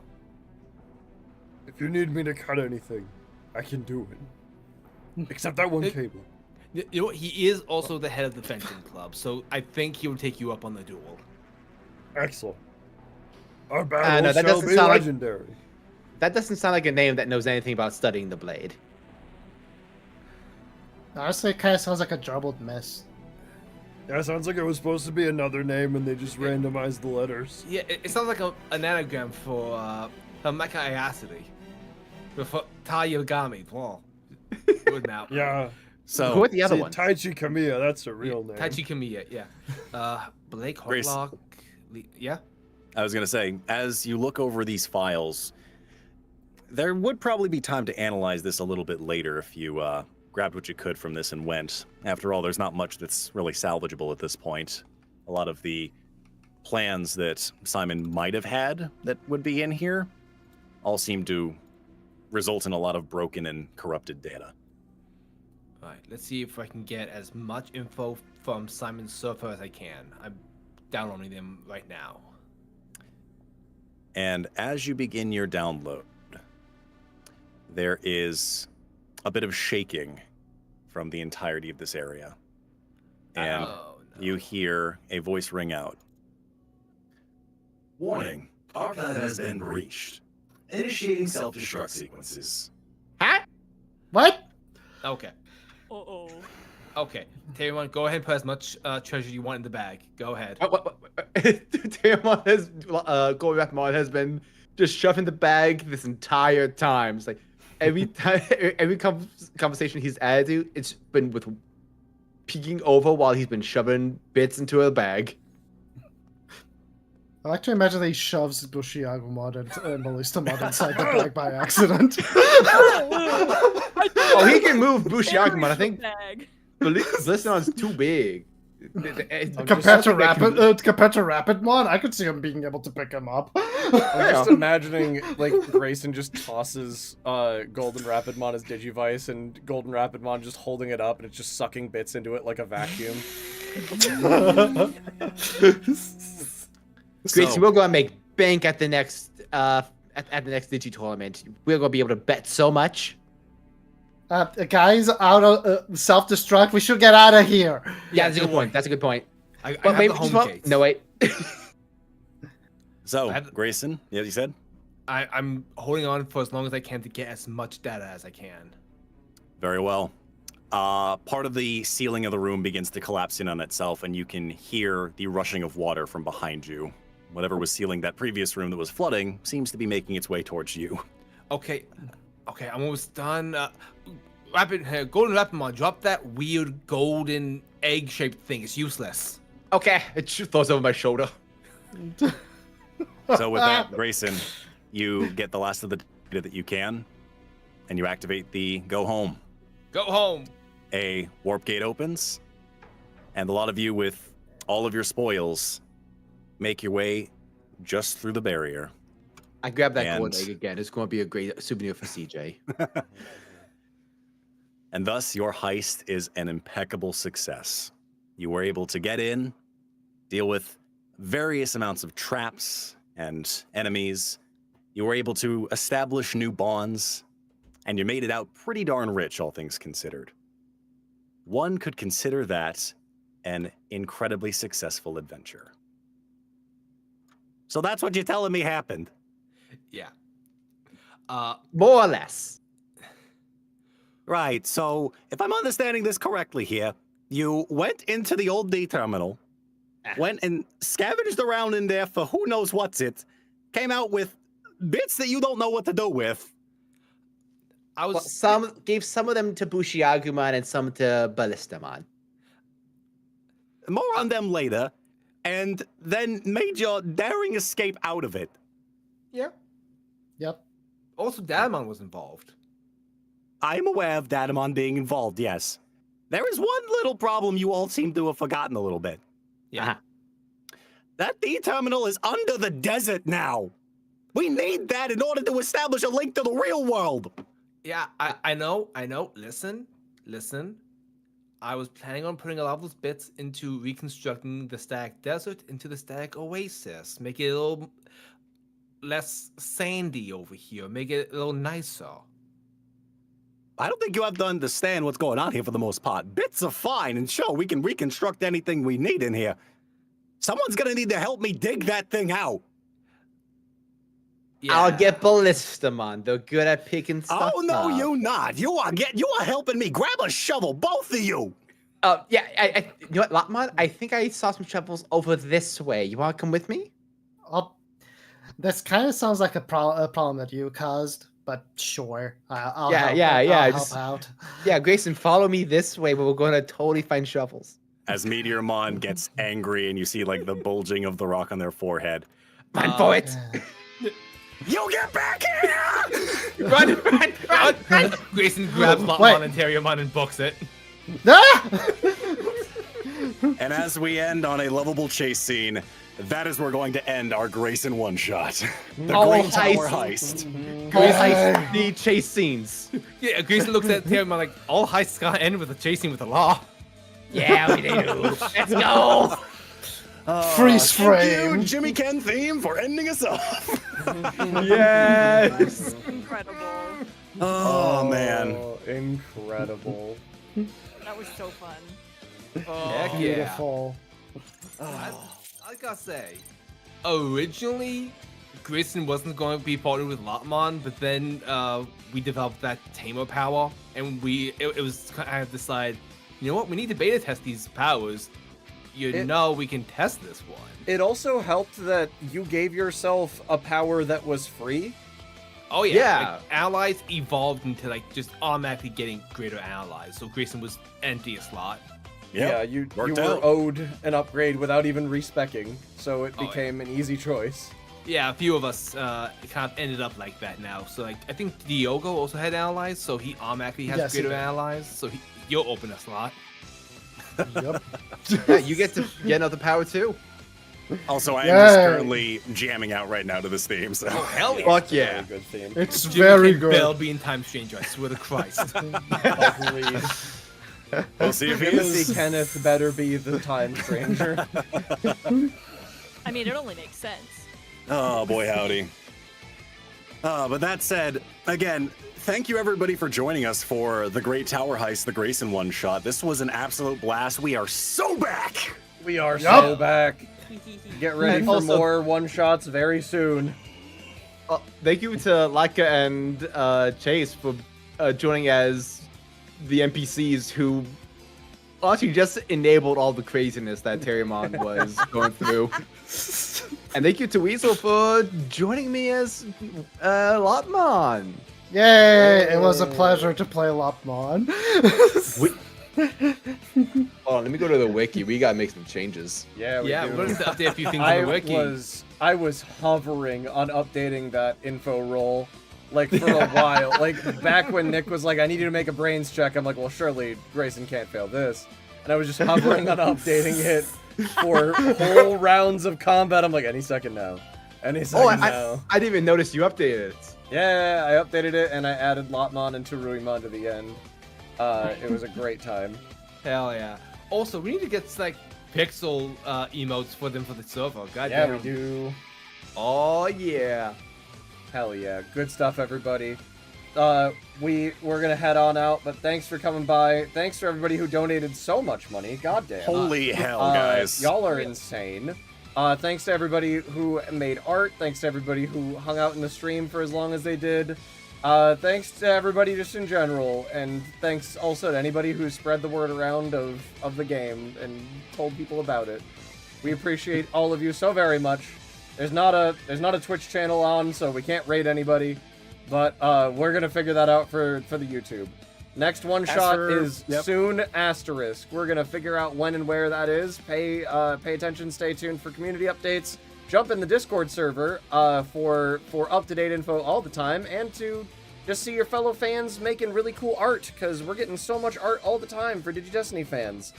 If you need me to cut anything, I can do it. Except that one It- cable. You know what? He is also the head of the fencing club, so I think he will take you up on the duel. Excellent. Our battle no, that shall doesn't be sound like- legendary. That doesn't sound like a name that knows anything about studying the blade. Honestly, it kind of sounds like a jumbled mess. Yeah, sounds like it was supposed to be another name and they just randomized the letters. Yeah, it sounds like an anagram for Mecha Ayasli. For Tayagami. Wow. Good now. Yeah. So, Who are the other See, ones? Taichi Kamiya, that's her real name. Taichi Kamiya, yeah. Blake Grace. Hotlock. Yeah? I was going to say, as you look over these files, there would probably be time to analyze this a little bit later if you grabbed what you could from this and went. After all, there's not much that's really salvageable at this point. A lot of the plans that Simon might have had that would be in here all seem to result in a lot of broken and corrupted data. Alright, let's see if I can get as much info from Simon's server as I can. I'm downloading them right now. And as you begin your download, there is a bit of shaking from the entirety of this area. And Oh, no. you hear a voice ring out. Warning, archive has been breached. Initiating self-destruct sequences. Huh? What? Okay. Uh-oh. Okay. Terriermon, go ahead and put as much treasure you want in the bag. Go ahead. What? Terriermon has, Goldratmon has been just shoving the bag this entire time. It's like every time, every conversation he's added to, it's been with peeking over while he's been shoving bits into a bag. I like to imagine that he shoves BushiAgumon and Ballistamon inside the bag by accident. Oh, he can move BushiAgumon. I think Bag. Ballistamon's too big. compared to Rapidmon, I could see him being able to pick him up. I'm just imagining like Grayson just tosses Golden Rapidmon as Digivice and Golden Rapidmon just holding it up and it's just sucking bits into it like a vacuum. Grayson, we're gonna make bank at the next at the next Digi tournament. We're gonna be able to bet so much. Guys, out of self-destruct. We should get out of here. Yeah, that's a good point. That's a good point. I But have wait, the just home one- gates. no wait. So, I have- Grayson, yeah, you said? I'm holding on for as long as I can to get as much data as I can. Very well. Part of the ceiling of the room begins to collapse in on itself, and you can hear the rushing of water from behind you whatever was sealing that previous room that was flooding seems to be making its way towards you. Okay, I'm almost done. Golden Rapamon, drop that weird golden egg-shaped thing. It's useless. Okay, it just throws over my shoulder. So with that, Grayson, you get the last of the data that you can, and you activate the go home. Go home. A warp gate opens, and a lot of you with all of your spoils make your way just through the barrier. I grab that And- gold egg again. It's going to be a great souvenir for CJ. And thus, your heist is an impeccable success. You were able to get in, deal with various amounts of traps and enemies. You were able to establish new bonds, and you made it out pretty darn rich, all things considered. One could consider that an incredibly successful adventure. So that's what you're telling me happened. Yeah. More or less. Right, so if I'm understanding this correctly here, you went into the old D terminal, went and scavenged around in there for who knows what's it, came out with bits that you don't know what to do with. I was Well, some gave some of them to BushiAgumon and some to Ballistamon. More on them later, and then made your daring escape out of it. Yeah. Yep. Also, Damon was involved. I'm aware of Datamon being involved, yes. There is one little problem you all seem to have forgotten a little bit. Yeah. That D terminal is under the desert now. We need that in order to establish a link to the real world. Yeah, I know. Listen. I was planning on putting a lot of those bits into reconstructing the static desert into the static oasis. Make it a little less sandy over here. Make it a little nicer. I don't think you have to understand what's going on here for the most part. Bits are fine, and sure, we can reconstruct anything we need in here. Someone's gonna need to help me dig that thing out. Yeah. I'll get Ballistamon. They're good at picking stuff Oh, no, up. you not. You are helping me. Grab a shovel, both of you. Yeah, you know what, Lopmon? I think I saw some shovels over this way. You want to come with me? This kind of sounds like a problem that you caused, but sure. I'll Yeah, help, yeah, I'll yeah, help just- out. Yeah, Grayson, follow me this way, but we're going to totally find shovels. As Meteormon gets angry and you see like the bulging of the rock on their forehead. Run for it! You get back here! Run! Grayson grabs Wait. Lopmon and Terriermon and books it. Ah! And as we end on a lovable chase scene, that is where we're going to end our Grayson one-shot. The Oh, Great Tower heist. Heist. Grayson, the chase scenes. Yeah, Grayson looks at Terriermon like, all heists gotta end with a chasing with the law. Yeah, we do. Let's go! Freeze Thank you, frame. Jimmy Ken theme, for ending us off. Yes! Incredible. Oh, man. Incredible. That was so fun. Heck yeah. Beautiful. I gotta say, originally, Grayson wasn't going to be partnered with Lopmon, but then we developed that Tamer power, and it was kind of decide, you know what, we need to beta test these powers. We can test this one. It also helped that you gave yourself a power that was free. Oh yeah, Yeah. Like, allies evolved into like just automatically getting greater allies. So Grayson was empty a slot. Yeah, you worked were out. owed an upgrade without even respecing, so it Oh, yeah. became an easy choice. Yeah, a few of us kind of ended up like that now. So like I think Diogo also had allies, so he automatically has Yes, he greater did. allies. So you'll open a slot. Yep. Yeah, you get to get another power too. Also, I am just Yay. currently jamming out right now to this theme, so. Oh hell yeah! Fuck yeah. Good theme. It's Jimmy very can good. Bell being Time Stranger, I swear to Christ. Agreed. We'll see if he Timothy is. Kenneth better be the time stranger. I mean, it only makes sense. Oh, boy, howdy. But that said, again, thank you everybody for joining us for the Great Tower Heist, the Grayson one-shot. This was an absolute blast. We are so back! We are Yup. so back. Get ready And for also- more one-shots very soon. Thank you to Laika and Chase for joining as the NPCs who actually just enabled all the craziness that Terriermon was going through. And thank you to Weasel for joining me as Lopmon. Yay! It was a pleasure to play Lopmon. Oh, let me go to the wiki. We gotta make some changes. Yeah, we Yeah, do. we're going to update a few things on the wiki. I was hovering on updating that info roll like for a while. Like back when Nick was like, I need you to make a brains check. I'm like, well, surely Grayson can't fail this. And I was just hovering on updating it for whole rounds of combat. I'm like, any second now. Any second now. I didn't even notice you updated it. Yeah, I updated it and I added Lopmon and Terriermon to the end. It was a great time. Hell yeah. Also, we need to get like pixel emotes for them for the server. God Yeah, damn. we do. Oh yeah. Hell yeah. Good stuff, everybody. We're gonna head on out, but thanks for coming by. Thanks to everybody who donated so much money. Goddamn. Holy hell, guys. Y'all are insane. Thanks to everybody who made art. Thanks to everybody who hung out in the stream for as long as they did. Thanks to everybody just in general, and thanks also to anybody who spread the word around of the game and told people about it. We appreciate all of you so very much. There's not a Twitch channel on, so we can't raid anybody, but we're gonna figure that out for the YouTube. Next one shot is soon asterisk. We're gonna figure out when and where that is. Pay attention, stay tuned for community updates. Jump in the Discord server for up-to-date info all the time, and to just see your fellow fans making really cool art, because we're getting so much art all the time for Digi-Destiny fans.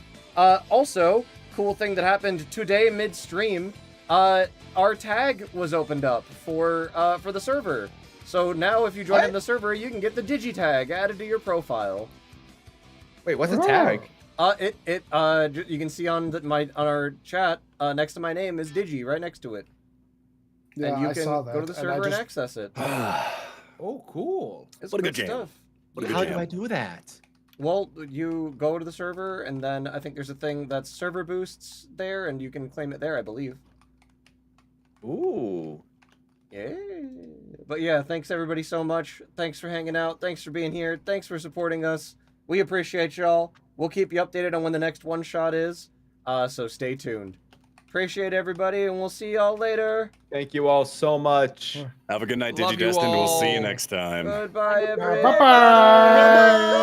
Also, cool thing that happened today mid-stream, our tag was opened up for the server. So now if you join in the server, you can get the Digi-tag added to your profile. Wait, what's a tag? You can see on our chat next to my name is Digi right next to it. Yeah, and you I can saw that, go to the and I server and just- access it. Oh, cool. It's What a good good jam. stuff. What a good How jam. do I do that? Well, you go to the server, and then I think there's a thing that's server boosts there, and you can claim it there, I believe. Ooh. Yeah. But yeah, thanks everybody so much. Thanks for hanging out. Thanks for being here. Thanks for supporting us. We appreciate y'all. We'll keep you updated on when the next one shot is. So stay tuned. Appreciate everybody, and we'll see y'all later. Thank you all so much. Have a good night, Love you Digi-Destined. We'll see you all. next time. Goodbye, everybody. Bye-bye.